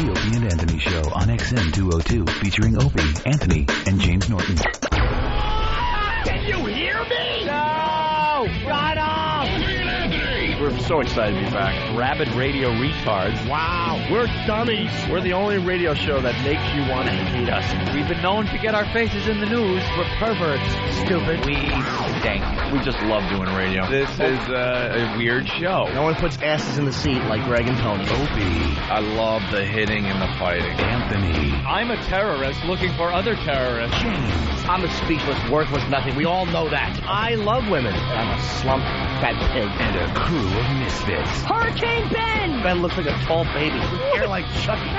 The Opie and Anthony Show on XM 202, featuring Opie, Anthony, and James Norton. Can you hear me? No! Shut up! We're so excited to be back. Rabid radio retards. Wow, we're dummies. We're the only radio show that makes you want to hate us. We've been known to get our faces in the news. We're perverts. Stupid. We stink. We just love doing radio. This is a weird show. No one puts asses in the seat like Greg and Tony. Opie, I love the hitting and the fighting. Anthony, I'm a terrorist looking for other terrorists. James, I'm a speechless, worthless nothing. We all know that. I love women. I'm a slump fat pig. and a crew of misfits. Hurricane Ben! Ben looks like a tall baby. Hair like Chucky.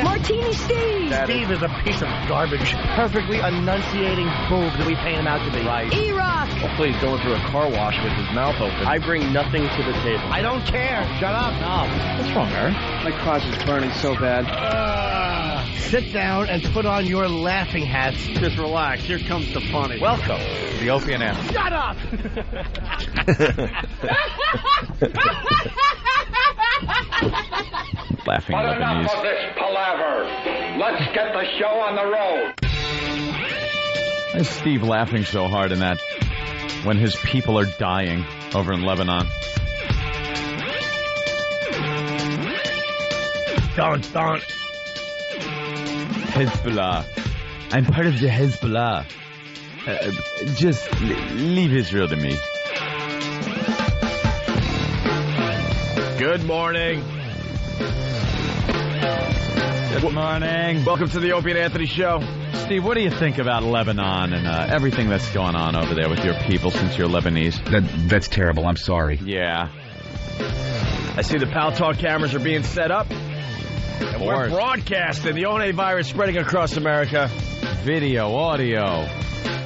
Martini Steve! Steve is a piece of garbage. Perfectly enunciating boob that we paint him out to be. Right. E-Rock! Hopefully he's going through a car wash with his mouth open. I bring nothing to the table. I don't care. Shut up. No. What's wrong, Eric? My crotch is burning so bad. Sit down and put on your laughing hats. Just relax. Here comes the funny. Welcome to the Opie and Anthony. Shut up! Laughing But enough Lebanese. of this palaver. Let's get the show on the road. Why is Steve laughing so hard in that when his people are dying over in Lebanon? Don't. Hezbollah. I'm part of the Hezbollah. Just leave Israel to me. Good morning. Good morning. Welcome to the Opie and Anthony Show. Steve, what do you think about Lebanon and everything that's going on over there with your people since you're Lebanese? That's terrible. I'm sorry. Yeah. I see the Pal Talk cameras are being set up. And we're course. broadcasting the ONA virus spreading across America. Video, audio,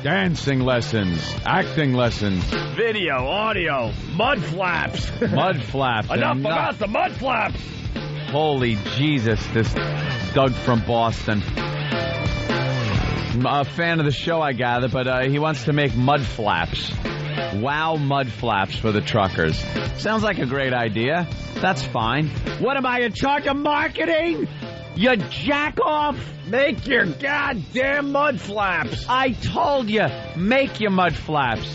dancing lessons, acting lessons, Video, audio, mud flaps. mud flaps. Enough about the mud flaps. Holy Jesus, this Doug from Boston. A fan of the show, I gather, but he wants to make mud flaps. Wow, mud flaps for the truckers. Sounds like a great idea. That's fine. What am I in charge of marketing? You jack off. Make your goddamn mud flaps. I told you, make your mud flaps.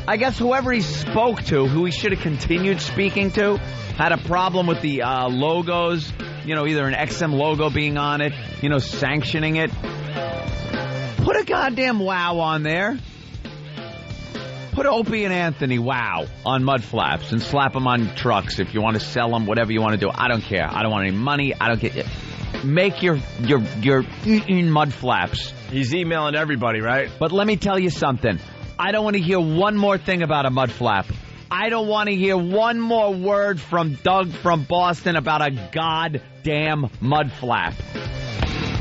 I guess whoever he spoke to, who he should have continued speaking to, had a problem with the logos, either an XM logo being on it, sanctioning it. Put a goddamn wow on there. Put Opie and Anthony wow on mud flaps and slap them on trucks if you want to sell them, whatever you want to do. I don't care. I don't want any money. I don't get it. Make your mud flaps. He's emailing everybody, right? But let me tell you something. I don't want to hear one more thing about a mud flap. I don't want to hear one more word from Doug from Boston about a goddamn mud flap.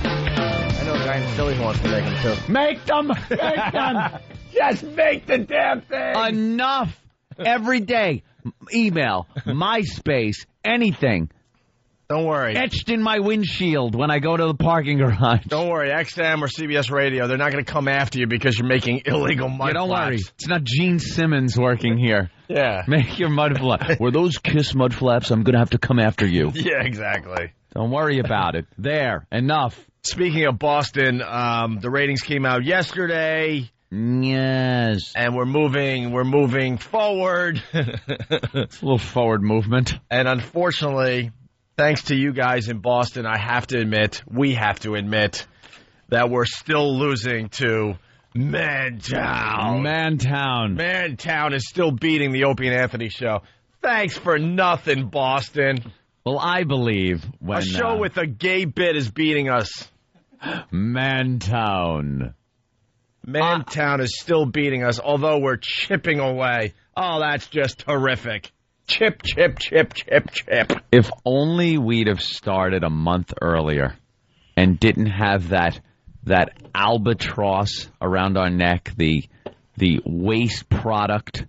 I know a guy in Philly who wants to make them too. Make them! Make them! Just make the damn thing. Enough! Every day. Email, MySpace, anything. Don't worry. Etched in my windshield when I go to the parking garage. Don't worry. XM or CBS Radio, they're not going to come after you because you're making illegal mud Don't flaps. worry. It's not Gene Simmons working here. Yeah. Make your mud flap. Were those Kiss mud flaps? I'm going to have to come after you. Yeah, exactly. Don't worry about it. There. Enough. Speaking of Boston, the ratings came out yesterday. Yes. And we're moving forward. It's a little forward movement. And unfortunately, thanks to you guys in Boston, we have to admit, that we're still losing to Mantown. Mantown is still beating the Opie and Anthony Show. Thanks for nothing, Boston. Well, I believe when A show with a gay bit is beating us. Mantown is still beating us, although we're chipping away. Oh, that's just terrific. Chip, chip, chip, chip, chip. If only we'd have started a month earlier and didn't have that albatross around our neck, the waste product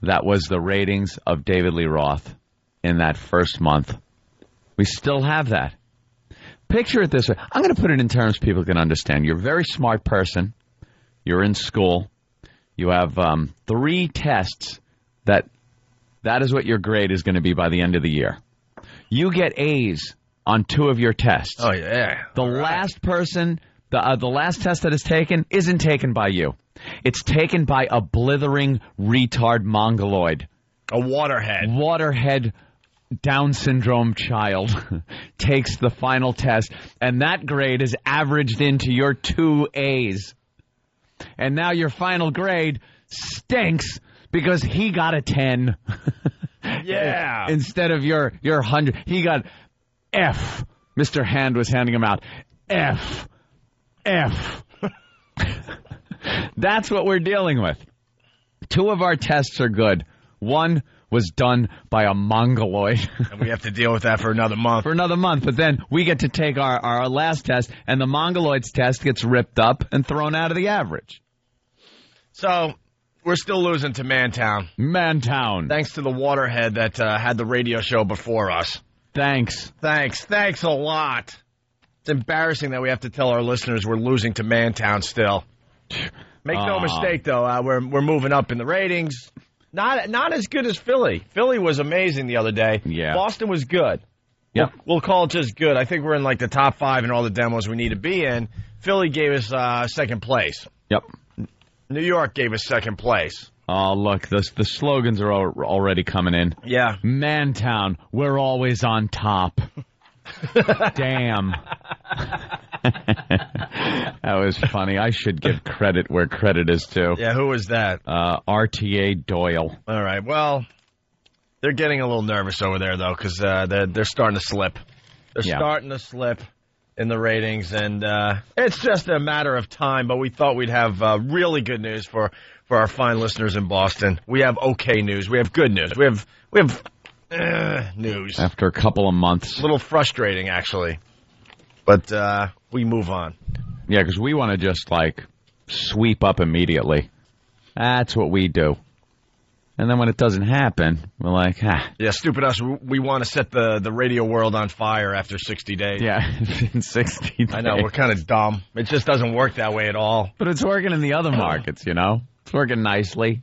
that was the ratings of David Lee Roth in that first month. We still have that. Picture it this way. I'm going to put it in terms people can understand. You're a very smart person. You're in school. You have 3 tests that is what your grade is going to be by the end of the year. You get A's on 2 of your tests. Oh, yeah. The last person, the last test that is taken isn't taken by you. It's taken by a blithering retard mongoloid. A waterhead. Waterhead Down syndrome child takes the final test, and that grade is averaged into your 2 A's. And now your final grade stinks because he got a 10. Yeah. Instead of your 100. He got F. Mr. Hand was handing him out. F. That's what we're dealing with. 2 of our tests are good. 1 was done by a mongoloid. And we have to deal with that for another month. But then we get to take our last test, and the mongoloid's test gets ripped up and thrown out of the average. So, we're still losing to Mantown. Thanks to the waterhead that had the radio show before us. Thanks a lot. It's embarrassing that we have to tell our listeners we're losing to Mantown still. Make no mistake, though, we're moving up in the ratings. Not as good as Philly. Philly was amazing the other day. Yeah. Boston was good. Yep. We'll call it just good. I think we're in like the top 5 in all the demos we need to be in. Philly gave us second place. Yep. New York gave us second place. Oh, look, the slogans are already coming in. Yeah. Mantown, we're always on top. Damn. That was funny. I should give credit where credit is due. Yeah, who was that? RTA Doyle. All right, well, they're getting a little nervous over there, though, because they're starting to slip. They're starting to slip in the ratings, and it's just a matter of time, but we thought we'd have really good news for our fine listeners in Boston. We have okay news. We have good news. We have news. After a couple of months. A little frustrating, actually. But we move on. Yeah, because we want to just, sweep up immediately. That's what we do. And then when it doesn't happen, we're like, Yeah, stupid us. We want to set the radio world on fire after 60 days. Yeah, in 60 days. I know, we're kind of dumb. It just doesn't work that way at all. But it's working in the other markets, It's working nicely.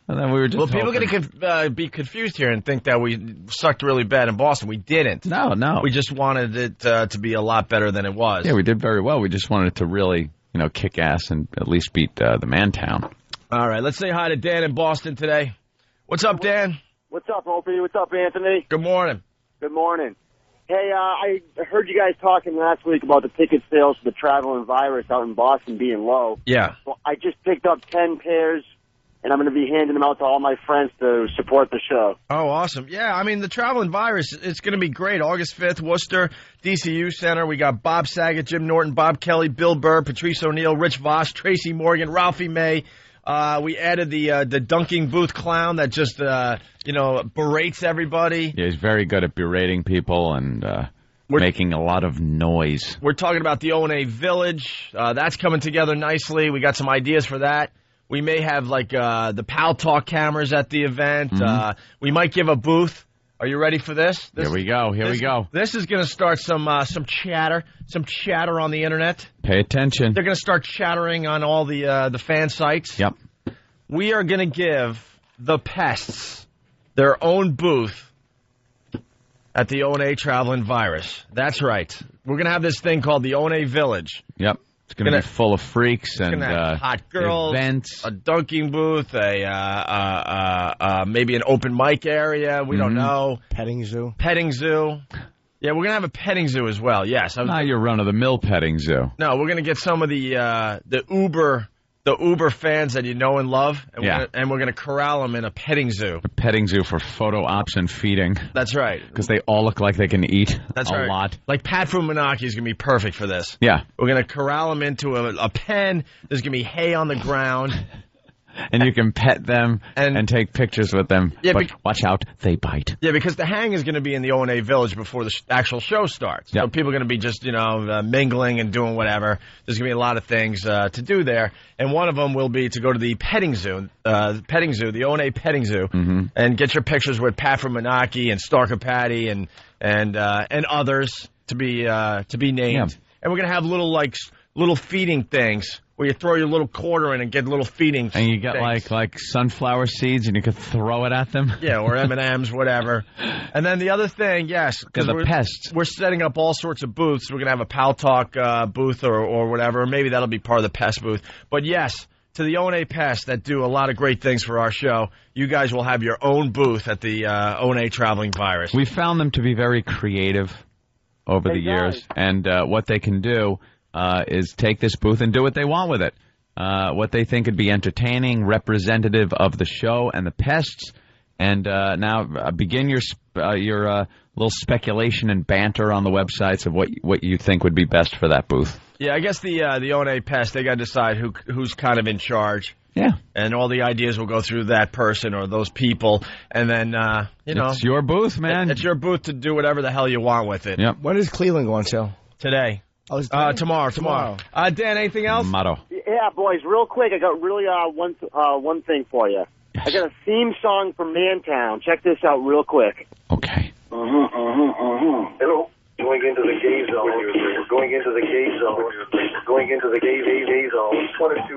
And then we were just people are going to be confused here and think that we sucked really bad in Boston. We didn't. No. We just wanted it to be a lot better than it was. Yeah, we did very well. We just wanted it to really, kick ass and at least beat the Mantown. All right, let's say hi to Dan in Boston today. What's up, Dan? What's up, Opie? What's up, Anthony? Good morning. Good morning. Hey, I heard you guys talking last week about the ticket sales for the traveling virus out in Boston being low. Yeah. Well, I just picked up 10 pairs, and I'm going to be handing them out to all my friends to support the show. Oh, awesome. Yeah, I mean, the traveling virus, it's going to be great. August 5th, Worcester, DCU Center. We got Bob Saget, Jim Norton, Bob Kelly, Bill Burr, Patrice O'Neill, Rich Voss, Tracy Morgan, Ralphie May. We added the dunking booth clown that just, berates everybody. Yeah, he's very good at berating people and making a lot of noise. We're talking about the O&A Village. That's coming together nicely. We got some ideas for that. We may have, the Pal Talk cameras at the event. Mm-hmm. We might give a booth. Are you ready for this? Here we go. This is going to start some chatter on the internet. Pay attention. They're going to start chattering on all the fan sites. Yep. We are going to give the pests their own booth at the O&A Traveling Virus. That's right. We're going to have this thing called the O&A Village. Yep. It's going to be full of freaks and hot girls, events, a dunking booth, maybe an open mic area. We don't know. Petting zoo. Yeah, we're gonna have a petting zoo as well. Yes, not your run-of-the-mill petting zoo. No, we're gonna get some of the Uber fans that you know and love, and we're gonna corral them in a petting zoo. A petting zoo for photo ops and feeding. That's right. Because they all look like they can eat a lot. Like Pat Fumanaki is gonna be perfect for this. Yeah, we're gonna corral them into a pen. There's gonna be hay on the ground. And you can pet them and take pictures with them. Yeah, but watch out, they bite. Yeah, because the hang is going to be in the O&A Village before the actual show starts. Yep. So people are going to be just, mingling and doing whatever. There's going to be a lot of things to do there. And one of them will be to go to the petting zoo, the O&A petting zoo, and get your pictures with Pat from Menaki and Starker Patty and others to be named. Yeah. And we're going to have little feeding things where you throw your little quarter in and get little feeding. And you get things. like sunflower seeds, and you could throw it at them. Yeah, or M&Ms, whatever. And then the other thing, yes, because the pests. We're setting up all sorts of booths. We're going to have a Pal Talk booth or whatever. Maybe that'll be part of the pest booth. But yes, to the O&A Pests that do a lot of great things for our show, you guys will have your own booth at the O&A Traveling Virus. We found them to be very creative over the years, and what they can do is take this booth and do what they want with it. What they think would be entertaining, representative of the show and the pests. And now begin your little speculation and banter on the websites of what you think would be best for that booth. Yeah, I guess the O&A Pest, they got to decide who's kind of in charge. Yeah. And all the ideas will go through that person or those people. And then, It's your booth, man. It's your booth to do whatever the hell you want with it. Yep. When is Cleveland going, Phil? Today. Oh, Tomorrow. Dan, anything else? Motto. Yeah, boys, real quick, I got really one thing for you. Yes. I got a theme song for Mantown. Check this out real quick. Okay. Hello. Going into the gay zone. Going into the gay zone. Going into the gay zone. Just wanted to,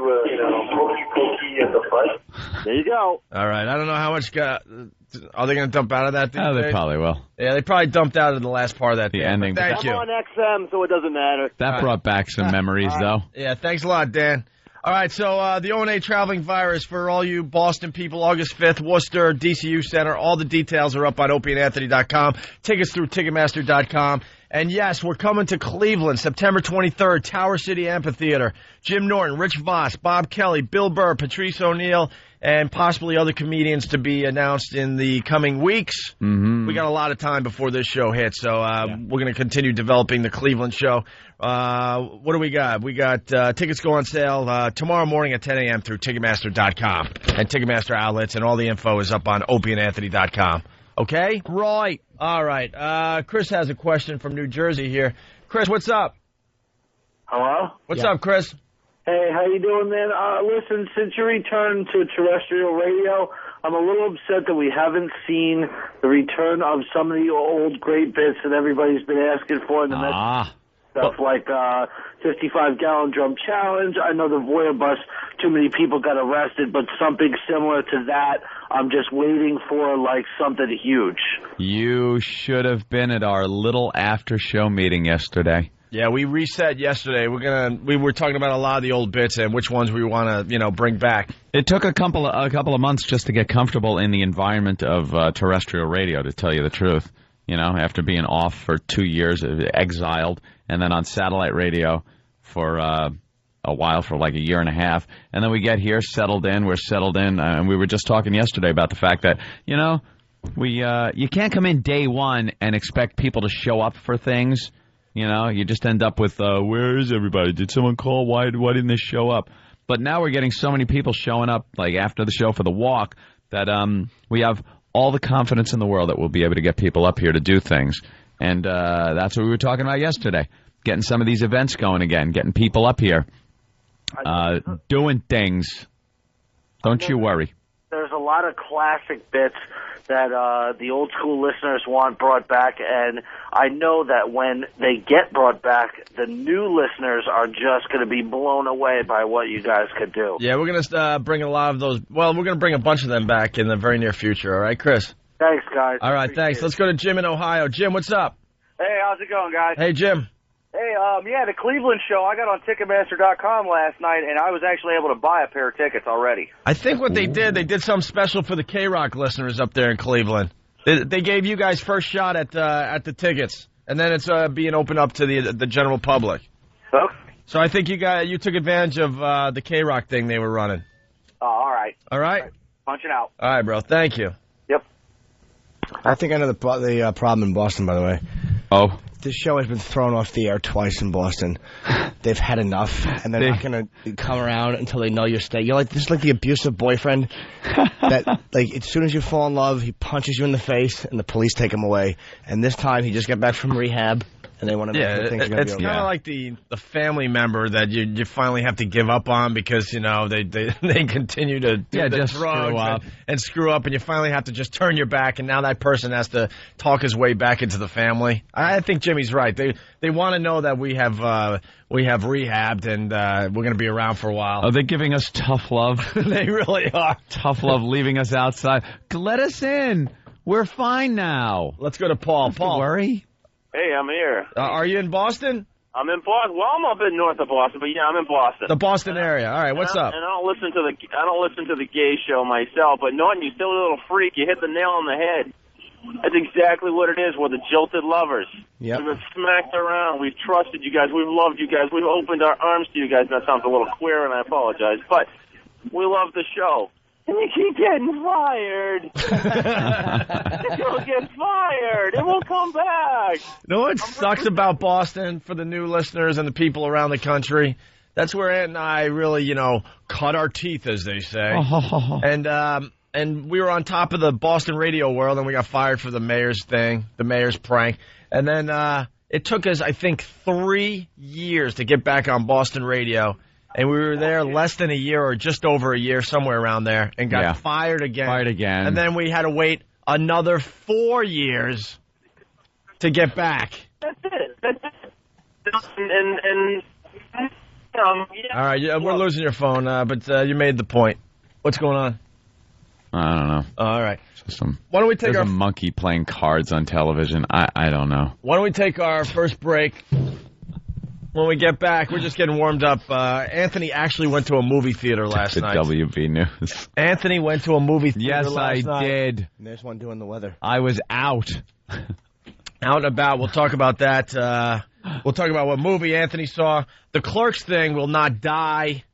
pokey at the butt. There you go. All right. I don't know how much are they going to dump out of that thing? Oh, they probably will. Yeah, they probably dumped out of the last part of that. The ending. Thank you. I'm on XM, so it doesn't matter. That brought back some memories, though. Yeah, thanks a lot, Dan. All right, so the O&A Traveling Virus for all you Boston people, August 5th, Worcester, DCU Center. All the details are up on opieandanthony.com. Tickets through Ticketmaster.com. And yes, we're coming to Cleveland, September 23rd, Tower City Amphitheater. Jim Norton, Rich Voss, Bob Kelly, Bill Burr, Patrice O'Neill, and possibly other comedians to be announced in the coming weeks. Mm-hmm. We got a lot of time before this show hits, so we're going to continue developing the Cleveland show. What do we got? We got tickets go on sale tomorrow morning at 10 a.m. through Ticketmaster.com and Ticketmaster outlets, and all the info is up on opieandanthony.com. Okay? Right. All right. Chris has a question from New Jersey here. Chris, what's up? Hello? What's up, Chris? Hey, how you doing, man? Listen, since your return to terrestrial radio, I'm a little upset that we haven't seen the return of some of the old great bits that everybody's been asking for in the stuff like 55-gallon drum challenge. I know the Voyeur bus, too many people got arrested, but something similar to that. I'm just waiting for, like, something huge. You should have been at our little after-show meeting yesterday. Yeah, we reset yesterday. We were talking about a lot of the old bits and which ones we want to, bring back. It took a couple of months just to get comfortable in the environment of terrestrial radio, to tell you the truth. After being off for 2 years, exiled, and then on satellite radio for a while, for like a year and a half. And then we get here, we're settled in, and we were just talking yesterday about the fact that, you can't come in day one and expect people to show up for things. You just end up with, where is everybody? Did someone call? Why didn't they show up? But now we're getting so many people showing up, like after the show for the walk, that we have all the confidence in the world that we'll be able to get people up here to do things. And that's what we were talking about yesterday, getting some of these events going again, getting people up here, doing things. Don't you worry. There's a lot of classic bits that the old school listeners want brought back, and I know that when they get brought back, the new listeners are just going to be blown away by what you guys could do. Yeah, we're going to bring a lot of those. Well, we're going to bring a bunch of them back in the very near future. All right, Chris? Thanks, guys. All right, thanks. Let's go to Jim in Ohio. Jim, what's up? Hey, how's it going, guys? Hey, Jim. Hey, the Cleveland show, I got on Ticketmaster.com last night, and I was actually able to buy a pair of tickets already. I think what they did something special for the K-Rock listeners up there in Cleveland. They gave you guys first shot at the tickets, and then it's being opened up to the general public. Okay. So I think you took advantage of the K-Rock thing they were running. Oh, all right. All right? Punching out. All right, bro. Thank you. Yep. I think I know the problem in Boston, by the way. Oh. This show has been thrown off the air twice in Boston. They've had enough, and they're not going to come around until they know you're staying. This is like the abusive boyfriend that, like, as soon as you fall in love, he punches you in the face, and the police take him away. And this time, he just got back from rehab, and they want to make sure things are going to it's be okay. kind of like the family member that you finally have to give up on because they continue to do the just drugs screw up. and screw up, and you finally have to just turn your back, and now that person has to talk his way back into the family. I think Jimmy's right. They want to know that we have rehabbed and we're going to be around for a while. Are they giving us tough love? They really are. Tough love, leaving us outside. Let us in. We're fine now. Let's go to Paul. Don't worry. Hey, I'm here. Are you in Boston? I'm in Boston. Well, I'm a bit north of Boston, but yeah, I'm in Boston. The Boston area. All right, what's up? And I don't listen to the gay show myself, but Norton, you still a little freak. You hit the nail on the head. That's exactly what it is. We're the jilted lovers. Yep. We've been smacked around. We've trusted you guys. We've loved you guys. We've opened our arms to you guys. That sounds a little queer, and I apologize, but we love the show. And you keep getting fired. You'll get fired. It won't come back. You know what sucks about Boston for the new listeners and the people around the country? That's where Ant and I really, cut our teeth, as they say. And we were on top of the Boston radio world, and we got fired for the mayor's thing, the mayor's prank. And then it took us, I think, 3 years to get back on Boston radio. And we were there less than a year or just over a year, somewhere around there, and got fired again. And then we had to wait another 4 years to get back. That's it. All right, we're losing your phone, but you made the point. What's going on? I don't know. All right. Why don't we take a monkey playing cards on television? I don't know. Why don't we take our first break? When we get back, we're just getting warmed up. Anthony actually went to a movie theater last night. WB News. Anthony went to a movie theater last night. Yes, I did. And there's one doing the weather. I was out. Out and about. We'll talk about that. We'll talk about what movie Anthony saw. The Clerks thing will not die.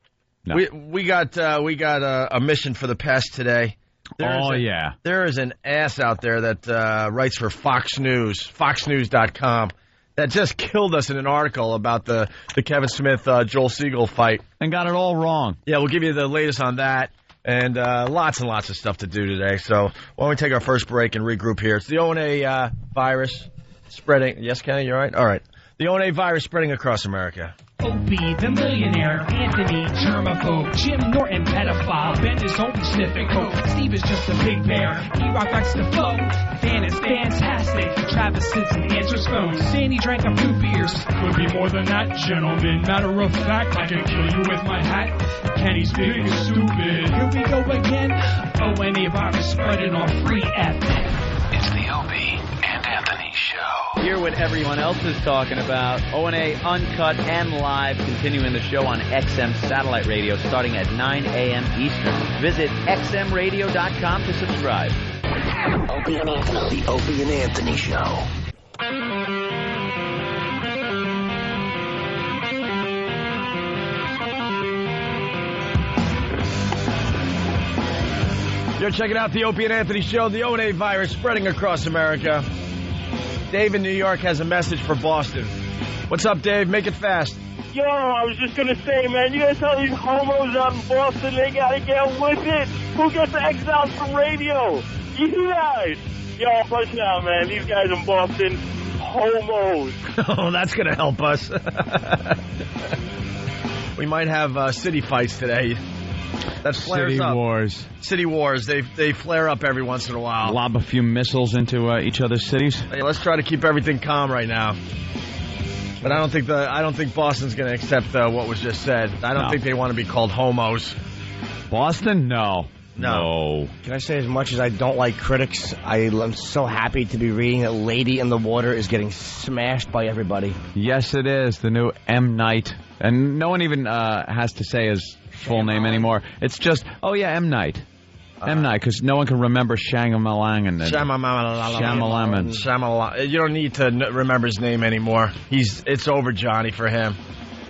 No. We got a mission for the pest today. There is an ass out there that writes for Fox News, foxnews.com. That just killed us in an article about the Kevin Smith, Joel Siegel fight. And got it all wrong. Yeah, we'll give you the latest on that. And lots and lots of stuff to do today. So why don't we take our first break and regroup here. It's the ONA virus spreading. Yes, Kenny, you all right? All right. The ONA virus spreading across America. Opie, the millionaire, Anthony, germaphobe, Jim Norton, pedophile, Ben is home sniffing coke, Steve is just a big bear, E-Rock likes to float, Fan is fantastic, Travis sits and answers phones, Sandy drank a few beers, could be more than that, gentlemen, matter of fact, I can kill you with my hat, Kenny's big and stupid, here we go again, ONA virus spreading on free FM. It's the Opie and Anthony Show. Hear what everyone else is talking about. ONA Uncut and Live, continuing the show on XM Satellite Radio starting at 9 a.m. Eastern. Visit xmradio.com to subscribe. Opie and Anthony. The Opie and Anthony Show. You're checking out the Opie and Anthony Show, the ONA virus spreading across America. Dave in New York has a message for Boston. What's up, Dave? Make it fast. Yo, I was just gonna say, man, you guys tell these homos out in Boston they gotta get with it. Who gets exiled from radio? You guys. Yo, push now, man. These guys in Boston, homos. Oh, that's gonna help us. We might have city fights today. That flares City up. Wars. City wars. They flare up every once in a while. Lob a few missiles into each other's cities. Hey, let's try to keep everything calm right now. But I don't think Boston's going to accept what was just said. I don't think they want to be called homos. Boston? No. Can I say, as much as I don't like critics, I'm so happy to be reading that Lady in the Water is getting smashed by everybody. Yes, it is. The new M. Night. And no one even has to say his full name anymore. It's just, M. Night. M. Night, because no one can remember Shangamalang. You don't need to remember his name anymore. It's over, Johnny, for him.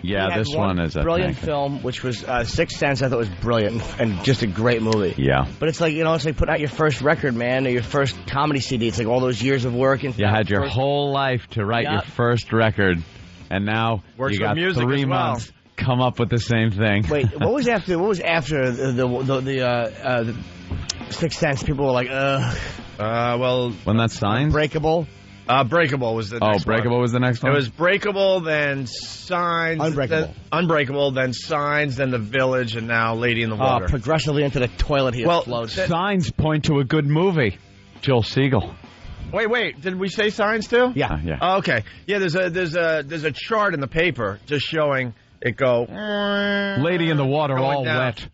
Yeah, this one is a brilliant film, which was Sixth Sense. I thought was brilliant and just a great movie. Yeah, but it's like it's like putting out your first record, man, or your first comedy CD. It's like all those years of work and you had your whole life to write your first record, and now you got 3 months. Come up with the same thing. Wait, what was after the Sixth Sense? People were like, well, when that signed, Unbreakable. Breakable was the next Breakable one. was the next one? It was Breakable, then Signs. Unbreakable. Unbreakable, then Signs, then The Village, and now Lady in the Water. Progressively into the toilet he explodes. Signs point to a good movie. Joel Siegel. Wait. Did we say Signs too? Yeah. Oh, okay. Yeah, there's a chart in the paper just showing it go. Lady in the Water, going all down. wet.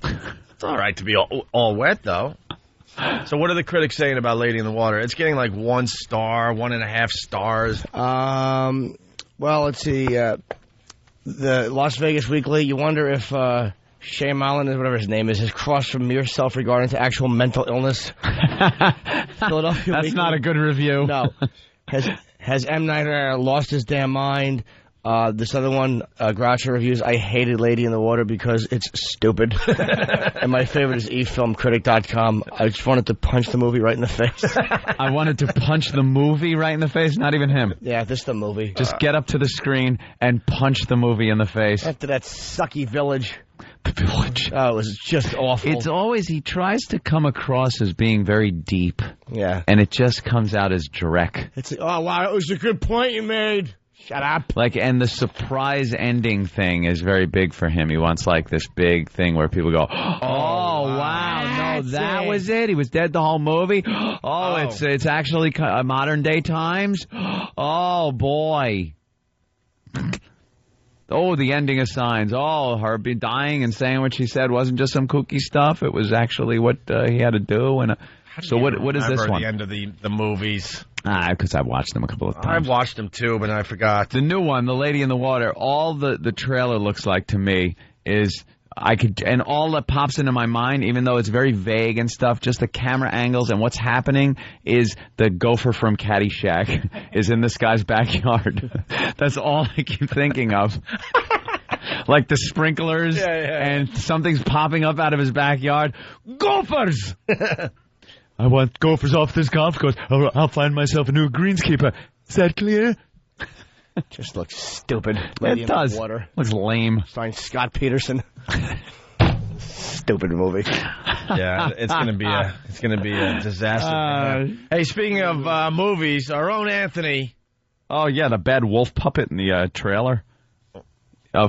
It's all right to be all wet, though. So what are the critics saying about Lady in the Water? It's getting like 1 star, 1.5 stars. Well, let's see. The Las Vegas Weekly, you wonder if Shay Malin, whatever his name is, has crossed from mere self-regard into actual mental illness. Philadelphia That's Weekly. not a good review. No. Has M. Night lost his damn mind? This other one, Groucho reviews, I hated Lady in the Water because it's stupid. And my favorite is efilmcritic.com. I just wanted to punch the movie right in the face. I wanted to punch the movie right in the face, not even him. Yeah, this is the movie. Just get up to the screen and punch the movie in the face. After that sucky Village. The Village. Oh, it was just awful. It's always, he tries to come across as being very deep. Yeah. And it just comes out as Drek. It's like, oh, wow, it was a good point you made. Shut up. Like, and the surprise ending thing is very big for him. He wants, like, this big thing where people go, oh, wow, no, that was it. He was dead the whole movie. Oh, it's actually modern day times. Oh, boy. Oh, the ending of Signs. Oh, her dying and saying what she said wasn't just some kooky stuff. It was actually what he had to do. And so what is this one? The end of the movies. Because I've watched them a couple of times. I've watched them too, but I forgot. The new one, The Lady in the Water, all the trailer looks like to me is and all that pops into my mind, even though it's very vague and stuff, just the camera angles and what's happening is the gopher from Caddyshack is in this guy's backyard. That's all I keep thinking of. Like the sprinklers and something's popping up out of his backyard. Gophers! I want gophers off this golf course. I'll find myself a new greenskeeper. Is that clear? Just looks stupid. It does. Water. Looks lame. Starring Scott Peterson. Stupid movie. Yeah, it's gonna be a disaster. Hey, speaking of movies, our own Anthony. Oh yeah, the bad wolf puppet in the trailer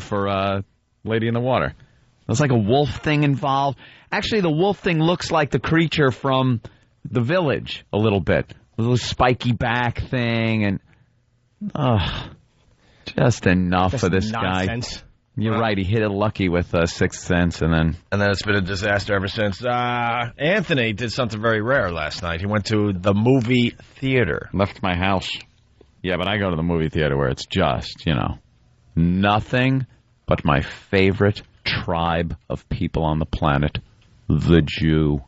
for Lady in the Water. There's like a wolf thing involved. Actually, the wolf thing looks like the creature from The Village a little bit. A little spiky back thing and just enough of this nonsense. guy. You're right. He hit it lucky with Sixth Sense, and then it's been a disaster ever since. Anthony did something very rare last night. He went to the movie theater. Left my house. Yeah, but I go to the movie theater where it's just, nothing but my favorite tribe of people on the planet, the Jew.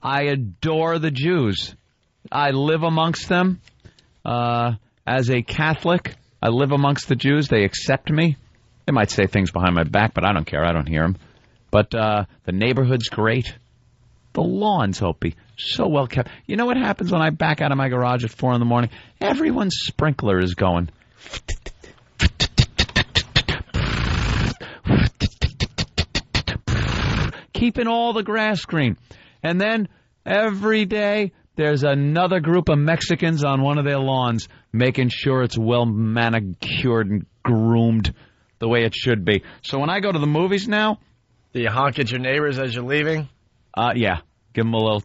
I adore the Jews. I live amongst them. As a Catholic, I live amongst the Jews. They accept me. They might say things behind my back, but I don't care. I don't hear them. But the neighborhood's great. The lawn's, Opie, so well kept. You know what happens when I back out of my garage at 4 in the morning? Everyone's sprinkler is going. Keeping all the grass green. And then every day there's another group of Mexicans on one of their lawns making sure it's well manicured and groomed the way it should be. So when I go to the movies now... Do you honk at your neighbors as you're leaving? Yeah. Give them a little...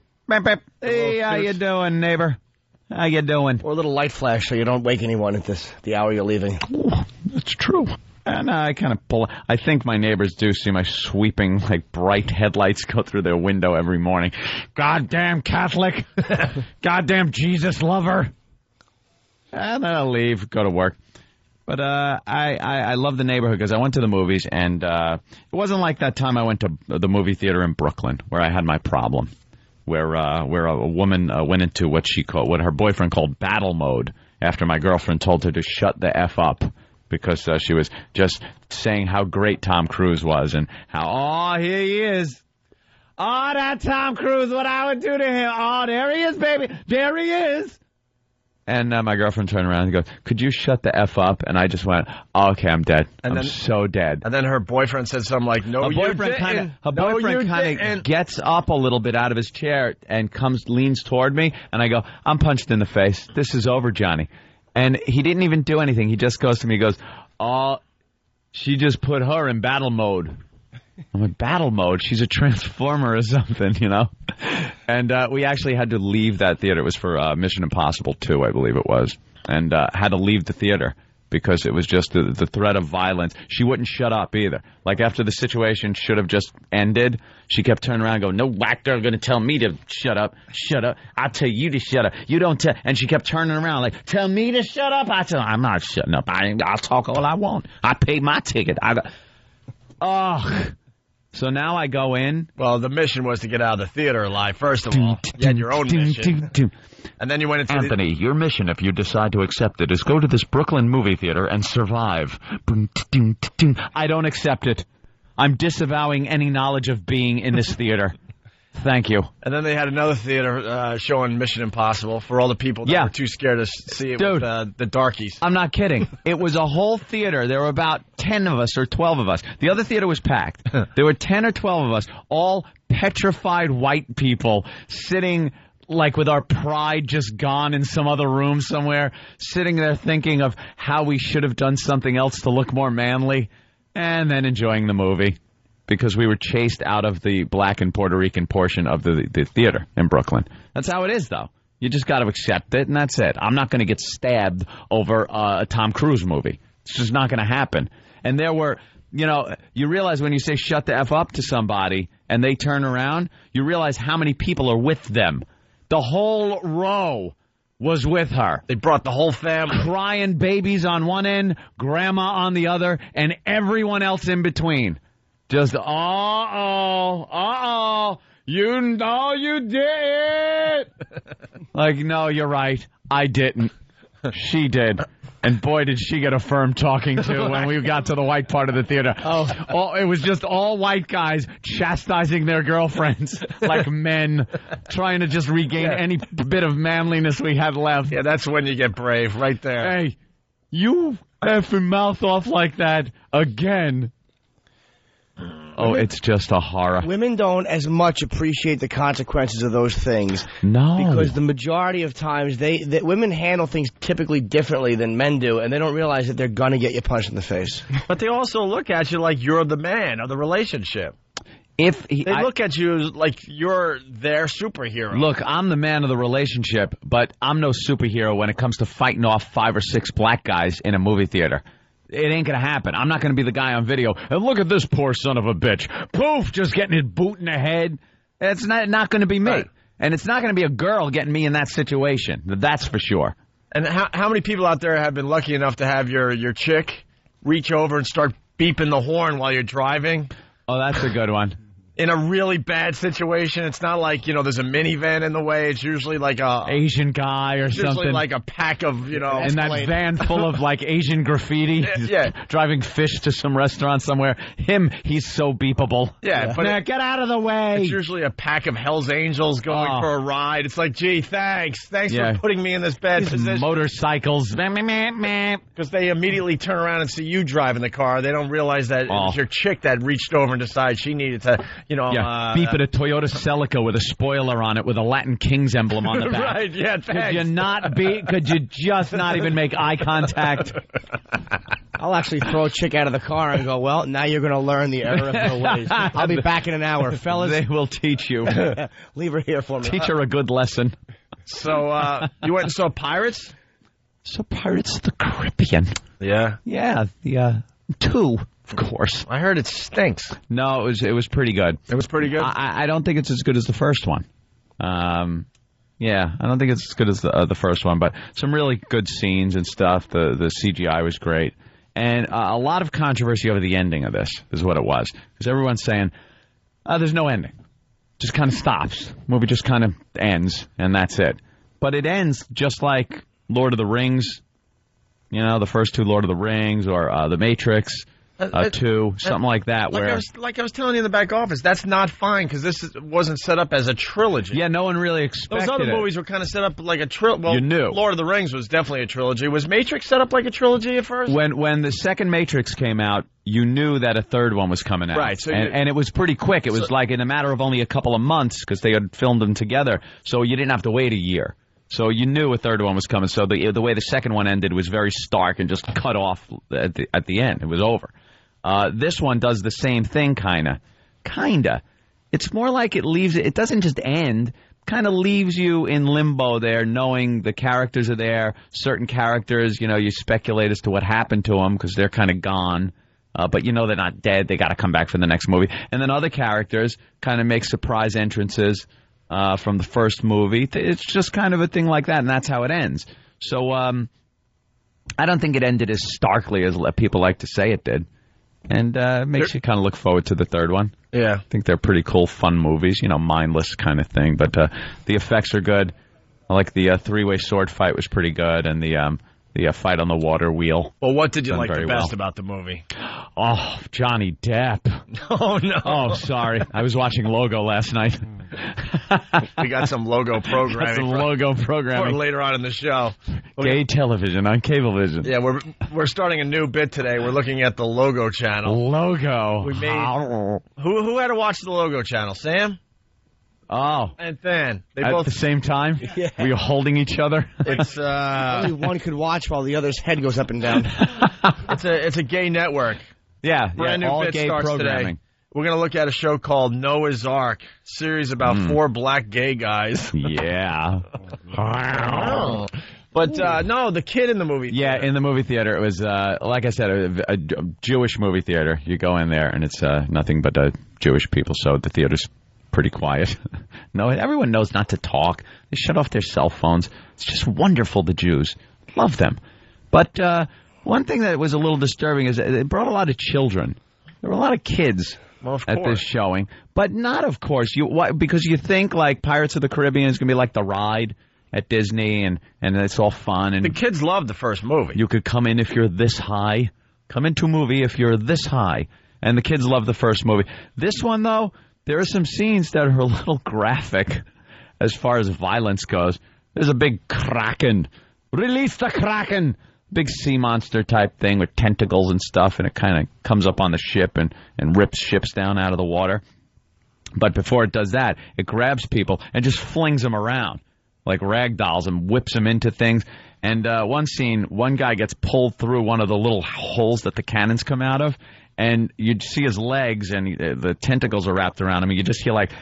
Hey, how you doing, neighbor? How you doing? Or a little light flash so you don't wake anyone at the hour you're leaving. Ooh, that's true. And I kind of pull... I think my neighbors do see my sweeping, bright headlights go through their window every morning. Goddamn Catholic! Goddamn Jesus lover! And then I'll leave, go to work. But I love the neighborhood because I went to the movies, and it wasn't like that time I went to the movie theater in Brooklyn where I had my problem, where a woman went into what her boyfriend called battle mode after my girlfriend told her to shut the F up. Because she was just saying how great Tom Cruise was and how, here he is. Oh, that Tom Cruise, what I would do to him. Oh, there he is, baby. There he is. And my girlfriend turned around and goes, "Could you shut the F up?" And I just went, oh, "Okay, I'm dead. I'm so dead." And then her boyfriend said something like, "No, her boyfriend kind of gets up a little bit out of his chair and leans toward me, and I go, "I'm punched in the face. This is over, Johnny." And he didn't even do anything. He just goes to me, he goes, "Oh, she just put her in battle mode." I'm like, battle mode? She's a transformer or something, you know? And we actually had to leave that theater. It was for Mission Impossible 2, I believe it was. And had to leave the theater because it was just the threat of violence. She wouldn't shut up either. Like, after the situation should have just ended, she kept turning around and going, "No whack girl going to tell me to shut up. Shut up. I'll tell you to shut up. You don't tell." And she kept turning around like, "Tell me to shut up." I tell her, "I'm not shutting up. I'll talk all I want. I paid my ticket." So now I go in. Well, the mission was to get out of the theater alive, first of all. You had your own mission. And then you went into Anthony, your mission, if you decide to accept it, is go to this Brooklyn movie theater and survive. I don't accept it. I'm disavowing any knowledge of being in this theater. Thank you. And then they had another theater showing Mission Impossible for all the people that were too scared to see it with the darkies. I'm not kidding. It was a whole theater. There were about 10 of us or 12 of us. The other theater was packed. There were 10 or 12 of us, all petrified white people sitting like with our pride just gone in some other room somewhere, sitting there thinking of how we should have done something else to look more manly, and then enjoying the movie. Because we were chased out of the black and Puerto Rican portion of the theater in Brooklyn. That's how it is, though. You just got to accept it, and that's it. I'm not going to get stabbed over a Tom Cruise movie. It's just not going to happen. And there were, you realize when you say shut the F up to somebody and they turn around, you realize how many people are with them. The whole row was with her. They brought the whole family. Crying babies on one end, grandma on the other, and everyone else in between. Just, you know you did. Like, no, you're right. I didn't. She did. And boy, did she get a firm talking to when we got to the white part of the theater. It was just all white guys chastising their girlfriends like men, trying to just regain any bit of manliness we had left. Yeah, that's when you get brave, right there. Hey, you effing mouth off like that again. Oh, it's just a horror. Women don't as much appreciate the consequences of those things. No. Because the majority of times, women handle things typically differently than men do, and they don't realize that they're going to get you punched in the face. But they also look at you like you're the man of the relationship. They look at you like you're their superhero. Look, I'm the man of the relationship, but I'm no superhero when it comes to fighting off 5 or 6 black guys in a movie theater. It ain't going to happen. I'm not going to be the guy on video. And look at this poor son of a bitch. Poof, just getting his boot in the head. It's not going to be me. Right. And it's not going to be a girl getting me in that situation. That's for sure. And how many people out there have been lucky enough to have your chick reach over and start beeping the horn while you're driving? Oh, that's a good one. In a really bad situation, it's not like, there's a minivan in the way. It's usually like a Asian guy or something. Usually like a pack of, in that van full of like Asian graffiti. Yeah. Driving fish to some restaurant somewhere. He's so beepable. Yeah. But get out of the way. It's usually a pack of Hell's Angels going for a ride. It's like, gee, thanks. Thanks for putting me in this bad position. Motorcycles. Because they immediately turn around and see you driving the car. They don't realize that it was your chick that reached over and decided she needed to, beep at a Toyota Celica with a spoiler on it with a Latin Kings emblem on the back. Right, yeah, thanks. Could you just not even make eye contact? I'll actually throw a chick out of the car and go, well, now you're going to learn the error of her ways. I'll be back in an hour, fellas. They will teach you. Leave her here for me. Teach her a good lesson. So, you went and saw Pirates? So Pirates of the Caribbean. Yeah? Yeah, the 2. Of course. I heard it stinks. No, it was pretty good. It was pretty good? I don't think it's as good as the first one. I don't think it's as good as the first one, but some really good scenes and stuff. The CGI was great. And a lot of controversy over the ending of this is what it was. Because everyone's saying, there's no ending. Just kind of stops. The movie just kind of ends, and that's it. But it ends just like Lord of the Rings, the first 2 Lord of the Rings or The Matrix. 2, something like that. Like I was telling you in the back office, that's not fine because this wasn't set up as a trilogy. Yeah, no one really expected Those other it. movies were kind of set up like a trilogy. Well, You knew. Lord of the Rings was definitely a trilogy. Was Matrix set up like a trilogy at first? When the second Matrix came out, you knew that a third one was coming out. Right. So and it was pretty quick. It was like in a matter of only a couple of months because they had filmed them together. So you didn't have to wait a year. So you knew a third one was coming. So the way the second one ended was very stark and just cut off at the end. It was over. This one does the same thing, kinda. It's more like it doesn't just end. Kind of leaves you in limbo there, knowing the characters are there. Certain characters, you speculate as to what happened to them because they're kind of gone. But they're not dead. They got to come back for the next movie. And then other characters kind of make surprise entrances from the first movie. It's just kind of a thing like that, and that's how it ends. So I don't think it ended as starkly as people like to say it did. And it makes you kind of look forward to the third one. Yeah. I think they're pretty cool, fun movies, mindless kind of thing. But the effects are good. I like the three-way sword fight was pretty good, and the fight on the water wheel. Well, what did you like the best well. about the movie? Oh, Johnny Depp. Oh, no. Oh, sorry. I was watching Logo last night. We got some Logo programming. For later on in the show. Gay television on Cablevision. Yeah, we're starting a new bit today. We're looking at the Logo channel. Logo. We made. Who had to watch the Logo channel? Sam? Oh. And then they at both the same time? Yeah. Were you holding each other? It's only one could watch while the other's head goes up and down. It's a gay network. Yeah, Brand new all bit gay starts programming. today. We're going to look at a show called Noah's Ark, series about 4 black gay guys. Yeah. But no, the kid in the movie theater. Yeah, in the movie theater. It was, like I said, a Jewish movie theater. You go in there, and it's nothing but Jewish people, so the theater's pretty quiet. No, everyone knows not to talk. They shut off their cell phones. It's just wonderful, the Jews. Love them. But one thing that was a little disturbing is it brought a lot of children. There were a lot of kids at this showing. But not, of course, because you think like Pirates of the Caribbean is going to be like the ride at Disney, and it's all fun. And the kids loved the first movie. You could come in if you're this high. Come into a movie if you're this high. And the kids loved the first movie. This one, though, there are some scenes that are a little graphic as far as violence goes. There's a big kraken. Release the kraken! Big sea monster type thing with tentacles and stuff, and it kind of comes up on the ship and rips ships down out of the water. But before it does that, it grabs people and just flings them around like rag dolls and whips them into things. And one scene, one guy gets pulled through one of the little holes that the cannons come out of, and you see his legs and the tentacles are wrapped around him, and you just hear like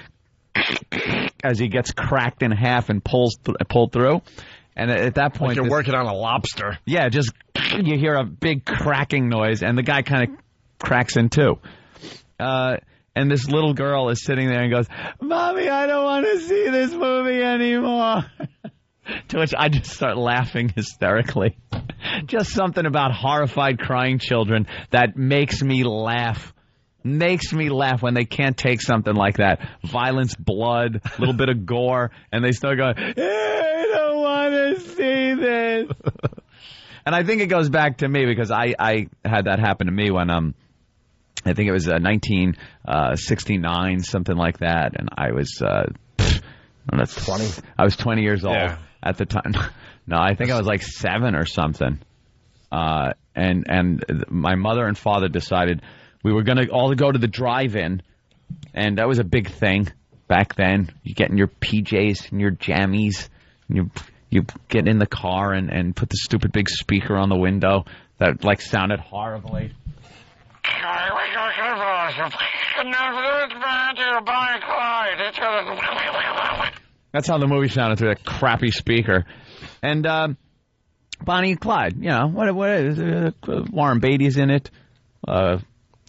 as he gets cracked in half and pulled through. And at that point, like you're working on a lobster. Yeah, just you hear a big cracking noise, and the guy kind of cracks in two. And this little girl is sitting there and goes, "Mommy, I don't want to see this movie anymore." To which I just start laughing hysterically. Just something about horrified crying children that makes me laugh. Makes me laugh when they can't take something like that. Violence, blood, a little bit of gore, and they start going, "I don't want to see this." And I think it goes back to me because I had that happen to me when I think it was 1969, something like that, and I was 20. I was 20 years old at the time. No, I think I was like 7 or something. And my mother and father decided we were going to all go to the drive-in, and that was a big thing back then. You get in your PJs and your jammies, and you get in the car and put the stupid big speaker on the window that like sounded horribly. That's how the movie sounded through that crappy speaker. And Bonnie and Clyde, what is Warren Beatty's in it.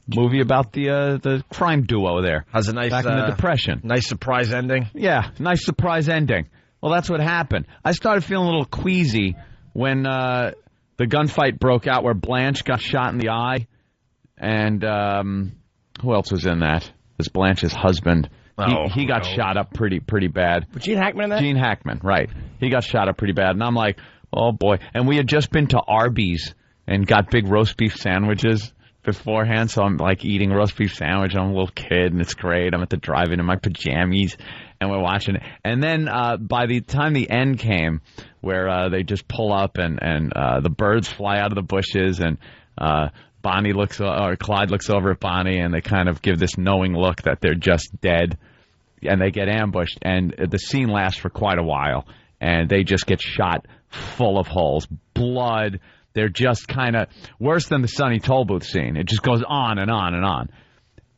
Movie about the crime duo there. Has a nice back in the Depression. Nice surprise ending. Yeah, nice surprise ending. Well, that's what happened. I started feeling a little queasy when the gunfight broke out where Blanche got shot in the eye. And who else was in that? It was Blanche's husband. He got shot up pretty bad. Was Gene Hackman in that? Gene Hackman, right. He got shot up pretty bad. And I'm like, oh, boy. And we had just been to Arby's and got big roast beef sandwiches. beforehand, so I'm like eating a roast beef sandwich. I'm a little kid, and it's great. I'm at the drive-in in my pajamas, and we're watching it. And then by the time the end came, where they just pull up and the birds fly out of the bushes, and Clyde looks over at Bonnie, and they kind of give this knowing look that they're just dead, and they get ambushed. And the scene lasts for quite a while, and they just get shot full of holes, blood. They're just kind of worse than the Sonny Tolbooth scene. It just goes on and on and on.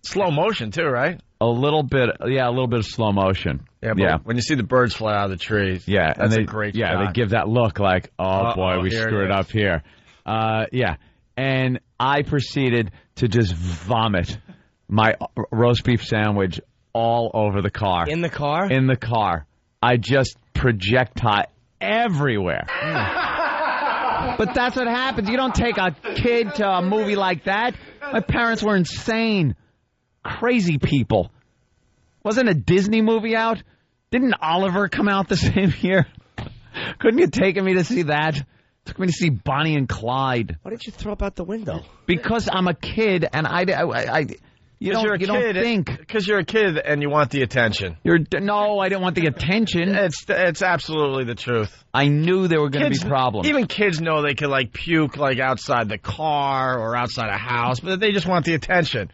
Slow motion too, right? A little bit of slow motion. Yeah, when you see the birds fly out of the trees, that's a great shot. Yeah, they give that look like, boy, we screwed up here. And I proceeded to just vomit my roast beef sandwich all over the car. In the car? In the car. I just projectile everywhere. But that's what happens. You don't take a kid to a movie like that. My parents were insane. Crazy people. Wasn't a Disney movie out? Didn't Oliver come out the same year? Couldn't you take me to see that? Took me to see Bonnie and Clyde. Why did you throw up out the window? Because I'm a kid, and you don't think. Because you're a kid and you want the attention. No, I didn't want the attention. It's absolutely the truth. I knew there were going to be problems. Even kids know they can puke outside the car or outside a house, but they just want the attention.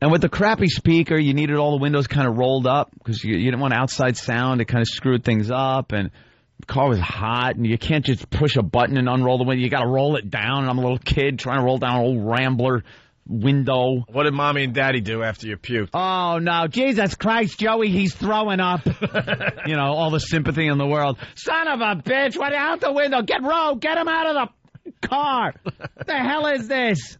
And with the crappy speaker, you needed all the windows kind of rolled up because you didn't want outside sound. It kind of screwed things up, and the car was hot, and you can't just push a button and unroll the window. You got to roll it down, and I'm a little kid trying to roll down an old Rambler window. What did Mommy and Daddy do after you puked? Oh, no. Jesus Christ, Joey, he's throwing up. All the sympathy in the world. Son of a bitch, what out the window? Get him out of the car. What the hell is this?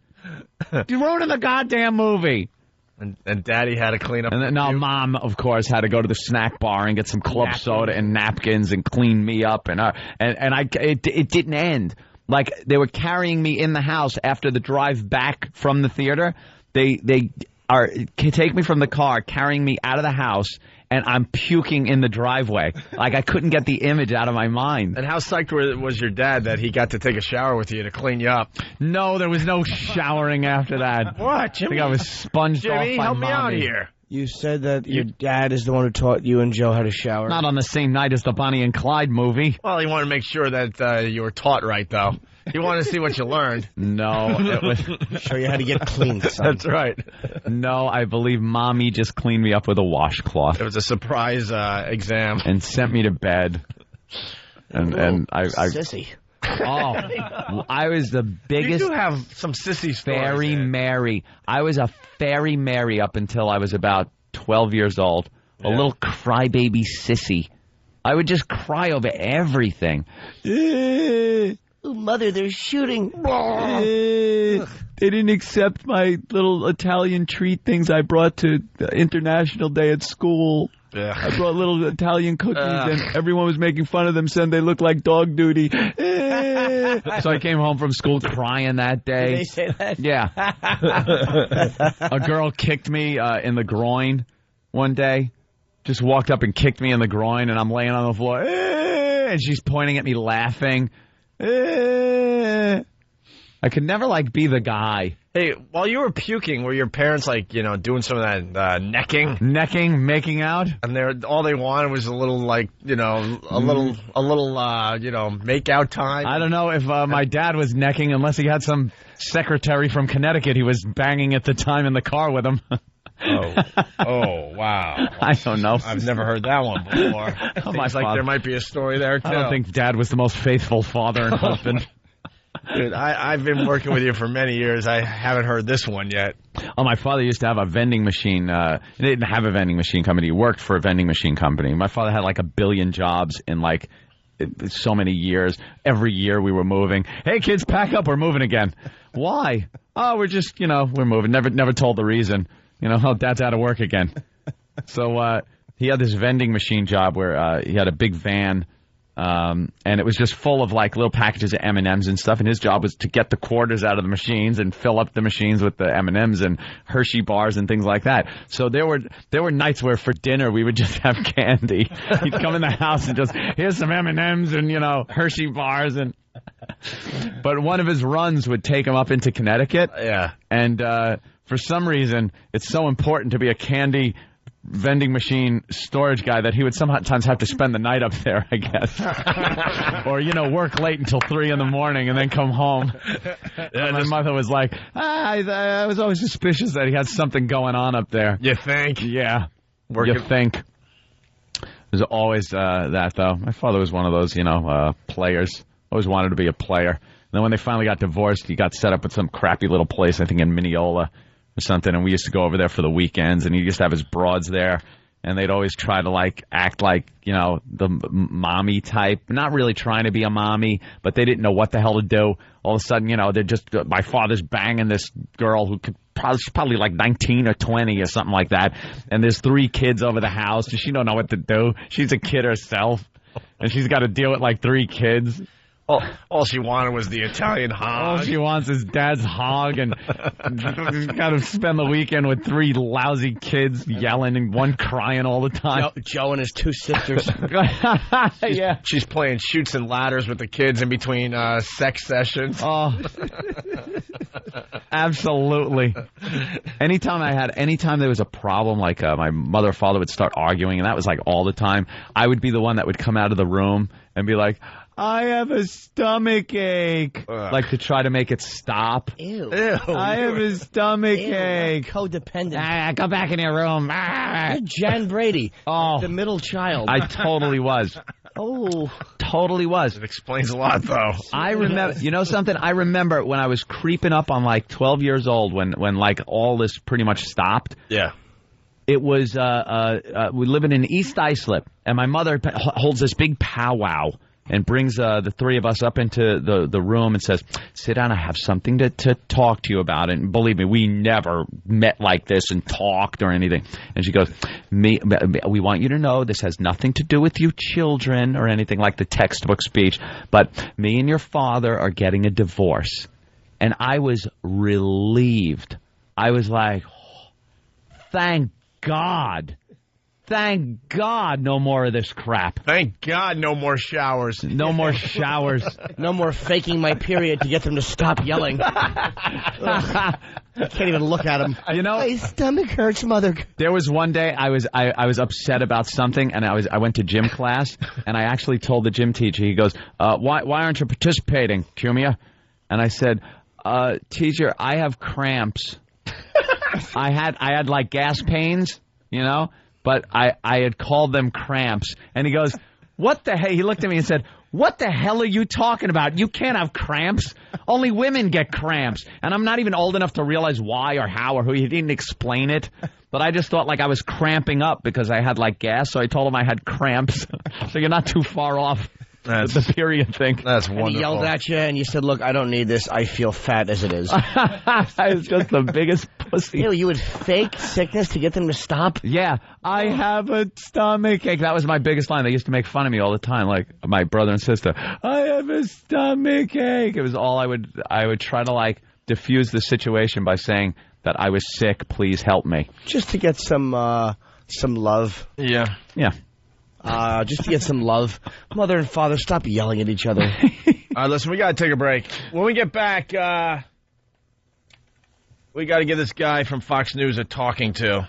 You're ruining the goddamn movie. And Daddy had to clean up. And Mom, of course, had to go to the snack bar and get some club soda and napkins and clean me up. It didn't end. Like, they were carrying me in the house after the drive back from the theater. They take me from the car, carrying me out of the house, and I'm puking in the driveway. Like, I couldn't get the image out of my mind. And how psyched was your dad that he got to take a shower with you to clean you up? No, there was no showering after that. What, Jimmy? I think I was sponged off by help Mommy. Me out here. You said that your dad is the one who taught you and Joe how to shower. Not on the same night as the Bonnie and Clyde movie. Well, he wanted to make sure that you were taught right, though. He wanted to see what you learned. No, it was show you how to get clean, son. That's right. No, I believe Mommy just cleaned me up with a washcloth. It was a surprise exam. And sent me to bed. And I sissy. Oh, I was the biggest. You do have some sissy stories. Fairy Mary. I was a Fairy Mary up until I was about 12 years old. A little crybaby sissy. I would just cry over everything. Oh, Mother, they're shooting. They didn't accept my little Italian treat things I brought to International Day at school. Yeah. I brought little Italian cookies, and everyone was making fun of them, saying they looked like dog duty. So I came home from school crying that day. Did they say that? Yeah. A girl kicked me in the groin one day. Just walked up and kicked me in the groin, and I'm laying on the floor. And she's pointing at me laughing. I could never, be the guy. Hey, while you were puking, were your parents, doing some of that necking? Necking, making out? And all they wanted was a little, make out time? I don't know if my dad was necking unless he had some secretary from Connecticut he was banging at the time in the car with him. Oh, wow. I don't know. I've never heard that one before. Seems like there might be a story there, too. I don't think Dad was the most faithful father and husband. Dude, I've been working with you for many years. I haven't heard this one yet. Oh, my father used to have a vending machine. He didn't have a vending machine company. He worked for a vending machine company. My father had 1 billion jobs in so many years. Every year we were moving. Hey, kids, pack up. We're moving again. Why? Oh, we're just, we're moving. Never told the reason. Dad's out of work again. So he had this vending machine job where he had a big van And it was just full of like little packages of M&Ms and stuff. And his job was to get the quarters out of the machines and fill up the machines with the M&Ms and Hershey bars and things like that. So there were nights where for dinner we would just have candy. He'd come in the house and just, here's some M&Ms and, Hershey bars. But one of his runs would take him up into Connecticut. Yeah. And for some reason, it's so important to be a candy vending machine storage guy that he would sometimes have to spend the night up there, I guess. Or, work late until 3 in the morning and then come home. And my mother was like, I was always suspicious that he had something going on up there. You think? Yeah. You think. There's always that, though. My father was one of those, players. Always wanted to be a player. And then when they finally got divorced, he got set up with some crappy little place, I think in Mineola or something, and we used to go over there for the weekends, and he used to have his broads there, and they'd always try to act like the mommy type, not really trying to be a mommy, but they didn't know what the hell to do. All of a sudden, they're just my father's banging this girl who could probably like 19 or 20 or something like that, and there's 3 kids over the house, and she don't know what to do. She's a kid herself, and she's got to deal with like 3 kids. All she wanted was the Italian hog. All she wants is dad's hog, and got to spend the weekend with 3 lousy kids yelling and one crying all the time. Joe and his 2 sisters. Yeah. She's playing Chutes and Ladders with the kids in between sex sessions. Oh, absolutely. Anytime there was a problem, like my mother or father would start arguing, and that was like all the time, I would be the one that would come out of the room and be like, I have a stomach ache. Like to try to make it stop. Ew. I have a stomach ache. Codependent. Go back in your room. You're Jan Brady. Oh, the middle child. I totally was. Oh. Totally was. It explains a lot, though. I remember, something? I remember when I was creeping up on like 12 years old when like all this pretty much stopped. Yeah. It was, we live in East Islip, and my mother holds this big powwow and brings the 3 of us up into the room and says, sit down, I have something to talk to you about. And believe me, we never met like this and talked or anything. And she goes, we want you to know this has nothing to do with you children or anything like the textbook speech, but me and your father are getting a divorce. And I was relieved. I was like, thank God. Thank God no more of this crap. Thank God no more showers. No more showers. No more faking my period to get them to stop yelling. I can't even look at them. My stomach hurts, Mother. There was one day I was upset about something, and I went to gym class, and I actually told the gym teacher, he goes, why aren't you participating, Cumia? And I said, teacher, I have cramps. I had like gas pains, but I had called them cramps. And he goes, what the hell? He looked at me and said, what the hell are you talking about? You can't have cramps. Only women get cramps. And I'm not even old enough to realize why or how or who. He didn't explain it. But I just thought like I was cramping up because I had like gas. So I told him I had cramps. So you're not too far off. That's the period thing. That's wonderful. And he yelled at you, and you said, look, I don't need this. I feel fat as it is. I was just the biggest pussy. Ew, you would fake sickness to get them to stop? Yeah. I have a stomach ache. That was my biggest line. They used to make fun of me all the time, like my brother and sister. I have a stomach ache. It was all I would try to, like, diffuse the situation by saying that I was sick. Please help me. Just to get some love. Yeah. Yeah. Just to get some love. Mother and father, stop yelling at each other. All right, listen, we got to take a break. When we get back, we got to give this guy from Fox News a talking to.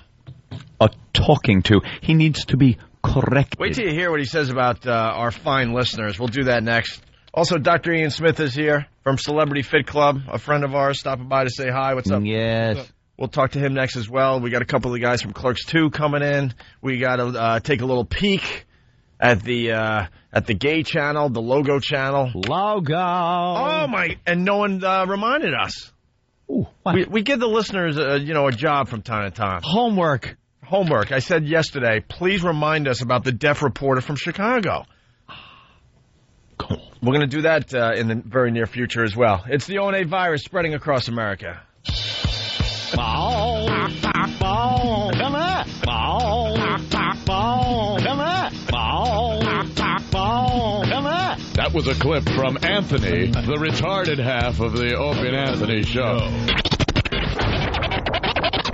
A talking to? He needs to be corrected. Wait till you hear what he says about our fine listeners. We'll do that next. Also, Dr. Ian Smith is here from Celebrity Fit Club, a friend of ours, stopping by to say hi. What's up? Yes. We'll talk to him next as well. We got a couple of guys from Clerks 2 coming in. We got to take a little peek at the gay channel, the Logo channel. Logo. Oh my! And no one reminded us. Ooh, what? We give the listeners a job from time to time. Homework. I said yesterday, please remind us about the deaf reporter from Chicago. Cool. We're going to do that in the very near future as well. It's the O&A virus spreading across America. That was a clip from Anthony, the retarded half of the Opie and Anthony show.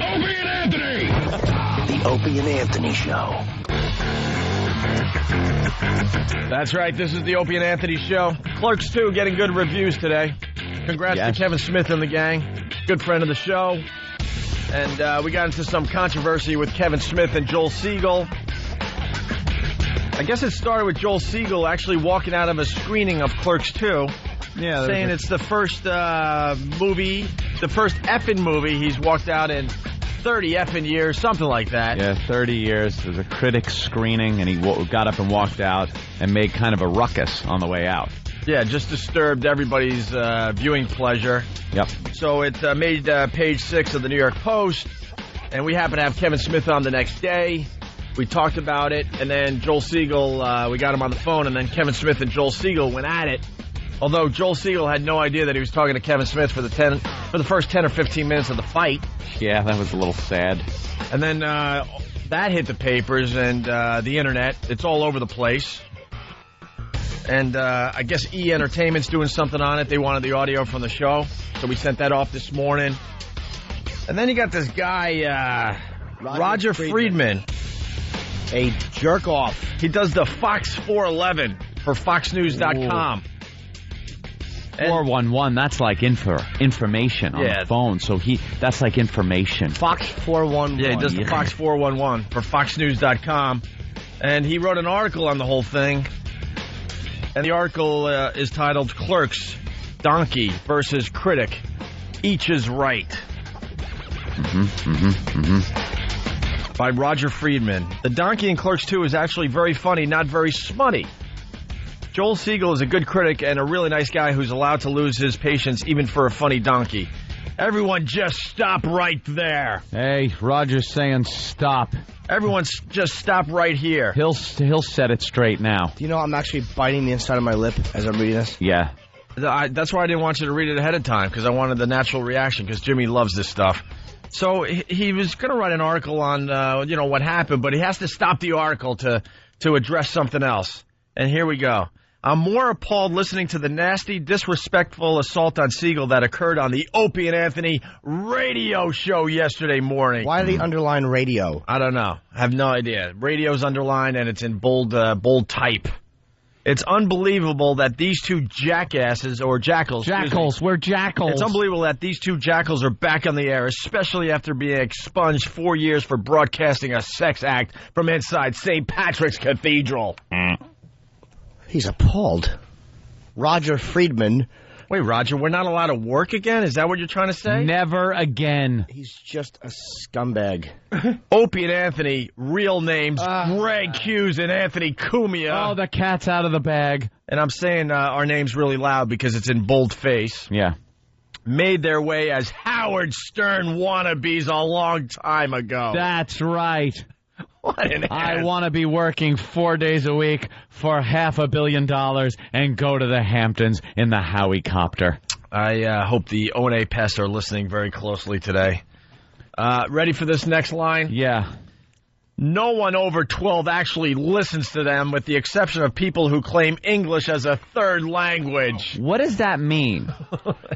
Opie and Anthony! The Opie and Anthony Show. That's right. This is the Opie and Anthony Show. Clerks 2 getting good reviews today. Congrats to Kevin Smith and the gang. Good friend of the show. And we got into some controversy with Kevin Smith and Joel Siegel. I guess it started with Joel Siegel actually walking out of a screening of Clerks 2. Yeah, saying it's the first movie, the first effing movie he's walked out in 30 effing years, something like that. Yeah, 30 years. There was a critic screening, and he got up and walked out and made kind of a ruckus on the way out. Yeah, just disturbed everybody's viewing pleasure. Yep. So it made page 6 of the New York Post, and we happened to have Kevin Smith on the next day. We talked about it, and then Joel Siegel, we got him on the phone, and then Kevin Smith and Joel Siegel went at it. Although Joel Siegel had no idea that he was talking to Kevin Smith for the first 10 or 15 minutes of the fight. Yeah, that was a little sad. And then that hit the papers and the internet. It's all over the place. And I guess E! Entertainment's doing something on it. They wanted the audio from the show, so we sent that off this morning. And then you got this guy, Roger Friedman. A jerk-off. He does the Fox 411 for FoxNews.com. 411, that's like information on the phone. So that's like information. Fox 411. Yeah, he does the Fox 411 for FoxNews.com. And he wrote an article on the whole thing. And the article is titled Clerks, Donkey versus Critic. Each is right. By Roger Friedman. The donkey in Clerks 2 is actually very funny, not very smutty. Joel Siegel is a good critic and a really nice guy who's allowed to lose his patience even for a funny donkey. Everyone just stop right there. Hey, Roger's saying stop. Everyone just stop right here. He'll set it straight now. Do you know I'm actually biting the inside of my lip as I'm reading this? Yeah. That's why I didn't want you to read it ahead of time, because I wanted the natural reaction, because Jimmy loves this stuff. So he was going to write an article on, what happened, but he has to stop the article to address something else. And here we go. I'm more appalled listening to the nasty, disrespectful assault on Siegel that occurred on the Opie and Anthony radio show yesterday morning. Why the underline radio? I don't know. I have no idea. Radio's underlined, and it's in bold type. It's unbelievable that these two jackasses, or jackals. We're jackals. It's unbelievable that these two jackals are back on the air, especially after being expunged 4 years for broadcasting a sex act from inside St. Patrick's Cathedral. He's appalled. Roger Friedman. Wait, Roger, we're not allowed to work again? Is that what you're trying to say? Never again. He's just a scumbag. Opie and Anthony, real names, Greg Hughes and Anthony Cumia. Oh, the cat's out of the bag. And I'm saying our names really loud because it's in boldface. Yeah. Made their way as Howard Stern wannabes a long time ago. That's right. What an ass. I want to be working 4 days a week for $500 million and go to the Hamptons in the Howie-copter. I hope the O&A pests are listening very closely today. Ready for this next line? Yeah. No one over 12 actually listens to them, with the exception of people who claim English as a third language. What does that mean?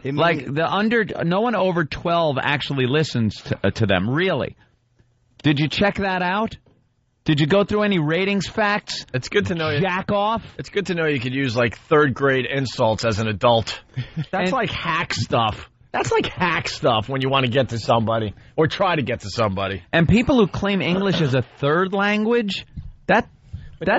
Like, no one over 12 actually listens to them, really? Did you check that out? Did you go through any ratings facts? It's good to know. Jack off? It's good to know you could use, like, third-grade insults as an adult. That's like hack stuff. That's like hack stuff when you want to get to somebody or try to get to somebody. And people who claim English as a third language, that's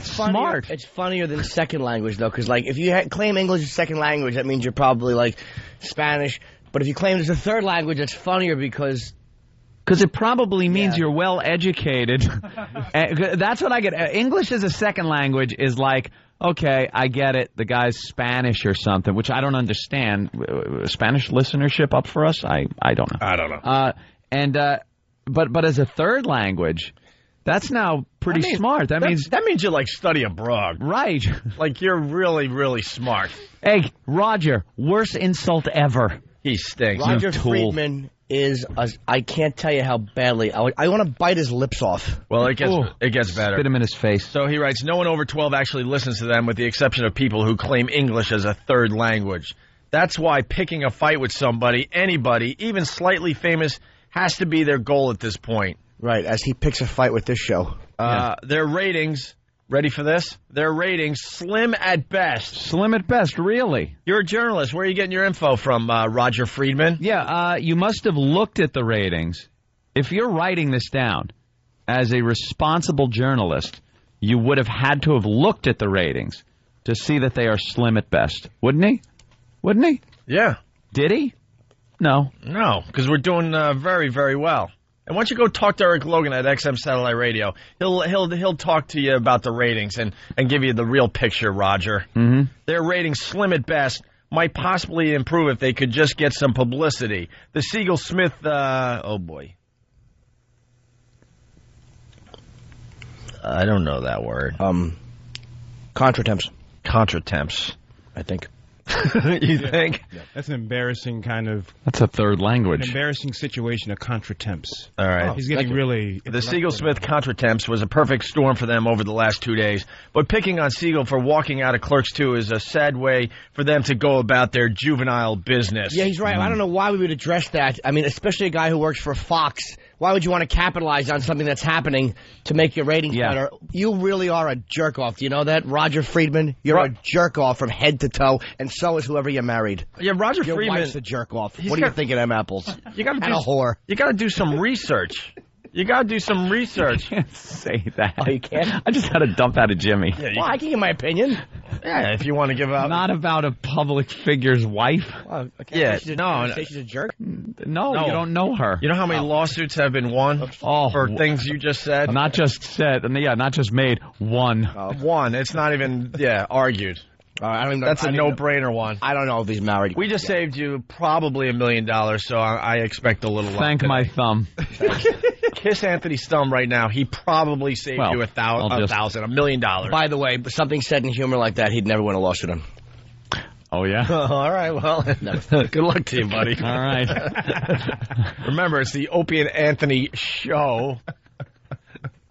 smart. It's funnier than second language, though, because, like, if you claim English as second language, that means you're probably, like, Spanish. But if you claim it as a third language, it's funnier because it probably means you're well educated. That's what I get. English as a second language is like, okay, I get it. The guy's Spanish or something, which I don't understand. Spanish listenership up for us? I don't know. I don't know. But as a third language, that's now pretty smart. That means you like study abroad, right? Like you're really, really smart. Hey, Roger, worst insult ever. He stinks. Roger Friedman is I can't tell you how badly I want to bite his lips off. Well, it gets better. Spit him in his face. So he writes, no one over 12 actually listens to them, with the exception of people who claim English as a third language. That's why picking a fight with somebody, anybody, even slightly famous, has to be their goal at this point. Right, as he picks a fight with this show. Their ratings, ready for this? Their ratings, slim at best. Slim at best, really? You're a journalist. Where are you getting your info from, Roger Friedman? Yeah, you must have looked at the ratings. If you're writing this down as a responsible journalist, you would have had to have looked at the ratings to see that they are slim at best. Wouldn't he? Wouldn't he? Yeah. Did he? No. No, because we're doing very, very well. And why don't you go talk to Eric Logan at XM Satellite Radio? He'll talk to you about the ratings and give you the real picture, Roger. Mm-hmm. Their ratings, slim at best, might possibly improve if they could just get some publicity. The Siegel-Smith, oh boy. I don't know that word. Contratemps. Contratemps. I think. You think? Yeah, that's an embarrassing kind of... That's a third language. An embarrassing situation of contratemps. All right. He's getting really... The Siegel-Smith contratemps was a perfect storm for them over the last 2 days. But picking on Siegel for walking out of Clerks 2 is a sad way for them to go about their juvenile business. Yeah, he's right. I don't know why we would address that. I mean, especially a guy who works for Fox. Why would you want to capitalize on something that's happening to make your ratings better? You really are a jerk-off. Do you know that? Roger Friedman, you're a jerk-off from head to toe, and so is whoever you married. Yeah, Roger Your Friedman... wife's a jerk-off. What do you think of them apples? You gotta and a whore. You got to do some research. You got to do some research. You can't say that. Oh, you can't? I just had a dump out of Jimmy. Yeah, well, I can give my opinion. Yeah, if you want to give up. Not about a public figure's wife. Well, okay. Yeah, She's a jerk? No, you don't know her. You know how many lawsuits have been won for things you just said? Not just said, not just made. One. One. It's not even, argued. I don't even know. That's a no-brainer one. I don't know if he's married. We just saved you probably $1 million, so I expect a little. Thank my thumb. Kiss Anthony's thumb right now. He probably saved you $1 million. By the way, something said in humor like that, he'd never win a lawsuit on. Oh, yeah? All right, well, good luck to you, buddy. All right. Remember, it's the Opie and Anthony show.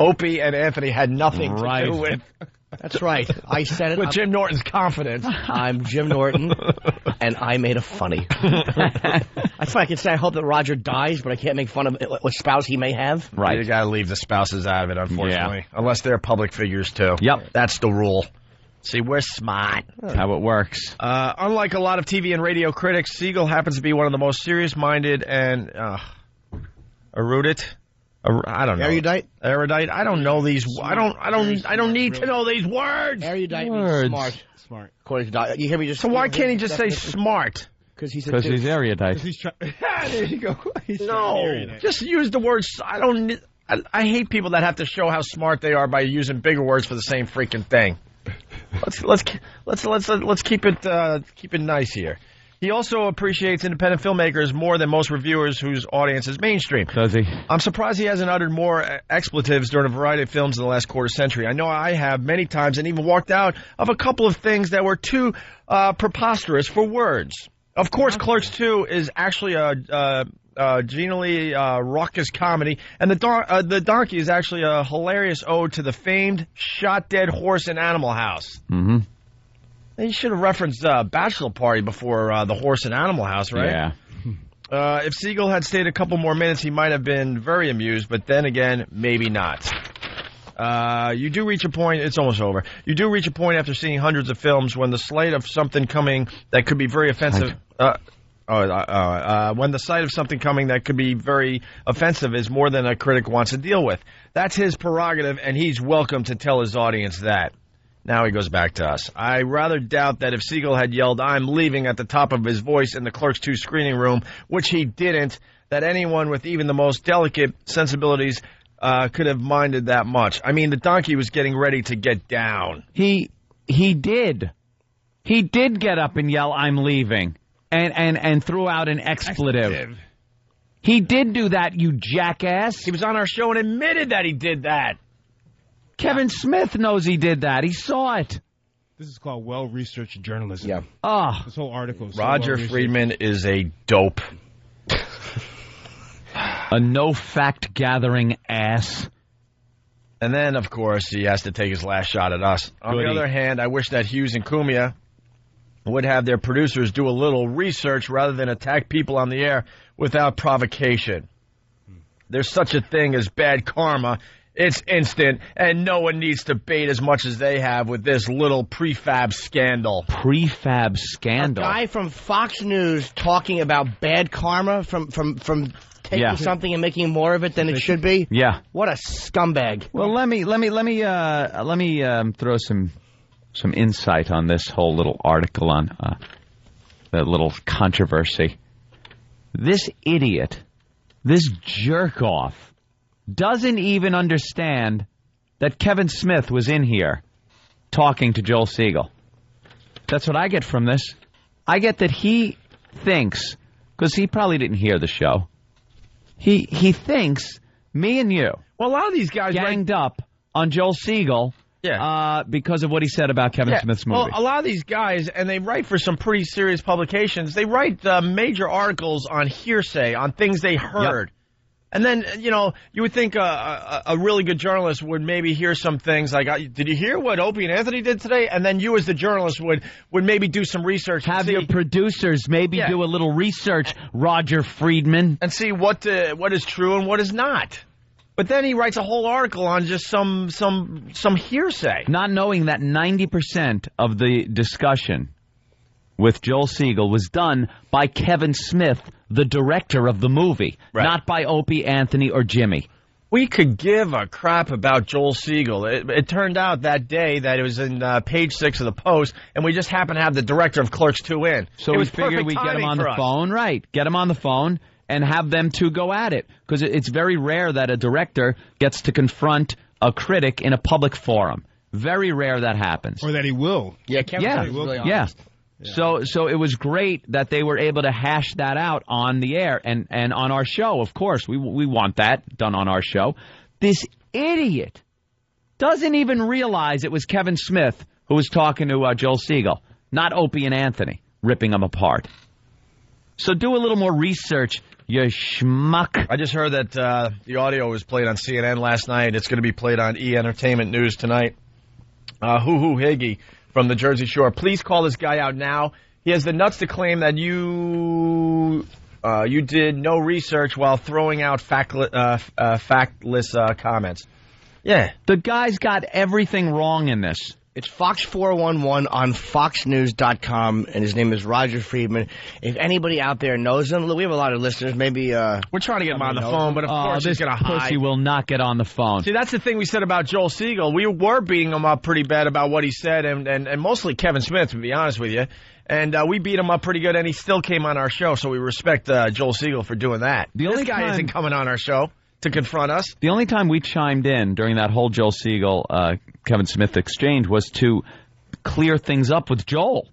Opie and Anthony had nothing to do with... That's right. I said it. With Jim Norton's confidence. I'm Jim Norton, and I made a funny. That's why I can say I hope that Roger dies, but I can't make fun of what spouse he may have. Right. You got to leave the spouses out of it, unfortunately. Yeah. Unless they're public figures, too. Yep. That's the rule. See, we're smart. That's how it works. Unlike a lot of TV and radio critics, Siegel happens to be one of the most serious-minded and erudite. I don't know. Erudite? Erudite. I don't know these. I don't need to know these words. Erudite means smart. Smart. According to you hear me just. So why can't he just say smart? Because he's erudite. There you go. Just use the words. I hate people that have to show how smart they are by using bigger words for the same freaking thing. Let's keep it nice here. He also appreciates independent filmmakers more than most reviewers whose audience is mainstream. Does he? I'm surprised he hasn't uttered more expletives during a variety of films in the last quarter century. I know I have many times and even walked out of a couple of things that were too preposterous for words. Of course, Clerks 2 is actually a genially raucous comedy, and the donkey is actually a hilarious ode to the famed shot-dead horse in Animal House. Mm-hmm. You should have referenced Bachelor Party before the horse in Animal House, right? Yeah. If Siegel had stayed a couple more minutes, he might have been very amused, but then again, maybe not. You do reach a point, it's almost over. You do reach a point after seeing hundreds of films when the sight of something coming that could be very offensive... when the sight of something coming that could be very offensive is more than a critic wants to deal with. That's his prerogative, and he's welcome to tell his audience that. Now he goes back to us. I rather doubt that if Siegel had yelled, "I'm leaving" at the top of his voice in the Clerks 2 screening room, which he didn't, that anyone with even the most delicate sensibilities could have minded that much. I mean, the donkey was getting ready to get down. He did. He did get up and yell, "I'm leaving," and threw out an expletive. He did do that, you jackass. He was on our show and admitted that he did that. Kevin Smith knows he did that. He saw it. This is called well-researched journalism. Yeah. Oh. This whole article is so Roger Friedman is a dope. A no fact-gathering ass. And then, of course, he has to take his last shot at us. On the other hand, I wish that Hughes and Cumia would have their producers do a little research rather than attack people on the air without provocation. There's such a thing as bad karma. It's instant, and no one needs to bait as much as they have with this little prefab scandal. Prefab scandal? A guy from Fox News talking about bad karma from taking something and making more of it than it should be? Yeah. What a scumbag. Well, let me throw some insight on this whole little article on that little controversy. This idiot, this jerk-off, doesn't even understand that Kevin Smith was in here talking to Joel Siegel. That's what I get from this. I get that he thinks, because he probably didn't hear the show, he thinks me and you, well, a lot of these guys ganged up on Joel Siegel because of what he said about Kevin Smith's movie. Well, a lot of these guys, and they write for some pretty serious publications, they write major articles on hearsay, on things they heard. Yep. And then, you know, you would think a really good journalist would maybe hear some things like, did you hear what Opie and Anthony did today? And then you as the journalist would maybe do some research. Have your producers maybe do a little research, Roger Friedman. And see what is true and what is not. But then he writes a whole article on just some hearsay. Not knowing that 90% of the discussion with Joel Siegel was done by Kevin Smith, the director of the movie, not by Opie, Anthony, or Jimmy. We could give a crap about Joel Siegel. It turned out that day that it was in page 6 of the Post, and we just happened to have the director of Clerks 2 in. So we figured we'd get him on the phone. Right. Get him on the phone and have them two go at it. Because it's very rare that a director gets to confront a critic in a public forum. Very rare that happens. Or that he will. Yeah, Kevin will. Really honest. So it was great that they were able to hash that out on the air and on our show. Of course, we want that done on our show. This idiot doesn't even realize it was Kevin Smith who was talking to Joel Siegel, not Opie and Anthony, ripping them apart. So do a little more research, you schmuck. I just heard that the audio was played on CNN last night. It's going to be played on E! Entertainment News tonight. Hoo-hoo Higgy from the Jersey Shore. Please call this guy out now. He has the nuts to claim that you did no research while throwing out factless comments. Yeah. The guy's got everything wrong in this. It's Fox 411 on FoxNews.com, and his name is Roger Friedman. If anybody out there knows him, we have a lot of listeners. Maybe we're trying to get him on the phone, but of course he's going to hide. This pussy will not get on the phone. See, that's the thing we said about Joel Siegel. We were beating him up pretty bad about what he said, and mostly Kevin Smith, to be honest with you. And we beat him up pretty good, and he still came on our show, so we respect Joel Siegel for doing that. This guy isn't coming on our show to confront us. The only time we chimed in during that whole Joel Siegel, Kevin Smith exchange was to clear things up with Joel.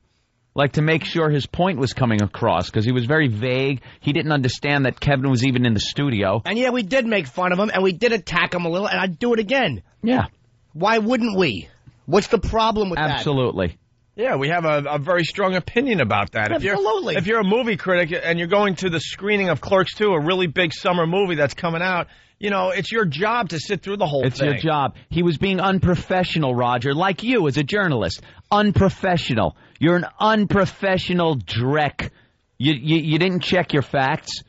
Like to make sure his point was coming across, because he was very vague. He didn't understand that Kevin was even in the studio. And yeah, we did make fun of him, and we did attack him a little, and I'd do it again. Yeah. Why wouldn't we? What's the problem with that? Absolutely. Yeah, we have a very strong opinion about that. Absolutely. If you're a movie critic and you're going to the screening of Clerks 2, a really big summer movie that's coming out, you know, it's your job to sit through the whole thing. It's your job. He was being unprofessional, Roger, like you as a journalist. Unprofessional. You're an unprofessional dreck. You didn't check your facts.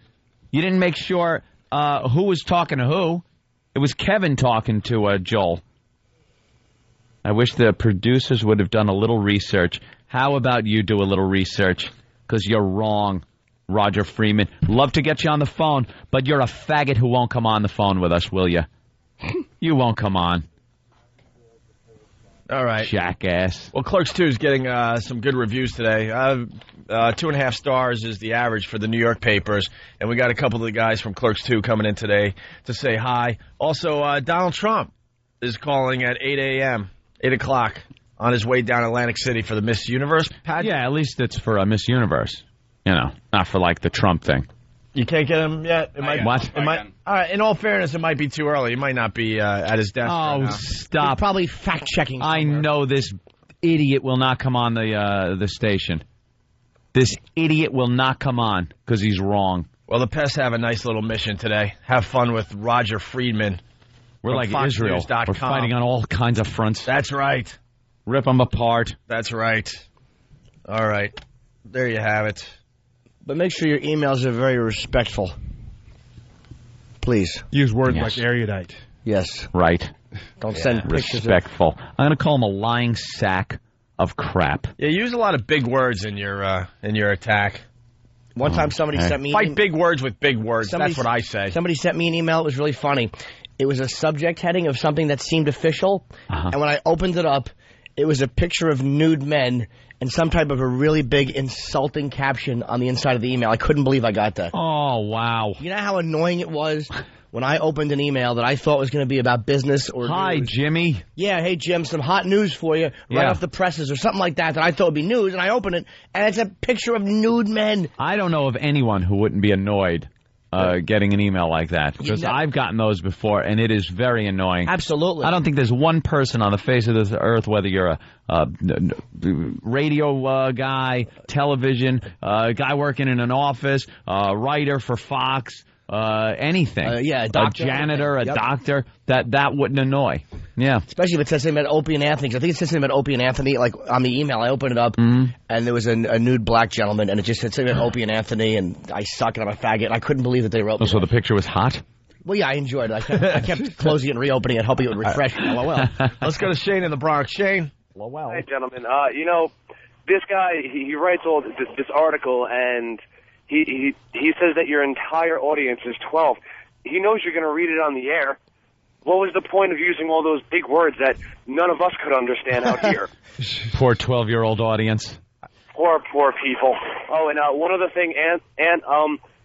You didn't make sure who was talking to who. It was Kevin talking to Joel. I wish the producers would have done a little research. How about you do a little research? Because you're wrong, Roger Freeman. Love to get you on the phone, but you're a faggot who won't come on the phone with us, will you? You won't come on. All right. Jackass. Well, Clerks 2 is getting some good reviews today. 2.5 stars is the average for the New York papers, and we got a couple of the guys from Clerks 2 coming in today to say hi. Also, Donald Trump is calling at 8 a.m., 8 o'clock, on his way down Atlantic City for the Miss Universe pageant. Yeah, at least it's for a Miss Universe. You know, not for, like, the Trump thing. You can't get him yet? What? All right, in all fairness, it might be too early. He might not be at his desk right now. Stop. He's probably fact-checking somewhere. I know this idiot will not come on the station. This idiot will not come on because he's wrong. Well, the pests have a nice little mission today. Have fun with Roger Friedman. We're like Israel. FoxNews.com. We're fighting on all kinds of fronts. That's right. Rip them apart. That's right. All right. There you have it. But make sure your emails are very respectful. Please. Use words like erudite. Yes. Right. Don't send pictures. Respectful. I'm going to call him a lying sack of crap. Yeah, use a lot of big words in your attack. One time somebody sent me... Fight big words with big words. That's what I say. Somebody sent me an email. It was really funny. It was a subject heading of something that seemed official. And when I opened it up, it was a picture of nude men and some type of a really big insulting caption on the inside of the email. I couldn't believe I got that. Oh, wow. You know how annoying it was when I opened an email that I thought was going to be about business or Hi, news. Jimmy. Yeah, hey, Jim, some hot news for you right off the presses or something like that I thought would be news, and I open it, and it's a picture of nude men. I don't know of anyone who wouldn't be annoyed getting an email like that, because I've gotten those before, and it is very annoying. Absolutely. I don't think there's one person on the face of this earth, whether you're a radio guy, television, guy working in an office, writer for Fox, anything. A doctor. A janitor, a doctor, that wouldn't annoy. Yeah. Especially if it says something about Opie and Anthony. 'Cause I think it says something about Opie and Anthony. Like on the email, I opened it up, and there was a nude black gentleman, and it just said something about Opie and Anthony, and I suck and I'm a faggot. And I couldn't believe that they wrote me. So the picture was hot? Well, yeah, I enjoyed it. I kept closing it and reopening it, hoping it would refresh. LOL. Let's go to Shane in the Bronx. Shane. LOL. Hey, gentlemen. This guy, he writes all this article, and he says that your entire audience is 12. He knows you're going to read it on the air. What was the point of using all those big words that none of us could understand out here? Poor 12-year-old audience. Poor people. Oh, and one other thing,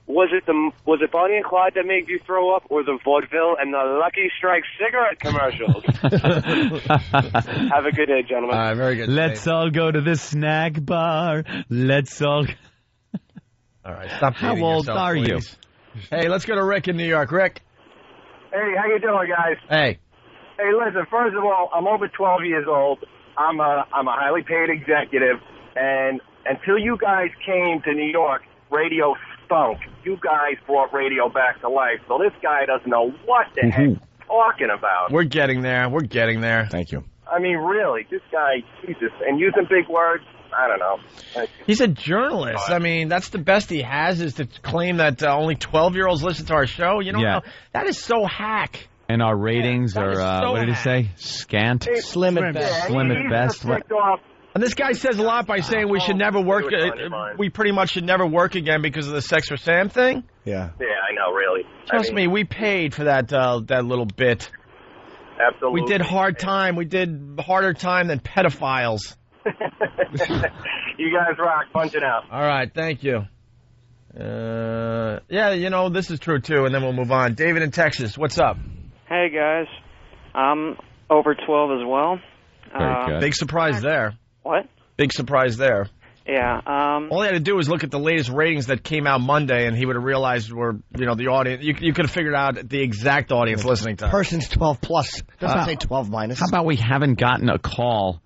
was it Bonnie and Clyde that made you throw up, or the vaudeville and the Lucky Strike cigarette commercials? Have a good day, gentlemen. Very good. Let's all go to the snack bar. Let's all... All right, stop. How old are you? Hey, let's go to Rick in New York. Rick. Hey, how you doing, guys? Hey. Hey, listen, first of all, I'm over 12 years old. I'm a highly paid executive, and until you guys came to New York, radio stunk. You guys brought radio back to life, so this guy doesn't know what the heck he's talking about. We're getting there. We're getting there. Thank you. I mean, really, this guy, Jesus, and using big words, I don't know. He's a journalist. I mean, that's the best he has, is to claim that only 12-year-olds listen to our show. You know, that is so hack. And our ratings are, so what did he say? Scant? Slim at best. Slim at best. And this guy says a lot by saying we should never work. We pretty much should never work again because of the Sex for Sam thing. Yeah. Yeah, I know, really. Trust me, we paid for that little bit. Absolutely. We did hard time. We did harder time than pedophiles. You guys rock. Punch it out. All right, thank you. Yeah, you know, this is true, too, and then we'll move on. David in Texas, what's up? Hey, guys. I'm over 12 as well. Very good. Big surprise there. What? Big surprise there. Yeah. All he had to do was look at the latest ratings that came out Monday, and he would have realized the audience. You could have figured out the exact audience listening to us. Person's 12 plus. Doesn't say 12 minus. How about we haven't gotten a call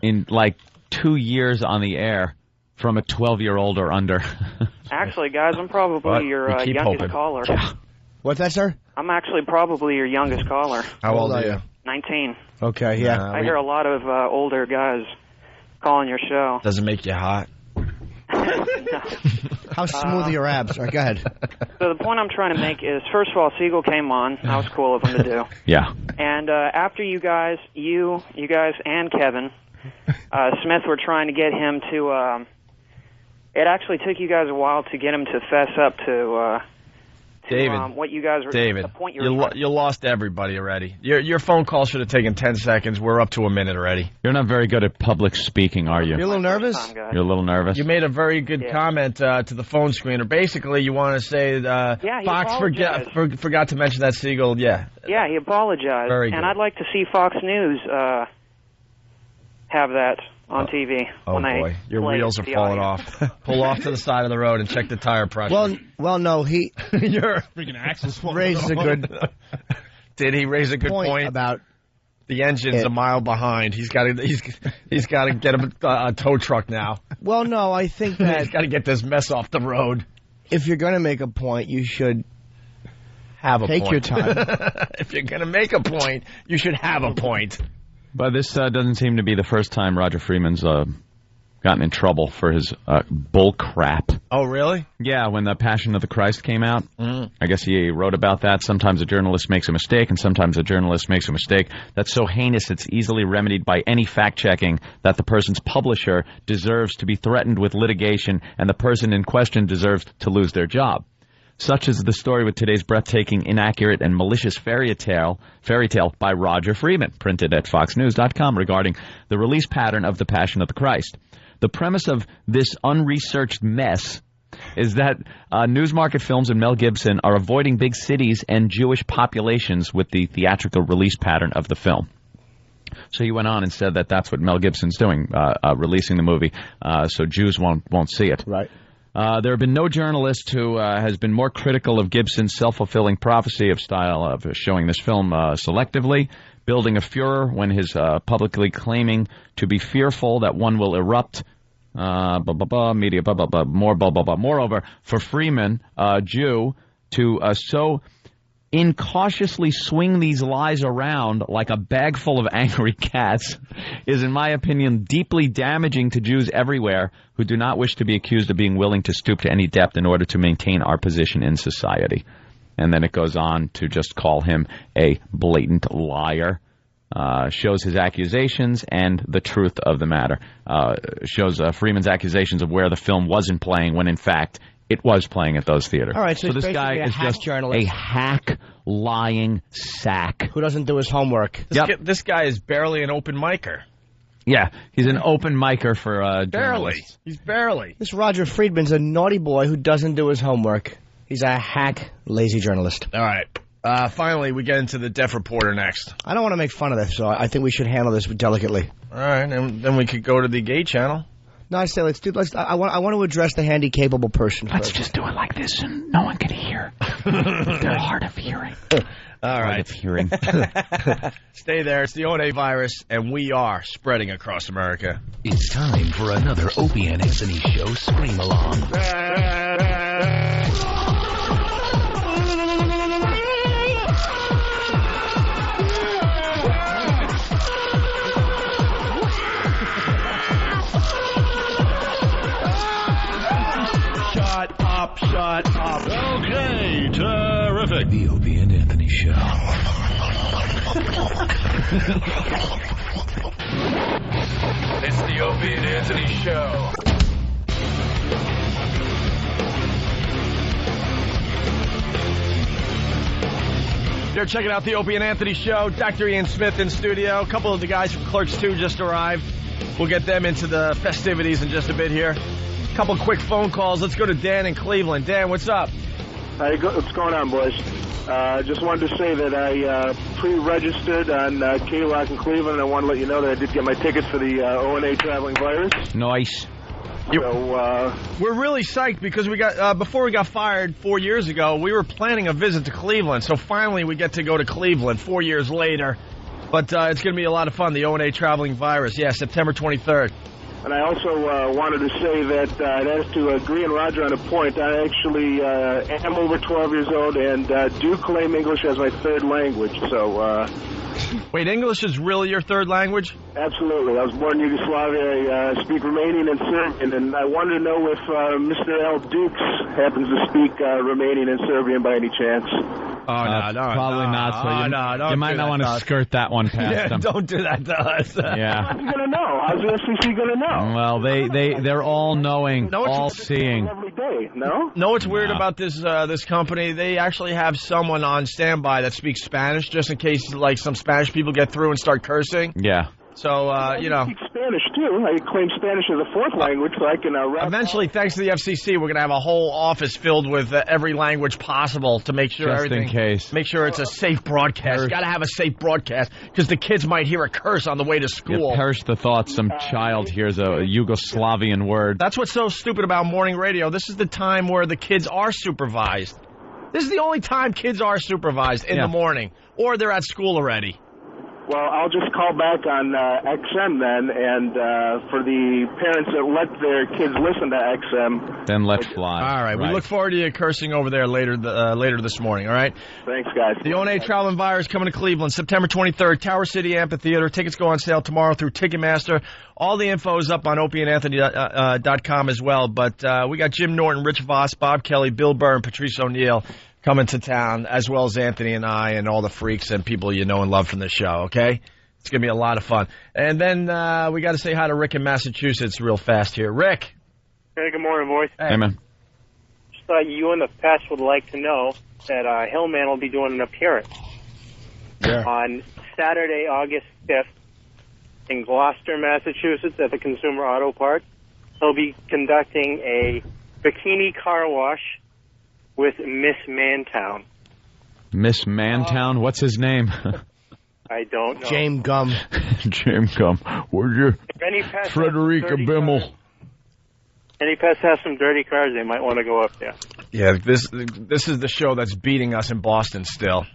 in like 2 years on the air from a 12-year-old or under? Actually, guys, I'm probably your youngest caller. What's that, sir? I'm actually probably your youngest caller. How old are you? 19. Okay, yeah. I hear a lot of older guys calling your show. Doesn't make you hot. How smooth are your abs? All right, go ahead. So the point I'm trying to make is, first of all, Siegel came on. That was cool of him to do. Yeah. And after you guys and Kevin Smith were trying to get him to, it actually took you guys a while to get him to fess up to David, what you guys were. David, the point you lost everybody already. Your phone call should have taken 10 seconds. We're up to a minute already. You're not very good at public speaking, are you? You're a little nervous? You're a little nervous? You made a very good comment to the phone screener. Basically, you want to say Fox forgot to mention that Siegel. Yeah. Yeah, he apologized. Very good. And I'd like to see Fox News have that on TV. Oh, boy. Your wheels are falling off. Pull off to the side of the road and check the tire pressure. Well, no, he... Your freaking axle's raises a good... Did he raise a good point about... The engine's a mile behind. He's got to get a tow truck now. Well, no, I think that... He's got to get this mess off the road. if you're going to make a point, you should have a take point. your time. If you're going to make a point, you should have a point. But this doesn't seem to be the first time Roger Freeman's gotten in trouble for his bull crap. Oh, really? Yeah, when The Passion of the Christ came out, I guess he wrote about that. Sometimes a journalist makes a mistake, and sometimes a journalist makes a mistake that's so heinous it's easily remedied by any fact-checking that the person's publisher deserves to be threatened with litigation, and the person in question deserves to lose their job. Such is the story with today's breathtaking, inaccurate, and malicious fairy tale by Roger Freeman, printed at FoxNews.com, regarding the release pattern of The Passion of the Christ. The premise of this unresearched mess is that Newsmarket Films and Mel Gibson are avoiding big cities and Jewish populations with the theatrical release pattern of the film. So he went on and said that that's what Mel Gibson's doing, releasing the movie, so Jews won't see it. Right. There have been no journalist who has been more critical of Gibson's self-fulfilling prophecy of style of showing this film selectively, building a furor when his publicly claiming to be fearful that one will erupt, media, more, Moreover, for Freeman, Jew, to so incautiously swing these lies around like a bag full of angry cats is, in my opinion, deeply damaging to Jews everywhere who do not wish to be accused of being willing to stoop to any depth in order to maintain our position in society. And then it goes on to just call him a blatant liar. Shows his accusations and the truth of the matter. Shows Freeman's accusations of where the film wasn't playing when, in fact, it was playing at those theaters. All right, so this guy is just journalist. a hack, lying sack. Who doesn't do his homework. This guy is barely an open micer. Yeah, he's an open micer for Barely. journalists. He's barely. This Roger Friedman's a naughty boy who doesn't do his homework. He's a hack, lazy journalist. All right. Finally, we get into the Deaf Reporter next. I don't want to make fun of this, so I think we should handle this delicately. All right, and then we could go to the gay channel. No, I say I want to address the handy-capable person Let's first. just do it like this, and no one can hear. They're hard of hearing. All right. Hard of hearing. Stay there. It's the O&A virus, and we are spreading across America. It's time for another Opie and Anthony Show Scream Along. Shut up. Okay, terrific. The Opie and Anthony Show. It's the Opie and Anthony Show. You're checking out the Opie and Anthony Show. Dr. Ian Smith in studio. A couple of the guys from Clerks 2 just arrived. We'll get them into the festivities in just a bit here. A couple quick phone calls. Let's go to Dan in Cleveland. Dan, what's up? Hey, what's going on, boys? Just wanted to say that I pre-registered on K-Rock in Cleveland, and I want to let you know that I did get my tickets for the O&A Traveling Virus. Nice. So, we're really psyched because we got before we got fired 4 years ago, we were planning a visit to Cleveland. So finally we get to go to Cleveland 4 years later. But it's going to be a lot of fun, the O&A Traveling Virus. Yeah, September 23rd. And I also wanted to say that it has to agree and Roger on a point. I actually am over 12 years old and do claim English as my third language. So, wait, English is really your third language? Absolutely. I was born in Yugoslavia. I speak Romanian and Serbian, and I wanted to know if Mr. L. Dukes happens to speak Romanian and Serbian by any chance. Probably not. So you might not want to skirt that one past them. Don't do that to us. Yeah. How's he going to know? How's the FCC going to know? Well, they're all knowing, all seeing. Every day, no? Know what's weird about this company? They actually have someone on standby that speaks Spanish, just in case like some Spanish people get through and start cursing. Yeah. So, I speak Spanish, too. I claim Spanish as a fourth language, so I can wrap eventually, thanks to the FCC, we're going to have a whole office filled with every language possible to make sure just in case. Make sure it's a safe broadcast. Got to have a safe broadcast because the kids might hear a curse on the way to school. You perish the thought some child hears a Yugoslavian word. That's what's so stupid about morning radio. This is the time where the kids are supervised. This is the only time kids are supervised in the morning, or they're at school already. Well, I'll just call back on XM then, and for the parents that let their kids listen to XM. Then let fly. All right. We look forward to you cursing over there later this morning, all right? Thanks, guys. The O&A Travel and Virus coming to Cleveland, September 23rd, Tower City Amphitheater. Tickets go on sale tomorrow through Ticketmaster. All the info is up on opieandanthony.com as well. But we got Jim Norton, Rich Voss, Bob Kelly, Bill Burr, and Patrice O'Neill coming to town, as well as Anthony and I and all the freaks and people you know and love from the show, okay? It's going to be a lot of fun. And then we got to say hi to Rick in Massachusetts real fast here. Rick. Hey, good morning, boys. Hey, man. Just thought you and the Pets would like to know that Hillman will be doing an appearance on Saturday, August 5th in Gloucester, Massachusetts at the Consumer Auto Parts. He'll be conducting a bikini car wash with Miss Mantown. Miss Mantown? What's his name? I don't know. James Gum. James Gum. Where's your Frederica Bimmel? Any pets have some dirty cars, they might want to go up there. Yeah, this is the show that's beating us in Boston still.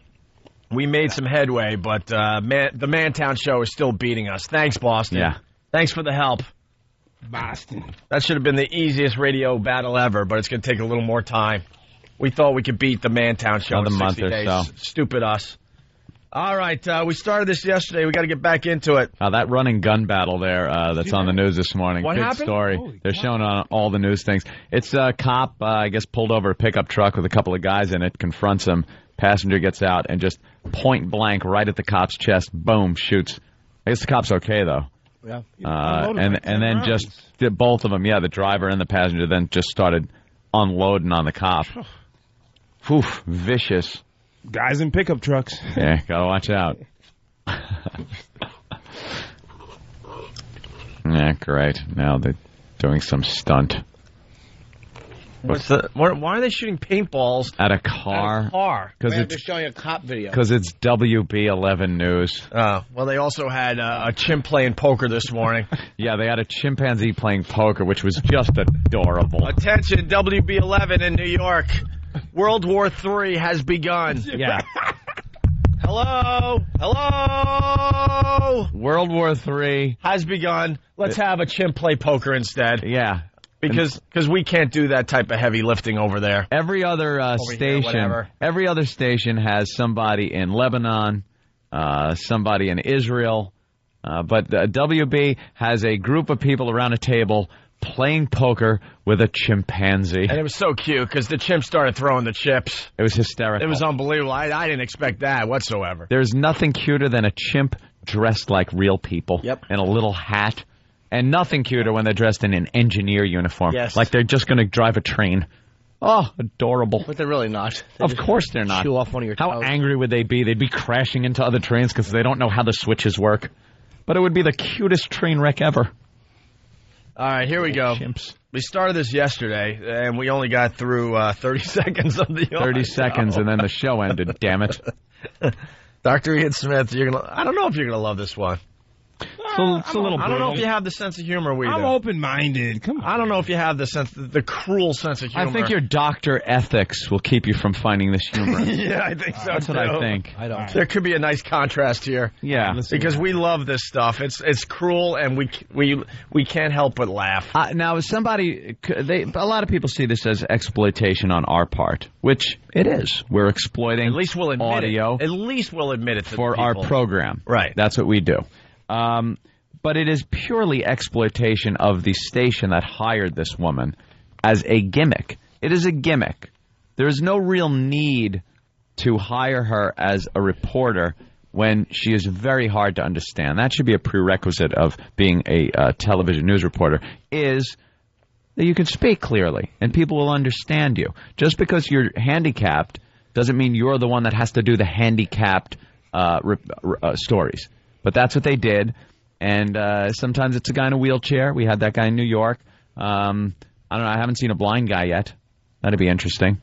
We made some headway, but the Mantown show is still beating us. Thanks, Boston. Yeah. Thanks for the help. Boston. That should have been the easiest radio battle ever, but it's going to take a little more time. We thought we could beat the Mantown show Another in 60 month or days. so. Stupid us. All right, we started this yesterday. We got to get back into it. That running gun battle there that's on the news this morning. What Big happened? story. They're showing on all the news things. It's a cop, I guess, pulled over a pickup truck with a couple of guys in it, confronts him. Passenger gets out and just point blank right at the cop's chest, boom, shoots. I guess the cop's okay, though. Yeah. And then just both of them, the driver and the passenger, then just started unloading on the cop. Whew, vicious. Guys in pickup trucks. Yeah, gotta watch out. Yeah, great. Now they're doing some stunt. Why are they shooting paintballs at a car? Because they're showing a cop video. Because it's WB11 News. Oh, well, they also had a chimp playing poker this morning. Yeah, they had a chimpanzee playing poker, which was just adorable. Attention, WB11 in New York. World War III has begun. Yeah. Hello? Hello? World War III has begun. Let's have a chimp play poker instead. Yeah. Because we can't do that type of heavy lifting over there. Every other station has somebody in Lebanon, somebody in Israel, but WB has a group of people around a table playing poker with a chimpanzee. And it was so cute because the chimp started throwing the chips. It was hysterical. It was unbelievable. I didn't expect that whatsoever. There's nothing cuter than a chimp dressed like real people. Yep. In a little hat. And nothing cuter when they're dressed in an engineer uniform. Yes. Like they're just going to drive a train. Oh, adorable. But they're really not. Of course they're not. Chew off one of your toes. How angry would they be? They'd be crashing into other trains because they don't know how the switches work. But it would be the cutest train wreck ever. All right, here we go. Chimps. We started this yesterday, and we only got through 30 seconds of the 30 seconds, and then the show ended, damn it. Dr. Ian Smith, I don't know if you're going to love this one. It's a little I don't know if you have the sense of humor we do. I'm open-minded. Come on. I don't know if you have the cruel sense of humor. I think your doctor ethics will keep you from finding this humor. Yeah, I think so, That's what I think. I don't. There could be a nice contrast here. Yeah. Because we love this stuff. It's cruel, and we can't help but laugh. Now, a lot of people see this as exploitation on our part, which it is. We're exploiting At least we'll admit audio. It. At least we'll admit it to for the people. our program. Right. That's what we do. But it is purely exploitation of the station that hired this woman as a gimmick. It is a gimmick. There is no real need to hire her as a reporter when she is very hard to understand. That should be a prerequisite of being a television news reporter, is that you can speak clearly and people will understand you. Just because you're handicapped doesn't mean you're the one that has to do the handicapped stories. But that's what they did. And sometimes it's a guy in a wheelchair. We had that guy in New York. I don't know. I haven't seen a blind guy yet. That'd be interesting.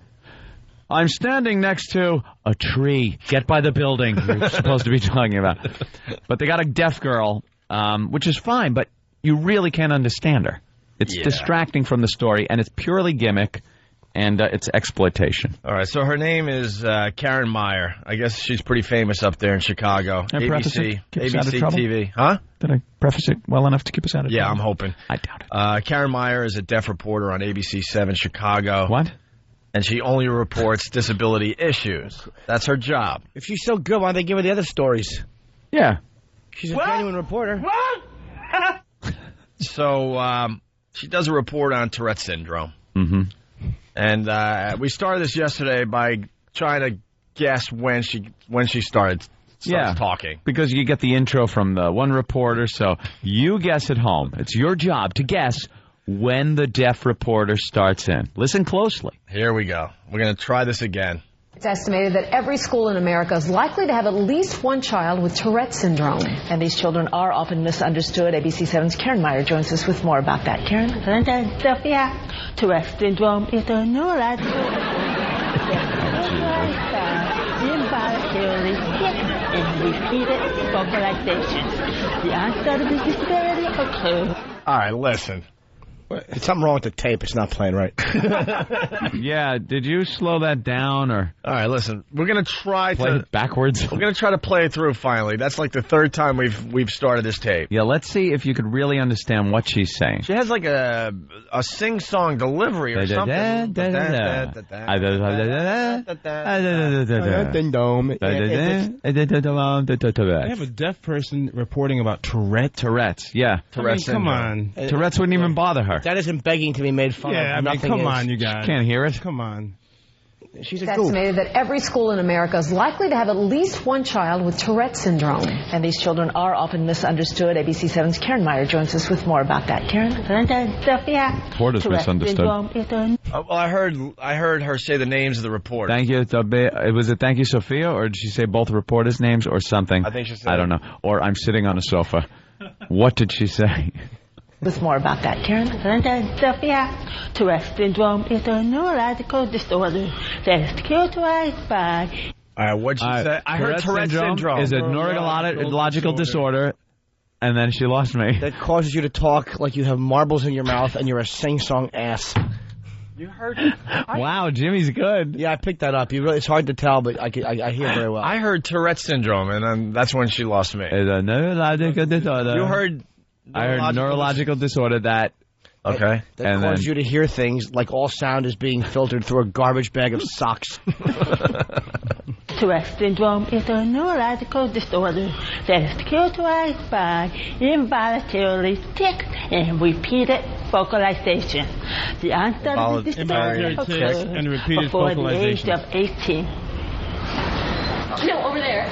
I'm standing next to a tree. Get by the building. You're supposed to be talking about. But they got a deaf girl, which is fine, but you really can't understand her. It's distracting from the story, and it's purely gimmick. and it's exploitation. All right, so her name is Karen Meyer. I guess she's pretty famous up there in Chicago. Did I preface it? Keep us out of ABC trouble? TV. Huh? Did I preface it well enough to keep us out of trouble? Yeah, I'm hoping. I doubt it. Karen Meyer is a deaf reporter on ABC 7 Chicago. What? And she only reports disability issues. That's her job. If she's so good, why don't they give her the other stories? Yeah. She's a genuine reporter. So she does a report on Tourette syndrome. Mm-hmm. And we started this yesterday by trying to guess when she starts talking. Because you get the intro from the one reporter, so you guess at home. It's your job to guess when the deaf reporter starts in. Listen closely. Here we go. We're going to try this again. It's estimated that every school in America is likely to have at least one child with Tourette syndrome. And these children are often misunderstood. ABC 7's Karen Meyer joins us with more about that. Karen? Tourette syndrome is a neurological and repeated vocalization. The onset of this disability occurs. All right, listen. There's something wrong with the tape. It's not playing right. Yeah, did you slow that down or? All right, listen. We're gonna try play it backwards. We're gonna try to play it through. Finally, that's like the third time we've started this tape. Yeah, let's see if you could really understand what she's saying. She has like a sing-song delivery or something. I have a deaf person reporting about Tourette's, yeah. Tourette's come on. Tourette's wouldn't even bother her. That isn't begging to be made fun of. Yeah, I mean, Nothing come is. on, you guys. She can't hear it. Come on. She's a It's goof. estimated that every school in America is likely to have at least one child with Tourette syndrome. And these children are often misunderstood. ABC 7's Karen Meyer joins us with more about that. Karen? Ford is misunderstood. Well, I heard her say the names of the reporters. Thank you, was it Thank You, Sophia, or did she say both reporters' names or something? I think she said I don't know. Or I'm sitting on a sofa. What did she say? With more about that. Karen? Tourette syndrome is a neurological disorder that is characterized by... All right, what'd she say? I heard Tourette syndrome. Is a neurological disorder, and then she lost me. That causes you to talk like you have marbles in your mouth and you're a sing-song ass. You heard? Wow, Jimmy's good. Yeah, I picked that up. It's hard to tell, but I hear very well. I heard Tourette syndrome, and then that's when she lost me. Is a neurological disorder. You heard? I heard neurological disorder that. Okay. That and causes then, you to hear things like all sound is being filtered through a garbage bag of socks. Tourette syndrome is a neurological disorder that is characterized by involuntarily tics and repeated vocalization. The onset of the disorder occurs and repeated before the age vocalization. of 18. No, over there.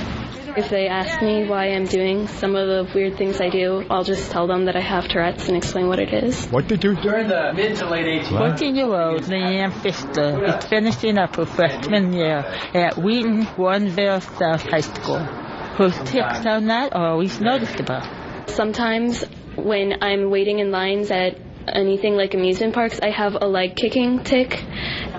If they ask me why I'm doing some of the weird things I do, I'll just tell them that I have Tourette's and explain what it is. What did you do? During the mid to late 80s. 14-year-old Leanne Pfister is finishing up her freshman year at Wheaton Warrenville South High School. Her tics are not always noticeable. Sometimes when I'm waiting in lines at anything like amusement parks, I have a leg kicking tic,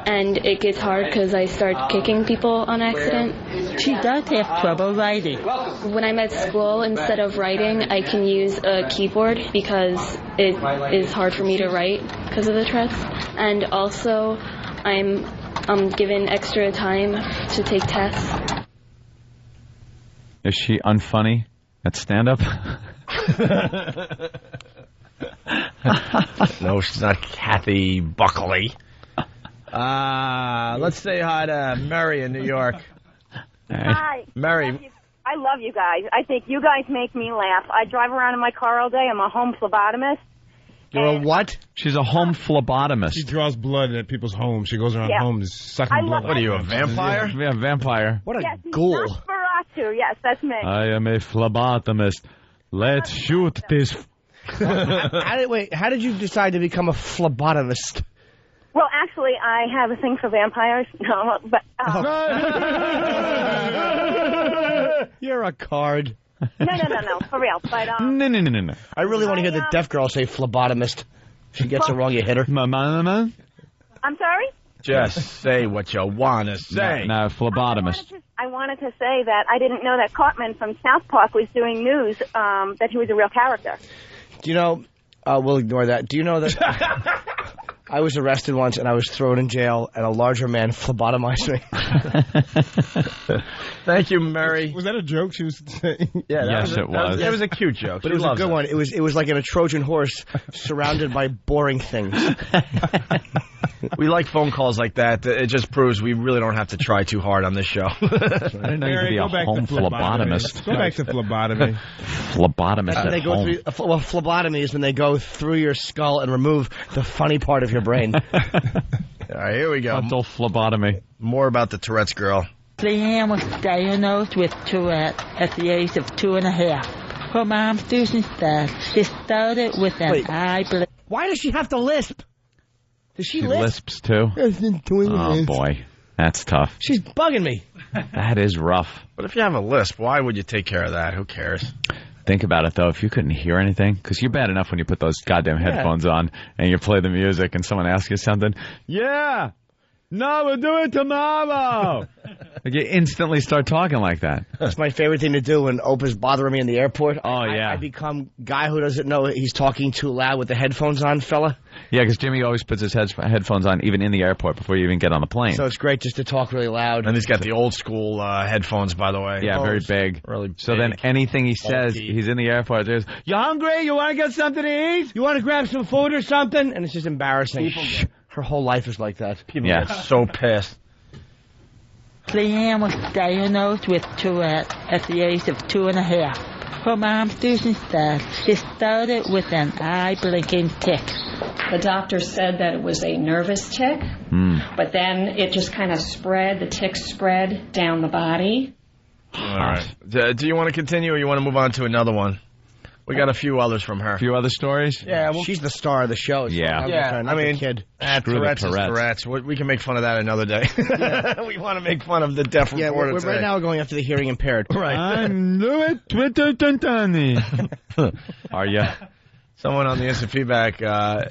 and it gets hard because I start kicking people on accident. She does have trouble writing. When I'm at school, instead of writing, I can use a keyboard because it is hard for me to write because of the Tourette's. And also, I'm given extra time to take tests. is she unfunny at stand-up? No, she's not Kathy Buckley. Let's say hi to Mary in New York. Hi. Mary. I love you guys. I think you guys make me laugh. I drive around in my car all day. I'm a home phlebotomist. You're a what? She's a home phlebotomist. She draws blood at people's homes. She goes around homes sucking blood. What are you, a vampire? Yeah, vampire. What a yes, ghoul. Nosferatu. Yes, that's me. I am a phlebotomist. Let's shoot this. How did you decide to become a phlebotomist? Well, actually, I have a thing for vampires. No, but You're a card. No, for real. But No. I really want to hear the deaf girl say phlebotomist. If she gets it wrong, you hit her. I'm sorry? Just say what you want to say. No, phlebotomist. I wanted to say that I didn't know that Cartman from South Park was doing news, that he was a real character. Do you know, we'll ignore that. Do you know that I was arrested once, and I was thrown in jail, and a larger man phlebotomized me. Thank you, Mary. Was that a joke she was saying? Yeah, Yes, it was. It was a cute joke. But She it was a loves good it. one. It was like in a Trojan horse surrounded by boring things. We like phone calls like that. It just proves we really don't have to try too hard on this show. I didn't know you could be a home phlebotomist. Go back to phlebotomy. Phlebotomist When at they go home. through, well, phlebotomy is when they go through your skull and remove the funny part of your brain. All right, here we go. Frontal phlebotomy. More about the Tourette's girl. Leanne was diagnosed with Tourette at the age of 2.5. Her mom, Susan, said she started with an eye blink. Why does she have to lisp? Does she She lisp? lisps too. Oh boy, that's tough. She's bugging me. That is rough. But if you have a lisp, why would you take care of that? Who cares? Think about it though. If you couldn't hear anything, because you're bad enough when you put those goddamn headphones on and you play the music and someone asks you something. Yeah. No, we'll do it tomorrow. Like you instantly start talking like that. That's my favorite thing to do when Opa's bothering me in the airport. Oh, yeah. I become guy who doesn't know he's talking too loud with the headphones on, fella. Yeah, because Jimmy always puts his headphones on even in the airport before you even get on the plane. So it's great just to talk really loud. And he's got the old school headphones, by the way. Yeah, very big. Really so big. then anything he says, he's in the airport. There's, you hungry? You want to get something to eat? You want to grab some food or something? And it's just embarrassing. Her whole life is like that. People get so pissed. Leanne was diagnosed with Tourette at the age of 2.5. Her mom, Susan, said she started with an eye blinking tic. The doctor said that it was a nervous tic, but then it just kind of spread, the tic spread down the body. All right. Do you want to continue or you want to move on to another one? We got a few others from her. A few other stories? Yeah, well, she's the star of the show. So Yeah. I mean, kid. Tourette's is Tourette's. We can make fun of that another day. We want to make fun of the deaf reporter we're today. right now going after the hearing impaired. Right. I'm Louis Twitter. Are you? Someone on the instant feedback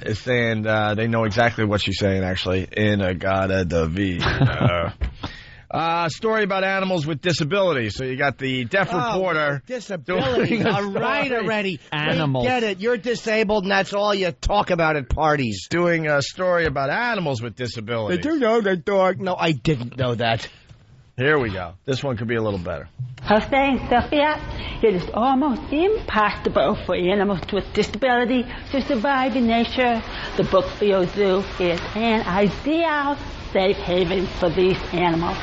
is saying they know exactly what she's saying, actually. Inagata da vida. Story about animals with disabilities. So you got the deaf reporter. Disability. All right already. Animals. We get it. You're disabled, and that's all you talk about at parties. Doing a story about animals with disabilities. Did you know that dog? No, I didn't know that. Here we go. This one could be a little better. Her saying, Sophia, it is almost impossible for animals with disability to survive in nature. The Brookfield Zoo is an ideal safe haven for these animals.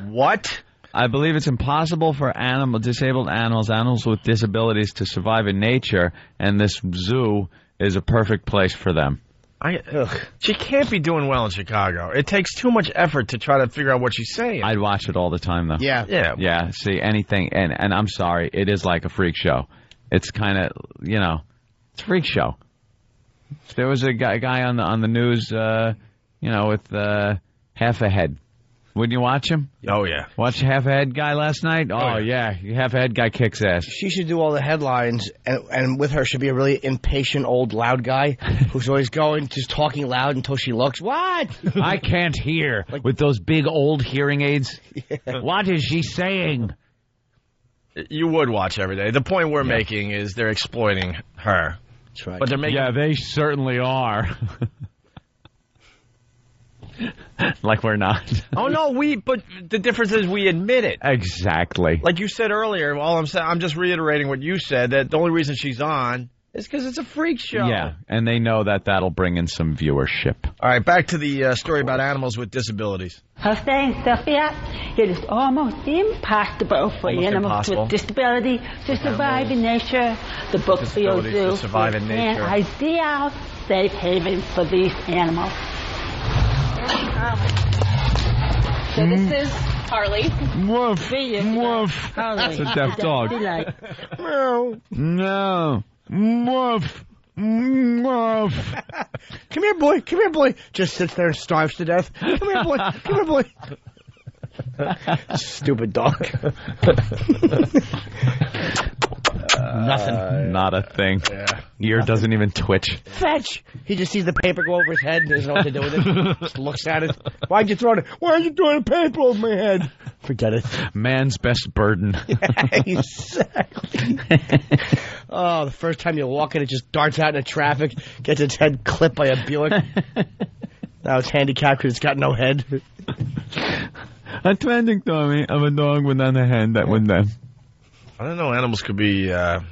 What? I believe it's impossible for disabled animals with disabilities to survive in nature, and this zoo is a perfect place for them. She can't be doing well in Chicago. It takes too much effort to try to figure out what she's saying. I'd watch it all the time, though. Yeah. Yeah, see, anything, and I'm sorry, it is like a freak show. It's kind of, it's a freak show. There was a guy on the news, with half a head. Wouldn't you watch him? Oh, yeah. Watch Half a Head Guy last night? Oh, yeah. Half a Head Guy kicks ass. She should do all the headlines, and with her should be a really impatient old loud guy who's always just talking loud until she looks. What? I can't hear. With those big old hearing aids. Yeah. What is she saying? You would watch every day. The point we're making is they're exploiting her. That's right. But they're making... Yeah, they certainly are. Like we're not. Oh, no, but the difference is we admit it. Exactly. Like you said earlier, I'm just reiterating what you said, that the only reason she's on is because it's a freak show. Yeah, and they know that'll bring in some viewership. All right, back to the story about animals with disabilities. Her saying, Sophia, it is almost impossible for animals with disability to survive in nature. The Brookfield Zoo is an ideal safe haven for these animals. So this is Harley. Woof. Woof. That's a deaf dog. No. Woof. Woof. Come here, boy. Come here, boy. Just sits there and starves to death. Come here, boy. Come here, boy. Stupid dog. Nothing. Not a thing. Yeah. Ear doesn't even twitch. Fetch! He just sees the paper go over his head and doesn't know what to do with it. Just looks at it. Why'd you throw it? Why'd you throw the paper over my head? Forget it. Man's best burden. Exactly. Oh, the first time you walk in, it just darts out into traffic, gets its head clipped by a Buick. Now it's handicapped because it's got no head. I'm trending, Tommy. I'm a dog without a hand that would then. I didn't know animals could be have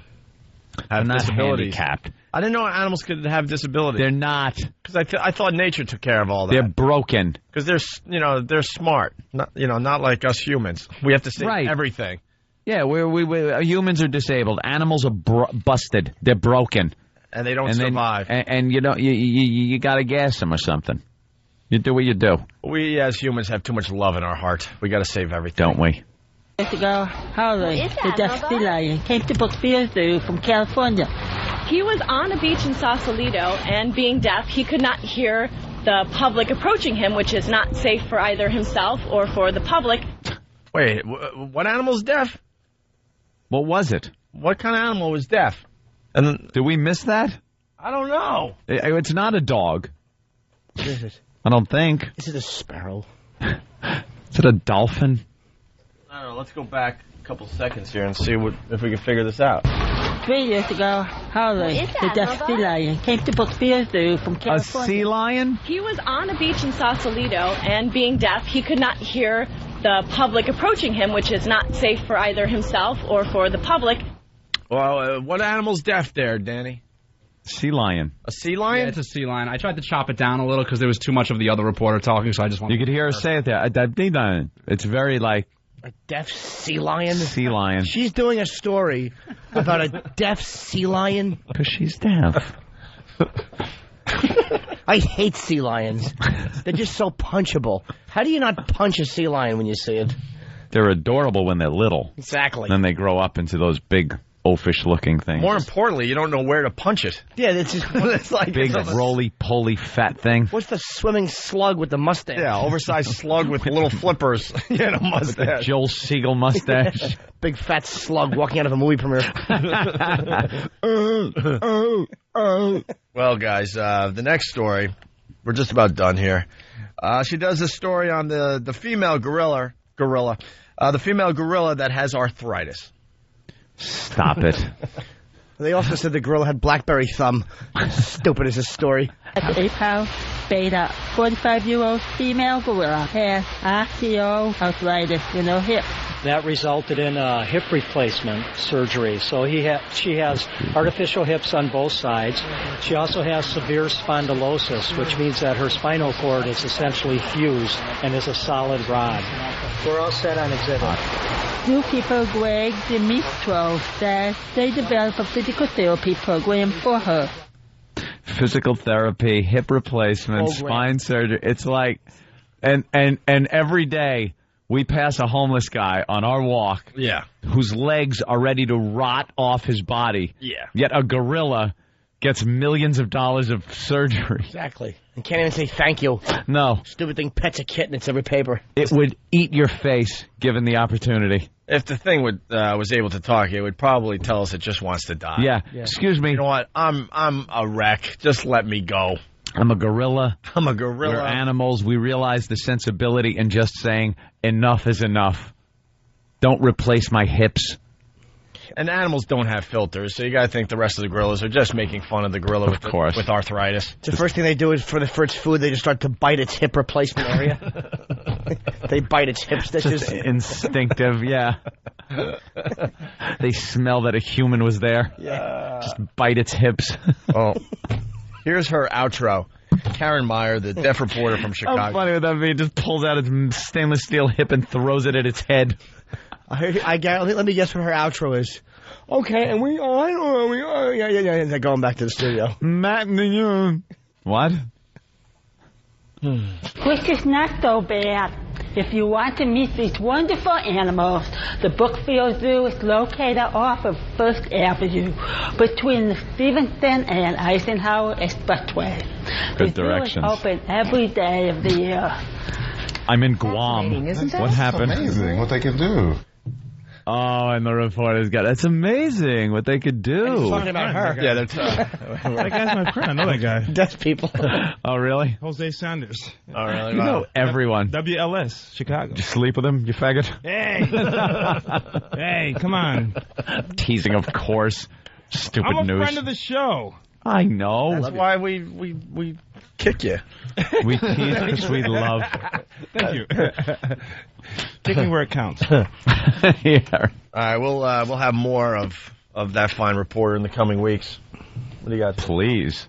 disabilities. Handicapped. I didn't know animals could have disabilities. They're not. Because I thought nature took care of all that. They're broken. Because they're smart. Not like us humans. We have to say everything. Yeah, we humans are disabled. Animals are busted. They're broken. And they don't survive. And you got to gas them or something. You do what you do. We as humans have too much love in our heart. We got to save everything. Don't we? Years ago, Harley, the deaf sea lion, came to Brookfield Zoo from California. He was on a beach in Sausalito, and being deaf, he could not hear the public approaching him, which is not safe for either himself or for the public. Wait, what animal's deaf? What was it? What kind of animal was deaf? And then, did we miss that? I don't know. It's not a dog. What is it? I don't think. Is it a sparrow? Is it a dolphin? I don't know. Let's go back a couple seconds here and see if we can figure this out. 3 years ago, Harley, the deaf sea lion, came to Brookfield Zoo from California. A sea lion? He was on a beach in Sausalito, and being deaf, he could not hear the public approaching him, which is not safe for either himself or for the public. Well, what animal's deaf there, Danny? Sea lion. A sea lion? Yeah, it's a sea lion. I tried to chop it down a little because there was too much of the other reporter talking, so I just wanted You could hear her say it there. It's very like... A deaf sea lion? Sea lion. She's doing a story about a deaf sea lion. Because she's deaf. I hate sea lions. They're just so punchable. How do you not punch a sea lion when you see it? They're adorable when they're little. Exactly. Then they grow up into those big, oafish-looking things. More importantly, you don't know where to punch it. Yeah, it's just it's like big, roly-poly, fat thing. What's the swimming slug with the mustache? Yeah, oversized slug with little flippers. Yeah, a mustache. With the Joel Siegel mustache. Big fat slug walking out of a movie premiere. Well, guys, the next story, we're just about done here. She does a story on the female gorilla, the female gorilla that has arthritis. Stop it. They also said the gorilla had BlackBerry thumb. Stupid is this story. At 8-pound beta, 45-year-old female gorilla has osteoarthritis in her hip. That resulted in a hip replacement surgery. So she has artificial hips on both sides. She also has severe spondylosis, which means that her spinal cord is essentially fused and is a solid rod. We're all set on exhibit. Zookeeper Greg Dimistro says they developed a physical therapy program for her. Physical therapy, hip replacement, spine surgery. It's like, and every day we pass a homeless guy on our walk. Yeah. Whose legs are ready to rot off his body. Yeah. Yet a gorilla gets millions of dollars of surgery. Exactly. And can't even say thank you. No. Stupid thing pets a kitten. It's every paper. It would eat your face given the opportunity. If the thing was able to talk, it would probably tell us it just wants to die. Yeah. Excuse me. You know what? I'm a wreck. Just let me go. I'm a gorilla. I'm a gorilla. We're animals. We realize the sensibility in just saying enough is enough. Don't replace my hips. And animals don't have filters, so you got to think the rest of the gorillas are just making fun of the gorilla with arthritis. The first thing they do is for its food, they just start to bite its hip replacement area. They bite its hips. That's just instinctive, yeah. They smell that a human was there. Yeah. Just bite its hips. Oh, here's her outro. Karen Meyer, the deaf reporter from Chicago. How funny would that be? Just pulls out its stainless steel hip and throws it at its head. Let me guess what her outro is. Okay, and they're going back to the studio. Matt and the What? Which is not so bad. If you want to meet these wonderful animals, the Brookfield Zoo is located off of First Avenue between the Stevenson and Eisenhower Expressway. Good the directions. zoo is open every day of the year. I'm in Guam. What happened? Amazing what they can do. Oh, and the reporter's got... That's amazing what they could do. He's talking about her. Yeah, they're That guy's my friend. I know that guy. Deaf people. Oh, really? Jose Sanders. Oh, really? You know everyone. WLS, Chicago. You sleep with him, you faggot? Hey! Hey, come on. Teasing, of course. Stupid I'm a news. friend of the show. I know. That's why we kick you. We tease because we love. Thank you. Kicking where it counts. Yeah. All right, we'll have more of that fine reporter in the coming weeks. What do you got? Please.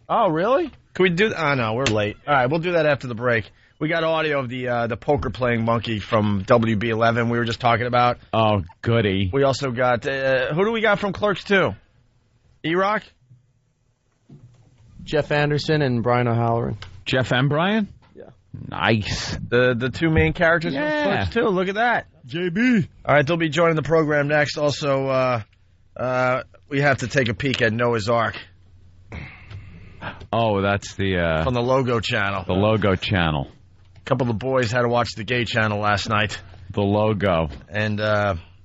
Oh, really? Can we do? Oh no, we're late. All right, we'll do that after the break. We got audio of the poker playing monkey from WB11 we were just talking about. Oh, goody. We also got who do we got from Clerks 2? E-Rock? Jeff Anderson and Brian O'Halloran. Jeff and Brian? Yeah. Nice. The two main characters from Clerks 2. Look at that. JB. All right, they'll be joining the program next. Also, we have to take a peek at Noah's Ark. Oh, that's the... from the Logo channel. The Logo channel. A couple of the boys had to watch the Gay channel last night. The Logo. And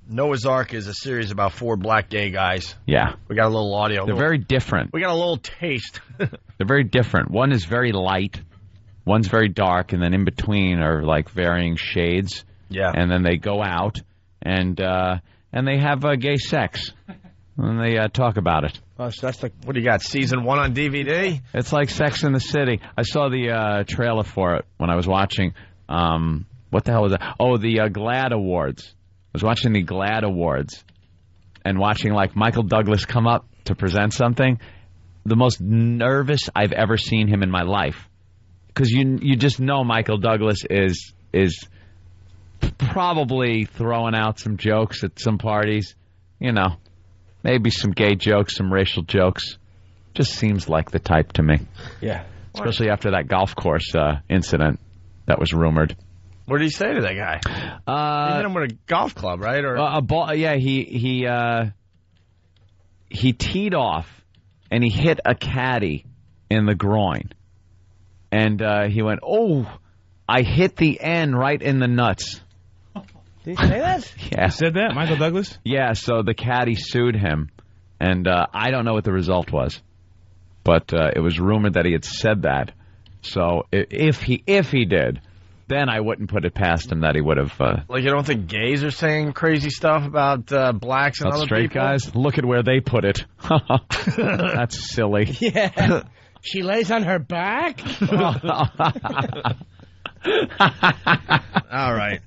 Noah's Ark is a series about 4 black gay guys. Yeah. We got a little audio. They're very different. We got a little taste. They're very different. One is very light. One's very dark. And then in between are like varying shades. Yeah. And then they go out and they have gay sex. And they talk about it. Oh, so that's like, what do you got, season 1 on DVD? It's like Sex in the City. I saw the trailer for it when I was watching. What the hell was that? Oh, the GLAAD Awards. I was watching the GLAAD Awards and watching like Michael Douglas come up to present something. The most nervous I've ever seen him in my life. Because you just know Michael Douglas is probably throwing out some jokes at some parties. You know. Maybe some gay jokes, some racial jokes. Just seems like the type to me. Yeah. Especially after that golf course incident that was rumored. What did he say to that guy? He hit him with a golf club, right? Or a ball? Yeah, he teed off and he hit a caddy in the groin, and he went, "Oh, I hit the N right in the nuts." Did he say that? Yeah. He said that, Michael Douglas? Yeah, so the caddy sued him, and I don't know what the result was, but it was rumored that he had said that. So if he did, then I wouldn't put it past him that he would have... like, you don't think gays are saying crazy stuff about blacks and other straight people? Guys? Look at where they put it. That's silly. Yeah. She lays on her back? All right.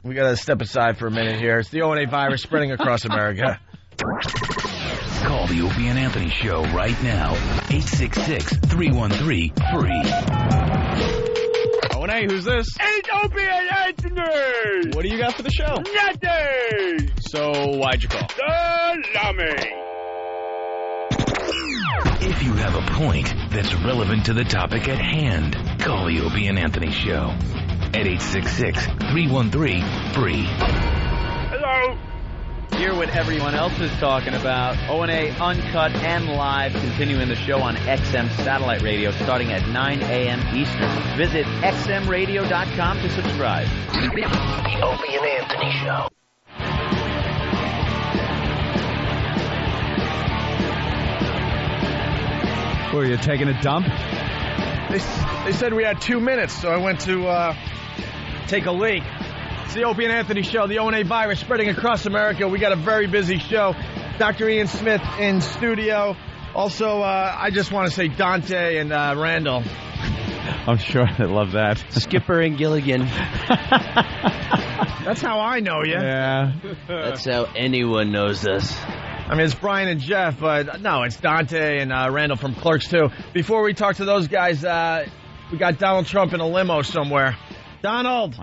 We got to step aside for a minute here. It's the O&A virus spreading across America. Call the Opie and Anthony Show right now. 866-313-FREE. O&A, who's this? It's Opie and Anthony! What do you got for the show? Nothing! So, why'd you call? Salami! If you have a point that's relevant to the topic at hand, call the Opie and Anthony Show at 866-313-FREE. Hello? Hear what everyone else is talking about. O&A Uncut and Live, continuing the show on XM Satellite Radio starting at 9 a.m. Eastern. Visit xmradio.com to subscribe. The Opie and Anthony Show. Were you taking a dump? They said we had 2 minutes, so I went to take a leak. It's the Opie and Anthony Show, the O&A virus spreading across America. We got a very busy show. Dr. Ian Smith in studio. Also, I just want to say Dante and Randall. I'm sure I love that. Skipper and Gilligan. That's how I know you. Yeah. That's how anyone knows us. I mean, it's Brian and Jeff, but no, it's Dante and Randall from Clerks 2. Before we talk to those guys, we got Donald Trump in a limo somewhere. Donald!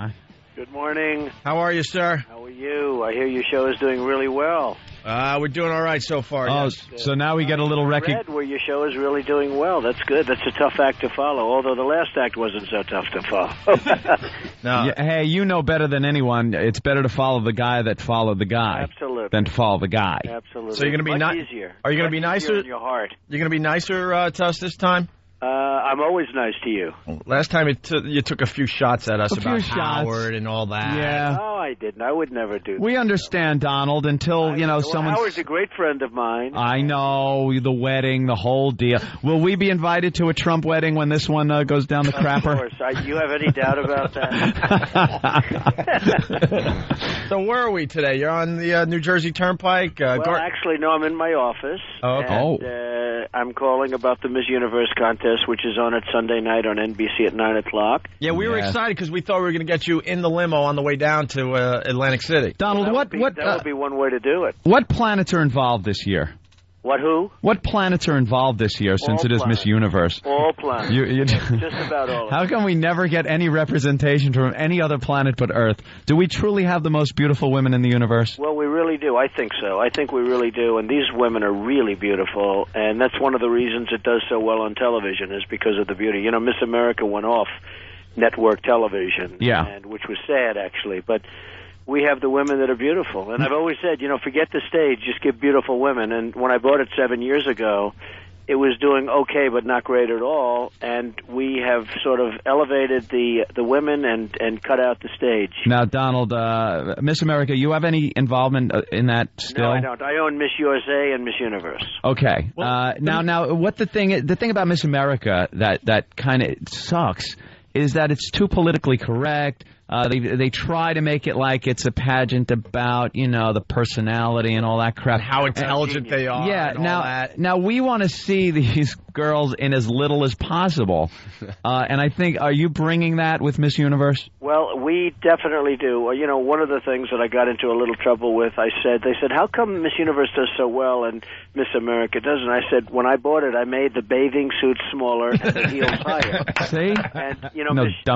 Good morning. How are you, sir? How are you? I hear your show is doing really well. We're doing all right so far. Oh, yes. so now we get a little recognition. Where your show is really doing well. That's good. That's a tough act to follow, although the last act wasn't so tough to follow. No. Yeah, hey, you know better than anyone. It's better to follow the guy that followed the guy. Absolutely. Than to follow the guy. Absolutely. So you're going to be much easier. Are you going to be Much easier nicer? in your heart. You're going to be nicer to us this time? I'm always nice to you. Last time you took a few shots at us A few about shots. Howard and all that. Yeah. Oh, I didn't. I would never do that. We understand, Donald, until, someone... Howard's a great friend of mine. I know, the wedding, the whole deal. Will we be invited to a Trump wedding when this one goes down the crapper? Of course. You have any doubt about that? So where are we today? You're on the New Jersey Turnpike? Actually, no, I'm in my office. Oh, okay. And, I'm calling about the Miss Universe contest, which is on at Sunday night on NBC at 9 o'clock. Yeah, we were excited because we thought we were going to get you in the limo on the way down to Atlantic City. Donald, that would be one way to do it. What planets are involved this year? Who? What planets are involved this year since it is Miss Universe? All planets. Just about all of them. How come we never get any representation from any other planet but Earth? Do we truly have the most beautiful women in the universe? Well, we really do. I think so. I think we really do. And these women are really beautiful. And that's one of the reasons it does so well on television is because of the beauty. Miss America went off network television. Yeah. Which was sad, actually. But we have the women that are beautiful. And I've always said, forget the stage, just give beautiful women. And when I bought it 7 years ago, it was doing okay, but not great at all. And we have sort of elevated the women and cut out the stage. Now, Donald, Miss America, you have any involvement in that still? No, I don't. I own Miss USA and Miss Universe. Okay. Now, what the thing about Miss America that kind of sucks is that it's too politically correct. They try to make it like it's a pageant about, the personality and all that crap. How intelligent they are. Yeah, and all that. Now we want to see these girls in as little as possible. And I think, are you bringing that with Miss Universe? Well, we definitely do. One of the things that I got into a little trouble with, they said, how come Miss Universe does so well and Miss America doesn't? I said, when I bought it, I made the bathing suits smaller and the heels higher. See? And,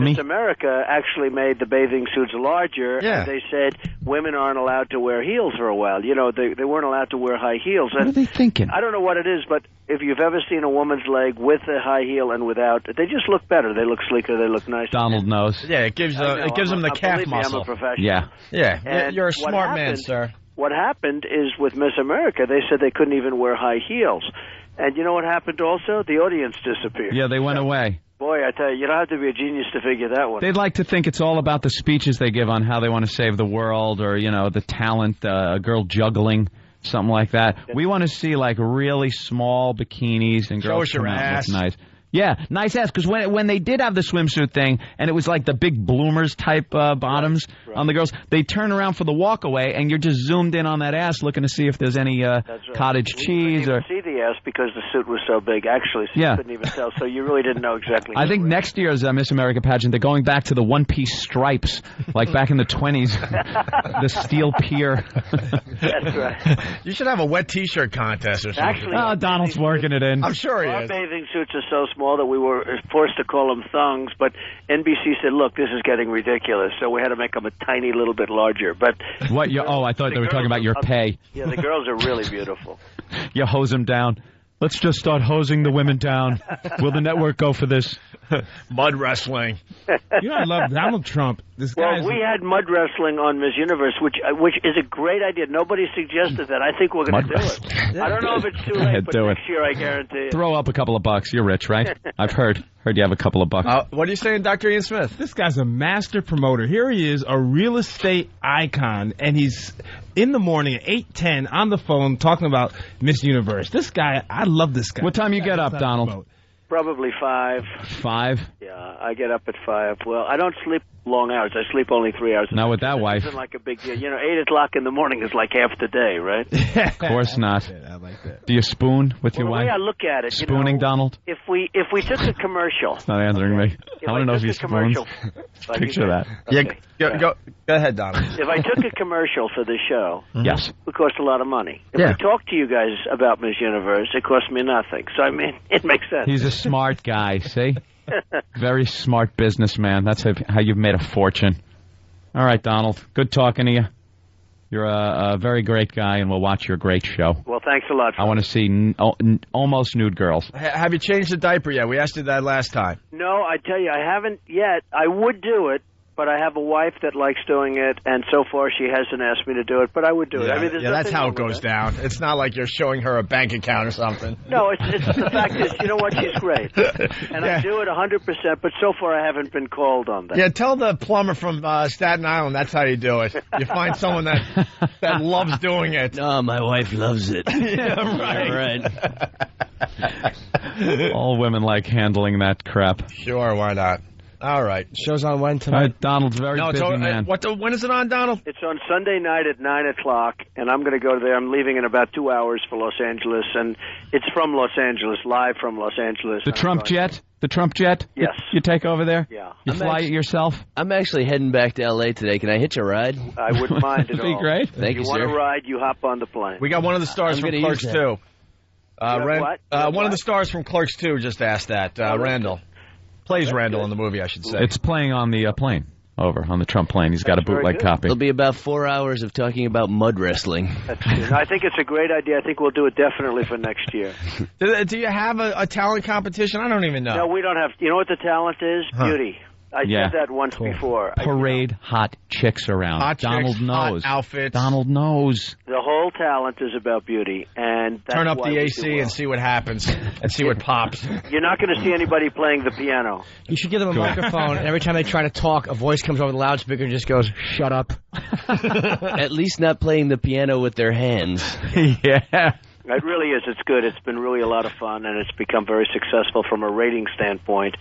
Miss America actually made the bathing suits larger. Yeah. And they said women aren't allowed to wear heels for a while. They weren't allowed to wear high heels. What are they thinking? I don't know what it is, but if you've ever seen a woman's leg with a high heel and without, they just look better. They look sleeker. They look nicer. Donald knows. Yeah, it gives them the calf muscle. I'm a professional. Yeah. And you're a smart man, sir. What happened is with Miss America, they said they couldn't even wear high heels. And you know what happened also? The audience disappeared. Yeah, they went away. Boy, I tell you, you don't have to be a genius to figure that one. They'd like to think it's all about the speeches they give on how they want to save the world or, the talent, a girl juggling, something like that. We want to see, really small bikinis and girls show us your ass. Look nice. Yeah, nice ass, because when they did have the swimsuit thing, and it was like the big bloomers type bottoms on the girls, they turn around for the walk away, and you're just zoomed in on that ass looking to see if there's any cottage cheese. You couldn't even see the ass because the suit was so big, actually, so you couldn't even tell, so you really didn't know exactly. I think next year's Miss America pageant, they're going back to the one-piece stripes, like back in the 20s, the steel pier. That's right. You should have a wet T-shirt contest or something. Actually, Donald's working it in. I'm sure he Our is. bathing suits are so small that we were forced to call them thongs, but NBC said, look, this is getting ridiculous, so we had to make them a tiny little bit larger. But what? I thought they were talking about your pay. Yeah, the girls are really beautiful. You hose them down. Let's just start hosing the women down. Will the network go for this? Mud wrestling. I love Donald Trump. This guy. Well, we had mud wrestling on Miss Universe, which is a great idea. Nobody suggested that. I think we're going to do it. I don't know if it's too late, but next year I guarantee it. Throw up a couple of bucks. You're rich, right? I've heard you have a couple of bucks. What are you saying, Dr. Ian Smith? This guy's a master promoter. Here he is, a real estate icon, and he's in the morning at 8:10 on the phone talking about Miss Universe. This guy, I love this guy. What time you get up, Donald? Probably 5. 5? Yeah, I get up at 5. Well, I don't sleep long hours. I sleep only 3 hours. Not with that wife. Isn't like a big deal. 8 o'clock in the morning is like half the day, right? Of course not. I like that. Do you spoon with your wife? The way I look at it, spooning, Donald? If we took a commercial, it's not answering me. I want to know if you spoon. Picture that. Okay. Yeah, go ahead, Donald. If I took a commercial for the show, yes, it would cost a lot of money. If I talk to you guys about Miss Universe, it costs me nothing. So it makes sense. He's a smart guy. See, very smart businessman. That's how you've made a fortune. All right, Donald. Good talking to you. You're a very great guy, and we'll watch your great show. Well, thanks a lot. I want to see almost nude girls. Have you changed the diaper yet? We asked you that last time. No, I tell you, I haven't yet. I would do it, But I have a wife that likes doing it, and so far she hasn't asked me to do it, but I would do it. I mean, there's that's nothing how wrong it goes with that. down. It's not like you're showing her a bank account or something. No, it's the fact is, you know what, she's great. And I do it 100%, but so far I haven't been called on that. Yeah, tell the plumber from Staten Island that's how you do it. You find someone that loves doing it. No, my wife loves it. Yeah, right. All women like handling that crap. Sure, why not? All right. Show's on when tonight? Donald's very busy man. When is it on, Donald? It's on Sunday night at 9 o'clock, and I'm going to go there. I'm leaving in about 2 hours for Los Angeles, and it's from Los Angeles, live from Los Angeles. The Trump jet? The Trump jet? Yes. You take over there? Yeah. You fly it yourself? I'm actually heading back to L.A. today. Can I hitch a ride? I wouldn't mind at all. That'd be great. Thank you, If you want sir. to ride, you hop on the plane. We got one of the stars from Clerks 2. One of the stars from Clerks 2 just asked that. Randall. Plays Randall in the movie, I should say. It's playing on the plane. Over on the Trump plane. He's got a bootleg copy. It'll be about 4 hours of talking about mud wrestling. That's good. I think it's a great idea. I think we'll do it definitely for next year. Do you have a talent competition? I don't even know. No, we don't have. You know what the talent is? Beauty. I said that once before. Parade hot chicks around. Hot Donald chicks, knows. hot outfits. Donald knows. The whole talent is about beauty, and that's turn up why the we AC do well. and see what happens, and see what pops. You're not going to see anybody playing the piano. You should give them a microphone, and every time they try to talk, a voice comes over the loudspeaker and just goes, "Shut up." At least not playing the piano with their hands. Yeah. It really is. It's good. It's been really a lot of fun, and it's become very successful from a rating standpoint.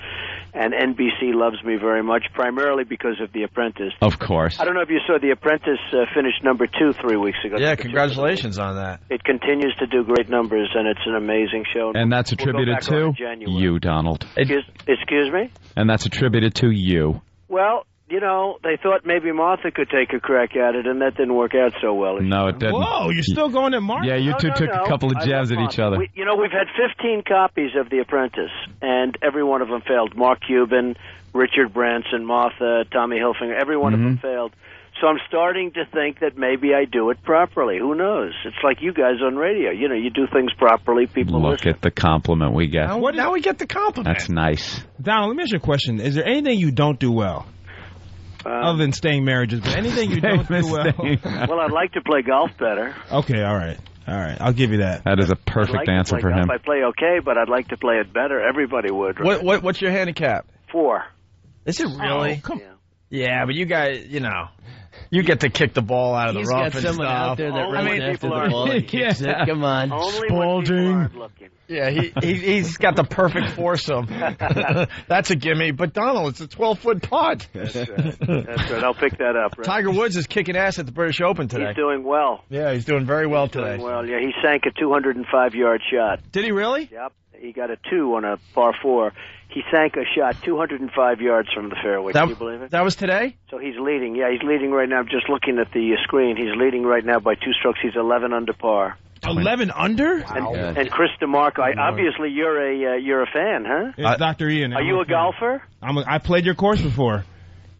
And NBC loves me very much, primarily because of The Apprentice. Of course. I don't know if you saw The Apprentice finished number 2 3 weeks ago. Yeah, congratulations on that. It continues to do great numbers, and it's an amazing show. And that's We'll go attributed back on in to January. you, Donald. Excuse me? And that's attributed to you. Well, you know, they thought maybe Martha could take a crack at it, and that didn't work out so well. No, it didn't. Whoa, you're still going at Mark? Yeah, you two took a couple of jabs at each other. We've had 15 copies of The Apprentice, and every one of them failed. Mark Cuban, Richard Branson, Martha, Tommy Hilfiger, every one of them failed. So I'm starting to think that maybe I do it properly. Who knows? It's like you guys on radio. You know, you do things properly, people Look listen. at the compliment we get. Now we get the compliment. That's nice. Donald, let me ask you a question. Is there anything you don't do well? Other than staying marriages, but anything you don't do well? Well, I'd like to play golf better. Okay, all right. I'll give you that. That is a I'd perfect like to answer play for golf. him. I play okay, but I'd like to play it better. Everybody would. Right? What's your handicap? 4. Is it really? Come Yeah, but you guys, you get to kick the ball out of the rough got and someone stuff. out there that Only runs when after people the are- ball and kicks it. Come on. Only when people aren't looking. Yeah, he's got the perfect foursome. That's a gimme. But Donald, it's a 12-foot putt. That's right. I'll pick that up. Right? Tiger Woods is kicking ass at the British Open today. He's doing well. Yeah, he's doing very well today. Doing well. Yeah, he sank a 205-yard shot. Did he really? Yep. He got a 2 on a par 4. He sank a shot 205 yards from the fairway. Can you believe it? That was today? So he's leading. Yeah, he's leading right now. I'm just looking at the screen. He's leading right now by 2 strokes. He's 11 under par. 11 under? And Chris DeMarco, obviously you're a fan, huh? It's Dr. Ian. Are you a golfer? I played your course before.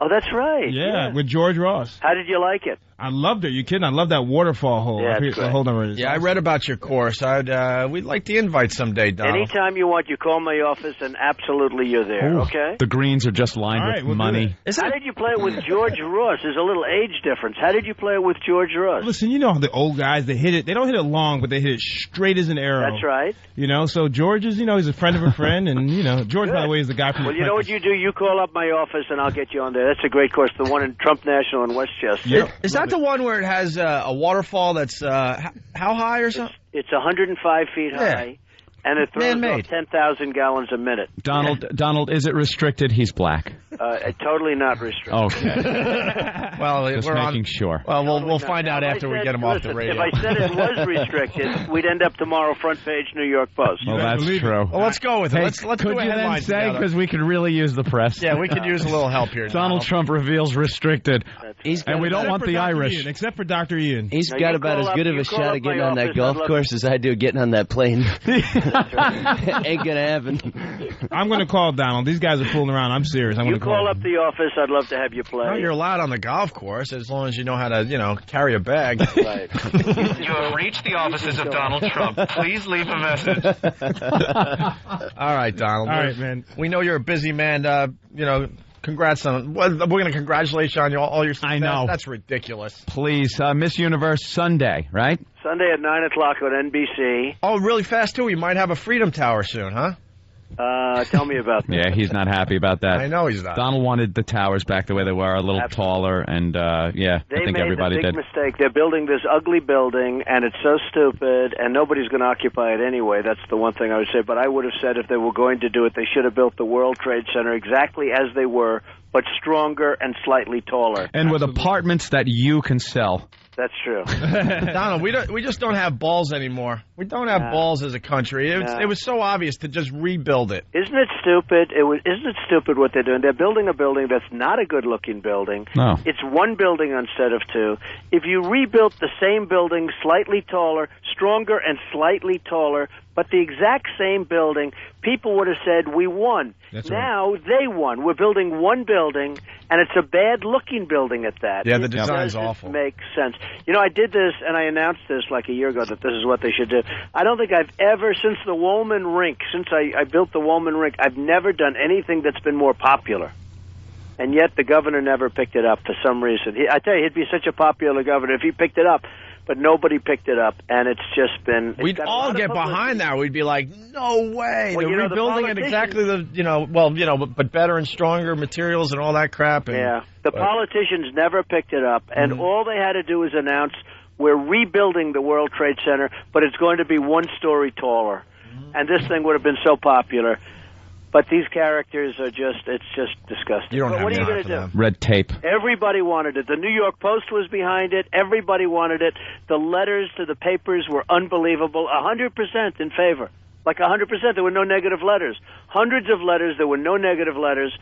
Oh, that's right. Yeah, with George Ross. How did you like it? I loved it. You kidding? I love that waterfall hole. Yeah, Up here. it's great. Hold on. Yeah, I read about your course. We'd like to invite someday, Donald. Anytime you want, you call my office, and absolutely you're there, Ooh, okay? The greens are just lined with money. How did you play it with George Ross? There's a little age difference. How did you play it with George Ross? Listen, you know the old guys, they hit it. They don't hit it long, but they hit it straight as an arrow. That's right. So George is, he's a friend of a friend, and, George, by the way, is the guy from Well, the you know what you do? You call up my office, and I'll get you on there. That's a great course, the one in Trump National in Westchester. Yep. Is that the one where it has a waterfall that's how high or something? It's 105 feet high, and it throws off 10,000 gallons a minute. Donald, is it restricted? He's black. Totally not restricted. Okay. Well, just we're making on, sure. Well, we'll find out after we get him off the radio. If I said it was restricted, we'd end up tomorrow front page New York Post. Well, that's true. Well, let's go with it. Hey, Let's could do a you headline then say, together. because we could really use the press. Yeah, we could use a little help here. Donald Trump reveals restricted. And we don't want the Irish. Except for Dr. Ian. He's got about as good of a shot at getting on that golf course as I do getting on that plane. Ain't gonna happen. I'm going to call Donald. These guys are fooling around. I'm serious. I'm You going to call up the office. I'd love to have you play. No, you're allowed on the golf course as long as you know how to, carry a bag. Right. You have reached the offices of Donald Trump. Please leave a message. All right, Donald. All right, man. We know you're a busy man. Congrats on. We're going to congratulate you on all your success. I know. That's ridiculous. Please, Miss Universe Sunday, right? Sunday at 9 o'clock on NBC. Oh, really fast, too. We might have a Freedom Tower soon, huh? Tell me about that. Yeah, he's not happy about that. I know he's not. Donald wanted the towers back the way they were, a little taller, and I think everybody They made did. the big mistake. They're building this ugly building, and it's so stupid, and nobody's going to occupy it anyway. That's the one thing I would say. But I would have said if they were going to do it, they should have built the World Trade Center exactly as they were, but stronger and slightly taller. And with apartments that you can sell. That's true. Donald, we just don't have balls anymore. We don't have balls as a country. It was so obvious to just rebuild it. Isn't it stupid? Isn't it stupid what they're doing? They're building a building that's not a good-looking building. No. It's one building instead of two. If you rebuilt the same building slightly taller, stronger and slightly taller, but the exact same building, people would have said, we won. That's now they won. We're building one building, and it's a bad-looking building at that. Yeah, the It design's doesn't awful. make sense. You know, I did this, and I announced this like a year ago that this is what they should do. I don't think I've ever, since the Woolman Rink, since I built the Woolman Rink, I've never done anything that's been more popular. And yet the governor never picked it up for some reason. I tell you, he'd be such a popular governor if he picked it up. But nobody picked it up, and it's just been... We'd all get behind that. We'd be like, no way. Well, They're rebuilding it exactly but better and stronger materials and all that crap. And, the politicians never picked it up, and all they had to do was announce, we're rebuilding the World Trade Center, but it's going to be one story taller. And this thing would have been so popular. But these characters are it's just disgusting. You don't have what are you time going to for do? Red tape. Everybody wanted it. The New York Post was behind it. Everybody wanted it. The letters to the papers were unbelievable. 100% in favor. Like 100%. There were no negative letters. Hundreds of letters. There were no negative letters.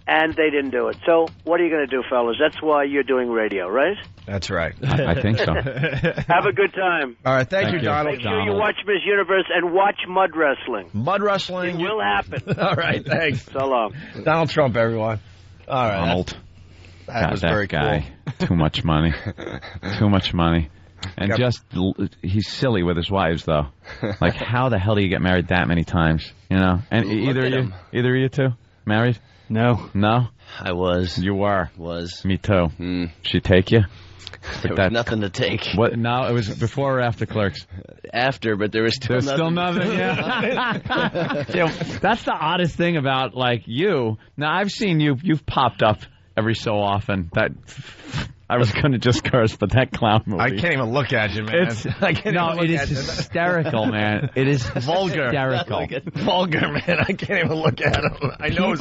And they didn't do it. So what are you going to do, fellas? That's why you're doing radio, right? That's right. I think so. Have a good time. All right, thank you, Donald. Make sure you watch Miss Universe and watch mud wrestling. Mud wrestling. It will happen. All right, thanks. So long. Donald Trump, everyone. All right. Donald. That was very guy. Cool. Too much money. Too much money. And he's silly with his wives, though. Like, how the hell do you get married that many times? You know? And either of you two married? No. No? I was. You were? Was. Me too. She take you? There was nothing to take. What? No, it was before or after Clerks? After, but there was still nothing. Still nothing, yeah. That's the oddest thing about, like, you. Now, I've seen you've popped up every so often. I was going to just curse, but that clown movie. I can't even look at you, man. It is hysterical, man. It is vulgar. Hysterical. Vulgar, man. I can't even look at him. I know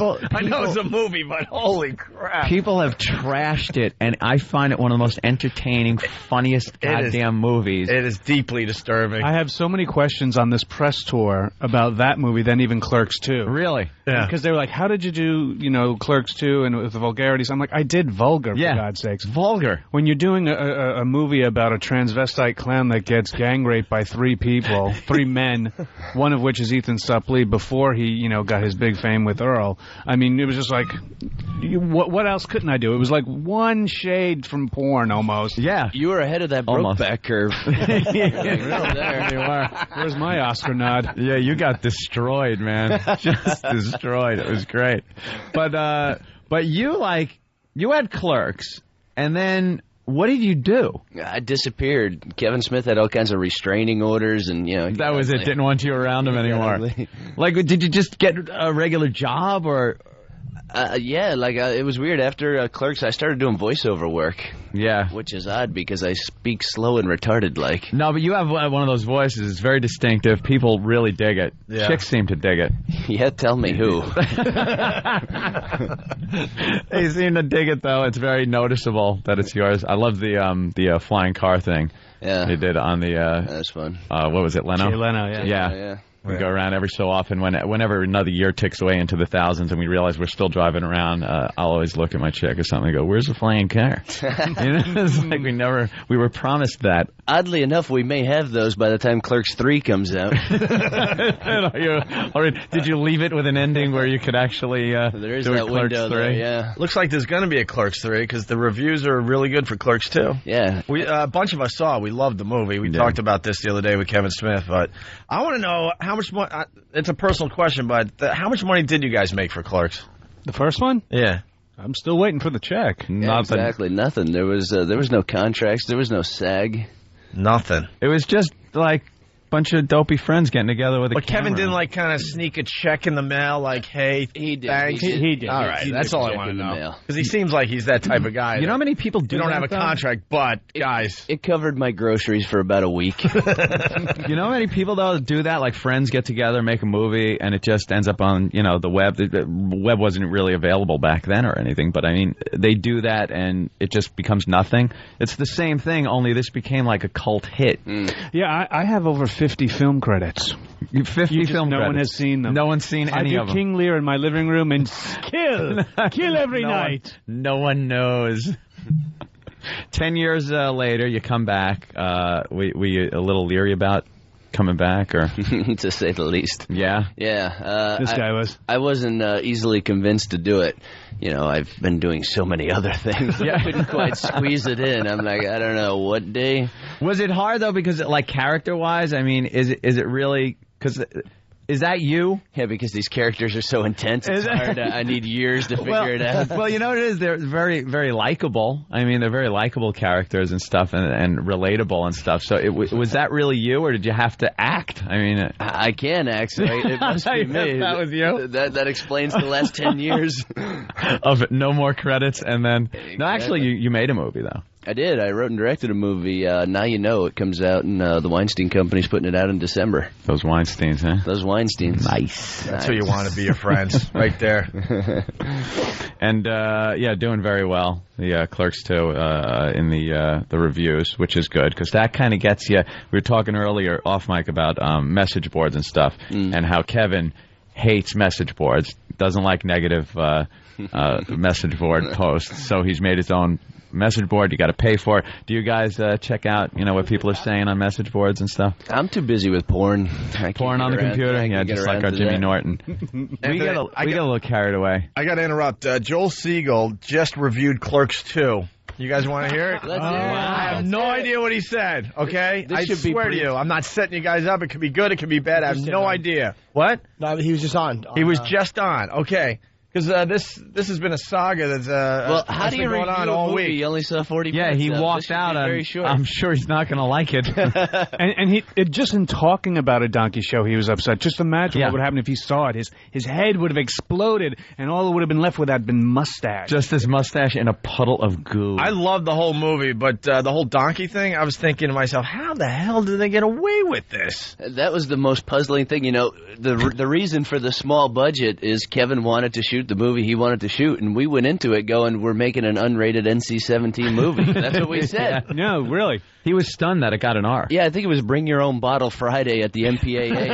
it's a movie, but holy crap. People have trashed it, and I find it one of the most entertaining, funniest goddamn movies. It is deeply disturbing. I have so many questions on this press tour about that movie than even Clerks 2. Really? Yeah. Because they were like, how did you do, Clerks 2 and with the vulgarities? I'm like, I did vulgar, for God's sakes. Vulgar. When you're doing a movie about a transvestite clown that gets gang raped by three men, one of which is Ethan Suplee before he, got his big fame with Earl. I mean, it was just like, what else couldn't I do? It was like one shade from porn almost. Yeah. You were ahead of that Brokeback curve. There you are. Where's my Oscar nod? Yeah, you got destroyed, man. Just destroyed. It was great. But you had Clerks. And then, what did you do? I disappeared. Kevin Smith had all kinds of restraining orders, and that was it. Didn't want you around him anymore. Like, did you just get a regular job, or? It was weird. After Clerks, I started doing voiceover work. Yeah. Which is odd because I speak slow and retarded like. No, but you have one of those voices. It's very distinctive. People really dig it. Yeah. Chicks seem to dig it. Yeah, tell me who. They seem to dig it, though. It's very noticeable that it's yours. I love the flying car thing. Yeah. They did on the... That's fun. What was it, Leno? Jay Leno, yeah. Yeah. We go around every so often. Whenever another year ticks away into the thousands and we realize we're still driving around, I'll always look at my chick or something and go, where's the flying car? It's like we were promised that. Oddly enough, we may have those by the time Clerks 3 comes out. Did you leave it with an ending where you could actually there is do that Clerks window 3? there, yeah. Looks like there's going to be a Clerks 3 because the reviews are really good for Clerks 2. Yeah. A bunch of us saw it. We loved the movie. We talked about this the other day with Kevin Smith. But I want to know how much money... It's a personal question, but how much money did you guys make for Clerks? The first one? Yeah. I'm still waiting for the check. Yeah, exactly, nothing. There was no contracts. There was no SAG. Nothing. It was just like bunch of dopey friends getting together with a But camera. Kevin didn't like kind of sneak a check in the mail, like, hey, he did. thanks. He did. All right, that's all I want to know. Because he seems like he's that type of guy. You know how many people do You don't that, have a though? contract, but, guys. It covered my groceries for about a week. You know how many people, though, do that? Like, friends get together, make a movie, and it just ends up on, the web. The web wasn't really available back then or anything, but, I mean, they do that, and it just becomes nothing. It's the same thing, only this became like a cult hit. Yeah, I have over 50 film credits. 50 film no credits. one has seen them. No one's seen any I of do them. King Lear in my living room and kill every night. No one knows. 10 years later, you come back. We a little leery about coming back, or to say the least. Yeah, yeah. This guy was. I wasn't easily convinced to do it. I've been doing so many other things. I couldn't quite squeeze it in. I'm like, I don't know what day. Was it hard though? Because like character-wise, I mean, is it really? Because is that you? Yeah, because these characters are so intense. It's hard. I need years to figure it out. Well, you know what it is? They're very, very likable. I mean, they're very likable characters and stuff, and relatable and stuff. So, was that really you, or did you have to act? I mean, I can act. So it must be me. That was you. That explains the last 10 years of no more credits, and then no. Actually, you made a movie though. I did. I wrote and directed a movie. Now You Know. It comes out, and the Weinstein Company's putting it out in December. Those Weinsteins, huh? Those Weinsteins. Nice. That's who you want to be your friends, right there. And doing very well. The Clerks 2 in the reviews, which is good because that kind of gets you. We were talking earlier off mic about message boards and stuff, and how Kevin hates message boards, doesn't like negative message board posts, so he's made his own message board. You got to pay for it. Do you guys check out what people are saying on message boards and stuff? I'm too busy with porn. Porn on the computer? Yeah, just like our Jimmy Norton. we get a little carried away. I got to interrupt. Joel Siegel just reviewed Clerks 2. You guys want to hear it? Let's hear it. I have no idea what he said, okay? I swear to you, I'm not setting you guys up. It could be good, it could be bad. I have no idea. What? No, he was just on. He was just on. Okay. Because this has been a saga that's how do you been going on all week. You only saw 40 minutes. Yeah, he walked out. Very short. I'm sure he's not going to like it. and just in talking about a donkey show, he was upset. Just imagine what would happen if he saw it. His head would have exploded, and all that would have been left with had been mustache. Just his mustache in a puddle of goo. I love the whole movie, but the whole donkey thing, I was thinking to myself, how the hell did they get away with this? That was the most puzzling thing. The reason for the small budget is Kevin wanted to shoot the movie he wanted to shoot, and we went into it going, we're making an unrated NC-17 movie. That's what we said. No, really. He was stunned that it got an R. Yeah, I think it was Bring Your Own Bottle Friday at the MPAA.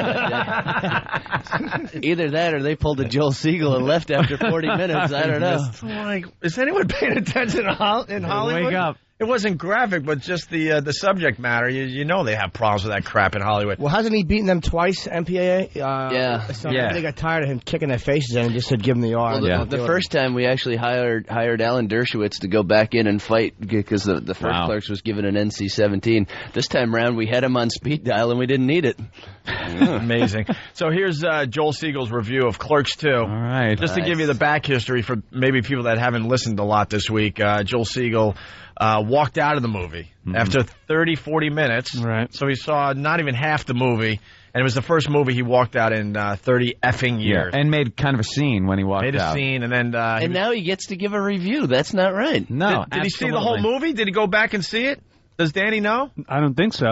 Either that or they pulled a Joel Siegel and left after 40 minutes. I don't know. Like, is anyone paying attention in Hollywood? Wake up. It wasn't graphic, but just the subject matter. You know they have problems with that crap in Hollywood. Well, hasn't he beaten them twice, MPAA? Yeah. They got tired of him kicking their faces in and just said, give him the R. Well, the first time we actually hired Alan Dershowitz to go back in and fight because the first Clerks was given an NC-17. This time around, we had him on speed dial and we didn't need it. Amazing. So here's Joel Siegel's review of Clerks 2. All right. Just to give you the back history for maybe people that haven't listened a lot this week, Joel Siegel walked out of the movie after 30, 40 minutes. Right. So he saw not even half the movie, and it was the first movie he walked out in 30 effing years. Yeah, and made kind of a scene when he walked out. Made a scene, and then... and now he gets to give a review. That's not right. No, Did he see the whole movie? Did he go back and see it? Does Danny know? I don't think so.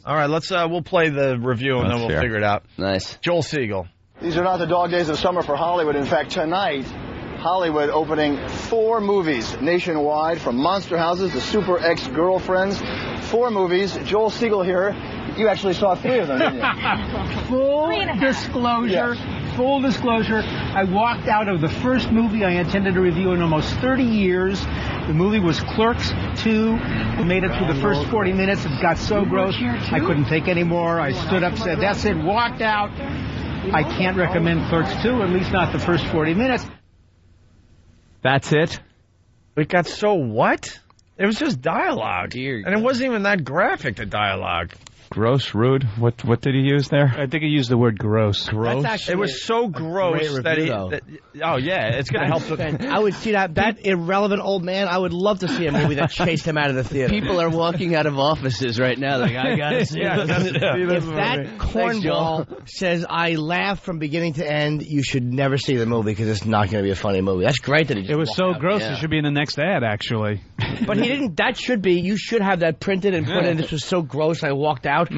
All right, we'll play the review, and then we'll figure it out. Nice. Joel Siegel. These are not the dog days of summer for Hollywood. In fact, tonight, Hollywood opening 4 movies nationwide, from Monster Houses to Super Ex-Girlfriends. 4 movies. Joel Siegel here. You actually saw 3 of them, didn't you? Full disclosure, I walked out of the first movie I intended to review in almost 30 years. The movie was Clerks 2. We made it through the first 40 minutes. It got so gross, I couldn't take any more. I stood up, said, that's it, walked out. I can't recommend Clerks 2, at least not the first 40 minutes. That's it? It got so what? It was just dialogue. And it wasn't even that graphic, the dialogue. Gross, rude. What did he use there? I think he used the word gross. Gross. It was so gross that he. Oh yeah, it's going to help. I would see that irrelevant old man. I would love to see a movie that chased him out of the theater. People are walking out of offices right now. They're like, I gotta see this. If that cornball says I laugh from beginning to end, you should never see the movie because it's not going to be a funny movie. That's great that he just It was walked so out. gross. Yeah. It should be in the next ad, actually. But he didn't. That should be. You should have that printed and put in. This was so gross. I walked out.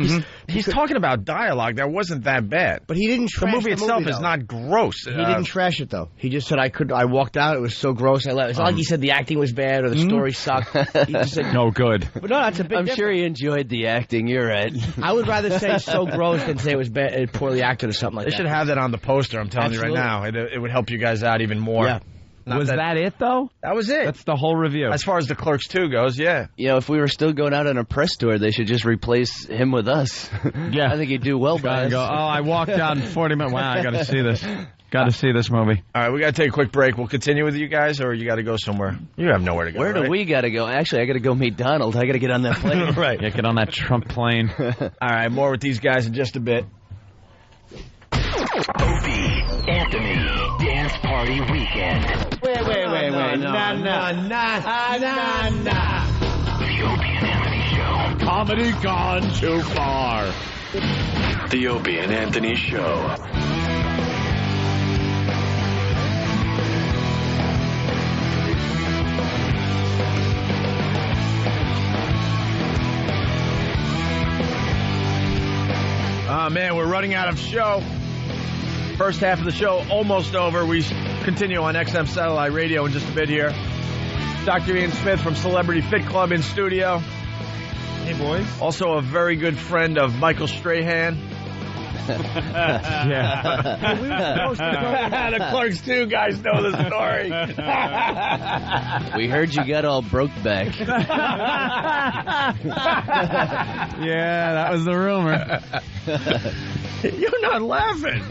He's talking about dialogue that wasn't that bad. But he didn't trash the movie itself though. is not gross. He didn't trash it though. He just said I walked out. It was so gross. I left. It's not like he said the acting was bad or the story sucked. He just said no good. But no, that's a big. I'm sure he enjoyed the acting. You're right. I would rather say so gross than say it was bad, poorly acted or something like They that. should have that on the poster. I'm telling you right now. It would help you guys out even more. Yeah. Was that it, though? That was it. That's the whole review. As far as the Clerks 2 goes, yeah. You know, if we were still going out on a press tour, they should just replace him with us. Yeah. I think he'd do well by us. Go, I walked out in 40 minutes. Wow, I got to see this. Got to see this movie. All right, we got to take a quick break. We'll continue with you guys, or you got to go somewhere? You have nowhere to go. Where do we got to go? Actually, I got to go meet Donald. I got to get on that plane. Right. Yeah, get on that Trump plane. All right, more with these guys in just a bit. Opie, Anthony, Dance Party Weekend. Wait. Nah. The Opie and Anthony Show. Comedy gone too far. The Opie and Anthony Show. Oh, man, we're running out of show. First half of the show almost over. We continue on XM Satellite Radio in just a bit here. Dr. Ian Smith from Celebrity Fit Club in studio. Hey, boys. Also a very good friend of Michael Strahan. Yeah. We were supposed to go. The Clerks 2 guys know the story. We heard you got all broke back. Yeah, that was the rumor. You're not laughing.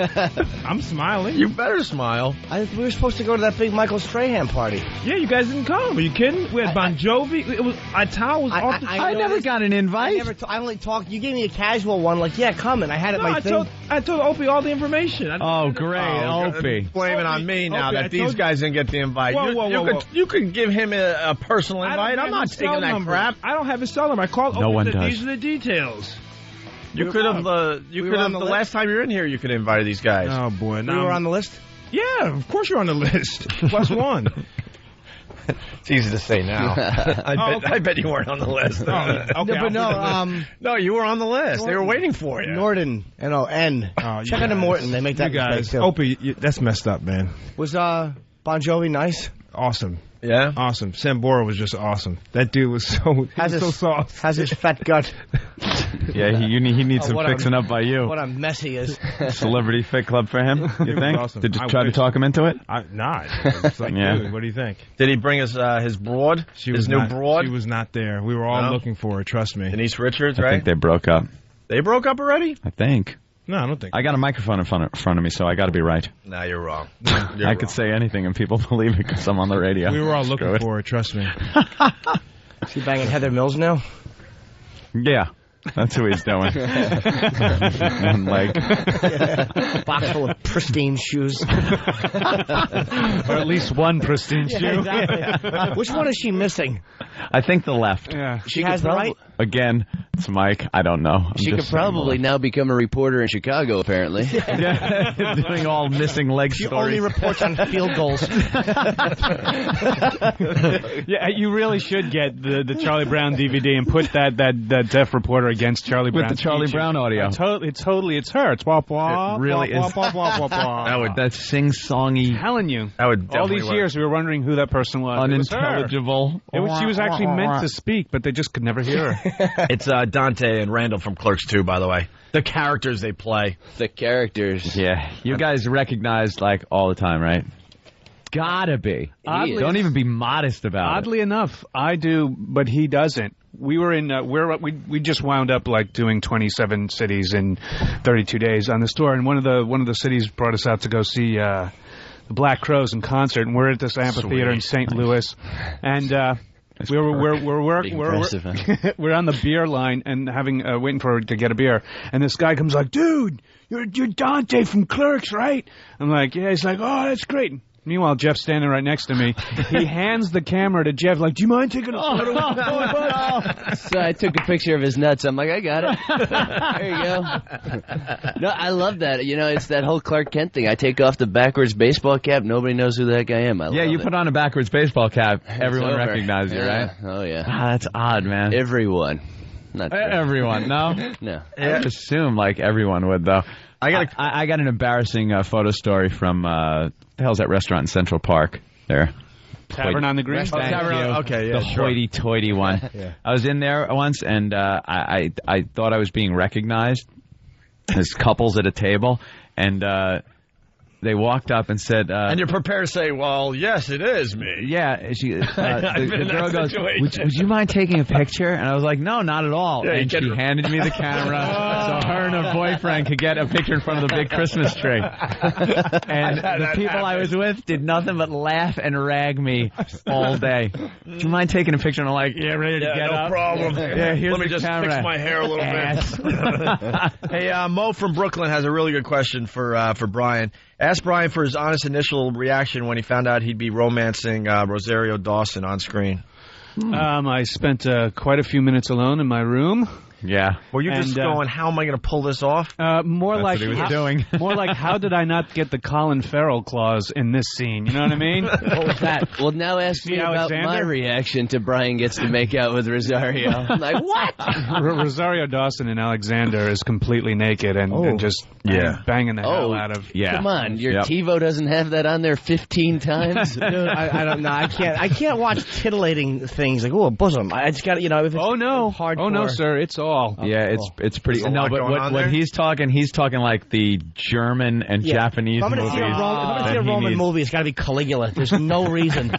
I'm smiling. You better smile. We were supposed to go to that big Michael Strahan party. Yeah, you guys didn't come. Are you kidding? We had Bon Jovi. It was Ital was off the. I never got an invite. I only talked. You gave me a casual one, like, yeah, come, and I had it No, my thing. I told Opie all the information. Oh, great, Opie. Blame it on me now Opie, that I these told you- guys didn't get the invite. Whoa. You could give him a personal invite. I'm not taking that crap. I don't have his cell number. I called No Opie one and said, does. these are the details. You could have. The last time you were in here, you could have invited these guys. Oh boy, We were on the list. Yeah, of course you're on the list. Plus one. It's easy to say now. I bet you weren't on the list. Okay, No, you were on the list. They were waiting for you. Norton, N. Check out the Morton. They make that you guys. mistake, too. Opie, that's messed up, man. Was Bon Jovi nice? Awesome. Yeah? Awesome. Sambora was just awesome. That dude was so soft. Has his fat gut. Yeah, he needs some what fixing up by you. What a mess he is. Celebrity Fit Club for him, you was think? awesome. Did you I try to wish. talk him into it? Nah. It's like, Yeah. dude, what do you think? Did he bring us his broad? His new broad? She was not there. We were all No? looking for her, trust me. Denise Richards, I right? think they broke up. They broke up already? I think. No, I don't think. I got a microphone in front of me, so I got to be right. No, you're wrong. I could say anything and people believe it because I'm on the radio. We were all Screw looking it. for her, trust me. Is he banging Heather Mills now? Yeah. That's who he's doing. One leg. Box full of pristine shoes. Or at least one pristine shoe. Exactly. Which one is she missing? I think the left. Yeah. She has the right? Again, it's Mike. I don't know. She could probably now become a reporter in Chicago, apparently. Yeah, doing all missing leg She stories. only reports on field goals. Yeah, you really should get the Charlie Brown DVD and put that deaf reporter against Charlie Brown. With the Charlie Brown audio. It's her. It's wah wah. It really wah, is. Wah, wah, wah, wah. That sing-songy, I'm telling you. That would All definitely these work. years we were wondering who that person was. unintelligible. She was actually meant to speak, but they just could never hear her. It's Dante and Randall from Clerks 2, by the way. The characters they play. The characters. Yeah, you guys recognize like all the time, right? Gotta be. Oddly- Don't even be modest about Oddly enough, I do, but he doesn't. We were in. We just wound up like doing 27 cities in 32 days on this tour, and one of the cities brought us out to go see the Black Crowes in concert, and we're at this amphitheater in St. Louis, and We're on the beer line and waiting to get a beer, and this guy comes like, "Dude, you're Dante from Clerks, right?" I'm like, "Yeah." He's like, "Oh, that's great." Meanwhile, Jeff's standing right next to me. He hands the camera to Jeff, like, "Do you mind taking a photo?" So I took a picture of his nuts. I'm like, I got it. There you go. No, I love that. You know, it's that whole Clark Kent thing. I take off the backwards baseball cap. Nobody knows who the heck I am. You put on a backwards baseball cap. Everyone recognizes you, right? Oh, yeah. Ah, that's odd, man. Everyone. Not everyone, no? No. I would assume, like, everyone would, though. I got an embarrassing photo story from, the hell's that restaurant in Central Park there? Tavern on the Green? Okay, yeah, the hoity-toity one. Yeah. I was in there once, and I thought I was being recognized. There's couples at a table, and they walked up and said... and you're prepared to say, well, yes, it is me. Yeah. The girl goes, would you mind taking a picture? And I was like, no, not at all. Yeah, and she handed me the camera so her and her boyfriend could get a picture in front of the big Christmas tree. And the people I was with did nothing but laugh and rag me all day. Do you mind taking a picture? And I'm like, yeah, ready to get up. No problem. Yeah, here's Let me the just camera. fix my hair a little bit. Hey, Mo from Brooklyn has a really good question for Brian. Ask Brian for his honest initial reaction when he found out he'd be romancing Rosario Dawson on screen. I spent quite a few minutes alone in my room. Yeah. Were you just going, how am I going to pull this off? More That's like what he was doing. More like, how did I not get the Colin Farrell clause in this scene? You know what I mean? What was that? Well, now ask me about my reaction to Brian gets to make out with Rosario. I'm like, what? Rosario Dawson in Alexander is completely naked and just banging the hell out of... Yeah. Come on, your TiVo doesn't have that on there 15 times? Dude, I don't know. I can't watch titillating things like, a bosom. I just got, if it's hardcore. Oh, no, sir. It's all. Yeah, it's pretty. No, but what he's talking like the German and Japanese if I'm movies. If I'm going to see a Roman movie, it's got to be Caligula. There's no reason.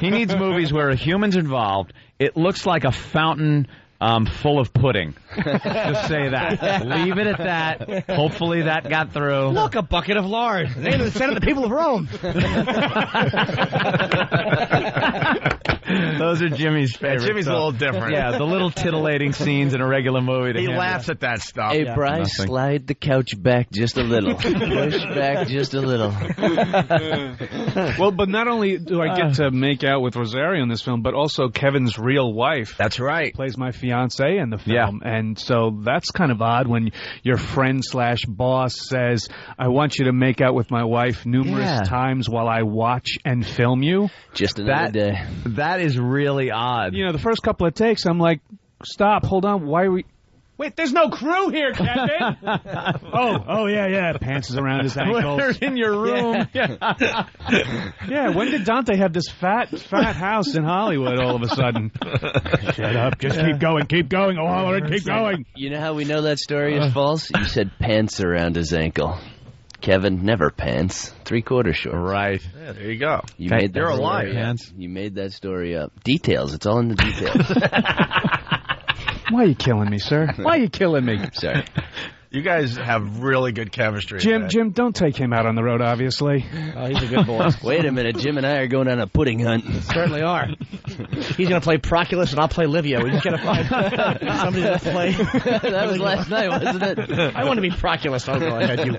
He needs movies where a human's involved. It looks like a fountain full of pudding. Just say that. Leave it at that. Hopefully that got through. Look, a bucket of lard. The name of the Senate of the People of Rome. Those are Jimmy's favorites. Jimmy's a little different. Yeah, the little titillating scenes in a regular movie. He laughs at that stuff. Hey, Bryce, slide the couch back just a little. Push back just a little. Well, but not only do I get to make out with Rosario in this film, but also Kevin's real wife. That's right. Plays my fiancée in the film. Yeah. And so that's kind of odd when your friend/boss says, I want you to make out with my wife numerous times while I watch and film you. Just another day. That is really odd. The first couple of takes, I'm like, stop, hold on, why are we... Wait, there's no crew here, Captain! oh, yeah. Pants is around his ankles. We're in your room. Yeah, when did Dante have this fat house in Hollywood all of a sudden? Shut up, just keep going, O'Halloran, keep going. You know how we know that story is false? You said pants around his ankle. Kevin, never pants. 3/4 shorts. Right. Yeah, there you go. You made that You're story alive, up. pants. You made that story up. Details. It's all in the details. Why are you killing me, sir? Why are you killing me? Sorry. You guys have really good chemistry. Jim, don't take him out on the road, obviously. Oh, he's a good boy. Wait a minute. Jim and I are going on a pudding hunt. Certainly are. He's going to play Proculus and I'll play Livia. We just got to find somebody to play. That was last night, wasn't it? I want to be Proculus. Oh, go ahead, you.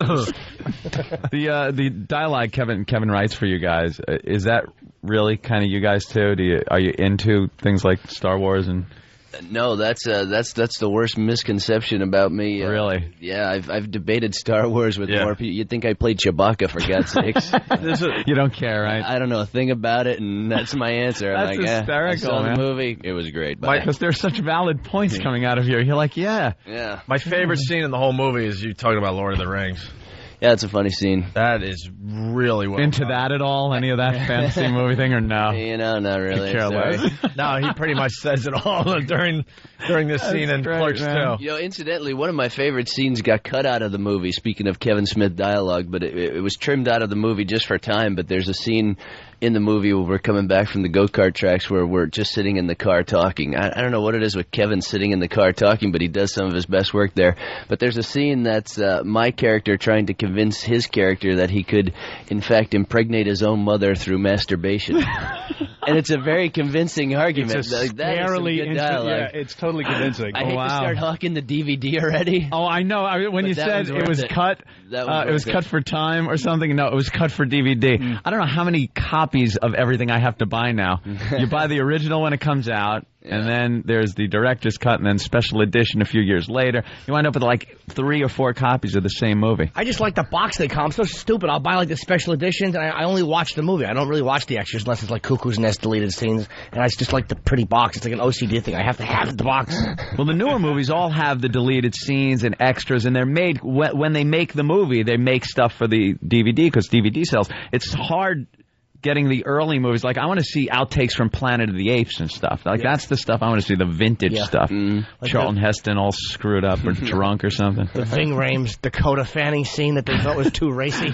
The dialogue Kevin writes for you guys, is that really kind of you guys too? Are you into things like Star Wars and... No, that's the worst misconception about me. Really? Yeah, I've debated Star Wars with more people. You'd think I played Chewbacca, for God's sakes. You don't care, right? I don't know a thing about it, and that's my answer. That's I'm like, hysterical, I saw man. the movie. It was great. Because there's such valid points coming out of here. You're like, yeah. My favorite scene in the whole movie is you talking about Lord of the Rings. Yeah, it's a funny scene. That is really well into done. That at all? Any of that fantasy movie thing or no? Not really. No, he pretty much says it all during this scene in Clerks 2. Incidentally, one of my favorite scenes got cut out of the movie, speaking of Kevin Smith dialogue, but it was trimmed out of the movie just for time, but there's a scene in the movie where we're coming back from the go-kart tracks where we're just sitting in the car talking. I don't know what it is with Kevin sitting in the car talking, but he does some of his best work there. But there's a scene that's my character trying to convince his character that he could, in fact, impregnate his own mother through masturbation. And it's a very convincing argument. It's a scarily good dialogue. Yeah, it's totally convincing. I hate to start hawking the DVD already. Oh, I know. When you said it was cut, it was cut for time or something. No, it was cut for DVD. I don't know how many copies of everything I have to buy now. You buy the original when it comes out, and then there's the director's cut, and then special edition a few years later. You wind up with like 3 or 4 copies of the same movie. I just like the box they come. I'm so stupid. I'll buy like the special editions, and I only watch the movie. I don't really watch the extras unless it's like Cuckoo's Nest deleted scenes, and I just like the pretty box. It's like an OCD thing. I have to have the box. Well, the newer movies all have the deleted scenes and extras, and they're made when they make the movie. They make stuff for the DVD because DVD sells. It's hard getting the early movies. Like, I want to see outtakes from Planet of the Apes and stuff. Like, that's the stuff I want to see, the vintage stuff. Like Charlton Heston all screwed up or drunk or something. The Ving Rhames Dakota Fanning scene that they thought was too racy.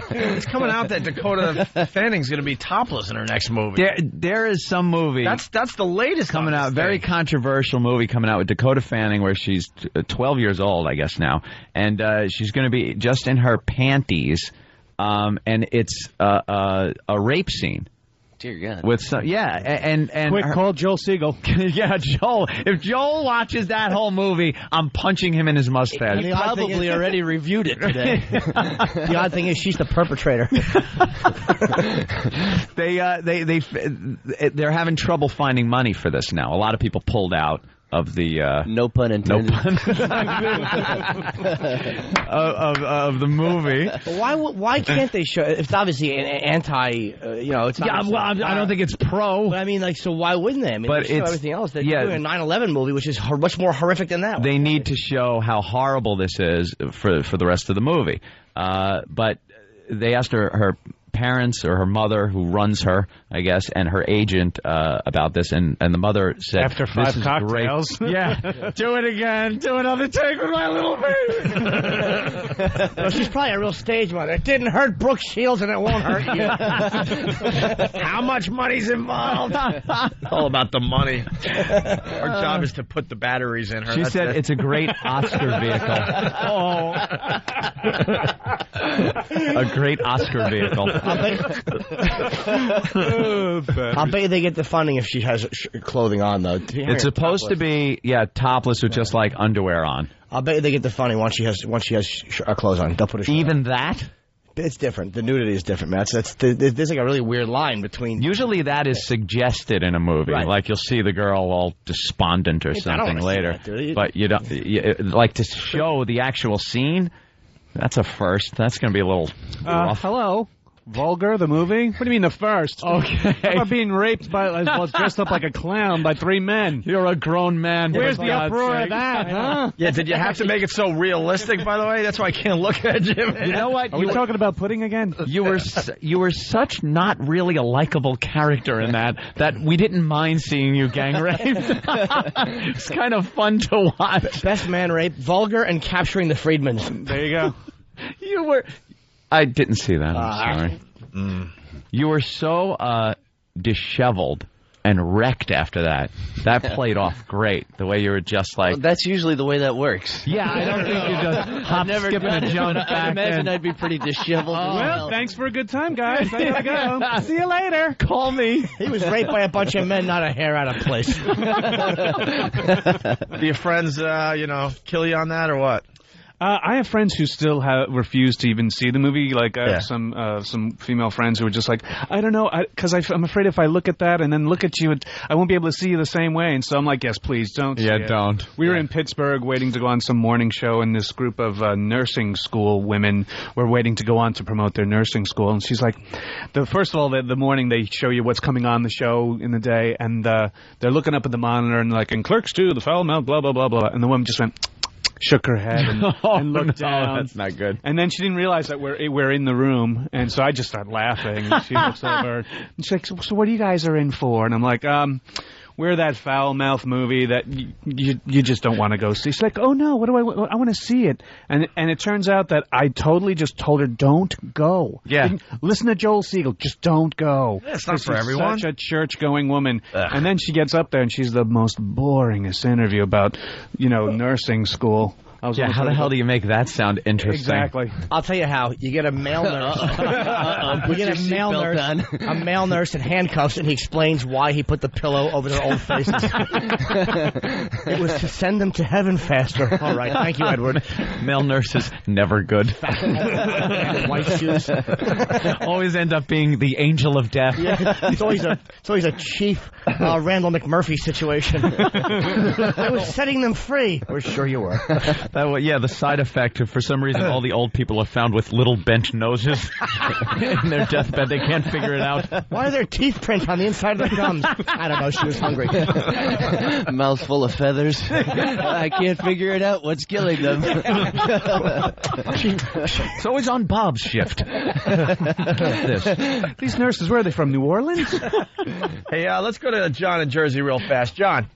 It's coming out that Dakota Fanning's going to be topless in her next movie. There is some movie. That's the latest coming out. Very controversial movie coming out with Dakota Fanning where she's 12 years old, I guess now. And she's going to be just in her panties. And it's a rape scene. Dear God. With some, and quick, call Joel Siegel. Yeah, Joel. If Joel watches that whole movie, I'm punching him in his mustache. He probably already reviewed it today. The odd thing is she's the perpetrator. They're having trouble finding money for this now. A lot of people pulled out of the no pun intended. Of the movie. Why can't they show? It's obviously an anti. It's I don't think it's pro. But I mean, like, so why wouldn't they? I mean, but they show everything else. They're doing a 9/11 movie, which is much more horrific than that. They need to show how horrible this is for the rest of the movie. But they asked her parents or her mother, who runs her, I guess, and her agent about this, and the mother said, after 5 cocktails, great. Yeah, do it again, do another take with my little baby. Well, she's probably a real stage mother. It didn't hurt Brooke Shields, and it won't hurt you. How much money's involved? All about the money. Our job is to put the batteries in her. She said it's a great Oscar vehicle. A great Oscar vehicle. I'll bet you they get the funding if she has clothing on, though. It's supposed to be, topless with just like underwear on. I'll bet you they get the funding once she has clothes on. They'll put a shirt even on. That. It's different. The nudity is different, man. There's like a really weird line between. Usually that is suggested in a movie. Right. Like you'll see the girl all despondent or something later. But you don't like to show the actual scene. That's a first. That's going to be a little rough. Hello. Vulgar, the movie? What do you mean the first? Okay. How about being raped dressed up like a clown by 3 men? You're a grown man. Where's the uproar of that, huh? Yeah, did you have to make it so realistic, by the way? That's why I can't look at you. You know what? Are we talking about pudding again? You were such not really a likable character in that we didn't mind seeing you gang raped. It's kind of fun to watch. Best man rape, Vulgar, and Capturing the Freedmans. There you go. You were... I didn't see that. I'm sorry. You were so disheveled and wrecked after that. That played off great. The way you were just like... Well, that's usually the way that works. Yeah, I don't think you just hop, skip, and jump back. I imagine I'd be pretty disheveled. Well, thanks for a good time, guys. I gotta go. See you later. Call me. He was raped by a bunch of men, not a hair out of place. Do your friends, kill you on that or what? I have friends who still refuse to even see the movie. Like some female friends who are just like, I don't know, because I'm afraid if I look at that and then look at you, I won't be able to see you the same way. And so I'm like, yes, please don't. Yeah, see it. don't. We were in Pittsburgh waiting to go on some morning show, and this group of nursing school women were waiting to go on to promote their nursing school. And she's like, first of all, the morning they show you what's coming on the show in the day, and they're looking up at the monitor and like, in Clerks 2, the foul mouth, blah blah blah blah, and the woman just went. Shook her head and looked down. That's not good. And then she didn't realize that we're in the room, and so I just started laughing. And she looks over, and she's like, "So what are you guys are in for?" And I'm like, we're that foul-mouthed movie that you just don't want to go see. She's like, oh, no, what do I want to see it. And it turns out that I totally just told her, don't go. Yeah. Listen to Joel Siegel. Just don't go. Yeah, it's not for everyone. Such a church-going woman. And then she gets up there, and she's the most boringest interview about, nursing school. Yeah, how the hell do you make that sound interesting? Exactly. I'll tell you how. You get a male nurse. You get a male nurse in handcuffs, and he explains why he put the pillow over their old faces. It was to send them to heaven faster. All right. Thank you, Edward. Male nurses, never good. White shoes. Always end up being the angel of death. Yeah, it's always a Chief Randall McMurphy situation. I was setting them free. We're sure you were. The side effect, for some reason, all the old people are found with little bent noses in their deathbed. They can't figure it out. Why are there teeth prints on the inside of their gums? I don't know. She was hungry. Mouth full of feathers. I can't figure it out. What's killing them? It's always on Bob's shift. These nurses, where are they from? New Orleans? Hey, let's go to John in Jersey real fast. John.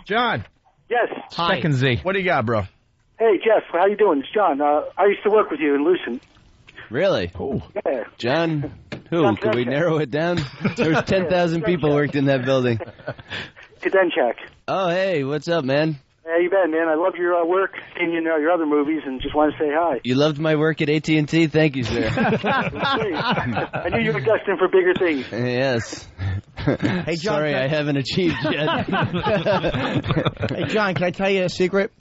John. Yes. Hi. Second Z. What do you got, bro? Hey, Jeff. How you doing? It's John. I used to work with you in Lucent. Really? Oh. Yeah. John? Who? Can we narrow it down? There was 10,000 people worked in that building. Kadenchak. Oh, hey. What's up, man? How you been, man? I love your work, seen your other movies, and just want to say hi. You loved my work at AT&T? Thank you, sir. I knew you were destined for bigger things. Yes. Hey, John, sorry, I haven't achieved yet. Hey, John, can I tell you a secret?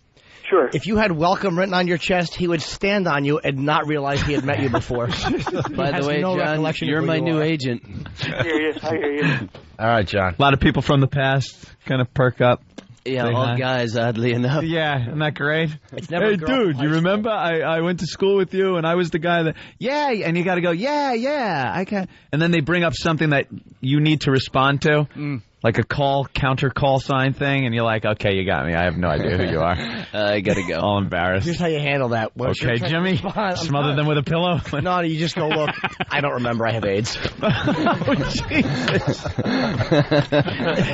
Sure. If you had welcome written on your chest, he would stand on you and not realize he had met you before. By the way, John, you're my new agent. I hear you. All right, John. A lot of people from the past kind of perk up. Yeah, all guys, oddly enough. Yeah, isn't that great? Hey, dude, you remember I went to school with you, and I was the guy that, and you got to go, I can. And then they bring up something that you need to respond to, like a counter call sign thing, and you're like, okay, you got me. I have no idea who you are. I got to go. All embarrassed. Here's how you handle that. Okay, Jimmy, smother them with a pillow. No, you just go, look, I don't remember I have AIDS. Jesus.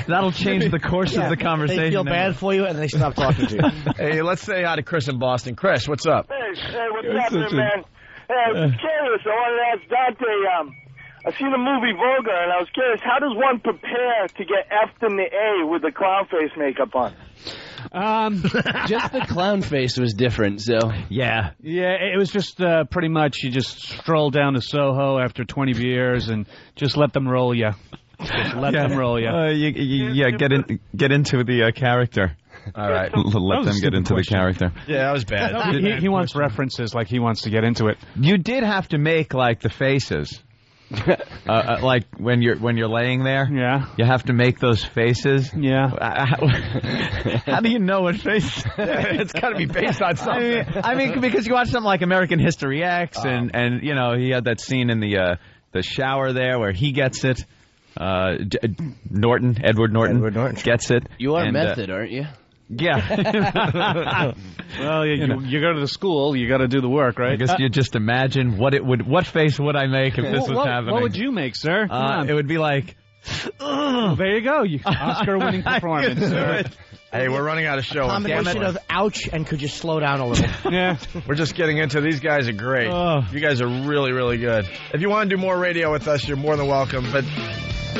That'll change the course of the conversation. They feel bad for you, and they stop talking to you. Hey, let's say hi to Chris in Boston. Chris, what's up? Hey, what's happening, man? Hey, I was curious. I wanted to ask Dante, I've seen the movie Vulgar, and I was curious, how does one prepare to get F'd in the A with the clown face makeup on? Just the clown face was different, so... Yeah, it was just pretty much you just stroll down to Soho after 20 beers and just let them roll you. Just let them roll you. Get into the character. All right. Let them get into the character. Yeah, that was bad. He wants references, like he wants to get into it. You did have to make, like, the faces. Like when you're laying there, you have to make those faces. Yeah. How do you know what face? It's got to be based on something. I mean, because you watch something like American History X, and he had that scene in the shower there where he gets it. Edward Norton gets it. You are method, aren't you? Yeah. Well, you go to the school, you got to do the work, right? I guess you just imagine what face would I make if this was happening. What would you make, sir? It would be like, there you go, Oscar-winning performance, sir. Hey, we're running out of show. Combination of ouch and could you slow down a little? Yeah. We're just getting into these guys are great. You guys are really, really good. If you want to do more radio with us, you're more than welcome, but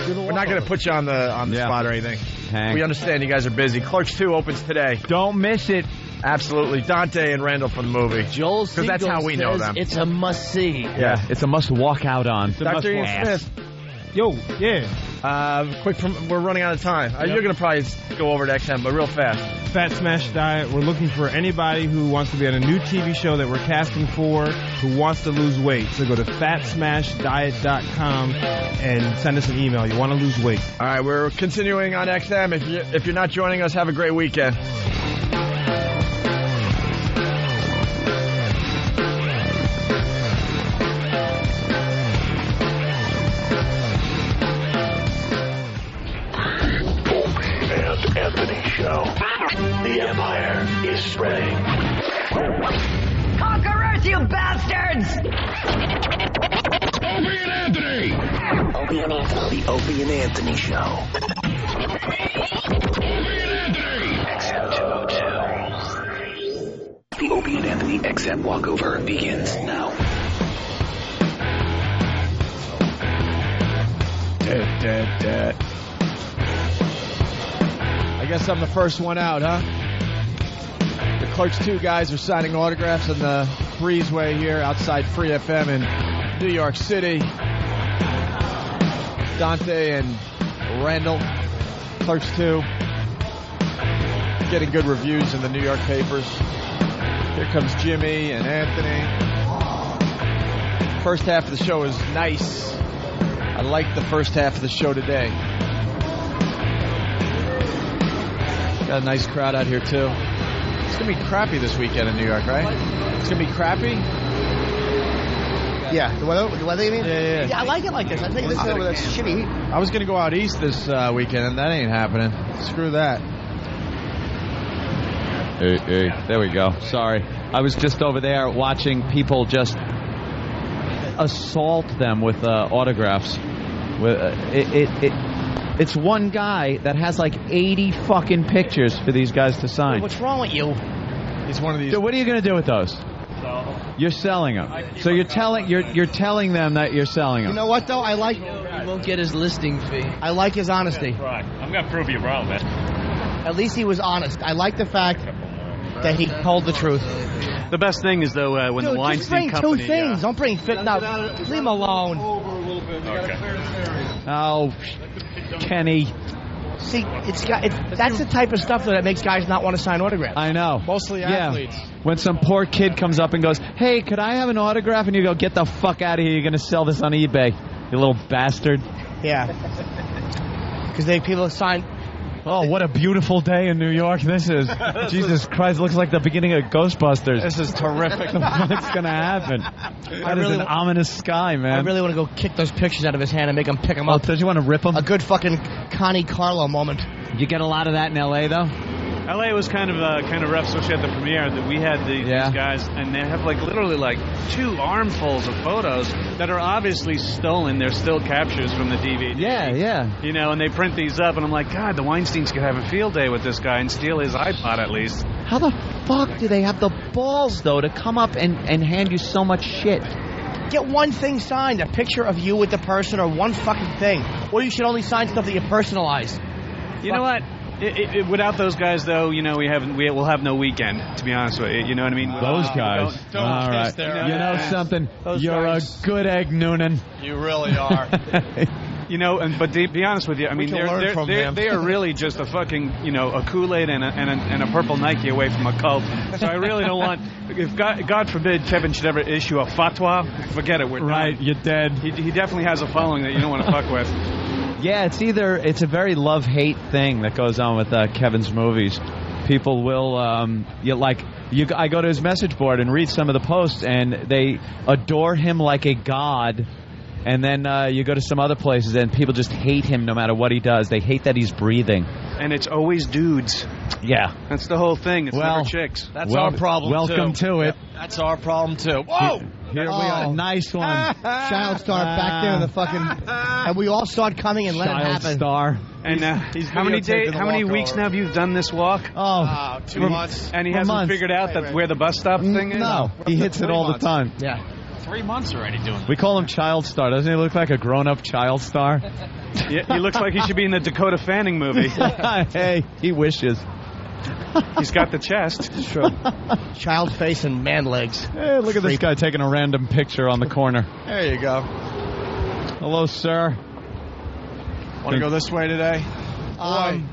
we're not going to put you on the spot or anything. We understand you guys are busy. Clerks 2 opens today. Don't miss it. Absolutely. Dante and Randall from the movie. Joel Siegel that's how we know them. It's a must-see. Yeah, it's a must-walk out on. Dr. Ian Smith. Yo, yeah. We're running out of time. You're going to probably go over to XM, but real fast. Fat Smash Diet. We're looking for anybody who wants to be on a new TV show that we're casting for, who wants to lose weight. So go to fatsmashdiet.com and send us an email. You want to lose weight. All right, we're continuing on XM. If you're not joining us, have a great weekend. Anthony Show. The Empire is spreading. Conquerors, you bastards! Opie and Anthony. Opie and Anthony. The Opie and Anthony Show. XM202. The Opie and Anthony XM walkover begins now. I guess I'm the first one out, huh? The Clerks 2 guys are signing autographs on the breezeway here outside Free FM in New York City. Dante and Randall, Clerks 2, getting good reviews in the New York papers. Here comes Jimmy and Anthony. First half of the show is nice. I like the first half of the show today. Got a nice crowd out here, too. It's going to be crappy this weekend in New York, right? It's going to be crappy? Yeah, the weather you mean? Yeah. I like it like this. I think this is that's shitty heat. I was going to go out east this weekend, and that ain't happening. Screw that. Hey, there we go. Sorry. I was just over there watching people just assault them with autographs. It's one guy that has like 80 fucking pictures for these guys to sign. What's wrong with you? He's one of these. Dude, what are you going to do with those? You're selling them. So you're telling them that you're selling them. You know what though? I like. He won't get his listing fee. I like his honesty. I'm going to prove you wrong, man. At least he was honest. I like the fact that he told the truth. The best thing is though when the Weinstein Company. Company. Just bring 2 things. Don't bring fit. No, leave him alone. Okay. Oh, Kenny. See, that's the type of stuff that makes guys not want to sign autographs. I know. Mostly athletes. When some poor kid comes up and goes, "Hey, could I have an autograph?" and you go, "Get the fuck out of here! You're going to sell this on eBay, you little bastard." Yeah. Because people sign. Oh, what a beautiful day in New York this is. Jesus Christ, looks like the beginning of Ghostbusters. This is terrific. What's going to happen? That is an ominous sky, man. I really want to go kick those pictures out of his hand and make him pick them up. Don't you want to rip them? A good fucking Connie Carlo moment. You get a lot of that in L.A., though? L.A. was kind of rough, especially at the premiere. That we had these guys, and they have literally 2 armfuls of photos that are obviously stolen. They're still captures from the DVD. Yeah. You know, and they print these up, and I'm like, God, the Weinsteins could have a field day with this guy and steal his iPod at least. How the fuck do they have the balls, though, to come up and hand you so much shit? Get one thing signed, a picture of you with the person, or one fucking thing. Or you should only sign stuff that you personalize. You know what? Without those guys, though, you know, we'll have no weekend, to be honest with you. You know what I mean? Those guys. Don't all right. there. You know something? Those You're guys. a good egg, Noonan. You really are. You know, but to be honest with you, I mean, they are really just a fucking, a Kool-Aid and a purple Nike away from a cult. So I really don't want, if God forbid Kevin should ever issue a fatwa, forget it, we're done. Right, you're dead. He definitely has a following that you don't want to fuck with. Yeah, it's a very love-hate thing that goes on with Kevin's movies. People will, I go to his message board and read some of the posts, and they adore him like a god. And then you go to some other places, and people just hate him no matter what he does. They hate that he's breathing. And it's always dudes. Yeah. That's the whole thing. It's never chicks. That's our problem, welcome too. to it. That's our problem, too. Whoa! Here we are. Nice one. Child star back there in the fucking... And we all start coming and let it happen. Child star. And how many weeks now have you done this walk? 2 months. And he hasn't figured out where the bus stop thing is? No. He hits it all the time. Yeah. 3 months already doing it. We call him Child Star. Doesn't he look like a grown-up child star? Yeah, he looks like he should be in the Dakota Fanning movie. Hey, he wishes. He's got the chest. It's true. Child face and man legs. Hey, look at this guy taking a random picture on the corner. There you go. Hello, sir. Want to go this way today?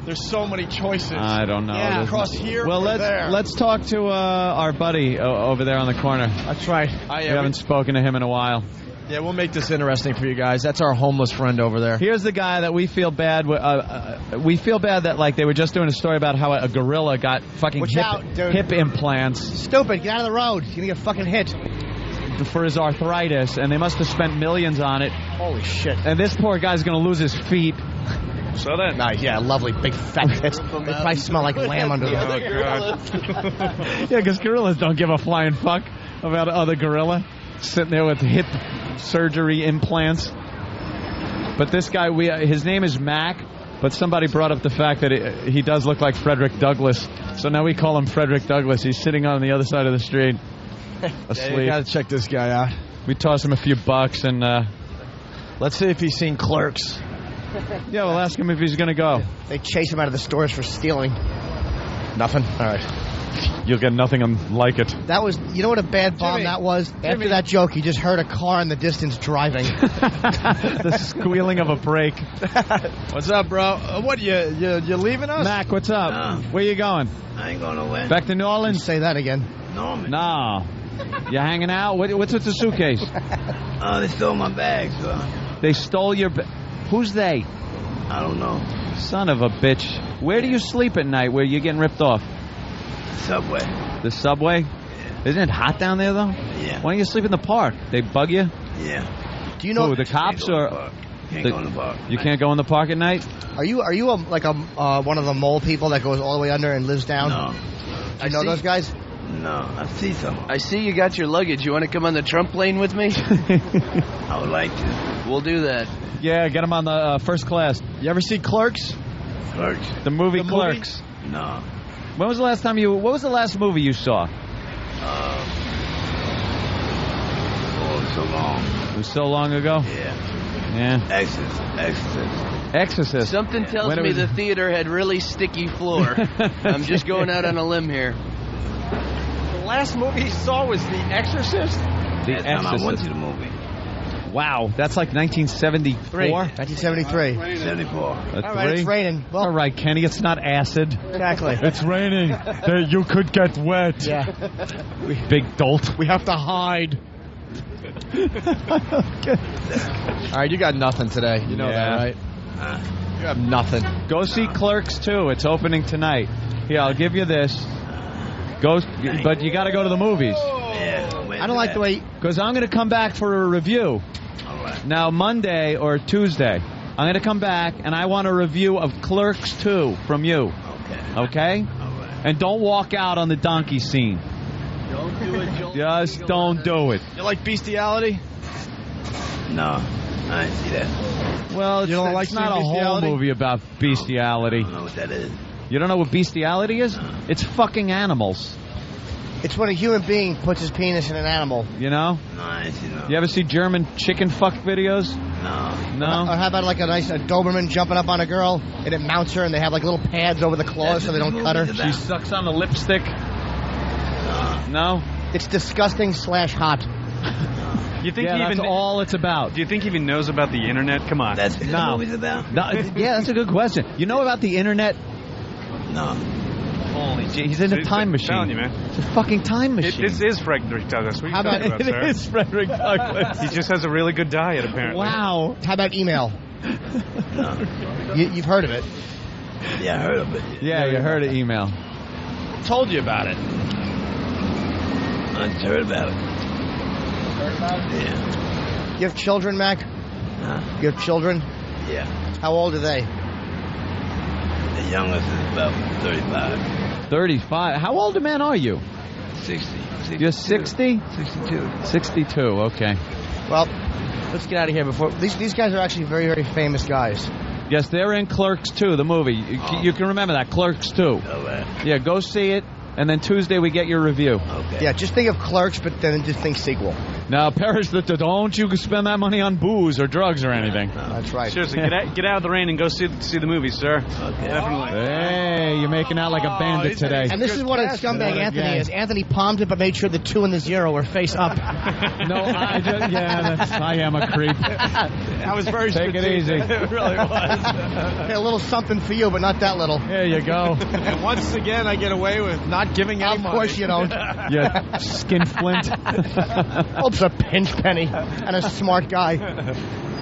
There's so many choices. I don't know. Yeah, across here. Well, there. let's talk to our buddy over there on the corner. That's right. We haven't spoken to him in a while. Yeah, we'll make this interesting for you guys. That's our homeless friend over there. Here's the guy that we feel bad. We feel bad that they were just doing a story about how a gorilla got fucking hip implants. Stupid! Get out of the road. You're gonna get fucking hit. For his arthritis, and they must have spent millions on it. Holy shit! And this poor guy's gonna lose his feet. So that nice, yeah, lovely big fat tits. They probably smell like lamb under them. Oh god! Yeah, because gorillas don't give a flying fuck about other gorilla sitting there with hip surgery implants. But this guy, his name is Mac. But somebody brought up the fact that he does look like Frederick Douglass. So now we call him Frederick Douglass. He's sitting on the other side of the street, asleep. Yeah, you got to check this guy out. We toss him a few bucks and... let's see if he's seen Clerks. Yeah, we'll ask him if he's going to go. They chase him out of the stores for stealing. Nothing? All right. You'll get nothing like it. That was, you know what a bad bomb that was? After that joke, you just heard a car in the distance driving. The squealing of a brake. What's up, bro? What, you leaving us? Mac, what's up? No. Where you going? I ain't going nowhere. Back to New Orleans? Say that again. Norman. No. You hanging out? What's with the suitcase? Oh, they stole my bags, bro. They stole your... Who's they? I don't know. Son of a bitch. Where do you sleep at night where you're getting ripped off? Subway. The subway? Yeah. Isn't it hot down there, though? Yeah. Why don't you sleep in the park? They bug you? Yeah. Do you know... Who, the cops or... Can't go in the park. You can't go in the park at night? Are you one of the mole people that goes all the way under and lives down? No. Do you know those guys? No, I see some. I see you got your luggage. You want to come on the Trump plane with me? I would like to. We'll do that. Yeah, get him on the first class. You ever see Clerks? Clerks. The movie Clerks? No. When was the last time what was the last movie you saw? So long. It was so long ago? Yeah. Exorcist. Something tells me the theater had really sticky floor. I'm just going out on a limb here. The last movie he saw was The Exorcist? The Exorcist. I went to the movie. Wow, that's like 1973. 1973. 74. All right, it's raining. Well, all right, Kenny, it's not acid. Exactly. It's raining. You could get wet. Yeah. Big dolt. We have to hide. All right, you got nothing today. You know that, right? You have nothing. Go see Clerks 2. It's opening tonight. Here, I'll give you this. But you got to go to the movies. I don't like the way... Because I'm going to come back for a review. All right. Now, Monday or Tuesday, I'm going to come back, and I want a review of Clerks 2 from you. Okay? All right. And don't walk out on the donkey scene. Don't do it, Joel. Just don't do it. You like bestiality? No, I didn't see that. Well, it's not a whole movie about bestiality. I don't know what that is. You don't know what bestiality is? No. It's fucking animals. It's when a human being puts his penis in an animal. You know? No, I didn't see no. You ever see German chicken fuck videos? No. Or how about like a Doberman jumping up on a girl and it mounts her and they have like little pads over the claws so they don't cut her? She sucks on the lipstick. No? It's disgusting / hot. You think that's all it's about. Do you think he even knows about the internet? Come on. That's what the movie's about? No, yeah, that's a good question. You know about the internet? No. Holy gee, he's in a time machine. I'm telling you, man. It's a fucking time machine. This is Frederick Douglass. How about it? It is Frederick Douglass. He just has a really good diet, apparently. Wow. How about email? No. You've heard of it? Yeah, I heard of it. Yeah, you heard of email. Told you about it. I heard about it. Yeah. You have children, Mac? Huh? You have children? Yeah. How old are they? The youngest is about 35. 35? How old a man are you? 60. You're 60? 62. 62, okay. Well, let's get out of here before... These guys are actually very, very famous guys. Yes, they're in Clerks 2, the movie. You can remember that, Clerks 2. All right. Yeah, go see it, and then Tuesday we get your review. Okay. Yeah, just think of Clerks, but then just think sequel. Now, Parrish, don't you spend that money on booze or drugs or anything. That's right. Seriously, get out of the rain and go see the movie, sir. Okay. Definitely. Hey, you're making out like a bandit today. And this is what a scumbag Anthony is. Anthony palmed it, but made sure the 2 and the 0 were face up. No, I am a creep. I was very Take it easy. It really was. Hey, a little something for you, but not that little. There you go. And once again, I get away with not giving any money. Of course you don't. Yeah, skinflint. Oops, a pinch penny and a smart guy.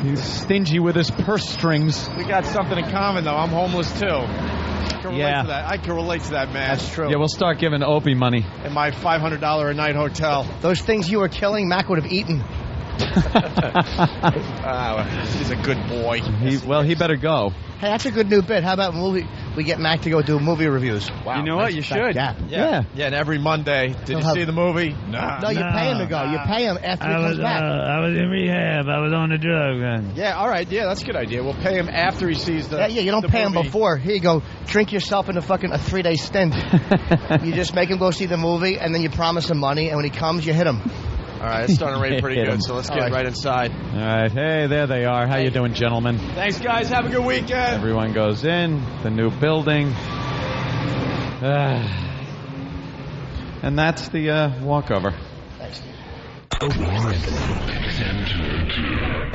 He's stingy with his purse strings. We got something in common, though. I'm homeless, too. I can relate to that, man. That's true. Yeah, we'll start giving Opie money. In my $500 a night hotel. Those things you were killing, Mac would have eaten. He's a good boy. He better go. Hey, that's a good new bit. How about we get Mac to go do movie reviews. Wow, you know what? You should. Yeah. And every Monday, did you see the movie? No, you pay him to go. You pay him after he comes back. I was in rehab. I was on the drug. Yeah, all right. Yeah, that's a good idea. We'll pay him after he sees the. Yeah, you don't pay him before. Here you go. Drink yourself into fucking a 3-day stint. You just make him go see the movie, and then you promise him money, and when he comes, you hit him. All right, it's starting to rain pretty good, so let's get right inside. All right, hey, there they are. How you doing, gentlemen? Thanks, guys. Have a good weekend. Everyone goes in, the new building. And that's the walkover. Thanks.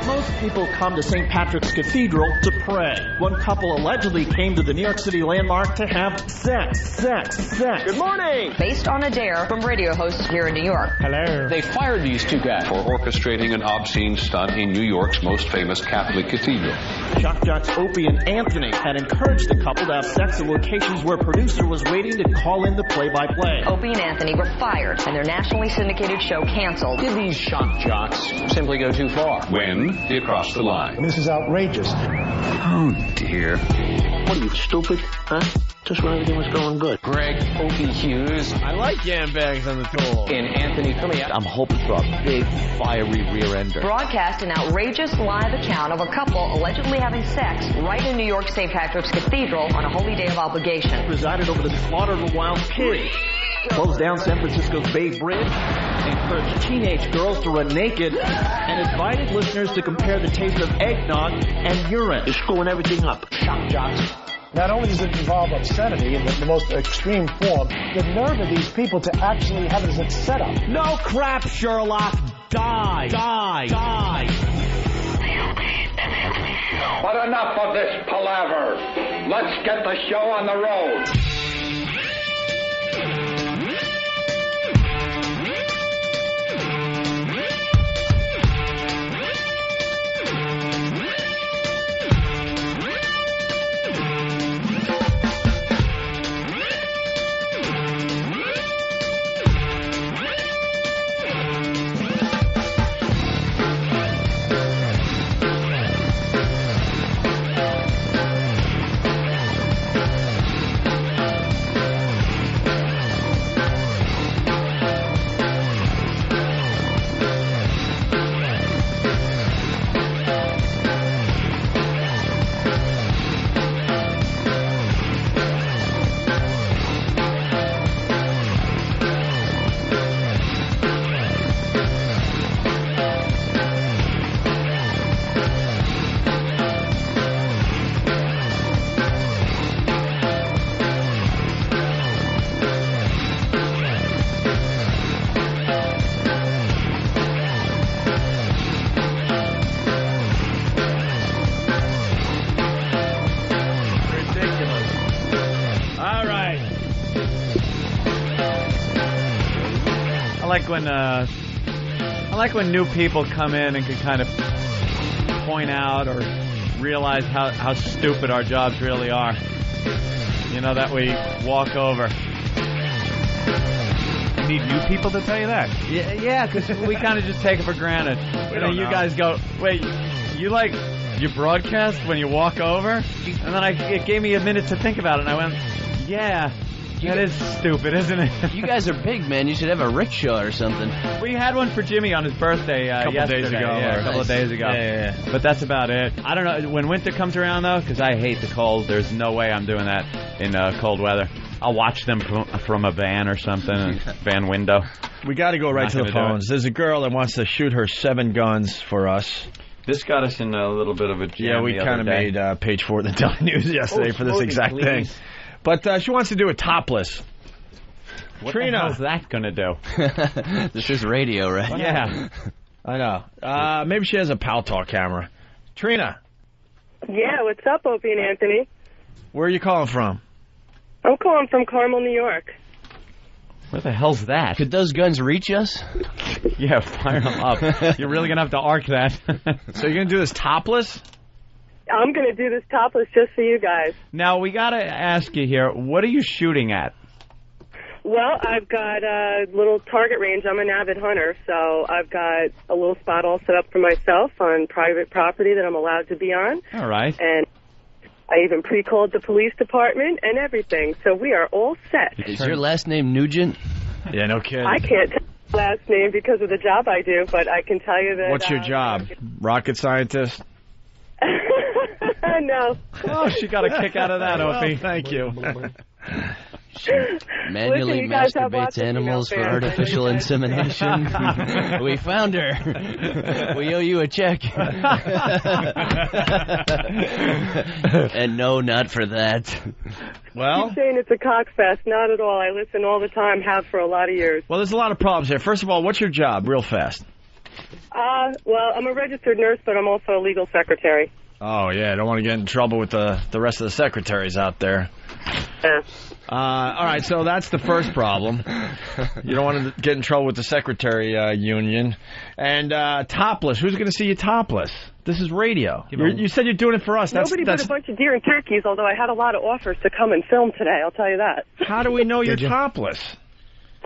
Most people come to St. Patrick's Cathedral to pray. One couple allegedly came to the New York City landmark to have sex. Good morning! Based on a dare from radio hosts here in New York. Hello. They fired these two guys for orchestrating an obscene stunt in New York's most famous Catholic cathedral. Shock Jocks Opie and Anthony had encouraged the couple to have sex at locations where a producer was waiting to call in the play-by-play. Opie and Anthony were fired and their nationally syndicated show canceled. Did these shock jocks simply go too far? When they crossed the line. This is outrageous. Oh, dear. What are you, stupid? Huh? Just when everything was going good. Greg Opie Hughes. I like yam bags on the tool. And Anthony Cumia. I'm hoping for a big, fiery rear ender. Broadcast an outrageous live account of a couple allegedly having sex right in New York St. Patrick's Cathedral on a holy day of obligation. Presided over the slaughter of a wild pig. Closed down San Francisco's Bay Bridge, encouraged teenage girls to run naked, and invited listeners to compare the taste of eggnog and urine. You're screwing everything up. Shock jocks. Not only does it involve obscenity in the most extreme form, the nerve of these people to actually have it as a setup. No crap, Sherlock. Die. But enough of this palaver. Let's get the show on the road. I like when new people come in and can kind of point out or realize how stupid our jobs really are. You know, that we walk over. You need new people to tell you that? Yeah, because we kind of just take it for granted. You guys go, wait, you broadcast when you walk over? And then it gave me a minute to think about it, and I went, yeah. That is stupid, isn't it? You guys are big, man. You should have a rickshaw or something. We had one for Jimmy on his birthday a couple yesterday. days ago. Yeah, a couple of days ago. Yeah. But that's about it. I don't know. When winter comes around, though, because I hate the cold, there's no way I'm doing that in cold weather. I'll watch them from a van or something, a van window. We got to go right to the phones. There's a girl that wants to shoot her 7 guns for us. This got us in a little bit of a jam. Yeah, we kind of made page 4 of the Daily News yesterday for this exact thing. But she wants to do it topless. What Trina, the hell's that going to do? This is radio, right? Yeah. I know. Maybe she has a Pal Talk camera. Trina. Yeah, what's up, Opie and Anthony? Where are you calling from? I'm calling from Carmel, New York. Where the hell's that? Could those guns reach us? Yeah, fire them up. You're really going to have to arc that. So you're going to do this topless? I'm going to do this topless just for you guys. Now, we got to ask you here, what are you shooting at? Well, I've got a little target range. I'm an avid hunter, so I've got a little spot all set up for myself on private property that I'm allowed to be on. All right. And I even pre-called the police department and everything, so we are all set. Is your last name Nugent? Yeah, no kidding. I can't tell my last name because of the job I do, but I can tell you that... What's your job? Rocket scientist? No. Oh, she got a kick out of that, Opie. Thank you. Manually Listen, you guys have masturbates lots of animals for female fans. artificial insemination. We found her. We owe you a check. And no, not for that. Well, Keep saying it's a cockfest. Not at all. I listen all the time, have for a lot of years. well, there's a lot of problems here. First of all, what's your job, real fast? Well, I'm a registered nurse, but I'm also a legal secretary. Oh, yeah, I don't want to get in trouble with the rest of the secretaries out there. Yeah. All right, so that's the first problem. You don't want to get in trouble with the secretary union. And topless. Who's going to see you topless? This is radio. You said you're doing it for us. Nobody but a bunch of deer and turkeys, although I had a lot of offers to come and film today, I'll tell you that. How do we know you're topless?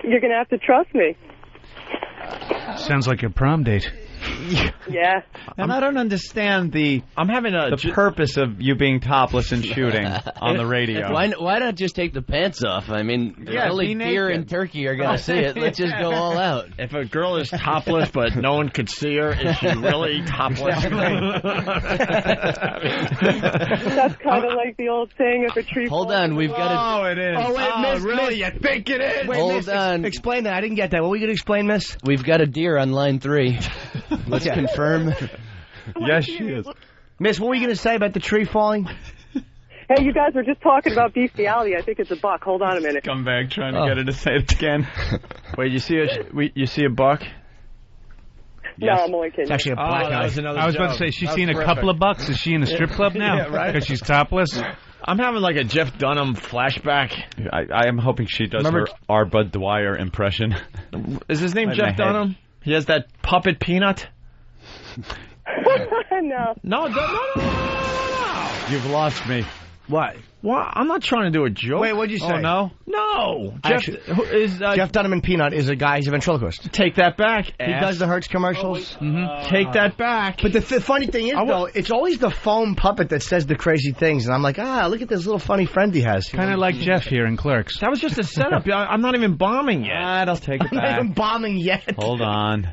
You're going to have to trust me. Sounds like your prom date. Yeah. And I don't understand the purpose of you being topless and shooting on the radio. Why not just take the pants off? I mean, only deer and turkey are going to see it. Let's just go all out. If a girl is topless but no one could see her, is she really topless? That's kind of like the old saying, if a tree Hold on, we've got to... Oh, it is. Oh, wait, Miss, really? You think it is? Wait, Hold miss, on. Explain that. I didn't get that. What were you going to explain, Miss? We've got a deer on line 3. Let's confirm. Yes, she is. Miss, what were you going to say about the tree falling? Hey, you guys were just talking about bestiality. I think it's a buck. Hold on a minute. Come back trying to get her to say it again. Wait, you see a buck? No, I'm only kidding. It's actually a black eye. I was about to say, she's seen a couple of bucks. Is she in a strip club now? Yeah, right. Because she's topless? I'm having like a Jeff Dunham flashback. I am hoping she does her R. Bud Dwyer impression. Is his name Jeff Dunham? He has that puppet peanut? No. No. You've lost me. What? What? I'm not trying to do a joke. Wait, what'd you say? Oh, no? No. Jeff Dunham and Peanut is a guy, he's a ventriloquist. Take that back. He does the Hertz commercials. Take that back. But the funny thing is, though, it's always the foam puppet that says the crazy things. And I'm like, look at this little funny friend he has. Kind of like Jeff here in Clerks. That was just a setup. I'm not even bombing yet. I'll take it I'm not back. even bombing yet. Hold on.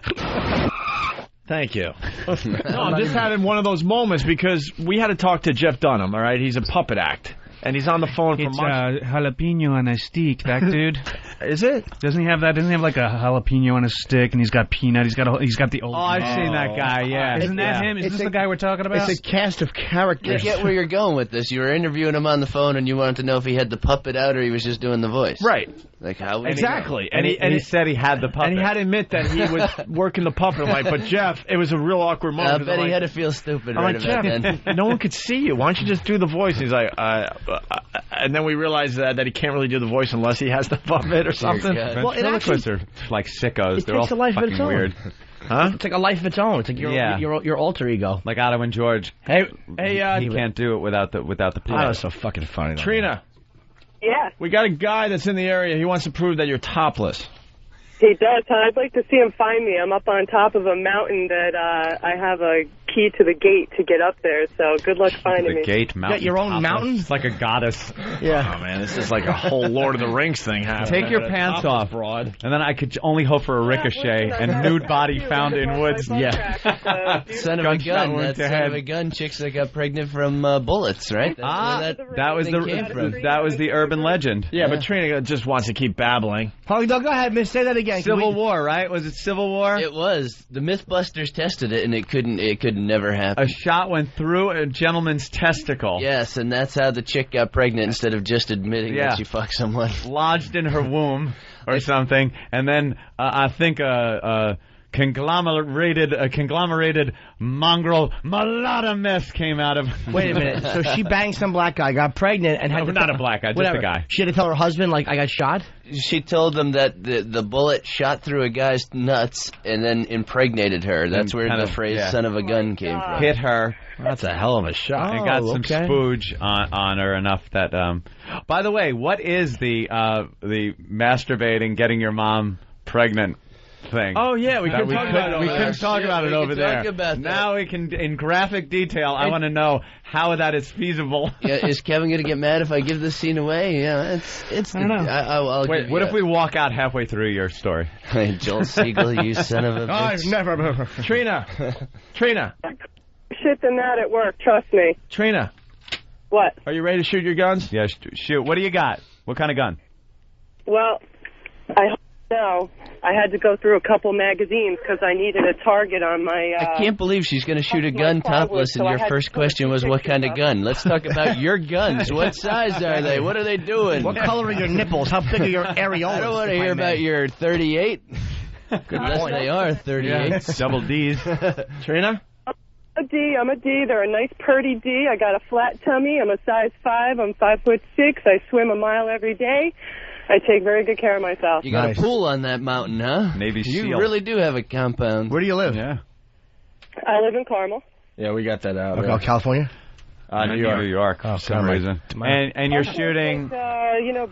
Thank you. No, I'm just having one of those moments because we had to talk to Jeff Dunham, all right? He's a puppet act. And he's on the phone for It's months. jalapeno on a stick, that dude. Is it? Doesn't he have that? Doesn't he have like a jalapeno on a stick, and he's got peanut? He's got the old. Oh, I've seen that guy. Yeah, Isn't that him? Is this the guy we're talking about? It's a cast of I characters. get where you're going with this. You were interviewing him on the phone, and you wanted to know if he had the puppet out or he was just doing the voice. Right. Like how would Exactly. And he said he had the puppet. And he had to admit that he was working the puppet. I'm like, but Jeff, it was a real awkward moment. I bet he had to feel stupid I'm right like, about Jeff, then. no one could see you. Why don't you just do the voice? And he's like, and then we realized that he can't really do the voice unless he has the puppet or something. God. Well, it Ventriloquists actually are like sickos. it They're all takes a life of its fucking own. weird. Huh? It's like a life of its own. It's like your alter ego. Like Otto and George. Hey, He can't do it without the That puppet. was so fucking funny. Trina, Yeah, we got a guy that's in the area. He wants to prove that you're topless. he does. I'd like to see him find me. I'm up on top of a mountain that I have a key to the gate to get up there, so good luck finding The me. gate mountain. your own topless. mountain? It's like a goddess. Yeah. Oh, man, this is like a whole Lord of the Rings thing happening. Take your pants off, broad. And then I could only hope for a ricochet and nude body found in woods. Yeah. Son of a Gunshot gun. wound That's to son head. of a gun. Chicks that got pregnant from bullets, right? That's where That was thing came from. the urban legend. Yeah, but Trina just wants to keep babbling. Oh, go ahead, Miss. Say that again. Civil War, right? Was it Civil War? It was. The Mythbusters tested it, and it could never happen. A shot went through a gentleman's testicle. Yes, and that's how the chick got pregnant instead of just admitting Yeah. that she fucked someone. Lodged in her womb or something, and then I think a conglomerated mongrel mulatto came out of. Wait a minute. So she banged some black guy, got pregnant, and had No, not a black guy, just whatever. a guy. She had to tell her husband, like, I got shot? She told them that the bullet shot through a guy's nuts and then impregnated her. That's where the phrase "son of a gun" came from. Hit her. That's a hell of a shot. And got some spooge on her enough that. By the way, what is the masturbating, getting your mom pregnant thing. Oh, yeah, we That couldn't talk about it over We there. couldn't talk Shit, about we it can over talk there. about that. Now we can, in graphic detail, I want to know how that is feasible. Yeah, is Kevin going to get mad if I give this scene away? Yeah, it's. I don't know. I'll Wait, give what you if we walk out halfway through your story? Joel Siegel, you son of a bitch. I've never... Trina. Shit than that at work, trust me. Trina. What? Are you ready to shoot your guns? Yeah, shoot. What do you got? What kind of gun? Well, I hope so. I had to go through a couple magazines because I needed a target on my... I can't believe she's going to shoot a gun topless, and your first question was, what kind of gun? Let's talk about your guns. What size are they? What are they doing? What color are your nipples? How big are your areolas? I don't want to hear about your 38. Unless they are 38. Yeah, double D's. Trina? I'm a D. They're a nice, purty D. I got a flat tummy. I'm a size 5. I'm 5'6". I swim a mile every day. I take very good care of myself. You got a pool on that mountain, huh? Navy You SEAL. really do have a compound. Where do you live? Yeah. I live in Carmel. Yeah, we got that out. Okay, California? New York, for some reason. And you're shooting...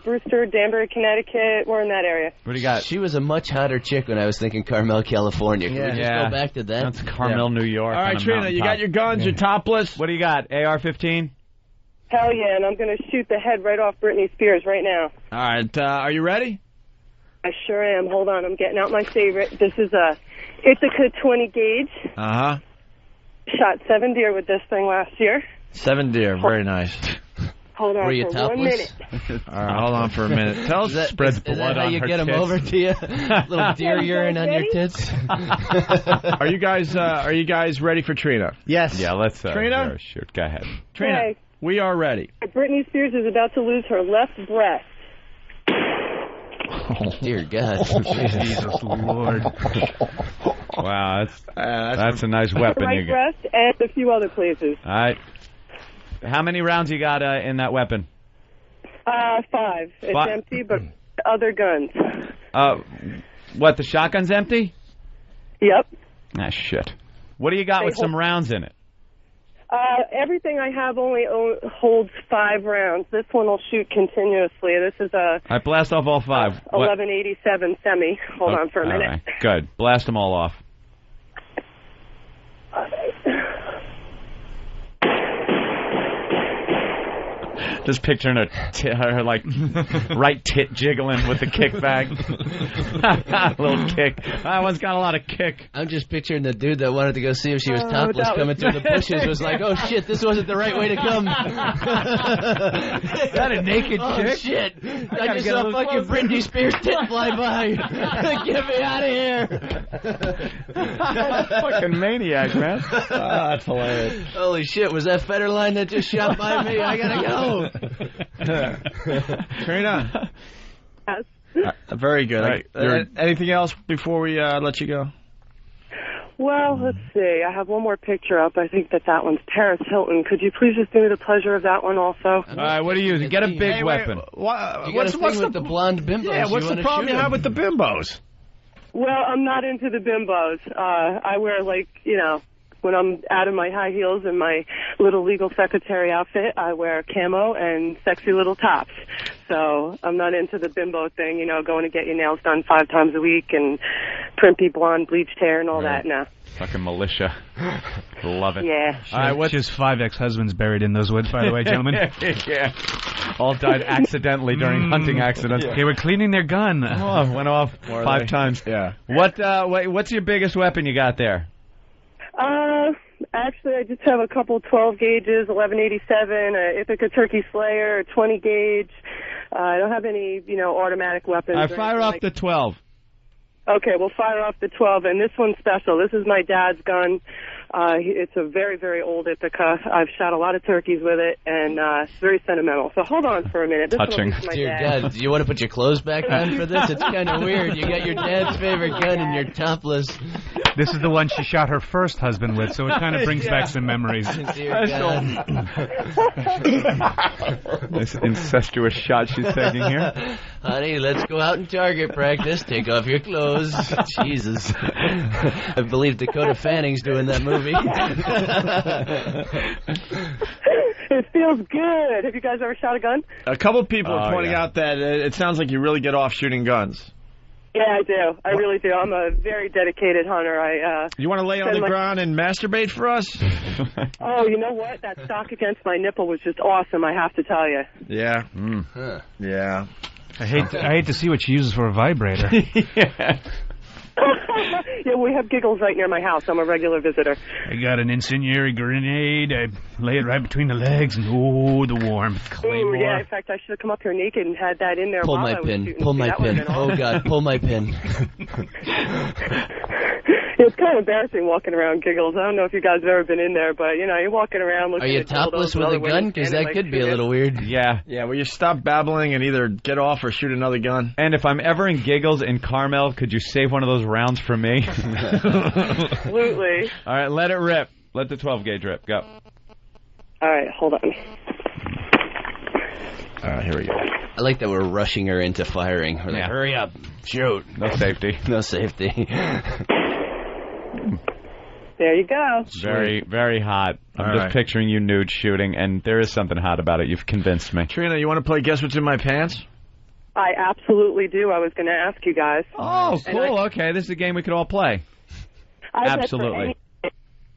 Brewster, Danbury, Connecticut. We're in that area. What do you got? She was a much hotter chick when I was thinking Carmel, California. Can we just go back to that? That's Carmel, New York. All right, Trina, you got your guns, you're topless. What do you got? AR-15? Hell yeah, and I'm going to shoot the head right off Britney Spears right now. All right, are you ready? I sure am. Hold on, I'm getting out my favorite. This is a Ithaca 20 gauge. Uh-huh. Shot 7 deer with this thing last year. 7 deer, very nice. Hold on Were you for topless? 1 minute. All right, hold on for a minute. Tell us. Is that how you get them over to you? Little deer urine on your tits? Are you guys ready for Trina? Yes. Yeah, let's Trina? shoot. Go ahead. Trina, Okay. we are ready. Britney Spears is about to lose her left breast. Dear God. Jesus Lord. Wow, that's a nice weapon right you got. breast and a few other places. All right. How many rounds you got in that weapon? 5. It's empty, but other guns. What, the shotgun's empty? Yep. Ah, shit. What do you got with some rounds in it? Everything I have only holds 5 rounds. This one will shoot continuously. This is a I blast off all 5. 1187 semi. Hold on for a minute. All right. Good. Blast them all off. Just picturing her like right tit jiggling with the kick bag. Little kick. That one's got a lot of kick. I'm just picturing the dude that wanted to go see if she was topless coming through the bushes was like, oh shit, this wasn't the right way to come. Is that a naked Oh chick? shit. I just saw fucking Britney Spears tit fly by. Get me out of here. Fucking maniac, man. That's hilarious. Holy shit, was that Federline that just shot by me? I gotta go. Trina. Yes. Very good. Right. Anything else before we let you go? Well, let's see. I have one more picture up. I think that one's Paris Hilton. Could you please just do me the pleasure of that one also? All right, what are you using? Get a big weapon. what's with the blonde bimbos? Yeah, what's the problem you have with the bimbos? Well, I'm not into the bimbos. I wear, when I'm out of my high heels and my little legal secretary outfit, I wear camo and sexy little tops. So I'm not into the bimbo thing, going to get your nails done 5 times a week and primpy blonde bleached hair and all that. No. Fucking militia. Love it. Yeah. All right, She has 5 ex-husbands buried in those woods, by the way, gentlemen. Yeah. All died accidentally during hunting accidents. They were cleaning their gun. Oh, went off 5 times. Yeah. What's your biggest weapon you got there? Actually, I just have a couple 12 gauges, 1187, Ithaca Turkey Slayer, 20 gauge. I don't have any, automatic weapons. I or fire anything off like the 12. Okay, we'll fire off the 12, and this one's special. This is my dad's gun. It's a very, very old Ithaca. I've shot a lot of turkeys with it, and it's very sentimental. So hold on for a minute. This Touching. One my Dear dad. God, do you want to put your clothes back on for this? It's kind of weird. You got your dad's favorite gun and you're topless. This is the one she shot her first husband with, so it kind of brings back some memories. Dear God. This incestuous shot she's taking here. Honey, let's go out and target practice. Take off your clothes. Jesus. I believe Dakota Fanning's doing that movie. It feels good. Have you guys ever shot a gun? A couple people are Oh, pointing yeah. out that it sounds like you really get off shooting guns. Yeah, I do. I really do. I'm a very dedicated hunter. You want to lay on the ground and masturbate for us? Oh, you know what? That stock against my nipple was just awesome, I have to tell you. Yeah. Yeah. I hate to see what she uses for a vibrator. Yeah, we have Giggles right near my house. I'm a regular visitor. I got an incendiary grenade. I lay it right between the legs, and the warmth. Claymore. Ooh, yeah, in fact, I should have come up here naked and had that in there Pull while my I was pin. shooting. Pull See, my that would've pin. been Oh, awesome. God. Pull my pin. It's kind of embarrassing walking around Giggles. I don't know if you guys have ever been in there, but, you know, you're walking around looking Are you at topless dildos with and a other gun? women Because standing that like could be a shit. little weird. Yeah. Yeah, will you stop babbling and either get off or shoot another gun? And if I'm ever in Giggles in Carmel, could you save one of those rounds for me? Absolutely. All right, let it rip. Let the 12-gauge rip. Go. All right, hold on. All right, here we go. I like that we're rushing her into firing. We're like, hurry up. Shoot. No safety. No safety. There you go. Very, very hot. I'm All just right. picturing you nude shooting, and there is something hot about it. You've convinced me. Trina, you want to play Guess What's in My Pants? I absolutely do. I was going to ask you guys. Oh, And cool. Okay, this is a game we could all play. I bet for Absolutely. any-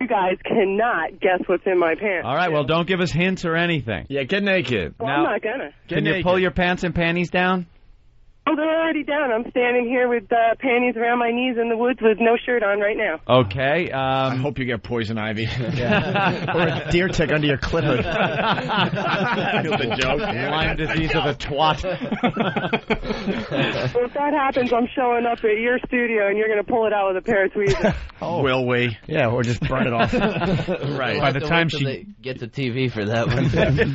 you guys cannot guess what's in my pants. All right, well, don't give us hints or anything. Yeah, get naked. Well, Now- I'm not going to. Can you pull your pants and panties down? Oh, they're already down. I'm standing here with panties around my knees in the woods with no shirt on right now. Okay. I hope you get poison ivy. Or a deer tick under your clipper. the joke. Lyme disease of the twat. Well, if that happens, I'm showing up at your studio, and you're going to pull it out with a pair of tweezers. Will we? Yeah, or just burn it off. Right. By the time they get the TV for that one.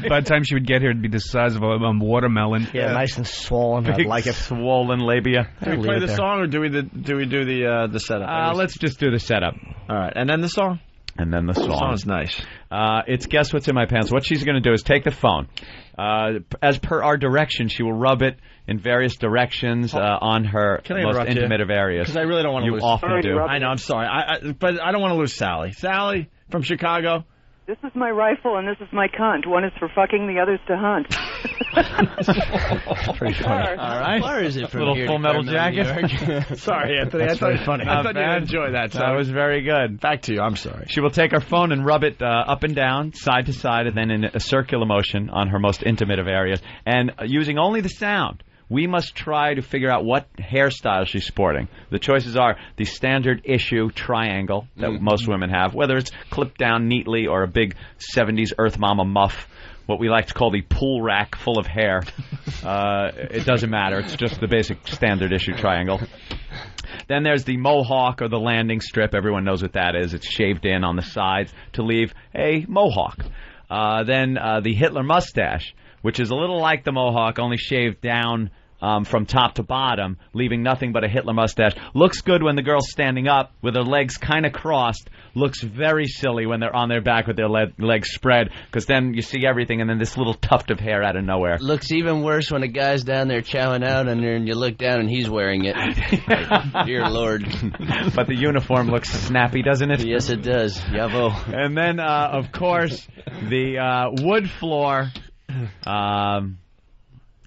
By the time she would get here, it'd be the size of a watermelon. Yeah, nice and swollen. I'd Big like it. swollen labia. Do we play the song or do we do the setup? Let's just do the setup. All right, and then the song. And then the The song. song's nice. It's Guess What's in My Pants. What she's going to do is take the phone. As per our direction, she will rub it in various directions on her Can I most interrupt you? intimate areas. Because I really don't want to You lose. often do. I know. I'm sorry. But I don't want to lose Sally. Sally from Chicago. This is my rifle and this is my cunt. One is for fucking, the other's to hunt. Pretty funny. All right. How far is it from Little here Full to Metal Carmel, New Jacket. York? Sorry, Anthony. That's very funny. I thought bad. you'd enjoy that. That was very good. Back to you. I'm sorry. She will take her phone and rub it up and down, side to side, and then in a circular motion on her most intimate of areas. And using only the sound, we must try to figure out what hairstyle she's sporting. The choices are the standard issue triangle that most women have, whether it's clipped down neatly or a big 70s Earth Mama muff, what we like to call the pool rack full of hair. It doesn't matter. It's just the basic standard issue triangle. Then there's the mohawk or the landing strip. Everyone knows what that is. It's shaved in on the sides to leave a mohawk. Then the Hitler mustache, which is a little like the mohawk, only shaved down from top to bottom, leaving nothing but a Hitler mustache. Looks good when the girl's standing up with her legs kind of crossed. Looks very silly when they're on their back with their legs spread, because then you see everything and then this little tuft of hair out of nowhere. Looks even worse when a guy's down there chowing out under and you look down and he's wearing it. Dear Lord. But the uniform looks snappy, doesn't it? Yes, it does. Yavo. And then, of course, the wood floor,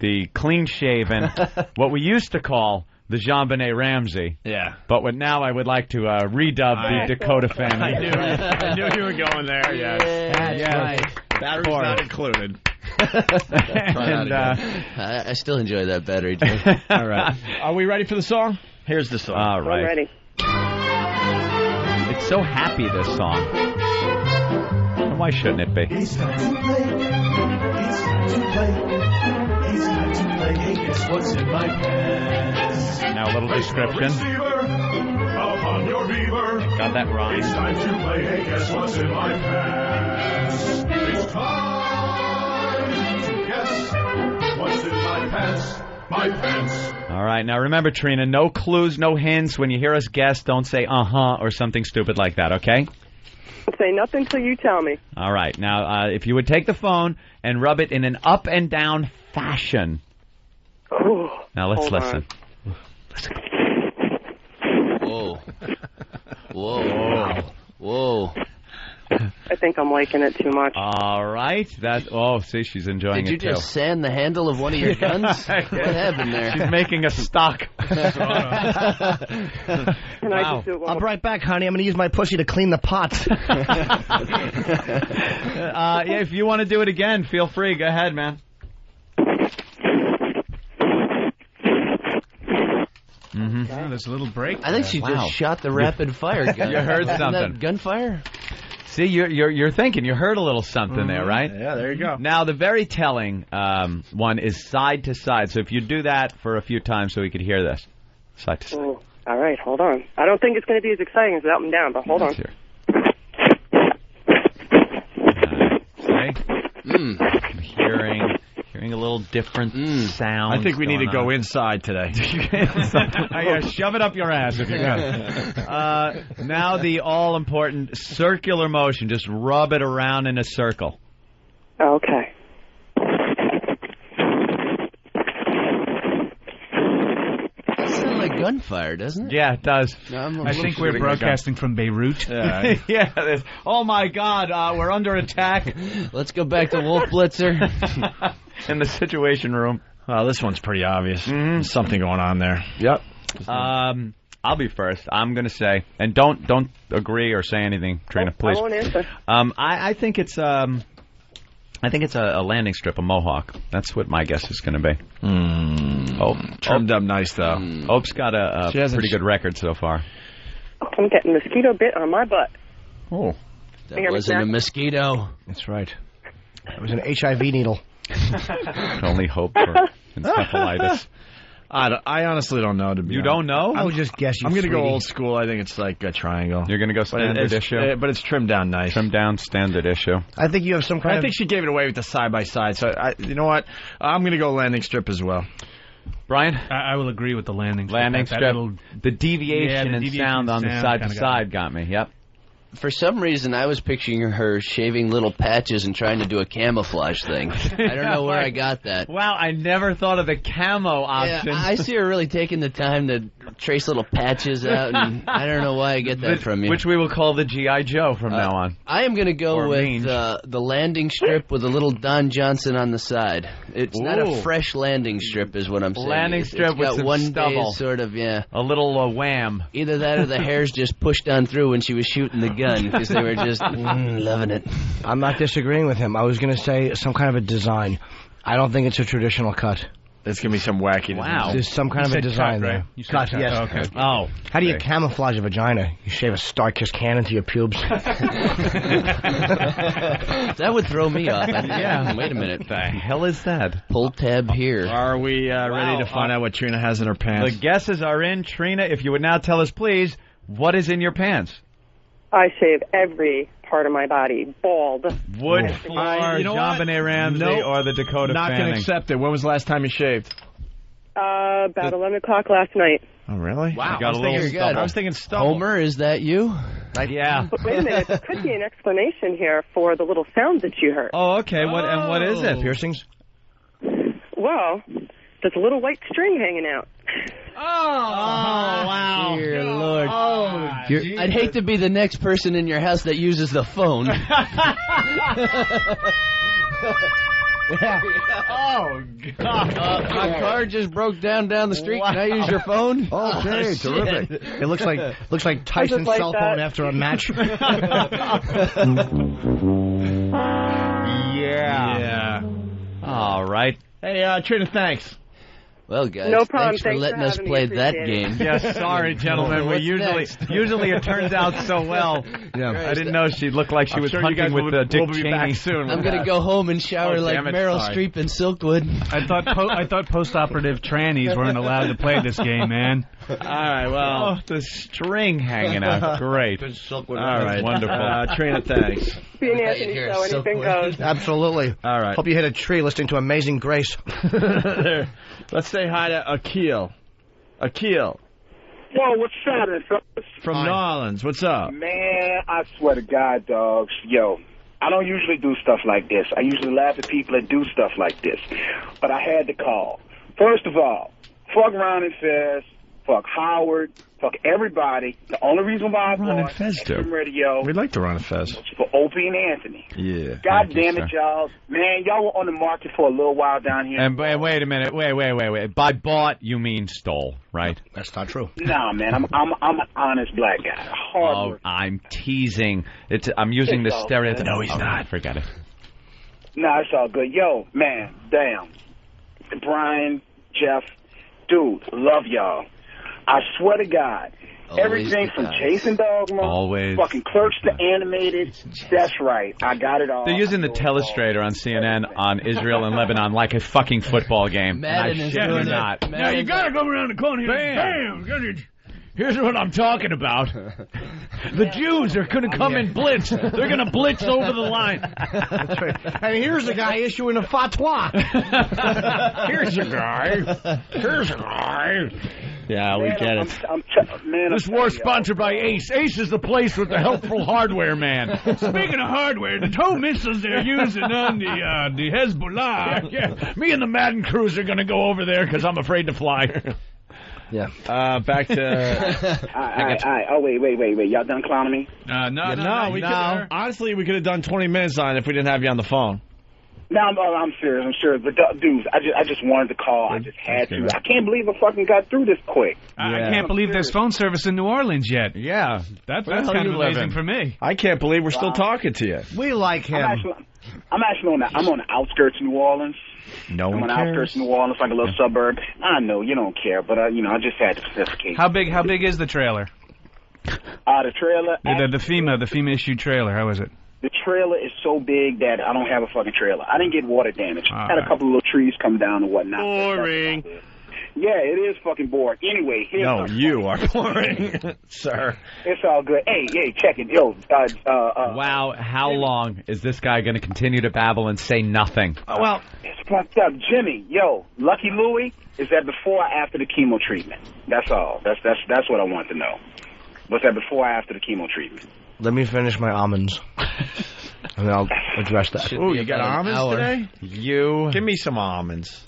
the clean-shaven, what we used to call the JonBenet Ramsey. Yeah. But what now I would like to redub the Dakota family. I knew you were going there. Yes. That's right. Battery's not included. And, I still enjoy that battery, Jim. All right. Are we ready for the song? Here's the song. All right. I'm ready. It's so happy, this song. And why shouldn't it be? It's time to play. It's time to play. It's time to play. Hey, guess what's in my pants? Now a little description. Upon your beaver. Got that rhyme. It's time to play. Hey, guess what's in my pants? It's time to guess what's in my pants. My pants. All right. Now remember, Trina, no clues, no hints. When you hear us guess, don't say uh-huh or something stupid like that, okay? Say nothing till you tell me. All right. Now, if you would take the phone and rub it in an up and down fashion. Ooh, Now let's hold listen. Whoa. Whoa. Whoa. I think I'm liking it too much. All right. See, she's enjoying Did you it too. just sand the handle of one of your guns? What happened there? She's making a stock. Can I just do it one I'll be right back, honey. I'm going to use my pussy to clean the pots. If you want to do it again, feel free. Go ahead, man. Oh, there's a little break. I think she just shot the rapid fire gun. You heard Isn't something. that gunfire? See, you're thinking. You heard a little something there, right? Yeah, there you go. Now, the very telling one is side to side. So if you do that for a few times so we could hear this. Side to side. All right, hold on. I don't think it's going to be as exciting as up and down, but hold on. I'm hearing a little different sound. I think we need to go inside today. Shove it up your ass if you can. Now the all-important circular motion. Just rub it around in a circle. Okay. That sounds like gunfire, doesn't it? Yeah, it does. I think we're broadcasting from Beirut. Yeah. Oh, my God. We're under attack. Let's go back to Wolf Blitzer. In the Situation Room. This one's pretty obvious. There's something going on there. Yep. I'll be first. I'm going to say, and don't agree or say anything, Trina, please. I won't answer. I think it's a landing strip, a mohawk. That's what my guess is going to be. Trimmed up nice, though. Hope's got a pretty good record so far. I'm getting mosquito bit on my butt. Oh. That wasn't a mosquito. That's right. It was an HIV needle. Only hope for encephalitis. I honestly don't know. You don't know? I would just guess. I'm going to go old school. I think it's like a triangle. You're going to go standard issue? But it's trimmed down nice. Trimmed down standard issue. I think you have some kind I think she gave it away with the side-by-side. So, you know what? I'm going to go landing strip as well. Brian? I will agree with the landing strip. Landing strip. The deviation in sound on the side-to-side got me. Yep. For some reason, I was picturing her shaving little patches and trying to do a camouflage thing. I don't know where I got that. Wow, I never thought of the camo option. Yeah, I see her really taking the time to trace little patches out, and I don't know why I get that from you. Which we will call the G.I. Joe from now on. I am going to go with the landing strip with a little Don Johnson on the side. It's not a fresh landing strip is what I'm saying. Landing strip it's with got some one stubble. Day sort of, A little wham. Either that or the hairs just pushed on through when she was shooting the gun because they were just loving it. I'm not disagreeing with him. I was going to say some kind of a design. I don't think it's a traditional cut. There's going to be some wacky. Wow. There's some kind of a design cut, there. Right? You said cut, yes. Oh, okay. Oh. How do you camouflage a vagina? You shave a Star-Kissed can into your pubes. That would throw me off. Yeah. Wait a minute. What the hell is that? Pull tab here. Are we ready to find out what Trina has in her pants? The guesses are in. Trina, if you would now tell us, please, what is in your pants? I shave every part of my body, bald. Wood floor, John Benet Ramsey, or the Dakota Not Fanning? going to accept it. When was the last time you shaved? About 11 o'clock last night. Oh, really? Wow. I was thinking stubble. Homer, is that you? Yeah. But wait a minute, there could be an explanation here for the little sound that you heard. Oh, okay. What is it? Piercings? Well, there's a little white string hanging out. Oh, wow. Dear Lord. Oh, I'd hate to be the next person in your house that uses the phone. Oh, God. My car just broke down the street. Wow. Can I use your phone? Okay, terrific. It looks like Tyson's like cell phone after a match. Yeah. All right. Hey, Trina, thanks. Well, guys, No problem. thanks for Thanks letting for us having play me. that Appreciate game. Yes, sorry, gentlemen. What's Usually it turns out so well. Yeah. I didn't know she looked like she was sure you hunting guys with Dick will be Cheney. back soon. I'm going to go home and shower like damn it, Meryl sorry. Streep in Silkwood. I thought post-operative trannies weren't allowed to play this game, man. All right, well, the string hanging out. Great. All right. Wonderful. Trina, thanks. Be an Anthony show, anything goes. Absolutely. All right. Hope you hit a tree listening to Amazing Grace. Let's say hi to Akil. Akil. Whoa, what's happening, fellas? From New Orleans. What's up? Man, I swear to God, dogs. Yo, I don't usually do stuff like this. I usually laugh at people that do stuff like this. But I had to call. First of all, fuck Ron and Fez. fuck Howard, fuck everybody. The only reason why I bought XM Radio We'd like to run a Fez. was for Opie and Anthony. Yeah. God damn it, y'all. Man, y'all were on the market for a little while down here. And wait a minute. Wait. By bought, you mean stole, right? That's not true. Nah, man, I'm an honest black guy. Hard work. I'm teasing. I'm using the It's all stereotype. good. No, he's not. Forget it. Nah, it's all good. Yo, man, damn. Brian, Jeff, dude, love y'all. I swear to God, Always everything the from guys. Chasing Dogma, Always. fucking Clerks to Animated, that's right. I got it all. They're using the telestrator on CNN on Israel and Lebanon like a fucking football game. Madden I is shit doing you it. not. Now you gotta go around the corner here. Bam! Here's what I'm talking about. The Jews are gonna come and blitz. They're gonna blitz over the line. That's right. And here's a guy issuing a fatwa. Here's a guy. Here's a guy. Yeah, we get it. This war's sponsored by Ace. Ace is the place with the helpful hardware man. Speaking of hardware, the tow missiles they're using on the Hezbollah. Yeah, me and the Madden crews are gonna go over there because I'm afraid to fly. Yeah. Back to. Oh, wait. Y'all done clowning me? No, we could. Honestly, we could have done 20 minutes on it if we didn't have you on the phone. No, I'm serious. I'm serious. But dudes, I just wanted to call. I just had to. I can't believe I fucking got through this quick. I can't believe there's phone service in New Orleans yet. Yeah, that's Where the hell kind of you amazing living? for me. I can't believe we're still talking to you. We like him. I'm actually on the outskirts of New Orleans. No I'm one on the outskirts cares. of New Orleans, like a little suburb. I know you don't care, but I just had to specificate. How big is the trailer? The trailer. The FEMA issued trailer. How is it? The trailer is so big that I don't have a fucking trailer. I didn't get water damage. All Had a right. couple of little trees come down and whatnot. Boring. Yeah, it is fucking boring. Anyway, here's No, you are boring, sir. It's all good. Hey, check it. Yo, Wow, how long is this guy going to continue to babble and say nothing? well, it's fucked up. Jimmy, yo, Lucky Louie, is that before or after the chemo treatment? That's all. That's what I want to know. Was that before or after the chemo treatment? Let me finish my almonds. And I'll address that. Ooh, you got almonds today? You Give me some almonds.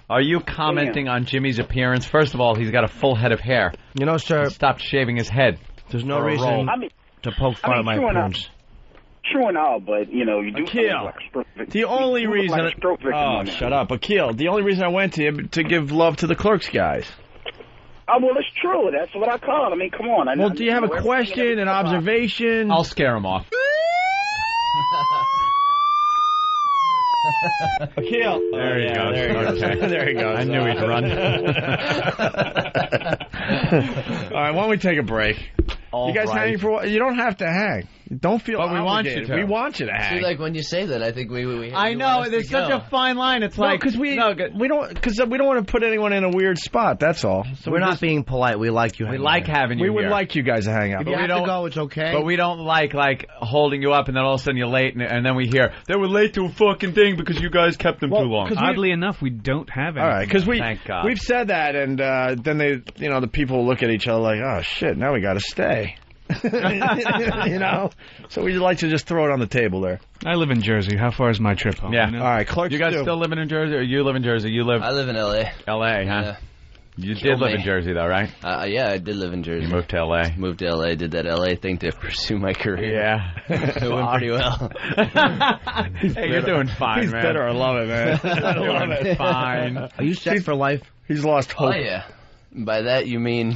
Are you commenting on Jimmy's appearance? First of all, he's got a full head of hair. You know, sir, He stopped shaving his head. there's no for a reason roll. to poke fun at my true enough. appearance. True and all, but, you know, you do Akil, look like a stroke victim. The only You look reason. like a stroke victim on there. Shut up, Akil. The only reason I went to you to give love to the Clerks guys. Oh, well, it's true. That's what I call it. I mean, come on. Well, do you have a question, an observation? I'll scare him off. Akil. There he goes. There he goes. Okay. There he goes. I knew he'd run. All right, why don't we take a break? You guys right. hanging for what? You don't have to hang. Don't feel But we want you obligated. to. We want you to hang. See, like when you say that, I think we I know, there's such a fine line. It's like because we don't want to put anyone in a weird spot. That's all. So We're not being polite. We like you. we hanging like out. having you We would here. like you guys to hang out. If But you we have don't. to go, it's okay. But we don't like holding you up and then all of a sudden you're late and then we hear they were late to a fucking thing because you guys kept them too long. Oddly enough, we don't have any. All right, because Thank God. we've said that, and then the people look at each other like, oh shit, now we got to stay. So we like to just throw it on the table there. I live in Jersey. How far is my trip home? Yeah. You know? All right, Clark. You guys still living in Jersey or you live in Jersey? You live I live in L.A. L.A., huh? Yeah. You Kill did live me. in Jersey though, right? Yeah, I did live in Jersey. You moved to L.A. Moved to L.A., did that L.A. thing to pursue my career. Yeah. It went pretty well. Hey, you're doing fine, He's man. bitter. I love it, man. I love Doing it. fine. Are you set for life? He's lost Oh, hope. yeah. By that, you mean...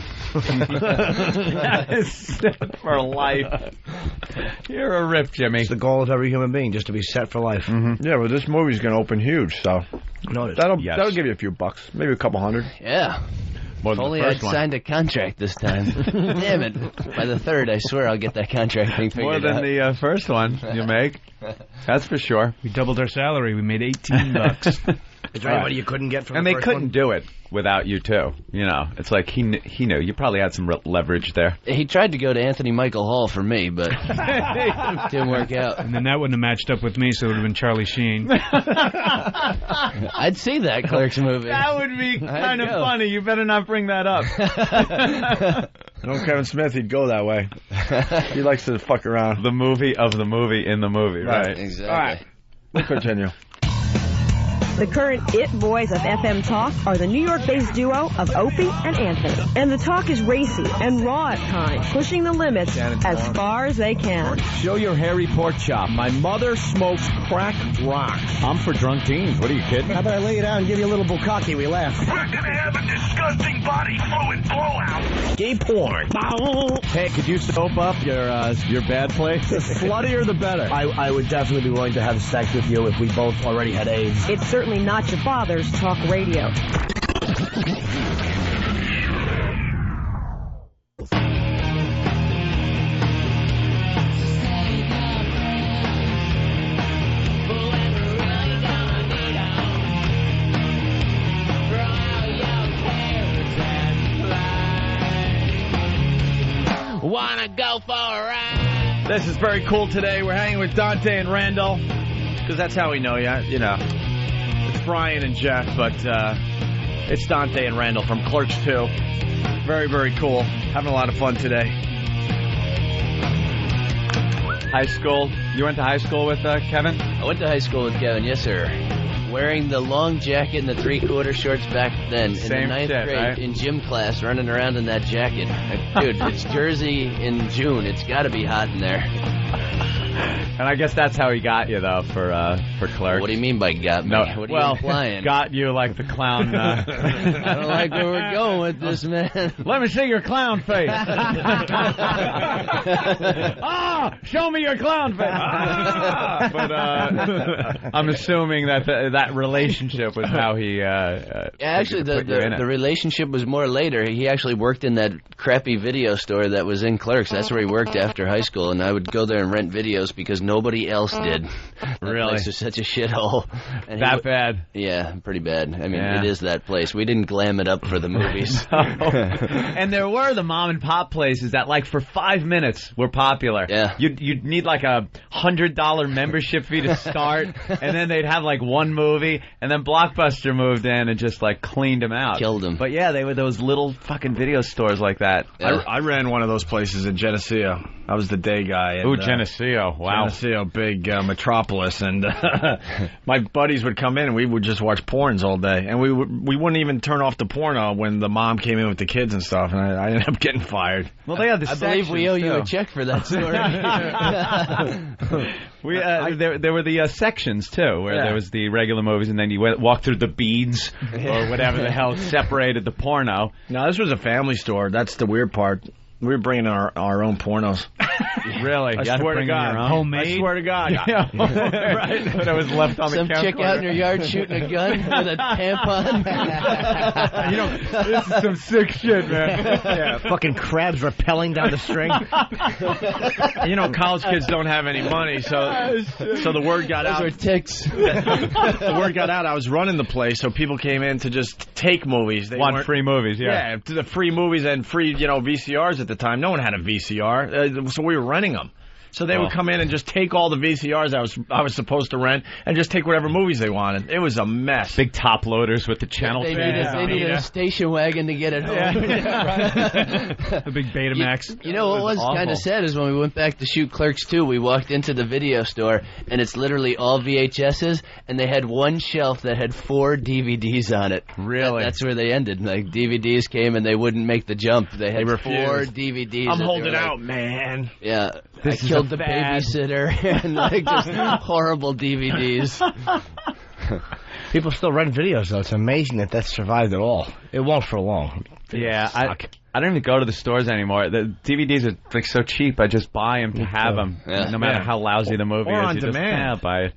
For life. You're a rip, Jimmy. It's the goal of every human being, just to be set for life. Yeah, but this movie's going to open huge, so Notice. that'll give you a few bucks, maybe a couple hundred. Yeah. More If than only the I'd first one. signed a contract this time. Damn it. By the third, I swear I'll get that contract thing figured More than out. the first one you make. That's for sure. We doubled our salary. We made $18. Is there anybody you couldn't get from And the they first couldn't one? do it without you too. You know, it's like he knew. You probably had some leverage there. He tried to go to Anthony Michael Hall for me, but didn't work out. And then that wouldn't have matched up with me, so it would have been Charlie Sheen. I'd see that Clerks movie. That would be kind of go. funny. You better not bring that up. No, Kevin Smith, he'd go that way. He likes to fuck around. The movie of the movie in the movie, right? Exactly. All right, we'll continue. The current it boys of FM Talk are the New York-based duo of Opie and Anthony. And the talk is racy and raw at times, pushing the limits as far as they can. Show your hairy pork chop. My mother smokes crack rock. I'm for drunk teens. What are you kidding? How about I lay it out and give you a little bukkake? We laugh. We're gonna have a disgusting body fluid blowout. Gay porn. Hey, could you soap up your bad place? The sluttier the better. I would definitely be willing to have sex with you if we both already had AIDS. It's certainly not your father's talk radio. Wanna go for a ride? This is very cool today. We're hanging with Dante and Randall, because that's how we know you. You know, it's Brian and Jeff, but it's Dante and Randall from Clerks 2. Very, very cool. Having a lot of fun today. High school. You went to high school with Kevin? I went to high school with Kevin, yes, sir. Wearing the long jacket and the three-quarter shorts back then. Same in the ninth shit, grade, right? in gym class, running around in that jacket. Dude, it's Jersey in June. It's got to be hot in there. And I guess that's how he got you, though, for Clerks. What do you mean by got me? No, What are you implying? got you like the clown. I don't like where we're going with this, man. Let me see your clown face. Show me your clown face. But I'm assuming that that relationship was how he. Actually, the relationship was more later. He actually worked in that crappy video store that was in Clerks. That's where he worked after high school, and I would go there and rent videos because nobody else did. That place was such a shithole. And that bad? Yeah, pretty bad. I mean, it is that place. We didn't glam it up for the movies. And there were the mom and pop places that, like, for 5 minutes were popular. Yeah. You'd need like a $100 membership fee to start, and then they'd have like one movie, and then Blockbuster moved in and just like cleaned them out, killed them. But yeah, they were those little fucking video stores like that. Yeah. I ran one of those places in Geneseo. I was the day guy. Ooh, Geneseo! Wow, Geneseo, big metropolis, and my buddies would come in and we would just watch porns all day, and we wouldn't even turn off the porno when the mom came in with the kids and stuff, and I ended up getting fired. Well, they had the I believe we owe you a check for that story. There were the sections too, where there was the regular movies, and then you walked through the beads or whatever the hell separated the porno. No, this was a family store. That's the weird part. We were bringing our own pornos. Really? I swear to God. Homemade? I swear to God. Yeah. Right. But it was left on Some the camcorder. chick out in your yard shooting a gun with a tampon. This is some sick shit, man. Yeah, fucking crabs rappelling down the string. You know, college kids don't have any money, so the word got out. Those are ticks. The word got out. I was running the place, so people came in to just take movies. They want free movies, Yeah, to the free movies and free, VCRs at the time. No one had a VCR, so we were renting them. So they would come in and just take all the VCRs I was supposed to rent and just take whatever movies they wanted. It was a mess. Big top loaders with the channel. They needed a station wagon to get it home. The big Betamax. You know what was kind of sad is when we went back to shoot Clerks 2, we walked into the video store, and it's literally all VHSs, and they had one shelf that had 4 DVDs on it. Really? That's where they ended. Like, DVDs came, and they wouldn't make the jump. They had 4 DVDs. I'm holding out, man. Yeah. This I killed the babysitter and like just horrible DVDs. People still rent videos, though. It's amazing that survived at all. It won't for long. Yeah, I don't even go to the stores anymore. The DVDs are like so cheap. I just buy them to have them, no matter how lousy the movie is. On you demand. Just buy it.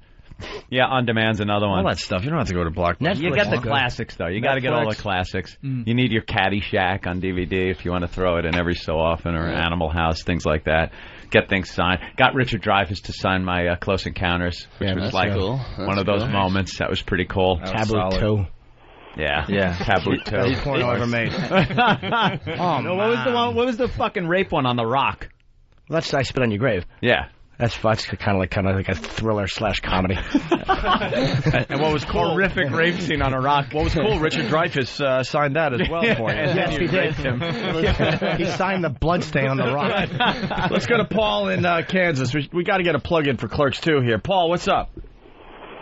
Yeah, on demand's another one. All that stuff. You don't have to go to Blockbuster. You get the classics, though. You got to get all the classics. You need your Caddyshack on DVD if you want to throw it in every so often, or Animal House, things like that. Get things signed. Got Richard Dreyfuss to sign my Close Encounters, which was like one of those moments. That was pretty cool. Taboo 2. Yeah. Taboo 2. Best porno ever made. No, what was the fucking rape one on The Rock? That's I Spit on Your Grave. Yeah. That's kind of like a thriller / comedy. And what was cool? Horrific rape scene on a rock. What was cool? Richard Dreyfuss signed that as well for you. Yes, he did. He signed the bloodstain on the rock. Let's go to Paul in Kansas. We got to get a plug in for Clerks 2 here. Paul, what's up?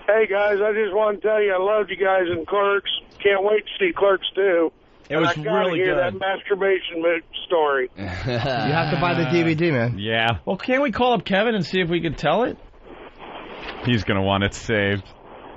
Hey, guys, I just want to tell you I loved you guys in Clerks. Can't wait to see Clerks 2. It was I gotta really hear good. that masturbation story. You have to buy the DVD, man. Yeah. Well, can't we call up Kevin and see if we can tell it? He's going to want it saved.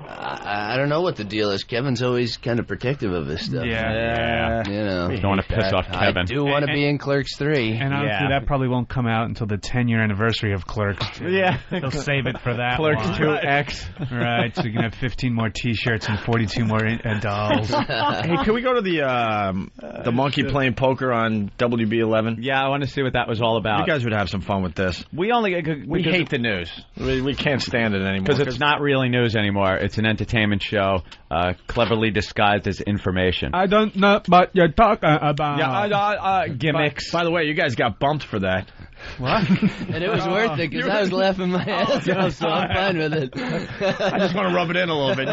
I don't know what the deal is. Kevin's always kind of protective of his stuff. Yeah. You know. You don't want to piss off Kevin. I do want to be in Clerks 3. And honestly, that probably won't come out until the 10-year anniversary of Clerks 2. Yeah. They'll save it for that Clerks one. 2X. Right, so you can have 15 more T-shirts and 42 more dolls. Hey, can we go to the monkey playing poker on WB11? Yeah, I want to see what that was all about. You guys would have some fun with this. We hate the news. We can't stand it anymore. Because it's not really news anymore. It's an entertainment show, cleverly disguised as information. I don't know what you're talking about. Yeah, gimmicks. By the way, you guys got bumped for that. What? And it was worth it because I was laughing my ass off, so I'm fine with it. I just want to rub it in a little bit.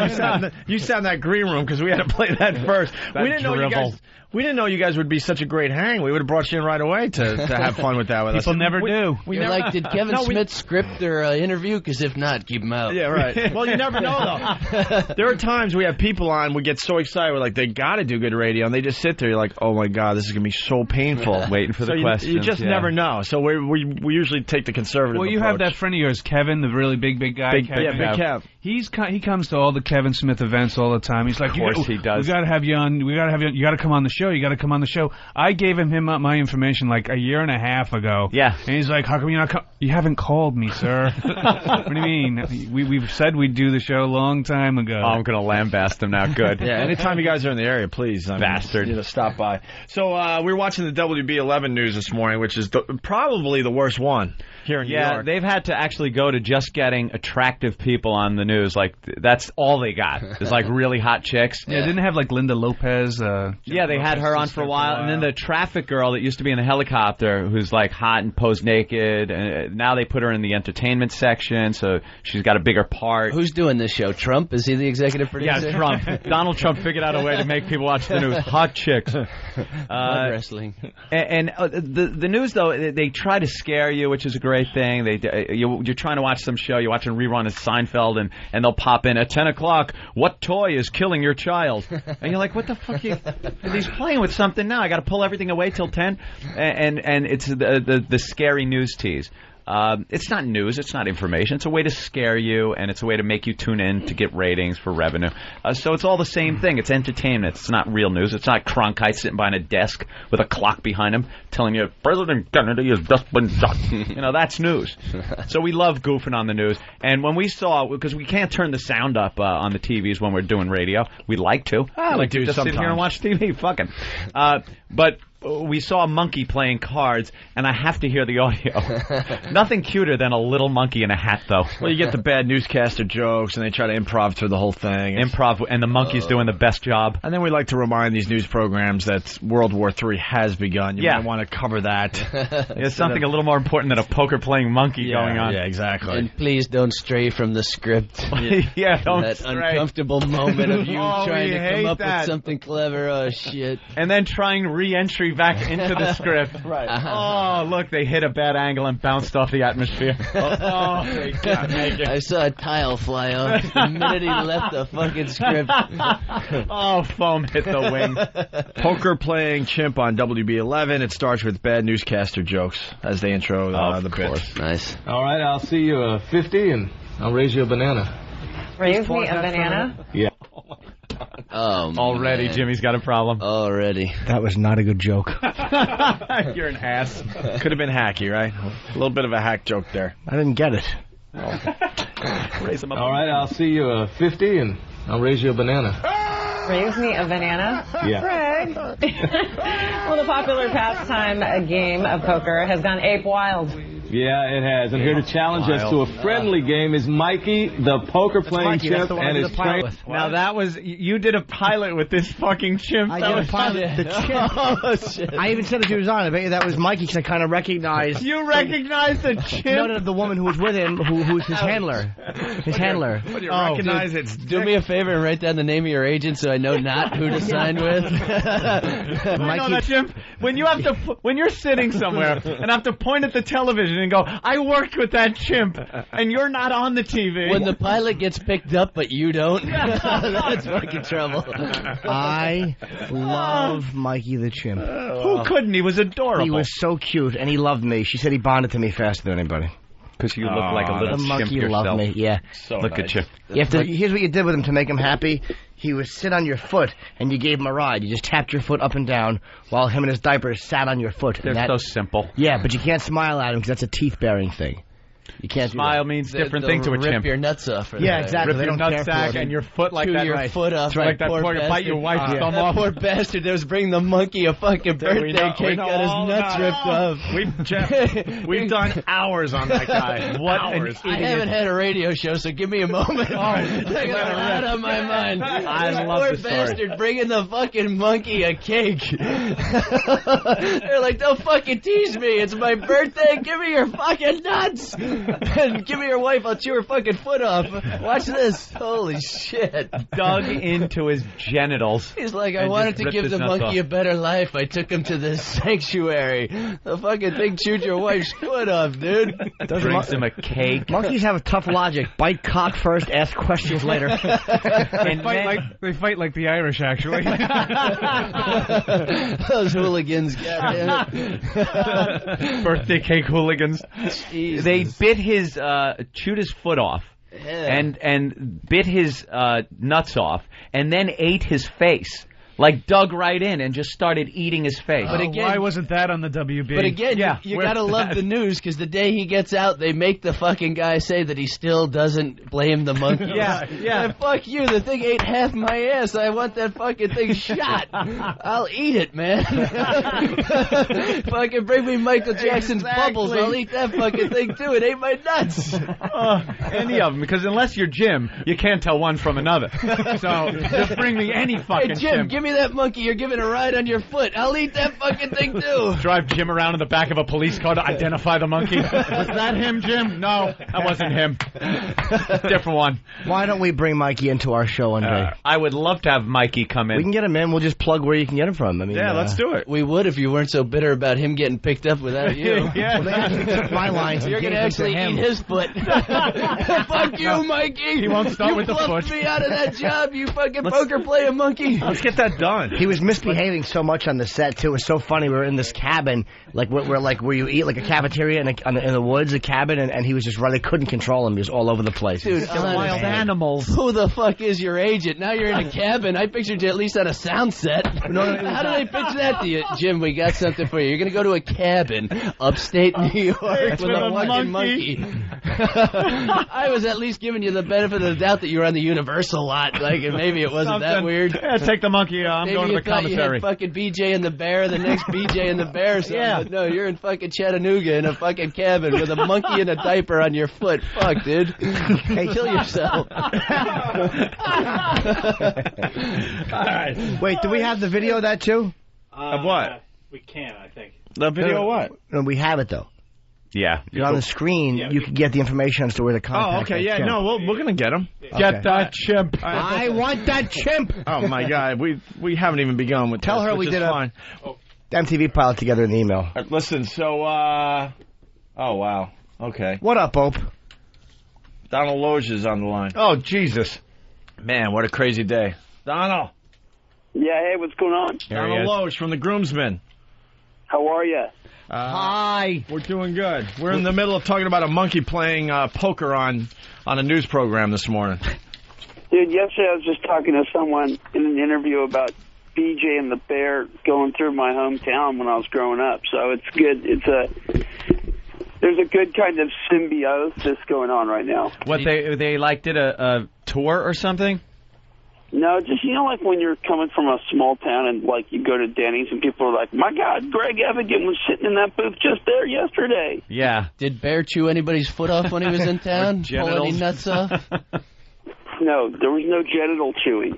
You sat in that green room because we had to play that first. We didn't know you guys would be such a great hang. We would have brought you in right away to have fun with that with us. People never do. You're like, did Kevin Smith script their interview? Because if not, keep him out. Yeah, right. Well, you never know, though. There are times we have people on, we get so excited, we're like, they got to do good radio, and they just sit there, you're like, oh, my God, this is going to be so painful. Waiting for the questions. You just never know. So we usually take the conservative Well, you approach. have that friend of yours, Kevin, the really big guy. Kevin. Yeah, Big Kev. He comes to all the Kevin Smith events all the time. He's like, of course he does. We got to have you on. You got to come on the show. You got to come on the show. I gave him my information like a year and a half ago. Yeah. And he's like, how come you not come? You haven't called me, sir. What do you mean? We've said we'd do the show a long time ago. Oh, I'm going to lambast him now. Good. Yeah, anytime you guys are in the area, please. Bastard. Stop by. So we were watching the WB11 news this morning, which is probably the worst one here in New York. Yeah, they've had to actually go to just getting attractive people on the news. Like, that's all they got. It's like really hot chicks. Yeah, didn't they have like Linda Lopez? Yeah, they had her on for a while. And then the traffic girl that used to be in the helicopter who's like hot and posed naked. And now they put her in the entertainment section, so she's got a bigger part. Who's doing this show? Trump? Is he the executive producer? Yeah, Trump. Donald Trump figured out a way to make people watch the news. Hot chicks. Wrestling. And the news, though, they try to scare you, which is a great thing. You're trying to watch some show, you're watching a rerun of Seinfeld, and they'll pop in at 10 o'clock, what toy is killing your child? And you're like, what the fuck? He's playing with something now. I got to pull everything away till 10? And it's the scary news tease. It's not news, it's not information. It's a way to scare you, and it's a way to make you tune in to get ratings for revenue. So it's all the same thing. It's entertainment. It's not real news. It's not Cronkite sitting behind a desk with a clock behind him telling you, President Kennedy has just been shot. That's news. So we love goofing on the news. And when we saw, because we can't turn the sound up on the TVs when we're doing radio. We like to. We like do to just sit here and watch TV. Fucking. But we saw a monkey playing cards, and I have to hear the audio. Nothing cuter than a little monkey in a hat, though. Well, you get the bad newscaster jokes, and they try to improv through the whole thing. Improv, and the monkey's doing the best job. And then we like to remind these news programs that World War III has begun. You might want to cover that. There's something a little more important than a poker-playing monkey going on. Yeah, exactly. And please don't stray from the script. Don't that stray. uncomfortable moment of you trying to come up that. with something clever. Oh, shit. And then trying re-entry back into the script. Right. Oh, look, they hit a bad angle and bounced off the atmosphere. They can't make it. I saw a tile fly off the minute he left the fucking script. Oh, foam hit the wing. Poker playing chimp on WB11. It starts with bad newscaster jokes as they intro the bit. Nice. All right, I'll see you 50 and I'll raise you a banana. Raise me a banana? Yeah. Already, man. Jimmy's got a problem. Already. That was not a good joke. You're an ass. Could have been hacky, right? A little bit of a hack joke there. I didn't get it. Raise him up. All right, I'll see you 50 and I'll raise you a banana. Raise me a banana? Yeah. Greg. Well, the popular pastime game of poker has gone ape wild. Yeah, it has. And here to challenge us to a friendly game is Mikey, the poker-playing chimp, and his trainer. Now, that was... You did a pilot with this fucking chimp. I did a pilot. The chimp. Oh, shit. I even said if he was on, I bet you that was Mikey, because I kind of recognized... You recognized the chimp? No, the woman who was with him, who's his handler. His handler. What do you recognize? Dude, It's do me a favor and write down the name of your agent so I know not who to sign with. Mikey. No, that chimp. When you're sitting somewhere and have to point at the television television and go, I worked with that chimp, and you're not on the TV. When the pilot gets picked up, but you don't, that's fucking trouble. I love Mikey the chimp. Who couldn't? He was adorable. He was so cute, and he loved me. She said he bonded to me faster than anybody. Because you look like a little the chimp monkey yourself. loved me, yeah. So look at you. Here's what you did with him to make him happy. He would sit on your foot, and you gave him a ride. You just tapped your foot up and down while him and his diapers sat on your foot. They're so simple. Yeah, but you can't smile at him because that's a teeth-bearing thing. You can't smile do that. means different thing to a rip chimp. Your nuts off. Yeah, exactly. Rip they your don't care nutsack for it. and your foot like Chew that. your foot off. That's like that poor bite your wife's thumb that off. Poor bastard that was bringing the monkey a fucking birthday cake, got his nuts ripped off. We've done hours on that guy. What hours? I haven't had a radio show, so give me a moment. I got a lot on my mind. I love poor the story. bastard bringing the fucking monkey a cake. They're like, don't fucking tease me. It's my birthday. Give me your fucking nuts. And give me your wife. I'll chew her fucking foot off. Watch this. Holy shit. Dug into his genitals. He's like, I wanted to give the monkey a better life. I took him to this sanctuary. The fucking thing chewed your wife's foot off, dude. Brings him a cake. Monkeys have a tough logic. Bite cock first, ask questions later. They fight like the Irish, actually. Those hooligans, goddamn. Birthday cake hooligans. Jesus. They bit his, chewed his foot off. Yeah. And bit his nuts off, and then ate his face. Like dug right in and just started eating his face. But again, why wasn't that on the WB? But again, you gotta love the news, because the day he gets out, they make the fucking guy say that he still doesn't blame the monkey. Yeah. And fuck you, the thing ate half my ass. I want that fucking thing shot. I'll eat it, man. Fucking bring me Michael Jackson's bubbles. I'll eat that fucking thing too. It ate my nuts. Any of them, because unless you're Jim, you can't tell one from another. So just bring me any fucking Hey Jim, give me that monkey. You're giving a ride on your foot. I'll eat that fucking thing too. Drive Jim around in the back of a police car to identify the monkey. Was that him, Jim? No, that wasn't him. Different one. Why don't we bring Mikey into our show one day? I would love to have Mikey come in. We can get him in. We'll just plug where you can get him from. I mean, let's do it. We would if you weren't so bitter about him getting picked up without you. Well, they actually took my lines. You're going to actually eat his foot. Fuck you, Mikey. He won't start with the foot. You bluffed me out of that job, you fucking poker playing monkey. Let's get that done. He was misbehaving so much on the set too. It was so funny. We were in this cabin, like where you eat like a cafeteria in the woods, a cabin, and he was just running. They couldn't control him. He was all over the place. Dude, wild animals. Who the fuck is your agent? Now you're in a cabin. I pictured you at least on a sound set. How did I picture that to you? Jim, we got something for you. You're going to go to a cabin upstate New York with a fucking monkey. I was at least giving you the benefit of the doubt that you were on the Universal lot. Like, maybe it wasn't that weird. Yeah, take the monkey. I'm Maybe going to you the thought you commissary. had fucking BJ and the Bear, the next BJ and the Bear or something. Yeah. But no, you're in fucking Chattanooga in a fucking cabin with a monkey and a diaper on your foot. Fuck, dude. Hey, kill yourself. All right. Wait, do we have the video of that too? Of what? We can, I think. The video of what? No, we have it though. Yeah. On the screen, you can get the information as to where the contact. Oh, okay. Yeah, no, we're gonna get him. Get that chimp. I want that chimp. Oh my God, we haven't even begun with. Tell this, her which we is did fine. a MTV pilot together in the email. All right, listen, so oh wow, okay. What up, Ope? Donald Loge is on the line. Oh Jesus, man, what a crazy day. Donald. Yeah, hey, what's going on? Donald Loge from the Groomsmen. How are you? Hi. We're doing good. We're in the middle of talking about a monkey playing poker on a news program this morning. Dude, yesterday I was just talking to someone in an interview about BJ and the Bear going through my hometown when I was growing up. So it's good. There's a good kind of symbiosis going on right now. What they did a tour or something? No, just, like when you're coming from a small town and, like, you go to Denny's and people are like, my God, Greg Evigan was sitting in that booth just there yesterday. Yeah. Did Bear chew anybody's foot off when he was in town? Pull any nuts off? No, there was no genital chewing.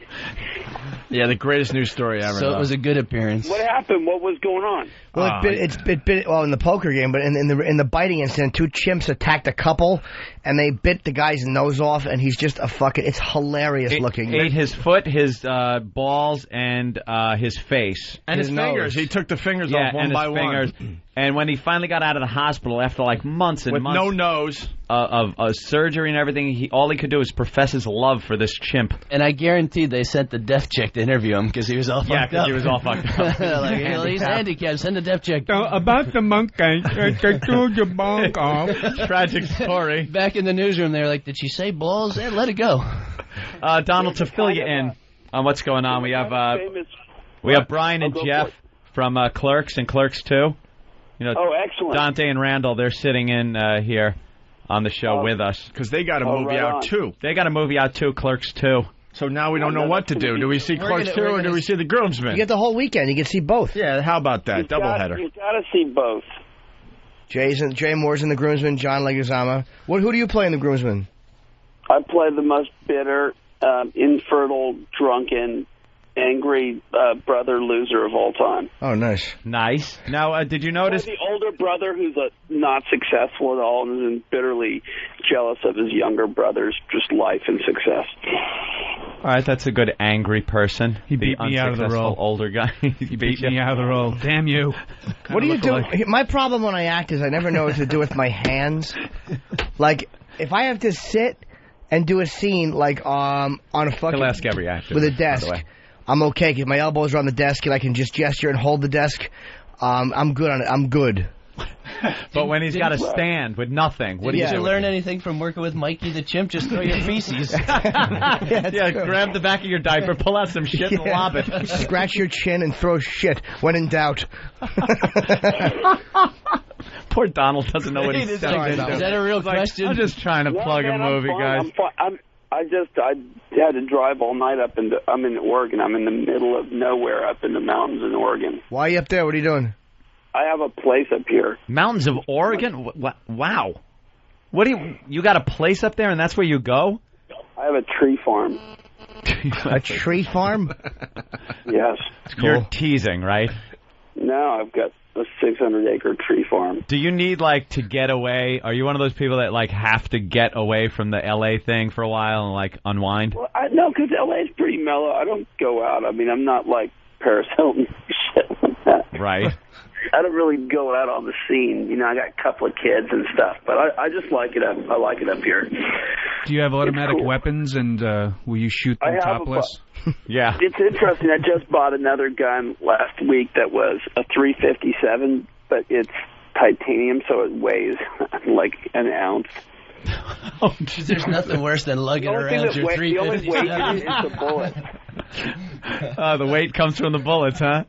Yeah, the greatest news story ever. So it was a good appearance. What happened? What was going on? Well, it bit in the poker game, but in the biting incident, two chimps attacked a couple, and they bit the guy's nose off, and he's just it's hilarious looking. Ate his foot, his balls, and his face. And his fingers. He took the fingers off one by one. And when he finally got out of the hospital after like months and with months no nose of surgery and everything, all he could do was profess his love for this chimp. And I guarantee they sent the deaf chick to interview him because he was all fucked up. Yeah, because he was all fucked up. Like, well, he's handicapped. Send the deaf chick. About the monkey, they threw the bunk off. Tragic story. Back in the newsroom, they were like, "Did she say balls? Yeah, let it go." Donald, to fill you in on what's going on, we have Brian and Jeff from Clerks and Clerks 2. You know, excellent. Dante and Randall, they're sitting in here on the show with us. Because they got a movie out, too. They got a movie out, too, Clerks 2. So now we don't know what to do. Do we see Clerks 2 or do we see The Groomsmen? You get the whole weekend. You can see both. Yeah, how about that? Doubleheader. You got to see both. Jay Moore's in The Groomsmen, John Leguizamo. Who do you play in The Groomsmen? I play the most bitter, infertile, drunken, angry brother loser of all time. Oh, nice. Nice. Now, did you notice... The older brother who's not successful at all and is bitterly jealous of his younger brother's just life and success. All right, that's a good angry person. He beat me out of the role. Older guy. He beat me out of the role. Damn you. What do you do? My problem when I act is I never know what to do with my hands. Like, if I have to sit and do a scene like on a fucking... He'll ask every actor. With a desk. I'm okay because my elbows are on the desk and I can just gesture and hold the desk. I'm good on it. I'm good. But when he's got to stand with nothing, what do you do? Did you learn anything from working with Mikey the Chimp? Just throw your feces. Grab the back of your diaper, pull out some shit and lob it. Scratch your chin and throw shit when in doubt. Poor Donald doesn't know what he's saying. Is that a real question? I'm just trying to plug a movie, guys. I had to drive all night I'm in Oregon. I'm in the middle of nowhere up in the mountains in Oregon. Why are you up there? What are you doing? I have a place up here. Mountains of Oregon? Wow. What do you got a place up there and that's where you go? I have a tree farm. A tree farm? Yes. Cool. You're teasing, right? No, I've got a 600-acre tree farm. Do you need, to get away? Are you one of those people that, have to get away from the L.A. thing for a while and, unwind? Well, no, because L.A. is pretty mellow. I don't go out. I mean, I'm not like Paris Hilton shit like that. Right. I don't really go out on the scene. I got a couple of kids and stuff, but I just like it up. I like it up here. Do you have automatic weapons, and will you shoot them topless? Yeah. It's interesting. I just bought another gun last week that was a .357, but it's titanium, so it weighs like an ounce. There's nothing worse than lugging around your .357. The only weight is the bullet. The weight comes from the bullets, huh?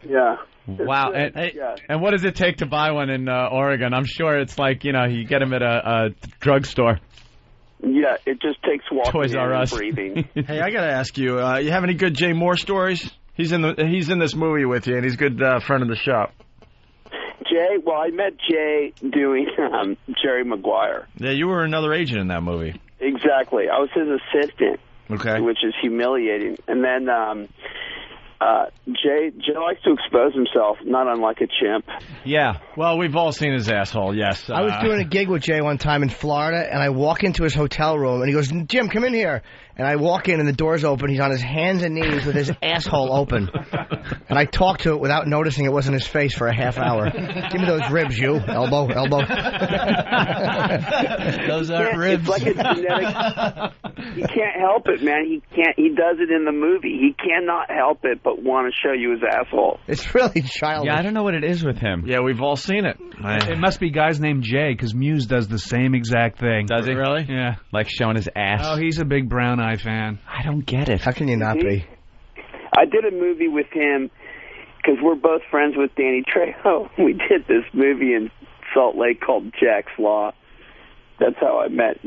Yeah. Wow. And what does it take to buy one in Oregon? I'm sure it's you get them at a drugstore. Yeah, it just takes walking Toys R Us. and breathing. Hey, I got to ask you, you have any good Jay Moore stories? He's in this movie with you, and he's a good friend of the shop. Jay? Well, I met Jay doing Jerry Maguire. Yeah, you were another agent in that movie. Exactly. I was his assistant. Okay. Which is humiliating. And then Jay likes to expose himself, not unlike a chimp. Yeah. Well, we've all seen his asshole, yes. I was doing a gig with Jay one time in Florida, and I walk into his hotel room, and he goes, "Jim, come in here." And I walk in, and the door's open. He's on his hands and knees with his asshole open. And I talked to it without noticing it wasn't his face for a half hour. "Give me those ribs, you. Elbow." Those aren't ribs. It's like a genetic... He can't help it, man. He does it in the movie. He cannot help it but want to show you his asshole. It's really childish. Yeah, I don't know what it is with him. Yeah, we've all seen it. It must be guys named Jay, because Muse does the same exact thing. Does he? Really? Yeah. Like showing his ass? Oh, he's a big Brown Eye fan. I don't get it. How can you not be? I did a movie with him because we're both friends with Danny Trejo. We did this movie in Salt Lake called Jack's Law. That's how I met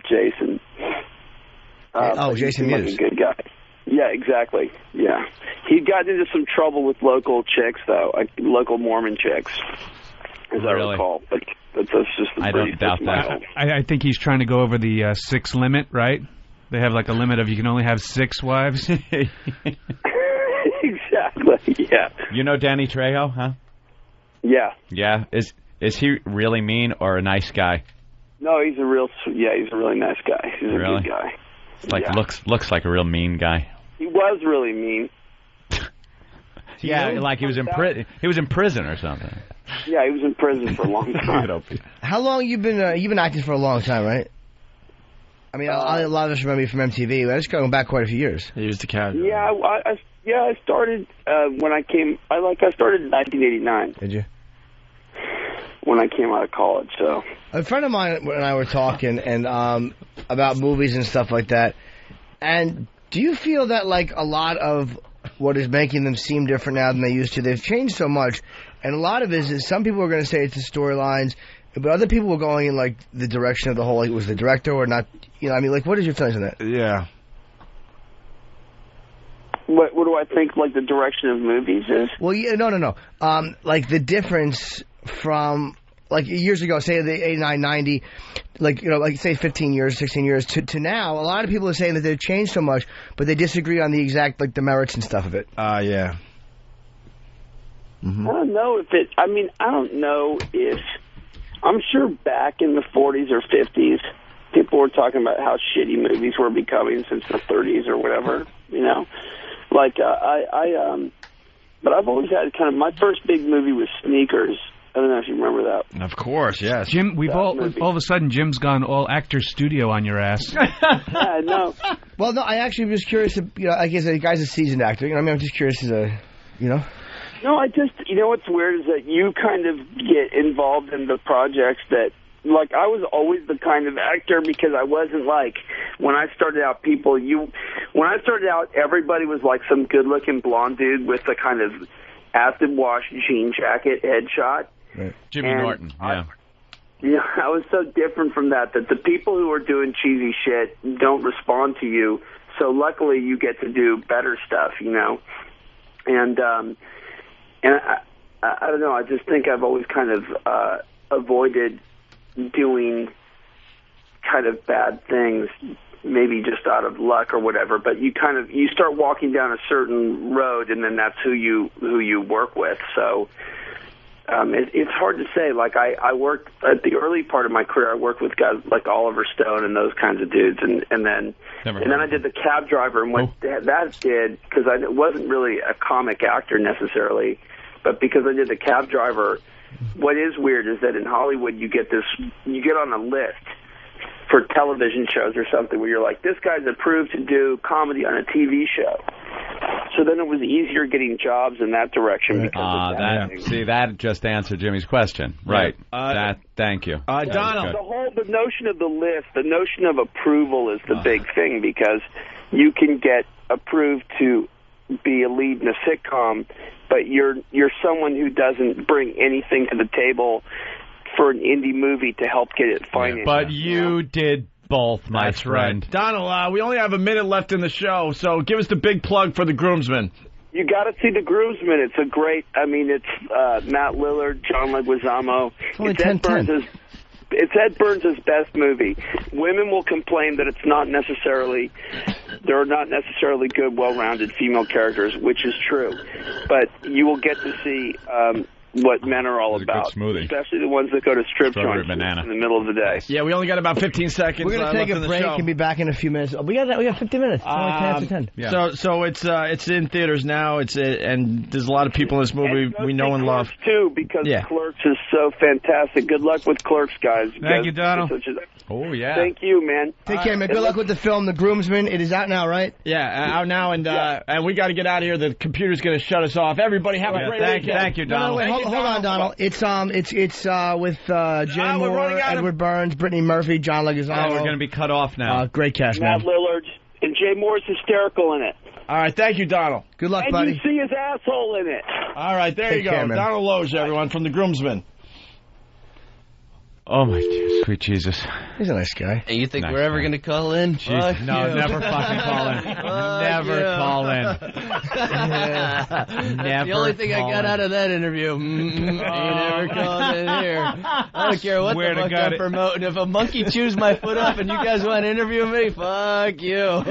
Jason. Jason Mewes. He's a good guy. Yeah, exactly. Yeah. He got into some trouble with local chicks, though, local Mormon chicks, as I recall. But that's just the I don't doubt that. I think he's trying to go over the 6 limit, right? They have a limit of you can only have 6 wives. Exactly, yeah. You know Danny Trejo, huh? Yeah. Yeah? Is he really mean or a nice guy? No, he's a really nice guy. He's a good guy. Looks like a real mean guy. He was really mean. Yeah, like he was in prison or something. Yeah, he was in prison for a long time. How long you've been acting for a long time, right? I mean, a lot of us remember you from MTV. That's going back quite a few years. He was the cat. Yeah, I started when I came. I started in 1989. Did you? When I came out of college, so a friend of mine and I were talking and about movies and stuff like that. And do you feel that like a lot of what is making them seem different now than they used to? They've changed so much, and a lot of it is some people are going to say it's the storylines, but other people were going in like the direction of the whole. Like, it was the director or not? You know, I mean, like, what is your feelings on that? Yeah. What do I think? Like the direction of movies is? Well, yeah, no. Like the difference from like years ago, say the 89, 90, like, you know, like say 15 years, 16 years to now. A lot of people are saying that they've changed so much, but they disagree on the exact like the merits and stuff of it. Yeah. I don't know if it. I mean, I don't know if. I'm sure back in the 40s or 50s, people were talking about how shitty movies were becoming since the 30s or whatever. You know, like but I've always had kind of my first big movie was Sneakers. I don't know if you remember that. Of course, yes. Jim, we've all of a sudden Jim's gone all actor studio on your ass. Yeah, no. Well, no, I actually was curious. You know, I guess the guy's a seasoned actor. You know, I mean, I'm just curious as a, you know. No, you know what's weird is that you kind of get involved in the projects that, like, I was always the kind of actor because I wasn't like, when I started out, everybody was like some good-looking blonde dude with a kind of acid wash jean jacket headshot. Right. Jimmy Norton, yeah. Yeah, I was so different from that the people who are doing cheesy shit don't respond to you, so luckily you get to do better stuff, you know? And I don't know, I just think I've always kind of avoided doing kind of bad things, maybe just out of luck or whatever, but you start walking down a certain road and then that's who you work with. So it's hard to say. Like I worked at the early part of my career, I worked with guys like Oliver Stone and those kinds of dudes, and then I did The Cab Driver, and what that did, because I wasn't really a comic actor necessarily, but because I did The Cab Driver, what is weird is that in Hollywood you get on a list for television shows or something where you're like, this guy's approved to do comedy on a TV show. So then it was easier getting jobs in that direction because of that. See, that just answered Jimmy's question. Right. Thank you. Donald. The notion of the list, the notion of approval is the big thing, because you can get approved to be a lead in a sitcom, but you're someone who doesn't bring anything to the table for an indie movie to help get it financed. But you did both, my friend. Right. Donald, we only have a minute left in the show, so give us the big plug for The Groomsmen. You got to see The Groomsmen. It's a great, it's Matt Lillard, John Leguizamo. It's Ed Burns' best movie. Women will complain that there are not necessarily good, well-rounded female characters, which is true. But you will get to see what men are all about, especially the ones that go to strip joints in the middle of the day. Yeah, we only got about 15 seconds. We're going to take a break and be back in a few minutes. We got 15 minutes. It's only 10 after 10. Yeah. So it's in theaters now. And there's a lot of people in this movie we know and love too, because Clerks is so fantastic. Good luck with Clerks, guys. Thank you, Donald. Oh yeah. Thank you, man. Take care, man. Good luck with the film, The Groomsmen. It is out now, right? Yeah, out now, and we got to get out of here. The computer's going to shut us off. Everybody, have a great weekend. Thank you, Donald. Hold on, Donald. It's with Jay Moore, Edward Burns, Brittany Murphy, John Leguizamo. We're going to be cut off now. Great cast, man. Matt Lillard and Jay Moore's hysterical in it. All right, thank you, Donald. Good luck, and buddy. And you see his asshole in it. All right, there you go. Care, Donald Loge, everyone, from The Groomsmen. Oh, my sweet Jesus. He's a nice guy. And you think we're ever going to call in? No, never fucking call in. Never call in. Never. The only thing I got out of that interview, you never called in here. I don't care what the fuck I'm promoting. If a monkey chews my foot off and you guys want to interview me, fuck you.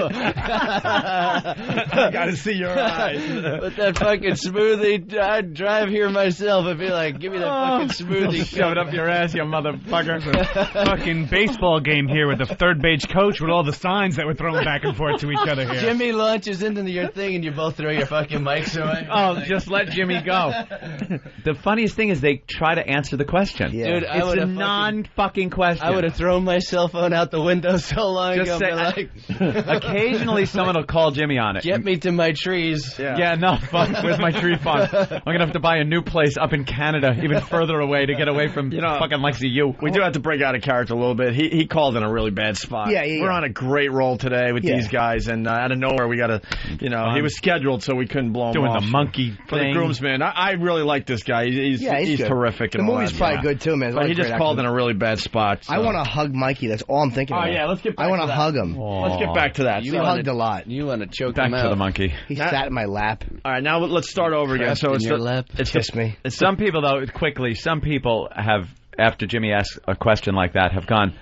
I got to see your eyes. With that fucking smoothie, I'd drive here myself and be like, give me that fucking smoothie. Shove it up your ass, you motherfucker. Fucking baseball game here with the third base coach with all the signs that were thrown back and forth to each other here. Jimmy Lunch. launches into your thing and you both throw your fucking mics away. Oh, just let Jimmy go. The funniest thing is they try to answer the question. Dude, it's a non-fucking question. I would have thrown my cell phone out the window so long Just ago. say, occasionally someone will call Jimmy on it. Get me to my trees. Yeah, no, fuck. Where's my tree farm? I'm going to have to buy a new place up in Canada, even further away, to get away from fucking Lexi U. We do have to break out of character a little bit. He called in a really bad spot. Yeah. We're on a great roll today with these guys, and out of nowhere we got to, he was scheduled, so we couldn't blow him doing off. The monkey for thing. the groomsman. I really like this guy. He's terrific. The movie's probably good too, man. But he just called in a really bad spot. So. I want to hug Mikey. That's all I'm thinking about. Yeah, let's get back I want to to that. hug him. Let's get back to that. You hugged a lot. You want to choke back him out. to the monkey. He sat in my lap. All right, now let's start over again. So it's your lap. Kiss me. Some people, though, quickly, some people have, after Jimmy asks a question like that, have gone,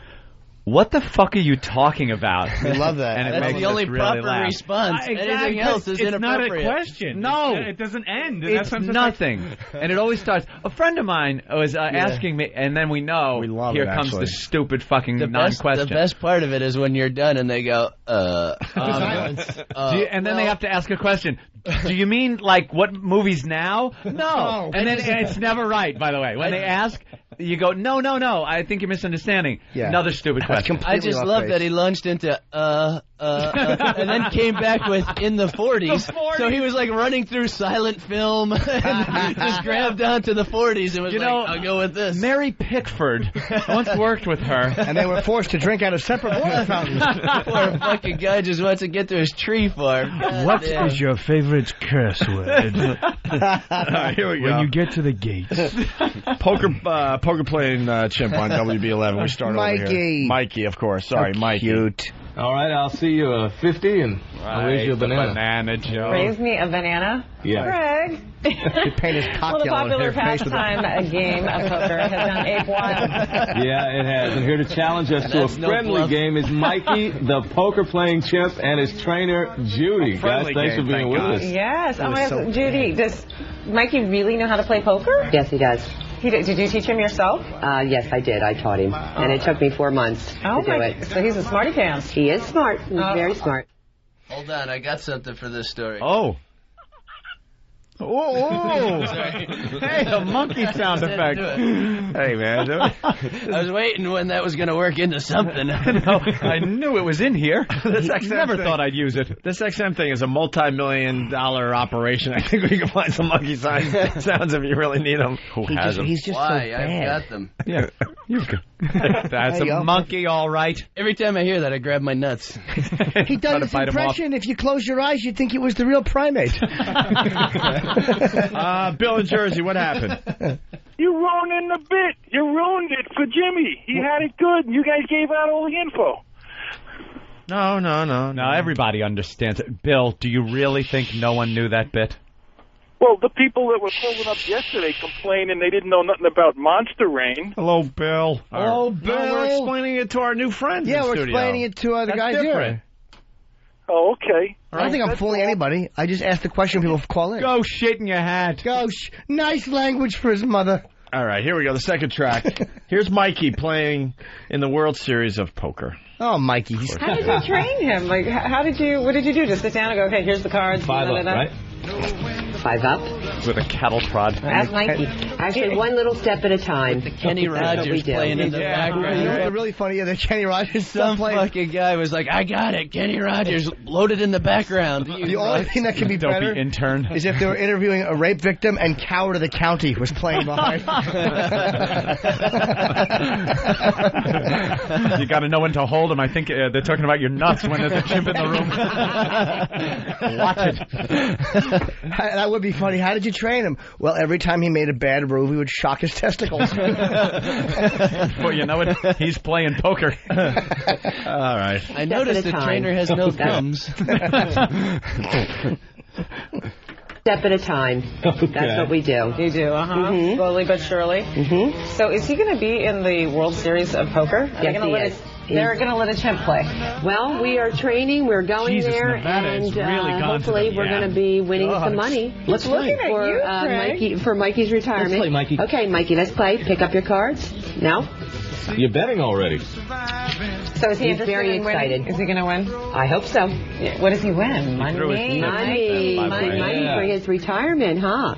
what the fuck are you talking about? We love that. And it That's makes the only us really proper laugh. response. Anything else is it's inappropriate. not a question. No. It doesn't end. It's nothing. And it always starts. A friend of mine was asking me, and then we know, here comes the stupid fucking non-question. The best part of it is when you're done and they go, and then they have to ask a question. Do you mean, like, what movies now? No. And then it's never right, by the way. When they ask, you go, no, I think you're misunderstanding. Yeah. Another stupid question. I just love that he lunged into, and then came back with in the 40s. So he was like running through silent film and just grabbed onto the 40s and was I'll go with this. Mary Pickford. I once worked with her. And they were forced to drink out of separate water fountains. Poor fucking guy just wants to get to his tree farm. What is your favorite curse word? Here we go. When you get to the gates. Poker playing chimp on WB11. We start over here. Mikey, of course. Sorry, Mikey. Cute. All right, I'll see you 50 and I'll raise you a banana. Banana joke. Raise me a banana? Yeah. Greg. He painted his Well, the cocktail on popular their face with pastime game of poker has gone ape wild. Yeah, it has. And here to challenge us to a That's no friendly bluff. game is Mikey, the poker-playing chimp, and his trainer, Judy. Guys, thanks for being with us. Yes. Oh, my God. Judy, does Mikey really know how to play poker? Yes, he does. Did you teach him yourself? Yes, I did. I taught him. And it took me 4 months to do it. So he's a smarty pants. He is smart. He's very smart. Hold on, I got something for this story. Oh. Oh, hey, a monkey sound effect. Hey, man. I was waiting when that was going to work into something. No, I knew it was in here. This XM Never thing- thought I'd use it. This XM thing is a multi-million-dollar operation. I think we can find some monkey sounds if you really need them. Who has them? He's just Why? so bad. I've got them. Yeah, you've got. That's There you a go. monkey, all right. Every time I hear that, I grab my nuts. He Try done to his bite him off. impression. If you close your eyes, you'd think it was the real primate. Bill in Jersey, what happened? You ruined the bit. You ruined it for Jimmy. He had it good. You guys gave out all the info. No. No, everybody understands it. Bill, do you really think no one knew that bit? Well, the people that were calling up yesterday complaining they didn't know nothing about Monster Rain. Hello, Bill. Hello, No, Bill. we're explaining it to our new friends. Yeah, in we're studio. explaining it to the That's guys different. here. Oh, okay. I don't think I'm fooling anybody. I just asked the question people call in. Go shit in your hat. Nice language for his mother. All right, here we go. The second track. Here's Mikey playing in the World Series of Poker. Oh, Mikey. How did you train him? Like, what did you do? Just sit down and go, okay, here's the cards. 5 up, right? 5 up. With a cattle prod. Ask Mikey. Actually, one little step at a time. Kenny That's what we Rogers do. playing in the background. You know what's really funny? Yeah, the Kenny Rogers Some stuff playing. fucking guy was like, I got it. Kenny Rogers loaded in the background. The only thing that could be Dopey better intern. is if they were interviewing a rape victim and Coward of the County was playing behind. You got to know when to hold them. I think they're talking about your nuts when there's a chimp in the room. Watch it. That would be funny. How did you train him? Well, every time he made a bad move, he would shock his testicles. Well, you know what? He's playing poker. All right. I noticed the trainer has no thumbs. Step at a time. Okay. That's what we do. You do, Mhm. Slowly but surely. Mm-hmm. So is he going to be in the World Series of Poker? Are they Yes, gonna he let is. They're going to let a chimp play. Well, we are training. We're going Jesus, there, Nevada has and really gone to hopefully the- we're yeah. going to be winning some money. Let's play. Looking at For, you, Craig. Mikey, for Mikey's retirement. Let's play, Mikey. Okay, Mikey, let's play. Pick up your cards. Now. You're betting already. So is he He's interested very in winning? excited. Is he going to win? I hope so. Yeah. What does he win? Money? Money for his retirement, huh?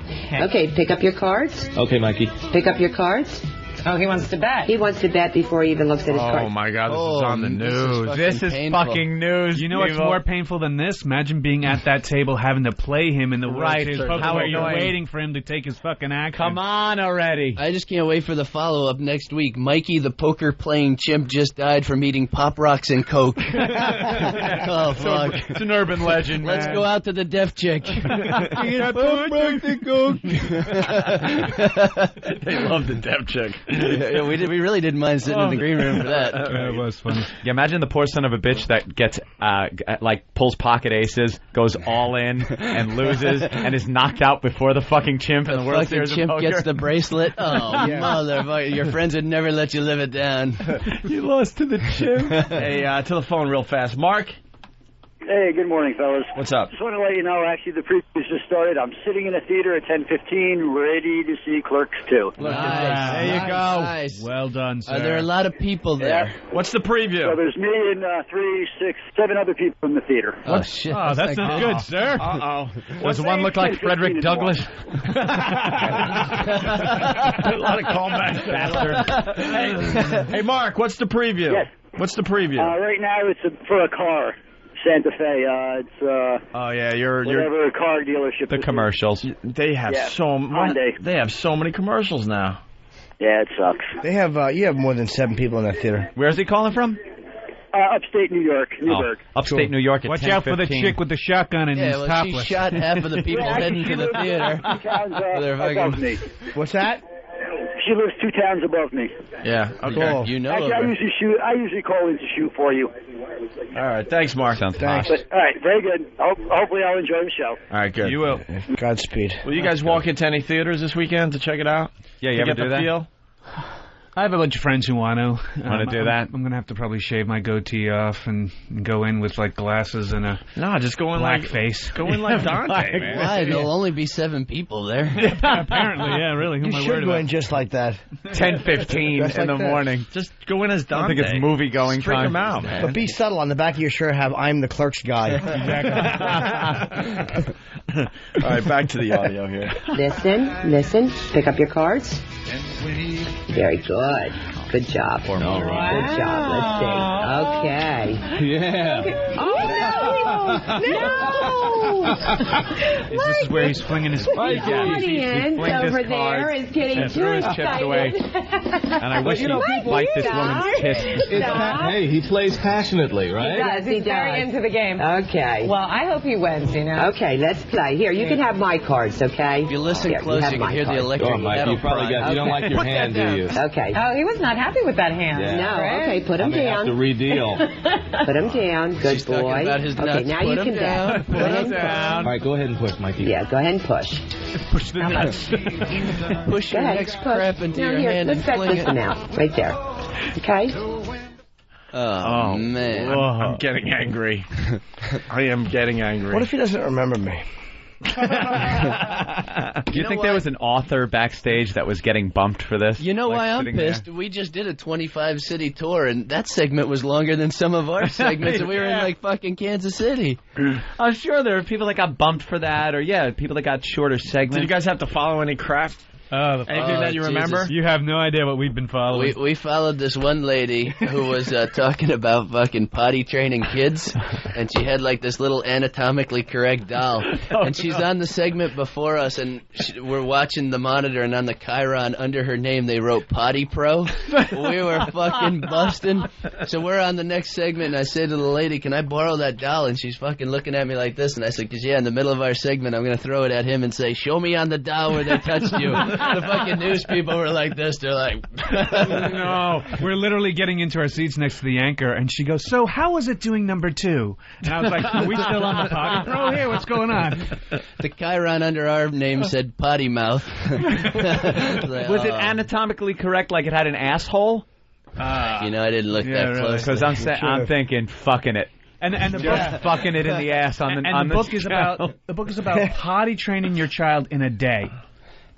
Okay, pick up your cards. Okay, Mikey. Pick up your cards. Oh, he wants to bet. He wants to bet before he even looks at his cards. Oh, my God, this is on the news. This is fucking news. You know what's more painful than this? Imagine being at that table having to play him in the World Series poker How where you're annoying. waiting for him to take his fucking action. Come on already. I just can't wait for the follow-up next week. Mikey, the poker-playing chimp, just died from eating Pop Rocks and Coke. Oh, fuck. It's an urban legend, Let's man. go out to the deaf chick. They love the deaf chick. Yeah, we really didn't mind sitting in the green room for that. That was funny. Yeah, imagine the poor son of a bitch that gets, pulls pocket aces, goes all in, and loses, and is knocked out before the fucking chimp in the World Fucking Series of chimp Poker. gets the bracelet. Oh, motherfucker. Your friends would never let you live it down. You lost to the chimp. Hey, to the phone real fast. Mark? Hey, good morning, fellas. What's up? Just want to let you know, actually, the previews just started. I'm sitting in a theater at 10:15, ready to see Clerks 2. Nice. There you go. Nice. Well done, sir. Are there a lot of people there? What's the preview? So there's me and 3, 6, 7 other people in the theater. Oh, shit. Oh, that's not good, sir. Uh-oh. Does one look like Frederick Douglass? A lot of callbacks, bastard. Hey, Mark, what's the preview? Yes. What's the preview? Right now, it's for a car. Santa Fe. It's Oh yeah, you're whatever car dealership. The commercials. They have Hyundai. They have so many commercials now. Yeah, it sucks. They have you have more than 7 people in that theater. Where's he calling from? Upstate New York, Newburgh. Upstate New York at Watch out for the 10:15. chick with the shotgun and Yeah, his well, topless. she shot half of the people heading to the theater. They're Above fucking... me. What's that? She lives 2 towns above me. Yeah. Okay. Cool. You know Actually, her. I usually call in to shoot for you. All right. Thanks, Mark. Sounds Thanks. But all right, very good. Hopefully, I'll enjoy the show. All right. Good. You will. Godspeed. Will you guys walk into any theaters this weekend to check it out? Yeah, you to ever get do the that? feel? I have a bunch of friends who want to. Want to do that? I'm going to have to probably shave my goatee off and go in with, like, glasses and a No, just go in black like face. Go in like Dante, man. Why? There'll only be 7 people there. Apparently, yeah, really. Who You am I should worried go about? in just like that. 10:15 Dressed in like the that. morning. Just go in as I Dante. don't think it's movie going Freak time. him out, man. But be subtle. On the back of your shirt, have "I'm the Clerks guy." All right, back to the audio here. Listen. Pick up your cards. Very good. Good job. Good job. Let's see. Okay. Yeah. Oh, no! This is where he's flinging his The audience over there is getting too threw his chips excited. away. And I wish he'd bite this woman's kiss. Hey, he plays passionately, right? Yes, he He's very does. into the game. Okay. Well, I hope he wins, you know. Okay, let's play. Here, you can have my cards, okay? If you listen Here, close, have you can my hear the cards. electric Oh, Mike, kettle you probably frying. got. You don't like your hand, do you? Okay. Oh, he was not happy with that hand. Yeah. No, Right? okay, put I him may have to down. redeal. Put him down. Good She's talking boy. about his Okay, nuts. now Put you him can down. bet. Put Go ahead him and down. All right, go ahead and push, Mikey. Yeah, go ahead and push. Push the nuts. Push Go your ahead. next push. crap into Now your here, hand let's and bet fling this it. one out. Right there. Okay? Oh, man. I'm getting angry. I am getting angry. What if he doesn't remember me? Do you think there was an author backstage that was getting bumped for this? You know Like, why I'm sitting there? pissed? We just did a 25-city tour, and that segment was longer than some of our segments, and we were in, like, fucking Kansas City. I'm sure there are people that got bumped for that, or people that got shorter segments. Did you guys have to follow any crap? Anything that you remember? You have no idea what we've been following. We followed this one lady who was talking about fucking potty training kids, and she had like this little anatomically correct doll, and she's on the segment before us, and we're watching the monitor, and on the Chiron under her name they wrote Potty Pro. We were fucking busting. So we're on the next segment, and I say to the lady, "Can I borrow that doll?" And she's fucking looking at me like this, and I said, "'Cause yeah, in the middle of our segment, I'm gonna throw it at him and say, 'Show me on the doll where they touched you.'" The fucking news people were like this. They're like, No, we're literally getting into our seats next to the anchor, and she goes, "So how was it doing number 2?" And I was like, "Are we still on the Potty Pro here? What's going on?" the Chiron under our name said potty mouth. Was it anatomically correct, like it had an asshole? You know, I didn't look that close. Because I'm thinking, fucking it. And the book, fucking it in the ass on the and on the book is channel. about potty training your child in a day.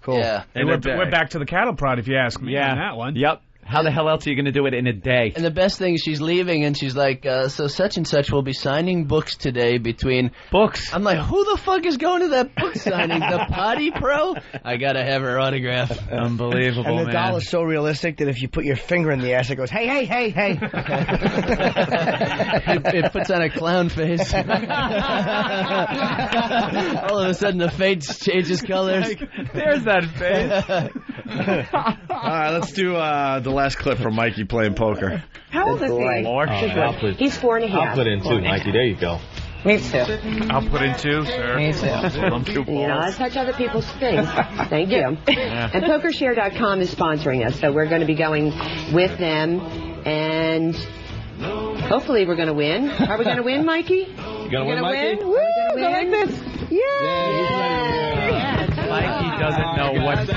Cool. Yeah. And we're back to the cattle prod, if you ask me. On that one. Yep. How the hell else are you going to do it in a day? And the best thing is she's leaving, and she's like, so such and such will be signing books today between... Books? I'm like, who the fuck is going to that book signing? The Potty Pro? I got to have her autograph. Unbelievable, And the doll is so realistic that if you put your finger in the ass, it goes, hey, hey, hey, hey. It puts on a clown face. All of a sudden, the face changes colors. There's that face. All right, let's do the last clip from Mikey playing poker. How old is he? He's 4.5. I'll put in 2, Mikey. There you go. Me too. I'll put in 2, sir. Me too. I'm 2 balls. You know, I touch other people's things. Thank you. And PokerShare.com is sponsoring us, so we're going to be going with them, and hopefully we're going to win. Are we going to win, Mikey? You gonna win, Mikey? Woo! Go like this. Mikey doesn't know what And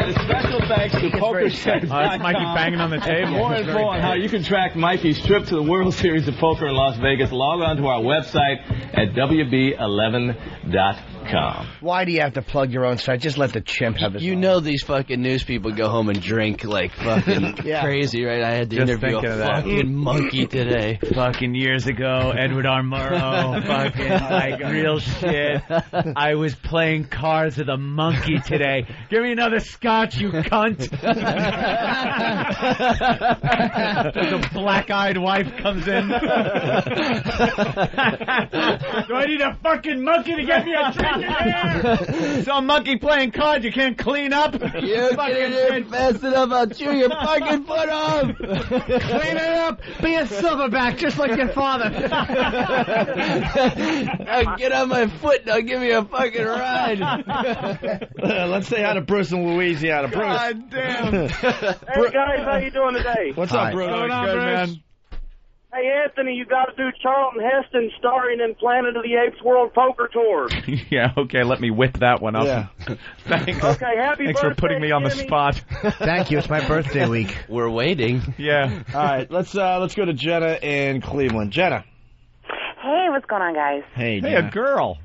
a special thanks to PokerShare.com. It's Mikey banging on the table. More info on how you can track Mikey's trip to the World Series of Poker in Las Vegas. Log on to our website at WB11.com. Why do you have to plug your own site? Just let the chimp have his You own. know these fucking news people go home and drink like fucking crazy, right? I had to Just interview thinking a of that. fucking monkey today. Fucking years ago, Edward R. Murrow, fucking like real shit. I was playing cards with a monkey today. Give me another scotch, you cunt. The black-eyed wife comes in. Do I need a fucking monkey to get me a drink in here? Some monkey playing cards you can't clean up. You get in here fast enough, I'll chew your fucking foot off. Clean it up. Be a silverback just like your father. Now get on my foot and I'll give you a fucking ride. Let's say hi to Bruce in Louisiana. Bruce. God damn. Hey guys, how you doing today? What's up, Bruce? Good, man. Hey Anthony, you got to do Charlton Heston starring in Planet of the Apes World Poker Tour. Yeah, okay, let me whip that one up. Yeah. Thanks. Okay, happy Thanks birthday, for putting me on the Jimmy. spot. Thank you. It's my birthday week. We're waiting. Yeah. All right, let's go to Jenna in Cleveland. Jenna. Hey, what's going on, guys? Hey, Hey, a girl.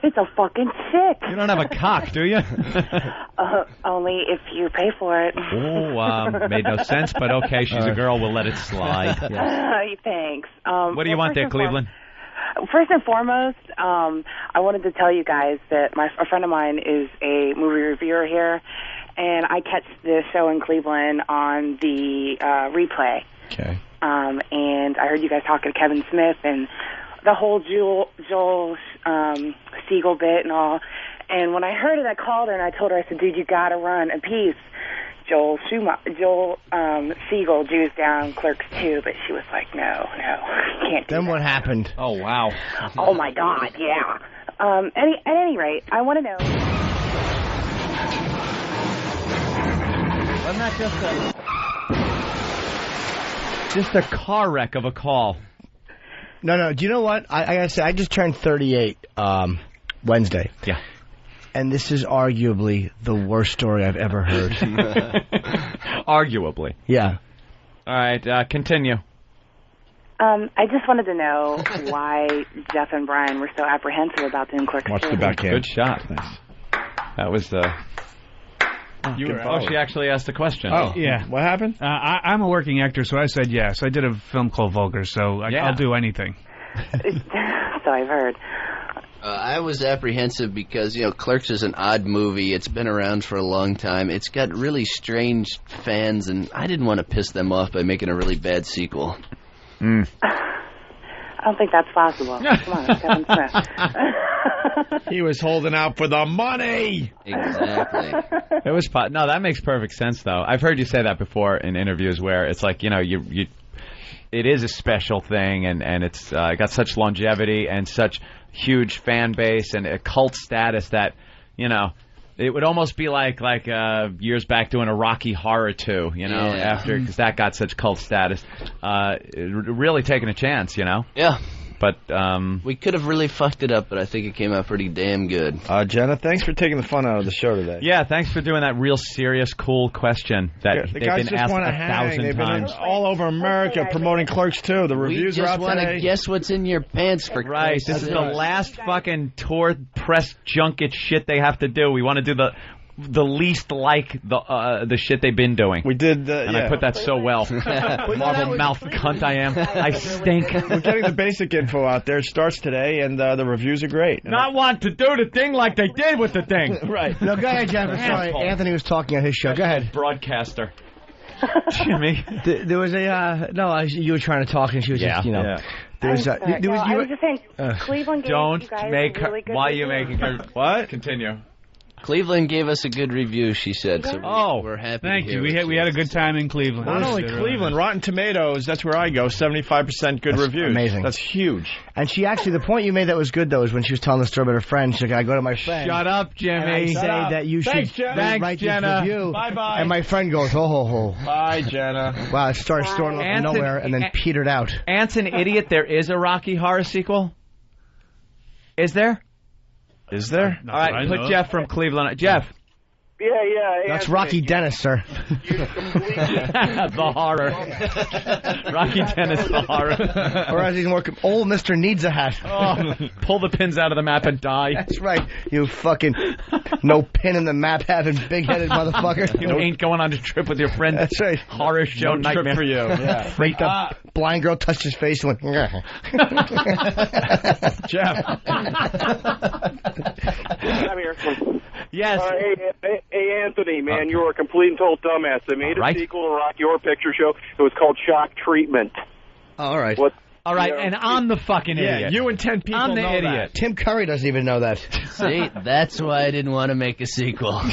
It's a fucking chick. You don't have a cock, do you? Only if you pay for it. Oh, made no sense, but okay, she's a girl. We'll let it slide. Thanks. What do you want there, Cleveland? First and foremost, I wanted to tell you guys that a friend of mine is a movie reviewer here, and I catch this show in Cleveland on the replay. Okay. And I heard you guys talking to Kevin Smith and the whole Joel Siegel bit and all. And when I heard it, I called her and I told her, I said, dude, you got to run a piece. Joel Siegel, Jews Down, Clerks 2, but she was like, no, can't do Then that. what happened? Oh, wow. Oh, my God, yeah. At any rate, I want to know. Wasn't that just a car wreck of a call? No. Do you know what? I gotta say, I just turned 38 Wednesday. Yeah. And this is arguably the worst story I've ever heard. Arguably. Yeah. All right, continue. I just wanted to know why Jeff and Brian were so apprehensive about doing Clerks 2. Watch the backhand. Good shot. That was the... she actually asked a question. Oh, Yeah. What happened? I'm a working actor, so I said yes. I did a film called Vulgar, so I'll do anything. So I've heard. I was apprehensive because, Clerks is an odd movie. It's been around for a long time. It's got really strange fans, and I didn't want to piss them off by making a really bad sequel. I don't think that's possible. Come on, it's Kevin Smith. He was holding out for the money. Exactly. It was no, that makes perfect sense though. I've heard you say that before in interviews where it's like, you it is a special thing and it's got such longevity and such huge fan base and a cult status that, it would almost be like years back doing a Rocky Horror 2, after because that got such cult status. Really taking a chance, Yeah. But we could have really fucked it up, but I think it came out pretty damn good. Jenna, thanks for taking the fun out of the show today. Yeah, thanks for doing that real serious, cool question that the they've guys been just asked want to 1,000 hang. They've times. been all over America promoting Clerks 2. The reviews we are just out want today. to guess what's in your pants for Right, Christ's this is sake. the last fucking tour press junket shit they have to do. We want to do the least like the shit they've been doing. We did, and I put that so well. Marble mouth cunt I am. I stink. We're getting the basic info out there. It starts today, and the reviews are great. Not want to do the thing like they did with the thing. Right. No, go ahead, Jeff. Sorry, Anthony was talking on his show. Go ahead. Broadcaster. Jimmy. There was a you were trying to talk, and she was just, There was I was just saying, Cleveland gave you guys make a her. really good Why are you review. making her? What? Continue. Cleveland gave us a good review, she said. So we're happy. Thank to you. hear We had a good time in Cleveland. Not only Cleveland, Rotten Tomatoes, that's where I go, 75% good reviews. Amazing. That's huge. And she actually, the point you made that was good, though, is when she was telling the story about her friend. She's like, I go to my friend. Shut up, Jimmy. And I say that you should write this review. Bye-bye. And my friend goes, oh. Bye, Jenna. Wow, it started storming off from nowhere and then petered out. Ant's an idiot. There is a Rocky Horror sequel. Is there? Is there? All right, put Jeff from Cleveland. Jeff. Yeah. That's Rocky Dennis, sir. The horror. Rocky Dennis, the horror. Or as he's more, old Mr. Needs a Hat. Pull the pins out of the map and die. That's right. You fucking no pin in the map having big-headed motherfucker. You ain't going on a trip with your friend. That's right. Horror show No trip nightmare for you. Yeah. Freaked up. Blind girl touched his face and went, Jeff. I'm here. Yes. Hey, Anthony, man, you were a complete and total dumbass. They made a sequel to Rocky Horror Picture Show. It was called Shock Treatment. All right. All right, and I'm the fucking idiot. You and 10 people I'm the know idiot. that. Tim Curry doesn't even know that. See, that's why I didn't want to make a sequel. Any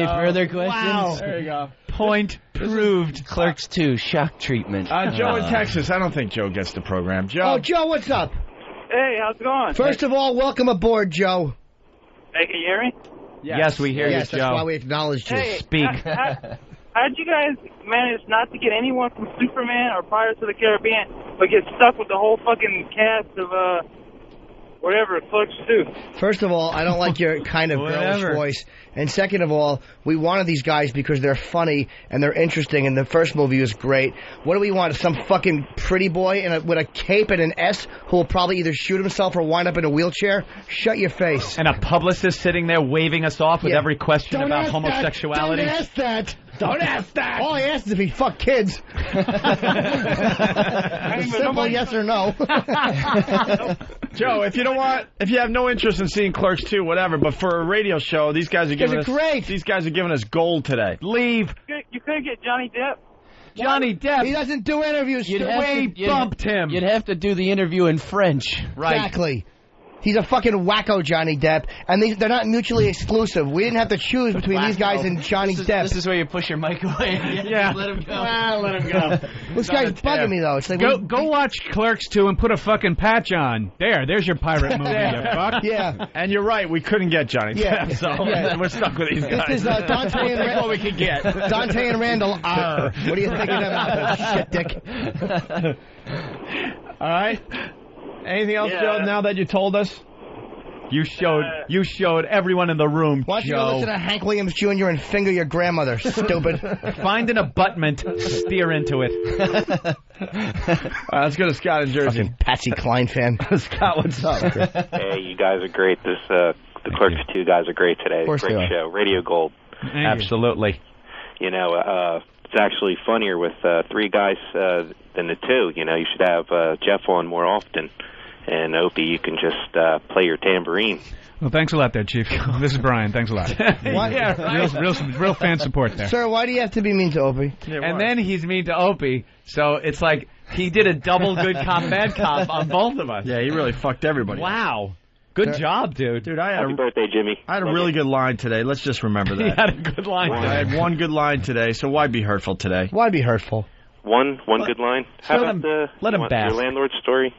further questions? Wow. There you go. Point proved. Clerks 2, Shock Treatment. Joe in Texas. I don't think Joe gets the program. Joe. Oh, Joe, what's up? Hey, how's it going? First of all, welcome aboard, Joe. Hey, can you hear me? Yes, we hear you, Yes, Joe. that's why we acknowledged you. Hey, Speak. How'd you guys manage not to get anyone from Superman or Pirates of the Caribbean, but get stuck with the whole fucking cast of, whatever, Clerks 2? First of all, I don't like your kind of girlish voice. And second of all, we wanted these guys because they're funny and they're interesting, and the first movie was great. What do we want? Some fucking pretty boy with a cape and an S who will probably either shoot himself or wind up in a wheelchair? Shut your face. And a publicist sitting there waving us off with every question Don't about ask homosexuality. That. Don't ask that. Don't ask that. All I asked is if he fucked kids. Simple yes or no. Joe, if you have no interest in seeing Clerks 2, whatever, but for a radio show, these guys are giving us great. These guys are giving us gold today. Leave. You couldn't get Johnny Depp? Johnny Depp. He doesn't do interviews. Bumped him. You'd have to do the interview in French. Right. Exactly. He's a fucking wacko, Johnny Depp, and they're not mutually exclusive. We didn't have to choose between these guys and Johnny Depp. This is where you push your mic away. Yeah. Let him go. Let him go. This guy's bugging me, though. It's like, Go watch Clerks 2 and put a fucking patch on. There's your pirate movie, you fuck. Yeah. And you're right, we couldn't get Johnny Depp, so we're stuck with these guys. This is Dante and That's what we could get. Dante and Randall. Arr. What do you think of them? Shit, dick. All right. Anything else, Joe, now that you told us? You showed everyone in the room, Why don't you go Joe. listen to Hank Williams Jr. and finger your grandmother, stupid. Find an abutment, steer into it. Let's go to Scott in Jersey. Fucking Patsy Cline fan. Scott, what's up? Hey, you guys are great. The Clerks 2 guys are great today. course Great they are. show. Radio Gold. Absolutely. You know, it's actually funnier with 3 guys than the 2. You know, you should have Jeff on more often. And Opie, you can just play your tambourine. Well, thanks a lot there, Chief. This is Brian. Thanks a lot. Yeah, right. real fan support there. Sir, why do you have to be mean to Opie? And then he's mean to Opie, so it's like he did a double good cop, bad cop on both of us. Yeah, he really fucked everybody. Wow. Good job, dude. Dude, I Happy birthday, Jimmy. had a really good line today. Let's just remember that. He had a good line. I had one good line today, so why be hurtful today? Why be hurtful? One good line. How about let him bask. your landlord story?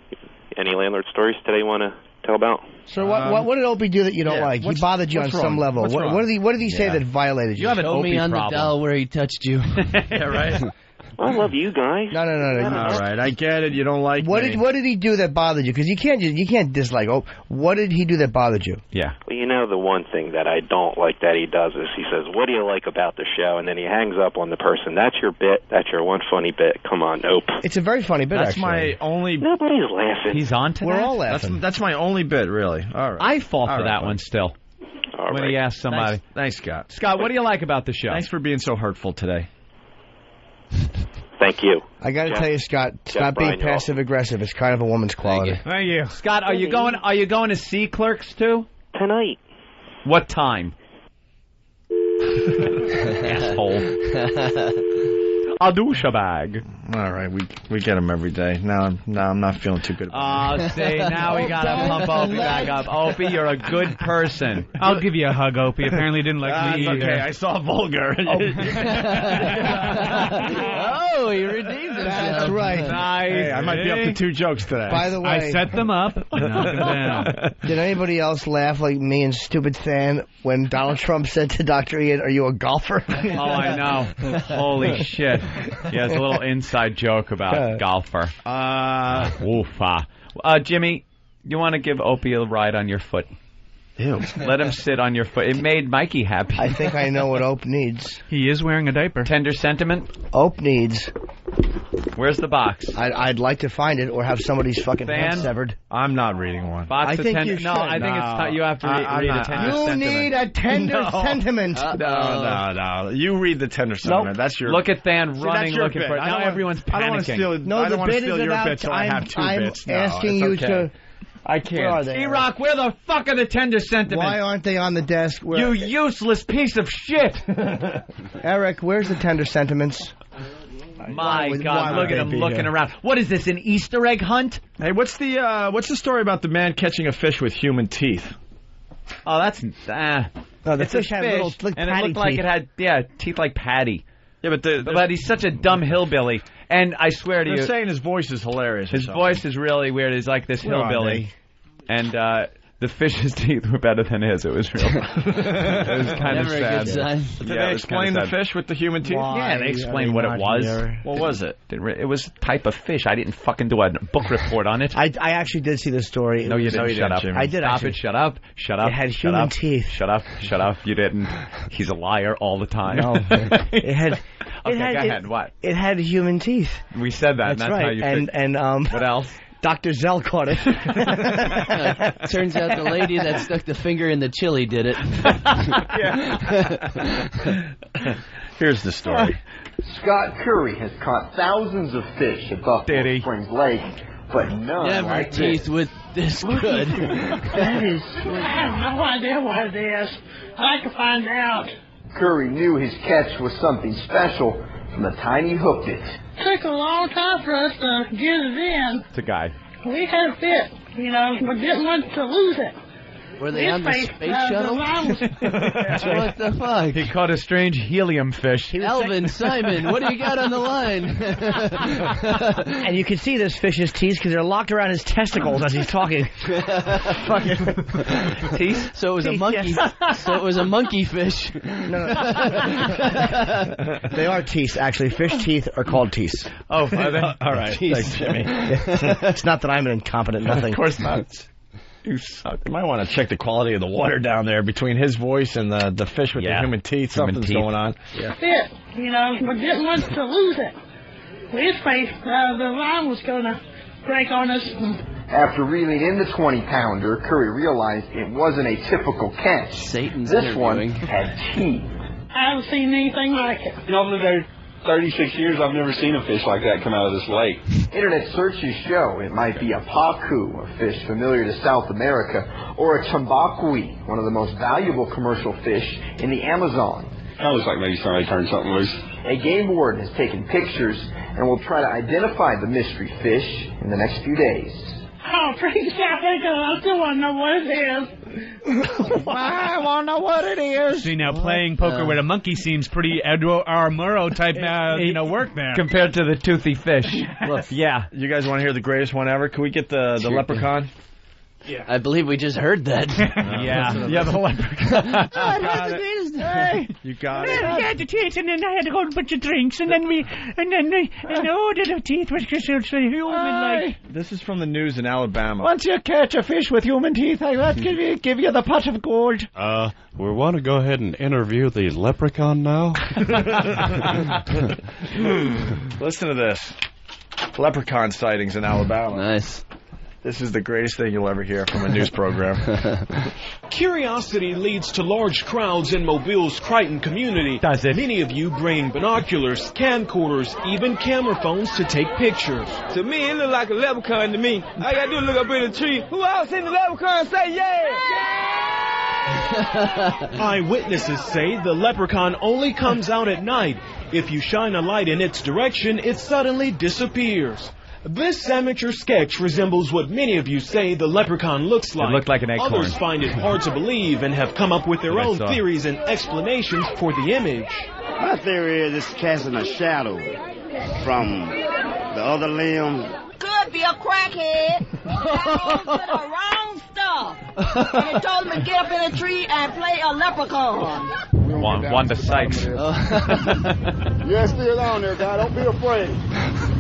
Any landlord stories today you want to tell about? Sir, what did Opie do that you don't like? He bothered you on some level. What did he say that violated you? You have an Show Opie me on problem. the doll where he touched you. Yeah, right. I love you guys. No. All right, I get it. You don't like What me. did he do that bothered you? Because you can't dislike. Oh, what did he do that bothered you? Yeah. Well, you know, the one thing that I don't like that he does is he says, "What do you like about the show?" And then he hangs up on the person. That's your bit. That's your one funny bit. Come on, Nope. It's a very funny bit. That's actually. my only. Nobody's laughing. He's on to We're that? all laughing. That's my only bit, really. All right. I fall for All right, that buddy. one still. All when he asks somebody. Thanks, Scott. Scott, what do you like about the show? Thanks for being so hurtful today. Thank you. I got to Jeff- tell you, Scott, Jeff stop being Bryan, you're passive aggressive. It's kind of a woman's quality. Thank you. Scott, are you going to see Clerks too? Tonight. What time? Asshole. A douchebag. All right, we get him every day. Now I'm not feeling too good about it. Oh, see, now we got to pump Opie back up. Opie, you're a good person. I'll give you a hug, Opie. Apparently didn't like me either. Okay, I saw vulgar. Oh, he redeemed himself. That's right. Nice. Hey, I might be up to 2 jokes today. By the way, I set them up. Knock them down. did anybody else laugh like me and stupid fan when Donald Trump said to Dr. Ian, "Are you a golfer?" Oh, I know. Holy shit. Yeah, it's a little inside joke about golfer. Oofa. Jimmy, you want to give Opie a ride on your foot? Ew. Let him sit on your foot. It made Mikey happy. I think I know what Ope needs. He is wearing a diaper. Tender sentiment? Ope needs. Where's the box? I'd like to find it or have somebody's fucking head severed. I'm not reading one. Box I of think tender. you should. No, I think it's time you have to read a tender You sentiment. need a tender sentiment. No. You read the tender sentiment. That's your. Look at Than See, running, that's your looking bit. for it. I Now don't everyone's I don't want to panicking. steal. No, I the don't want to bit steal is your about. bit, so I have 2 I'm bits. No, asking it's you okay. to. I can't. Where are they? E-Rock, where the fuck are the tender sentiments? Why aren't they on the desk? You useless piece of shit! Eric, where's the tender sentiments? My Why God, would look at they him be looking here? around. What is this, an Easter egg hunt? Hey, what's the story about the man catching a fish with human teeth? Oh, that's No, the it's fish a had fish, little like and it patty looked like teeth. it had teeth like Patty. Yeah, But he's such a dumb hillbilly, and I swear to they're you, saying his voice is hilarious. his voice is really weird. He's like this Where are hillbilly, and the fish's teeth were better than his. It was real. It was kind of Never a sad. good sign. Did Yeah, they it was explain kinda the sad. fish with the human teeth? Yeah, they explained are what they it not was. here? What was it? It was a type of fish. I didn't fucking do a book report on it. I actually did see the story. No, you didn't. Shut up. Jimmy. I did Stop actually. it. Shut up. Shut up. It had Shut human up. teeth. Shut up. Shut up. You didn't. He's a liar all the time. No, it had. Okay, it had, go ahead. What? It had human teeth. We said that. That's and that's right. how you and What else? Dr. Zell caught it. Turns out the lady that stuck the finger in the chili did it. Here's the story. Scott Curry has caught thousands of fish at Buffalo Springs Lake, but none Never like teeth this. with this good. That is. I have no idea what it is. I'd like to find out. Curry knew his catch was something special from the time he hooked it. Took a long time for us to get it in. It's a guy. We had a fit, but didn't want to lose it. Were they on the space shuttle? What the fuck? He caught a strange helium fish. Elvin, Simon, what do you got on the line? And you can see this fish's teeth because they're locked around his testicles as he's talking. Teeth? So it was a monkey. Yes. So it was a monkey fish. No. They are teeth, actually. Fish teeth are called teeth. Oh, all right. Thanks, Jimmy. It's not that I'm an incompetent nothing. Of course not. You suck. You might want to check the quality of the water down there between his voice and the fish with the human teeth. Something's going on. Yeah. Fit, but didn't want to lose it. We faced the line was going to break on us. After reeling in the 20-pounder, Curry realized it wasn't a typical catch. Satan's This one interviewing. had teeth. I haven't seen anything like it. I've lived there 36 years. I've never seen a fish like that come out of this lake. Internet searches show it might be a pacu, a fish familiar to South America, or a tambaqui, one of the most valuable commercial fish in the Amazon. That looks like maybe somebody turned something loose. A game warden has taken pictures and will try to identify the mystery fish in the next few days. Oh, please stop it, 'cause I still want to know what it is. I want to know what it is. See, now playing poker with a monkey seems pretty Edward R. Murrow type, work there. Compared to the toothy fish. Yeah. You guys want to hear the greatest one ever? Can we get the leprechaun? Yeah. I believe we just heard that. Yeah, the leprechaun. You got it. I had the teeth, and then I had to go and put your drinks, and then the teeth was just so human like. This is from the news in Alabama. Once you catch a fish with human teeth, I will give you the pot of gold. We want to go ahead and interview the leprechaun now. Listen to this. Leprechaun sightings in Alabama. Nice. This is the greatest thing you'll ever hear from a news program. Curiosity leads to large crowds in Mobile's Crichton community. Does it? Many of you bring binoculars, camcorders, even camera phones to take pictures. To me, it look like a leprechaun to me. I gotta do is look up in a tree. Who else seen the leprechaun say yeah? Eyewitnesses say the leprechaun only comes out at night. If you shine a light in its direction, it suddenly disappears. This amateur sketch resembles what many of you say the leprechaun looks like. It looked like an eggcorn. Others find it hard to believe and have come up with their own theories and explanations for the image. My theory is it's casting a shadow from the other limb. Could be a crackhead. That the wrong stuff. And they told him to get up in a tree and play a leprechaun. Wanda Sykes. You're still on there, guy. Don't be afraid.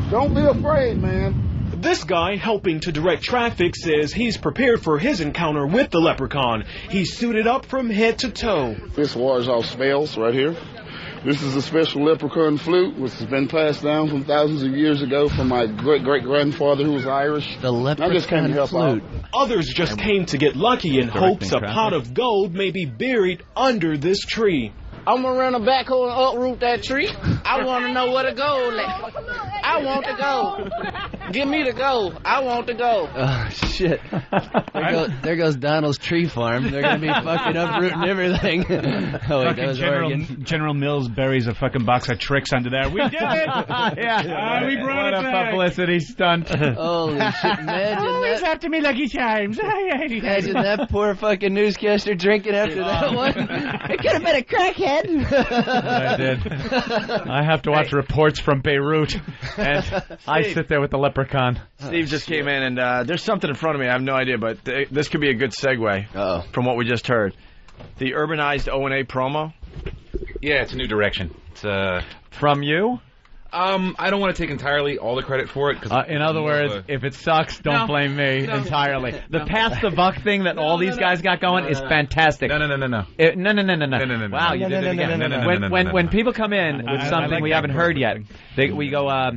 Don't be afraid, man. This guy helping to direct traffic says he's prepared for his encounter with the leprechaun. He's suited up from head to toe. This wars off smells right here. This is a special leprechaun flute, which has been passed down from thousands of years ago from my great-great-grandfather who was Irish. The leprechaun flute. Others just came to get lucky in hopes a pot of gold may be buried under this tree. I'm gonna run a backhoe and uproot that tree. I want to know where the gold at. I want the gold. Give me the gold. I want the gold. Oh, shit. There goes Donald's tree farm. They're going to be fucking uprooting everything. Oh, wait, that was Oregon. General Mills buries a fucking box of tricks under there. We did it! Yeah. We brought what it a back. Publicity stunt. Holy shit, imagine Always that. after me Lucky Charms. Imagine that poor fucking newscaster drinking after that one. It could have been a crackhead. I did. I have to watch reports from Beirut, and I sit there with the leprechaun. Steve just came in, and there's something in front of me. I have no idea, but this could be a good segue from what we just heard. The urbanized O&A promo. Yeah, it's a new direction. It's from you. I don't want to take entirely all the credit for it. Cause in other words, if it sucks, don't blame me entirely. The pass the buck thing that all these guys got going is fantastic. No. No. Wow, you did it again. When people come in with something we haven't heard yet, we go.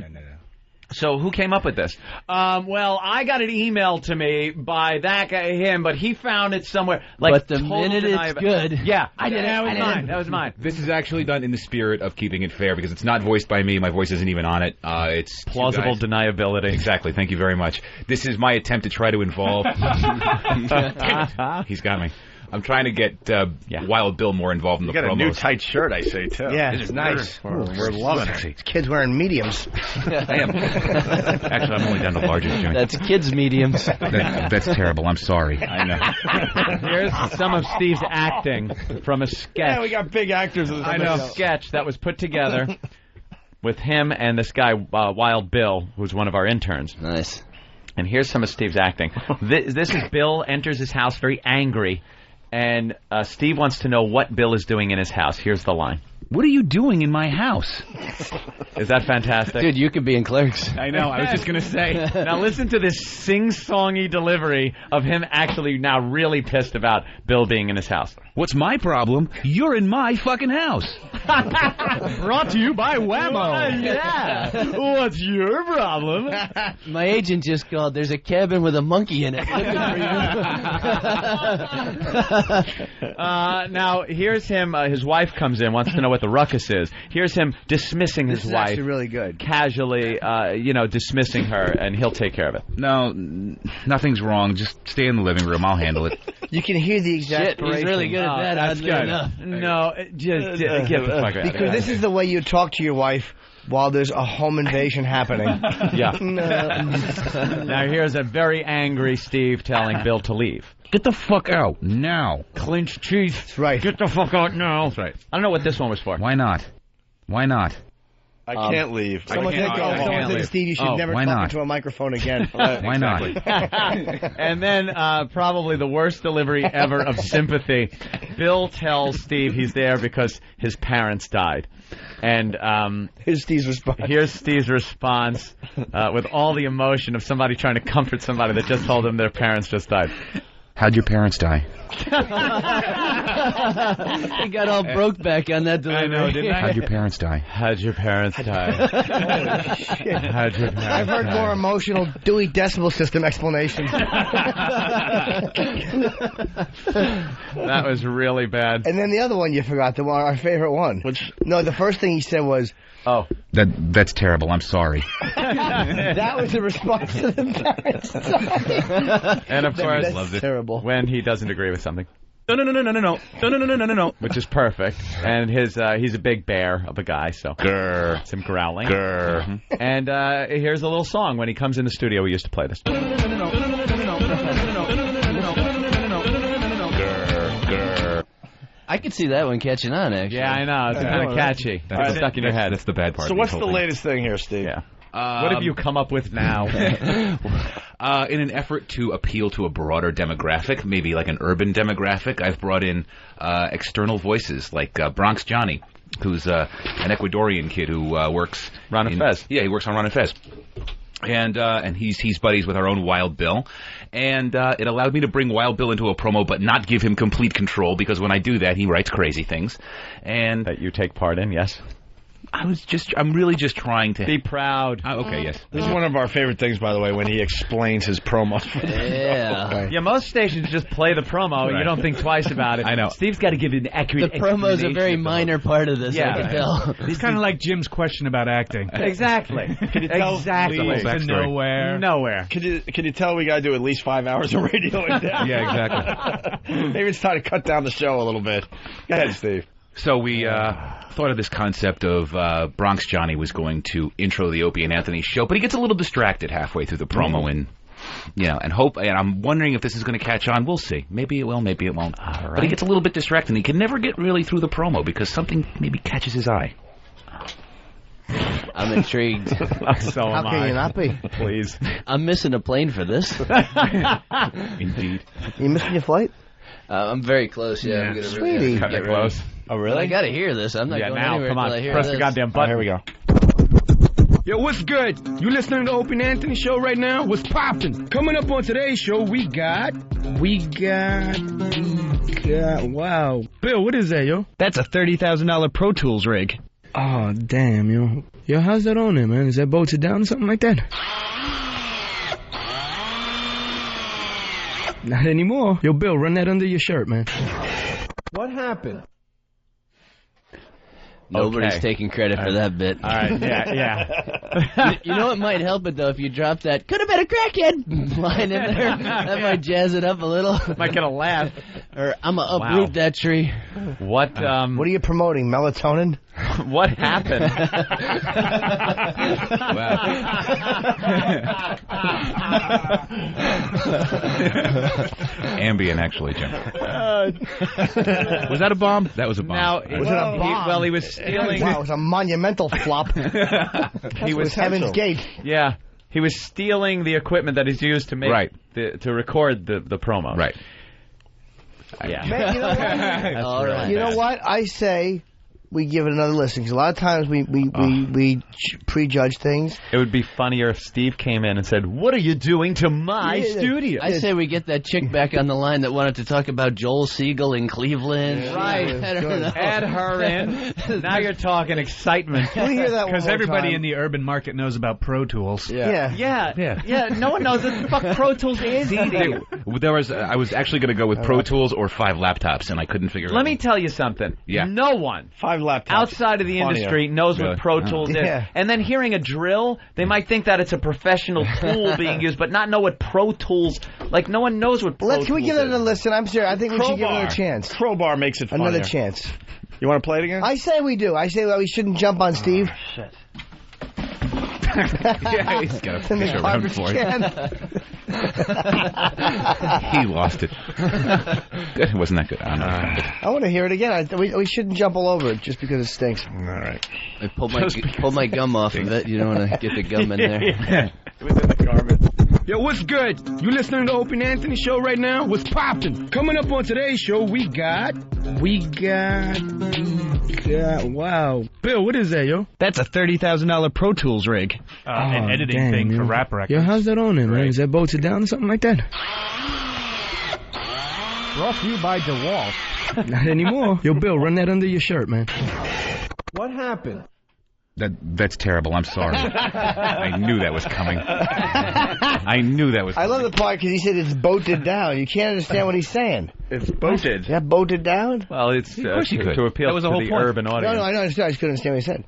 So who came up with this? Well, I got it emailed to me by that guy, him, but he found it somewhere. But the minute it's good. Yeah, I did it. That was mine. This is actually done in the spirit of keeping it fair because it's not voiced by me. My voice isn't even on it. It's plausible deniability. Exactly. Thank you very much. This is my attempt to try to involve. He's got me. I'm trying to get Wild Bill more involved in the promos. You got a new tight shirt, I say, too. Yeah, it's nice. We're loving it. It's kids wearing mediums. I am. Actually, I'm only down to largest joint. That's kids' mediums. That's terrible. I'm sorry. I know. Here's some of Steve's acting from a sketch. Yeah, we got big actors in this. I know. Sketch that was put together with him and this guy, Wild Bill, who's one of our interns. Nice. And here's some of Steve's acting. This is Bill enters his house very angry. And Steve wants to know what Bill is doing in his house. Here's the line. What are you doing in my house? Is that fantastic? Dude, you could be in Clerks. I know. I was just going to say. Now listen to this sing-songy delivery of him actually now really pissed about Bill being in his house. What's my problem? You're in my fucking house. Brought to you by Whammo. Yeah. What's your problem? My agent just called. There's a cabin with a monkey in it. Looking for you. Now, here's him. His wife comes in, wants to know what the ruckus is. Here's him dismissing his wife. This is actually really good. Casually, dismissing her, and he'll take care of it. No, nothing's wrong. Just stay in the living room. I'll handle it. You can hear the exasperation. He's really good at that. That's good. No, just get the fuck out. Because this is the way you talk to your wife while there's a home invasion happening. Yeah. Now here's a very angry Steve telling Bill to leave. Get the fuck out now. Clinch teeth. That's right. Get the fuck out now. That's right. I don't know what this one was for. Why not? Why not? I can't leave. Someone said to Steve, you should never talk into a microphone again. Why not? And then probably the worst delivery ever of sympathy. Bill tells Steve he's there because his parents died. And here's Steve's response with all the emotion of somebody trying to comfort somebody that just told them their parents just died. How'd your parents die? He got all broke back on that delivery. I know, didn't I? How'd your parents die? How'd your parents die? How'd your parents I've heard more emotional Dewey Decimal System explanations. That was really bad. And then the other one you forgot, our favorite one. No, the first thing he said was, "Oh, that's terrible. I'm sorry." That was the response to the parents. And of course, that's terrible. When he doesn't agree with something. No. Which is perfect. And he's a big bear of a guy, so grrr, some growling. Grrr. Mm-hmm. And here's a little song when he comes in the studio. We used to play this. I could see that one catching on, actually. Yeah, I know. It's kind of catchy. It's stuck in your head. That's the bad part. So what's the latest thing here, Steve? Yeah. What have you come up with now? In an effort to appeal to a broader demographic, maybe like an urban demographic, I've brought in external voices like Bronx Johnny, who's an Ecuadorian kid who works Ron and Fez. Yeah, he works on Ron and Fez. And he's buddies with our own Wild Bill. And it allowed me to bring Wild Bill into a promo but not give him complete control, because when I do that, he writes crazy things. And that you take part in, yes? I'm really just trying to... Be proud. Okay, yes. This is one of our favorite things, by the way, when he explains his promos. Yeah. Yeah, most stations just play the promo. Right. You don't think twice about it. I know. Steve's got to give an accurate The promo's a very minor part of this, yeah. I can tell. It's kind of like Jim's question about acting. Exactly. Can you tell exactly. to nowhere. Nowhere. Can you tell we got to do at least 5 hours of radio like that? Yeah, exactly. Maybe it's time to cut down the show a little bit. Go ahead, Steve. So we thought of this concept of Bronx Johnny was going to intro the Opie and Anthony show, but he gets a little distracted halfway through the promo, and I'm wondering if this is going to catch on. We'll see. Maybe it will, maybe it won't. All right. But he gets a little bit distracted, and he can never get really through the promo because something maybe catches his eye. I'm intrigued. So How am can I. you not be? Please. I'm missing a plane for this. Indeed. You missing your flight? I'm very close, yeah. I'm gonna Sweetie. get ready. Close. Oh, Well, I gotta hear this. I'm not Yeah, going now, anywhere come on. until I hear Press this. the goddamn button. Here we go. Yo, what's good? You listening to the Opie and Anthony show right now? What's poppin'? Coming up on today's show, we got, wow. Bill, what is that, yo? That's a $30,000 Pro Tools rig. Oh, damn, yo. Yo, how's that on there, man? Is that bolted down or something like that? Not anymore. Yo, Bill, run that under your shirt, man. What happened? Nobody's Okay. taking credit for that bit. All right, yeah. You know what might help it, though, if you drop that could have been a crackhead line in there. That might jazz it up a little. Might get a laugh. Or I'm going to uproot that tree. What What are you promoting? Melatonin? what happened? Ambien, actually, Jim. Was that a bomb? That was a bomb. Now, Was it a bomb? Well, he was stealing. Wow, it was a monumental flop. He was Heaven's Gate. Yeah, he was stealing the equipment that is used to make Right. to record the promo. Right. Yeah. Man, you know what? All right. You know what? I say we give it another listen, because a lot of times we prejudge things. It would be funnier if Steve came in and said, "What are you doing to my studio?" I say we get that chick back on the line that wanted to talk about Joel Siegel in Cleveland. Right. I don't know. Add her in. Now you're talking excitement. Can we hear that one Because more everybody time? in the urban market knows about Pro Tools. Yeah. Yeah. No one knows what the fuck Pro Tools is. I was actually going to go with Pro Tools or 5 laptops, and I couldn't figure it out. Let me tell you something. Yeah. No one 5 laptops. outside of the Funnier. industry knows Really? what Pro Tools is. Yeah. And then hearing a drill, they might think that it's a professional tool being used, but not know what Pro Tools. Like no one knows what Pro Tools Can we give it is. a listen? I'm serious. I think we should give it Crowbar. a chance. Crowbar makes it funnier. Another chance. You want to play it again? I say we do. I say we shouldn't jump on Steve. Yeah, he's got to In the fish around garbage for it. can. He lost it. Good. It wasn't that good. I don't know. I want to hear it again. We shouldn't jump all over it just because it stinks. All right. I pulled my gum off of it. You don't want to get the gum in there. It was in the garbage. Yo, what's good? You listening to the Opie and Anthony show right now? What's poppin'? Coming up on today's show, we got, wow. Bill, what is that, yo? That's a $30,000 Pro Tools rig. An editing damn, thing yo. for rap records. Yo, how's that on there, man? Is that bolted down or something like that? Brought to you by DeWalt. Not anymore. Yo, Bill, run that under your shirt, man. What happened? That's terrible. I'm sorry. I knew that was coming. I knew that was I love the part because he said it's boated down. You can't understand what he's saying. It's boated. Yeah, boated down? Well, it's Of course you could. to appeal That was to the whole the point. urban audience. No, I understand. I just couldn't understand what he said.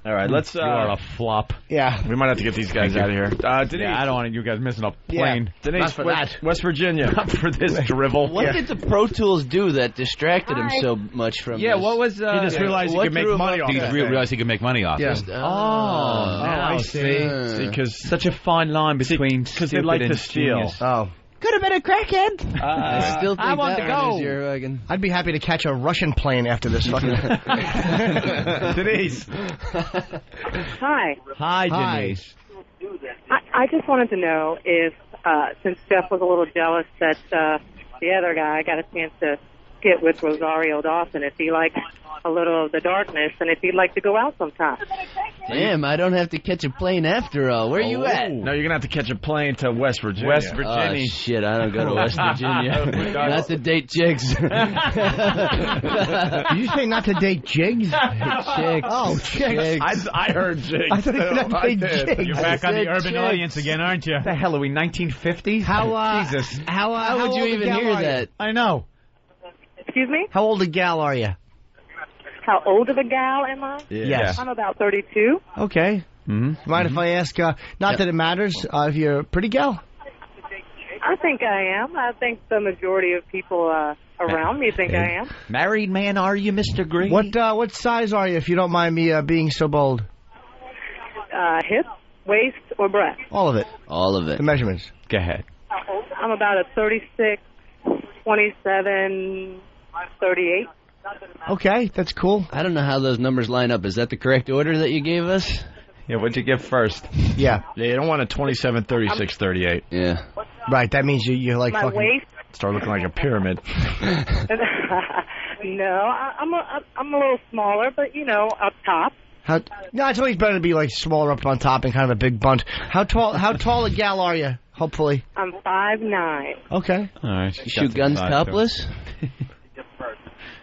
All right, let's. You are a flop. Yeah. We might have to get these guys out of here. Denise. Yeah, I don't want you guys missing a plane. Denise, Not for that. West Virginia. Not for this drivel. What did the Pro Tools do that distracted him so much from Yeah, this? what was... He just realized he could make money off He it. realized he could make money off it. now I see. Because such a fine line between they like to steal. genius. Oh. Could have been a crackhead. I still think I want that to one go. is your wagon. I'd be happy to catch a Russian plane after this fucking... Denise. Hi. Hi, Denise. I just wanted to know if, since Jeff was a little jealous that the other guy got a chance to get with Rosario Dawson, if he liked a little of the darkness, and if he'd like to go out sometime. Damn, I don't have to catch a plane after all. Where are you at? No, you're going to have to catch a plane to West Virginia. West Virginia. Oh, shit, I don't go to West Virginia. Not to date chicks. Did you say not to date jigs? Chicks. Oh, chicks. I heard jigs. I thought you too. meant to I say did. jigs. You're back on the urban chicks. audience again, aren't you? What the hell are we, 1950s? Jesus. How would you old a even gal hear are you? that? I know. Excuse me? How old a gal are you? How old of a gal am I? Yes. I'm about 32. Okay. Mm-hmm. Mind if I ask, not that it matters, if you're a pretty gal? I think I am. I think the majority of people around me think I am. Married man, are you, Mr. Green? What size are you, if you don't mind me being so bold? Hip, waist, or breast? All of it. All of it. The measurements. Go ahead. I'm about a 36, 27, 38. Okay, that's cool. I don't know how those numbers line up. Is that the correct order that you gave us? Yeah, what'd you give first? Yeah. You don't want a 27, 36, 38. Yeah. Right, that means you're like My fucking... waist? Start looking like a pyramid. No, I'm a little smaller, but up top. No, it's always better to be like smaller up on top and kind of a big bunt. How tall a gal are you? Hopefully. I'm 5'9". Okay. All right. You shoot guns topless?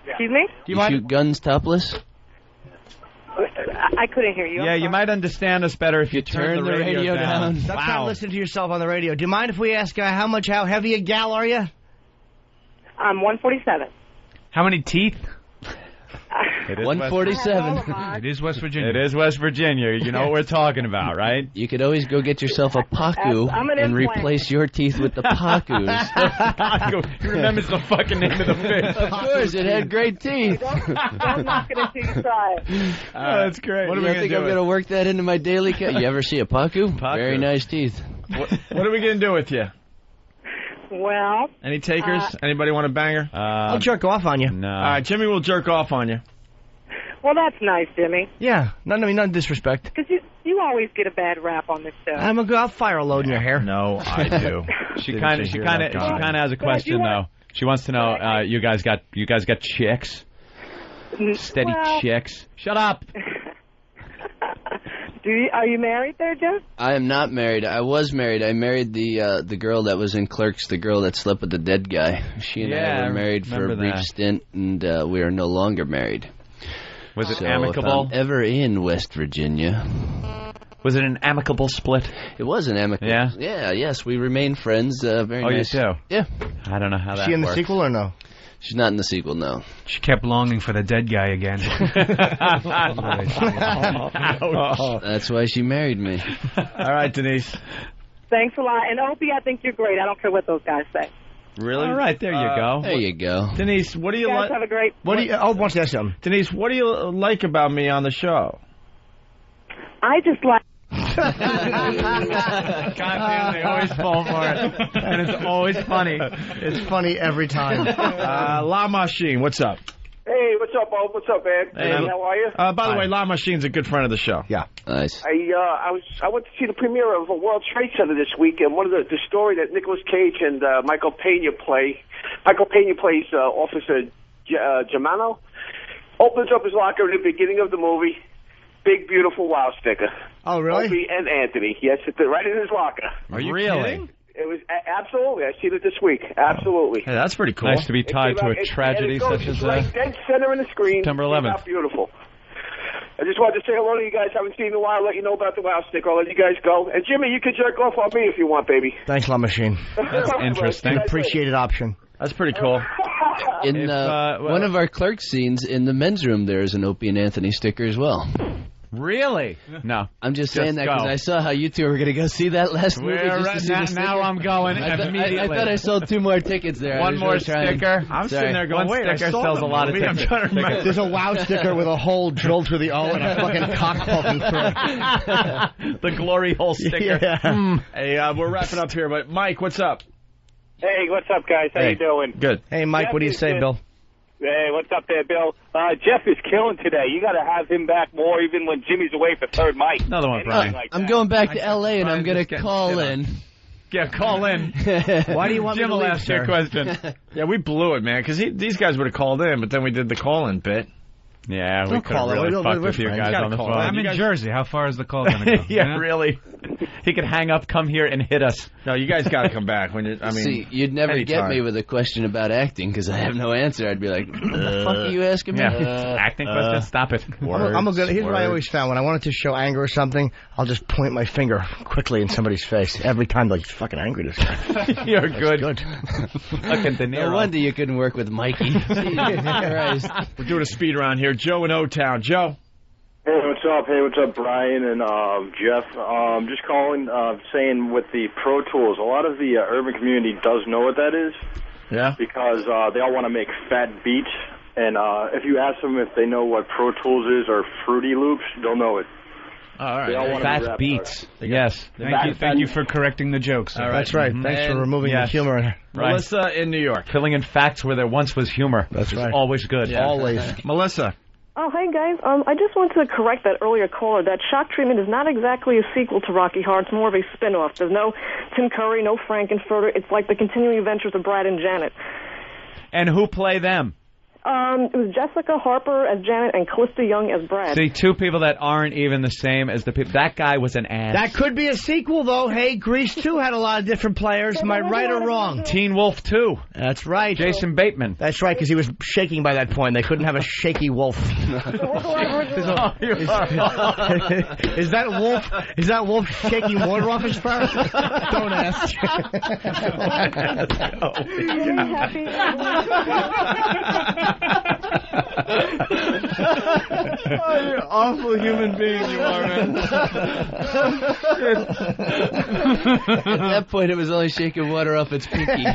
Excuse me? You shoot guns topless? I couldn't hear you. Yeah, you might understand us better if you turn the radio down. Stop trying to listen to yourself on the radio. Do you mind if we ask how heavy a gal are you? I'm 147. How many teeth? It is 147. It is West Virginia. It is West Virginia. You know what we're talking about, right? You could always go get yourself a Pacu I'm an and implant. replace your teeth with the Pacus. He remembers the fucking name of the fish. Of course, it had great teeth. Don't knock it until you try it. That's great. What are You we think going I'm to do? going to work that into my daily... You ever see a Pacu? Very nice teeth. What are we going to do with you? Well, Any takers? Anybody want a banger? I'll jerk off on you. No. All right, Jimmy will jerk off on you. well, that's nice, Jimmy. Yeah, none disrespect. Because you always get a bad rap on this show. I'll fire a load in your hair. No, I do. She kind of has a question though. She wants to know you guys got chicks? Steady chicks. Shut up. Are you married there, Jeff? I am not married. I was married. I married the girl that was in Clerks, the girl that slept with the dead guy. She and I were married for a brief stint, and we are no longer married. Was it So amicable? If I'm ever in West Virginia. Was it an amicable split? It was an amicable. Yeah? Yeah, yes. We remained friends. Very Oh, nice. you do? Yeah. I don't know how Is that she in the works. sequel or no? She's not in the sequel, no. She kept longing for the dead guy again. That's why she married me. All right, Denise. Thanks a lot. And Opie, I think you're great. I don't care what those guys say. Really? All right, there you go. There you go. Denise, what do you You guys like? have a great... I want to ask something. Denise, what do you like about me on the show? I just like... God damn, they always fall for it. And it's always funny. It's funny every time. La Machine, what's up? Hey, what's up, Bob? What's up, man? Hey, how are you? By the way, La Machine's a good friend of the show. Yeah. Nice. I went to see the premiere of World Trade Center this week, and one of the story that Nicolas Cage and Michael Pena play. Michael Pena plays Officer Germano. Opens up his locker at the beginning of the movie. Big, beautiful wow sticker. Oh, really? Opie and Anthony. Yes, it's right in his locker. Are you Really? kidding? It was absolutely. I seen it this week. Absolutely. Hey, that's pretty cool. Nice to be tied to a tragedy and it goes such as right dead center in the screen. September It came 11th. out beautiful. I just wanted to say hello to you guys. Haven't seen you in a while. Let you know about the Wow Sticker. I'll let you guys go. And Jimmy, you can jerk off on me if you want, baby. Thanks, La Machine. That's interesting. Appreciated option. That's pretty cool. In one of our clerk scenes in the men's room, there is an Opie and Anthony sticker as well. Really? No. I'm just saying that go. because I saw how you two were going to go see that last movie. Just to see the sticker. Now I'm going immediately. I thought I sold 2 more tickets there. One more sticker. I'm sitting there going, one sticker sells a lot of tickets. There's a Wow sticker with a hole drilled through the O and a fucking cock poking through. The glory hole sticker. Yeah. Hey, we're wrapping up here, but Mike, what's up? Hey, what's up, guys? How you doing? Good. Hey, Mike, what do you say, Bill? Hey, what's up there, Bill? Jeff is killing today. You got to have him back more even when Jimmy's away for third mic. Another one, Brian. I'm going back to L.A. and I'm going to call in. Yeah, call in. Why do you want Jim me to will leave, ask your sir? question. Yeah, we blew it, man, because these guys would have called in, but then we did the call-in bit. Yeah, we Don't could have call it. really We're fucked with you friends. guys You gotta on the call phone. it. I'm in Jersey. How far is the call going to go? Yeah, really. He could hang up, come here, and hit us. No, you guys got to come back. When you, I mean, See, you'd never get anytime. me with a question about acting because I have no answer. I'd be like, what the fuck are you asking me? Acting question? Stop it. Here's what I always found. When I wanted to show anger or something, I'll just point my finger quickly in somebody's face. Every time, like, he's fucking angry, this guy. You're good. Fucking De Niro. No wonder you couldn't work with Mikey. Jesus Christ. We're doing a speed round here. Joe in O-Town. Joe. Hey, what's up? Hey, what's up, Brian and Jeff? Just calling, saying with the Pro Tools, a lot of the urban community does know what that is. Yeah. Because they all want to make fat beats, and if you ask them if they know what Pro Tools is or Fruity Loops, they'll know it. All They all right. wanna be Fat rap beats. Yes. Thank you for correcting the jokes. All right. That's right. Thanks for removing the humor. Right. Melissa in New York. Filling in facts where there once was humor. That's which right. is always good. Yeah. Always. Melissa. Oh, hey, guys. I just wanted to correct that earlier caller. That Shock Treatment is not exactly a sequel to Rocky Horror. It's more of a spin-off. There's no Tim Curry, no Frankenfurter. It's like the continuing adventures of Brad and Janet. And who play them? It was Jessica Harper as Janet and Callista Young as Brad. See, 2 people that aren't even the same as the people. That guy was an ass. That could be a sequel, though. Hey, Grease 2 had a lot of different players. Am I right or wrong? Teen Wolf 2. That's right. Jason Bateman. That's right, because he was shaking by that point. They couldn't have a shaky wolf. Oh, Is that wolf shaking water off his fur? Don't ask. Oh, you're an awful human being you are, man. At that point, it was only shaking water off its pinky. Oh,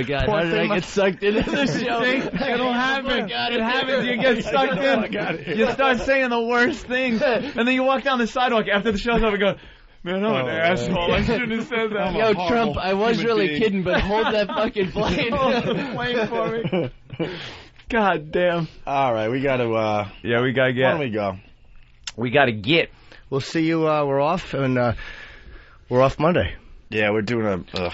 God. How did I get sucked into this show? See, it'll happen. God, It happens. You get sucked in. You start saying the worst things. And then you walk down the sidewalk after the show's over and go, man, I'm an asshole. I shouldn't have said that. Yo, Trump, I was really kidding, but hold that fucking plane. Hold the plane for me. God damn. All right, we got to. Yeah, we got to get. Why don't we go? We got to get. We'll see you. We're off, and we're off Monday. Yeah, we're doing a.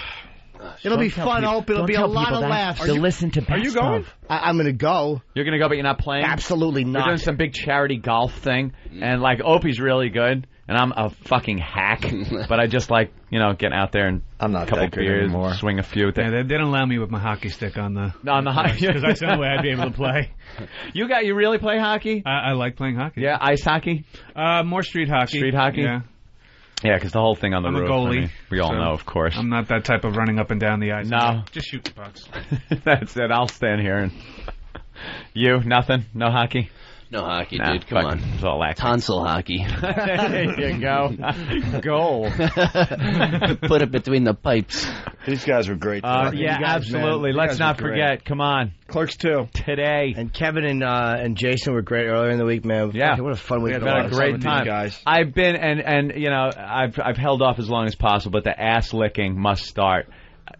It'll be fun. I hope it'll be a lot of laughs. To listen to Are you going? I'm going to go. You're going to go, but you're not playing? Absolutely We're not. doing some big charity golf thing, and, like, Opie's really good, and I'm a fucking hack, but I just like, getting out there and I'm not a couple that good beers, anymore. swing a few Yeah, things. they didn't allow me with my hockey stick on the hockey, because that's the only way I'd be able to play. You really play hockey? I like playing hockey. Yeah, ice hockey? More street hockey. Street hockey? Yeah. Yeah, because the whole thing on the I'm roof. a goalie. I mean, we all so know, of course. I'm not that type of running up and down the ice. No. Just shoot the pucks. That's it. I'll stand here and. You? Nothing? No hockey? No hockey, Nah, dude. Come on. It's all acting. Tonsil hockey. There you go. Goal. Put it between the pipes. These guys were great. Yeah, You guys, absolutely. man, you Let's guys not were great. forget. Come on. Clerks 2. Today. And Kevin and Jason were great earlier in the week, man. Yeah. Fucking what a fun week. We've it had a was. great time. guys. I've been and I've held off as long as possible, but the ass licking must start.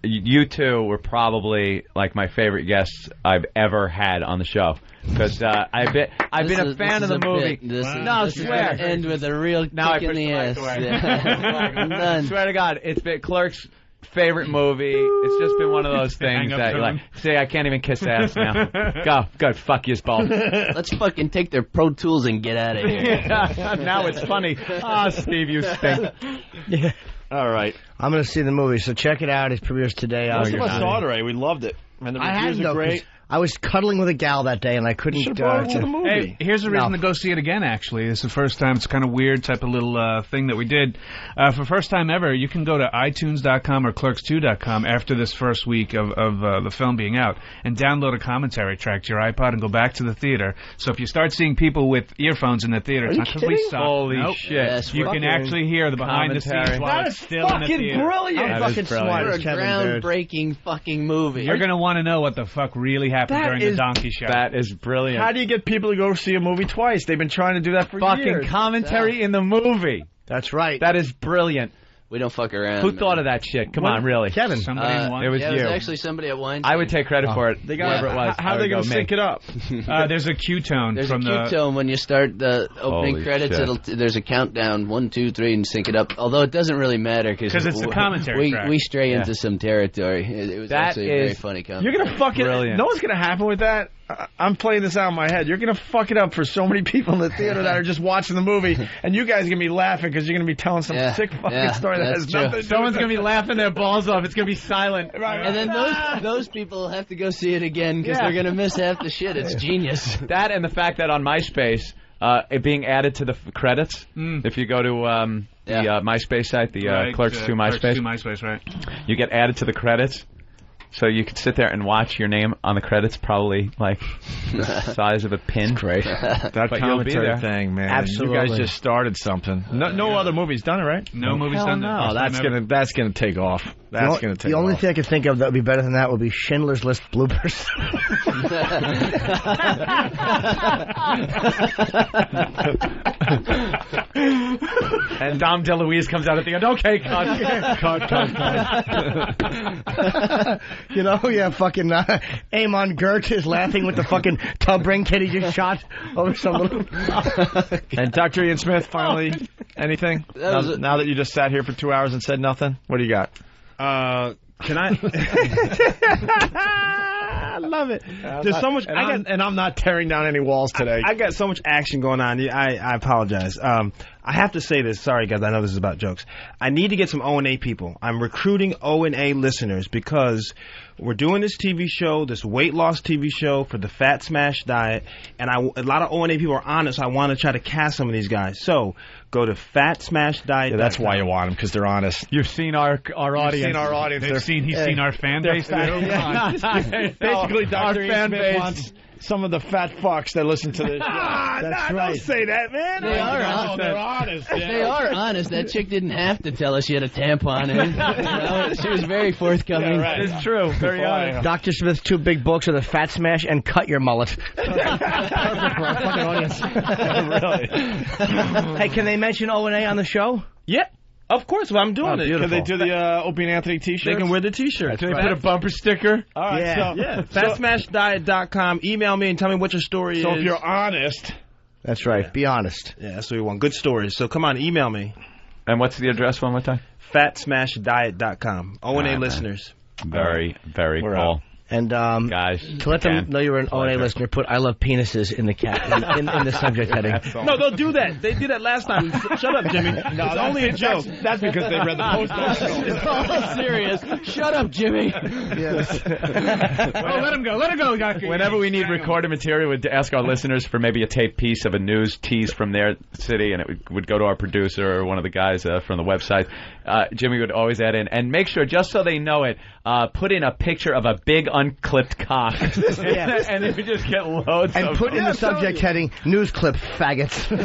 You two were probably like my favorite guests I've ever had on the show because I've been a fan of the movie. This swear. is end with a real Now I kick in push the the ass. mic away. Yeah. None. Swear to God, it's been Clerks' favorite movie. It's just been one of those things Hang up that you're like, see, I can't even kiss ass now. Go, fuck you, both. Let's fucking take their Pro Tools and get out of here. Now it's funny. Steve, you stink. Yeah. All right. I'm going to see the movie, so check it out. It premieres today. Most of us saw it already. We loved it. And the reviews are great. I was cuddling with a gal that day, and I couldn't to the movie. Hey, here's a reason to go see it again, actually. It's the first time. It's kind of weird type of little thing that we did. For first time ever, you can go to iTunes.com or Clerks2.com after this first week of the film being out and download a commentary track to your iPod and go back to the theater. So if you start seeing people with earphones in the theater, it's not because we suck. Holy nope. shit. Yes, you can actually hear the behind-the-scenes while it's still in the theater. Brilliant. That fucking is brilliant. smart, You're a groundbreaking fucking movie. You're going to want to know what the fuck really happened during the donkey show. That is brilliant. How do you get people to go see a movie twice? They've been trying to do that for Fucking years. commentary in the movie. That's right. That is brilliant. We don't fuck around. Who thought of that shit? Come on, really. Kevin. Somebody It was yeah, you. It was actually somebody at Wine. I would take credit for it. They got whoever it was. How are they going to sync it up? There's a Q-tone There's from a Q-tone when you start the opening Holy credits. shit. There's a countdown, 1, 2, 3, and sync it up. Although it doesn't really matter because it's the commentary track. We stray into some territory. It was That actually a very is- funny commentary. You're going to fuck it. Brilliant. No what's going to happen with that? I'm playing this out in my head. You're going to fuck it up for so many people in the theater that are just watching the movie, and you guys are going to be laughing because you're going to be telling some sick fucking story that has nothing to do Someone's with going to be laughing their balls off. It's going to be silent. And then those people have to go see it again because they're going to miss half the shit. It's genius. That and the fact that on MySpace, it being added to the credits, if you go to the MySpace site, the Clerks2 MySpace, MySpace, right? you get added to the credits. So you could sit there and watch your name on the credits, probably like the size of a pin. Great. That But you'll be commentary there. thing, man. Absolutely. You guys just started something. No other movie's done it, right? No movie's done that. Oh, that's gonna take off. That's gonna take The only off. thing I could think of that would be better than that would be Schindler's List bloopers. And Dom DeLuise comes out at the end. Okay, cut. You know, fucking Amon Gert is laughing with the fucking tub ring kid he just shot over some little... And Dr. Ian Smith, finally, anything? Now that you just sat here for 2 hours and said nothing, what do you got? Can I? I love it. There's so much. I'm not tearing down any walls today. I got so much action going on. I apologize. I have to say this. Sorry, guys. I know this is about jokes. I need to get some O&A people. I'm recruiting O&A listeners because we're doing this TV show, this weight loss TV show for the Fat Smash Diet, and a lot of O&A people are on it, so I want to try to cast some of these guys. So go to fatsmashdiet. Yeah, that's why you want them, because they're honest. You've seen our audience. You've seen our audience. He's seen our fan base. Basically, Dr. Ian Smith wants some of the fat fucks that listen to this. That's right. Don't say that, man. They are honest. They're honest. Yeah. They are honest. That chick didn't have to tell us she had a tampon in. You know, she was very forthcoming. Yeah, right. It's true. Very honest. Dr. Smith's 2 big books are The Fat Smash and Cut Your Mullet. Perfect for our fucking audience. Really? Hey, can they mention O&A on the show? Yeah. Of course, well, I'm doing it. Can they do the Opie and Anthony T-shirts? They can wear the T-shirts. Can they put a bumper sticker? All right, fatsmashdiet.com. Email me and tell me what your story is. So if you're honest. That's right. Be honest. Yeah, that's what we want. Good stories. So come on, email me. And what's the address one more time? fatsmashdiet.com. O&A listeners. Very, very We're cool. out. And guys, to let them know you're an O&A listener, put "I love penises" in the in the subject heading. No, they'll do that. They did that last time. Shut up, Jimmy. No, it's only a joke. That's because they read the post. It's all serious. Shut up, Jimmy. Let him go. Let him go, Doctor. Whenever we need recorded material, we'd ask our listeners for maybe a tape piece of a news tease from their city, and it would go to our producer or one of the guys from the website. Jimmy would always add in, and make sure, just so they know it, put in a picture of a big unclipped cock. And then we just get loads and of put in the subject heading, news clip, faggots. You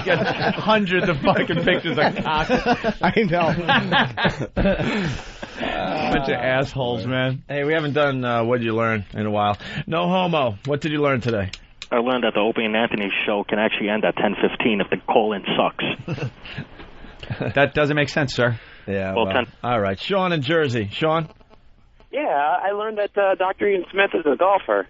get hundreds of fucking pictures of cock. I know. Bunch of assholes, man. Hey, we haven't done What Did You Learn in a while. No homo. What did you learn today? I learned that the Opie and Anthony show can actually end at 10:15 if the call-in sucks. That doesn't make sense, sir. Yeah, Well, all right. Sean in Jersey. Sean? Yeah, I learned that Dr. Ian Smith is a golfer.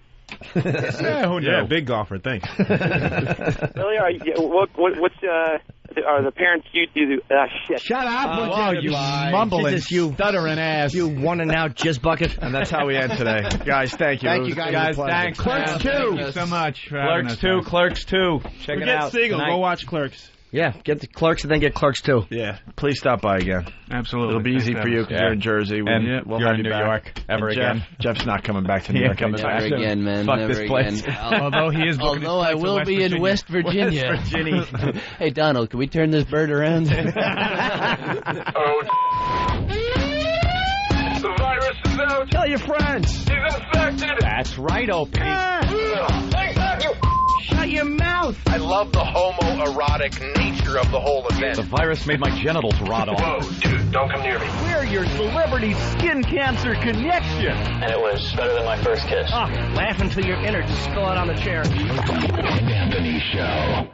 Yeah, who knew? Yeah, big golfer. Thanks. Really? What's are the parents you do? Shit. Shut up! Oh, you mumbling, you stuttering ass. You one and out jizz bucket. And that's how we end today. Guys, thank you. Thank you, guys. Guys, thanks. Clerks 2. Thank you so much for having Clerks us. 2, Clerks 2. Check it Forget out. Siegel. tonight. Go watch Clerks. Yeah, get the Clerks and then get Clerks 2. Yeah, please stop by again. Absolutely. It'll be easy for you because you're in Jersey. And we'll you're have in you New back. York ever And again. Jeff's not coming back to New York. Never again, man. Fuck Never this place. again. Although he is booking his Although I flights to will West be in West Virginia. West Virginia. Hey, Donald, can we turn this bird around? The virus is out. Tell your friends. He's infected. That's right, Opie. Shut your mouth. I love the homoerotic nature of the whole event. The virus made my genitals rot off. Whoa, dude, don't come near me. We're your celebrity skin cancer connection. And it was better than my first kiss. Laugh until your innards spill out on the chair. Anthony Show.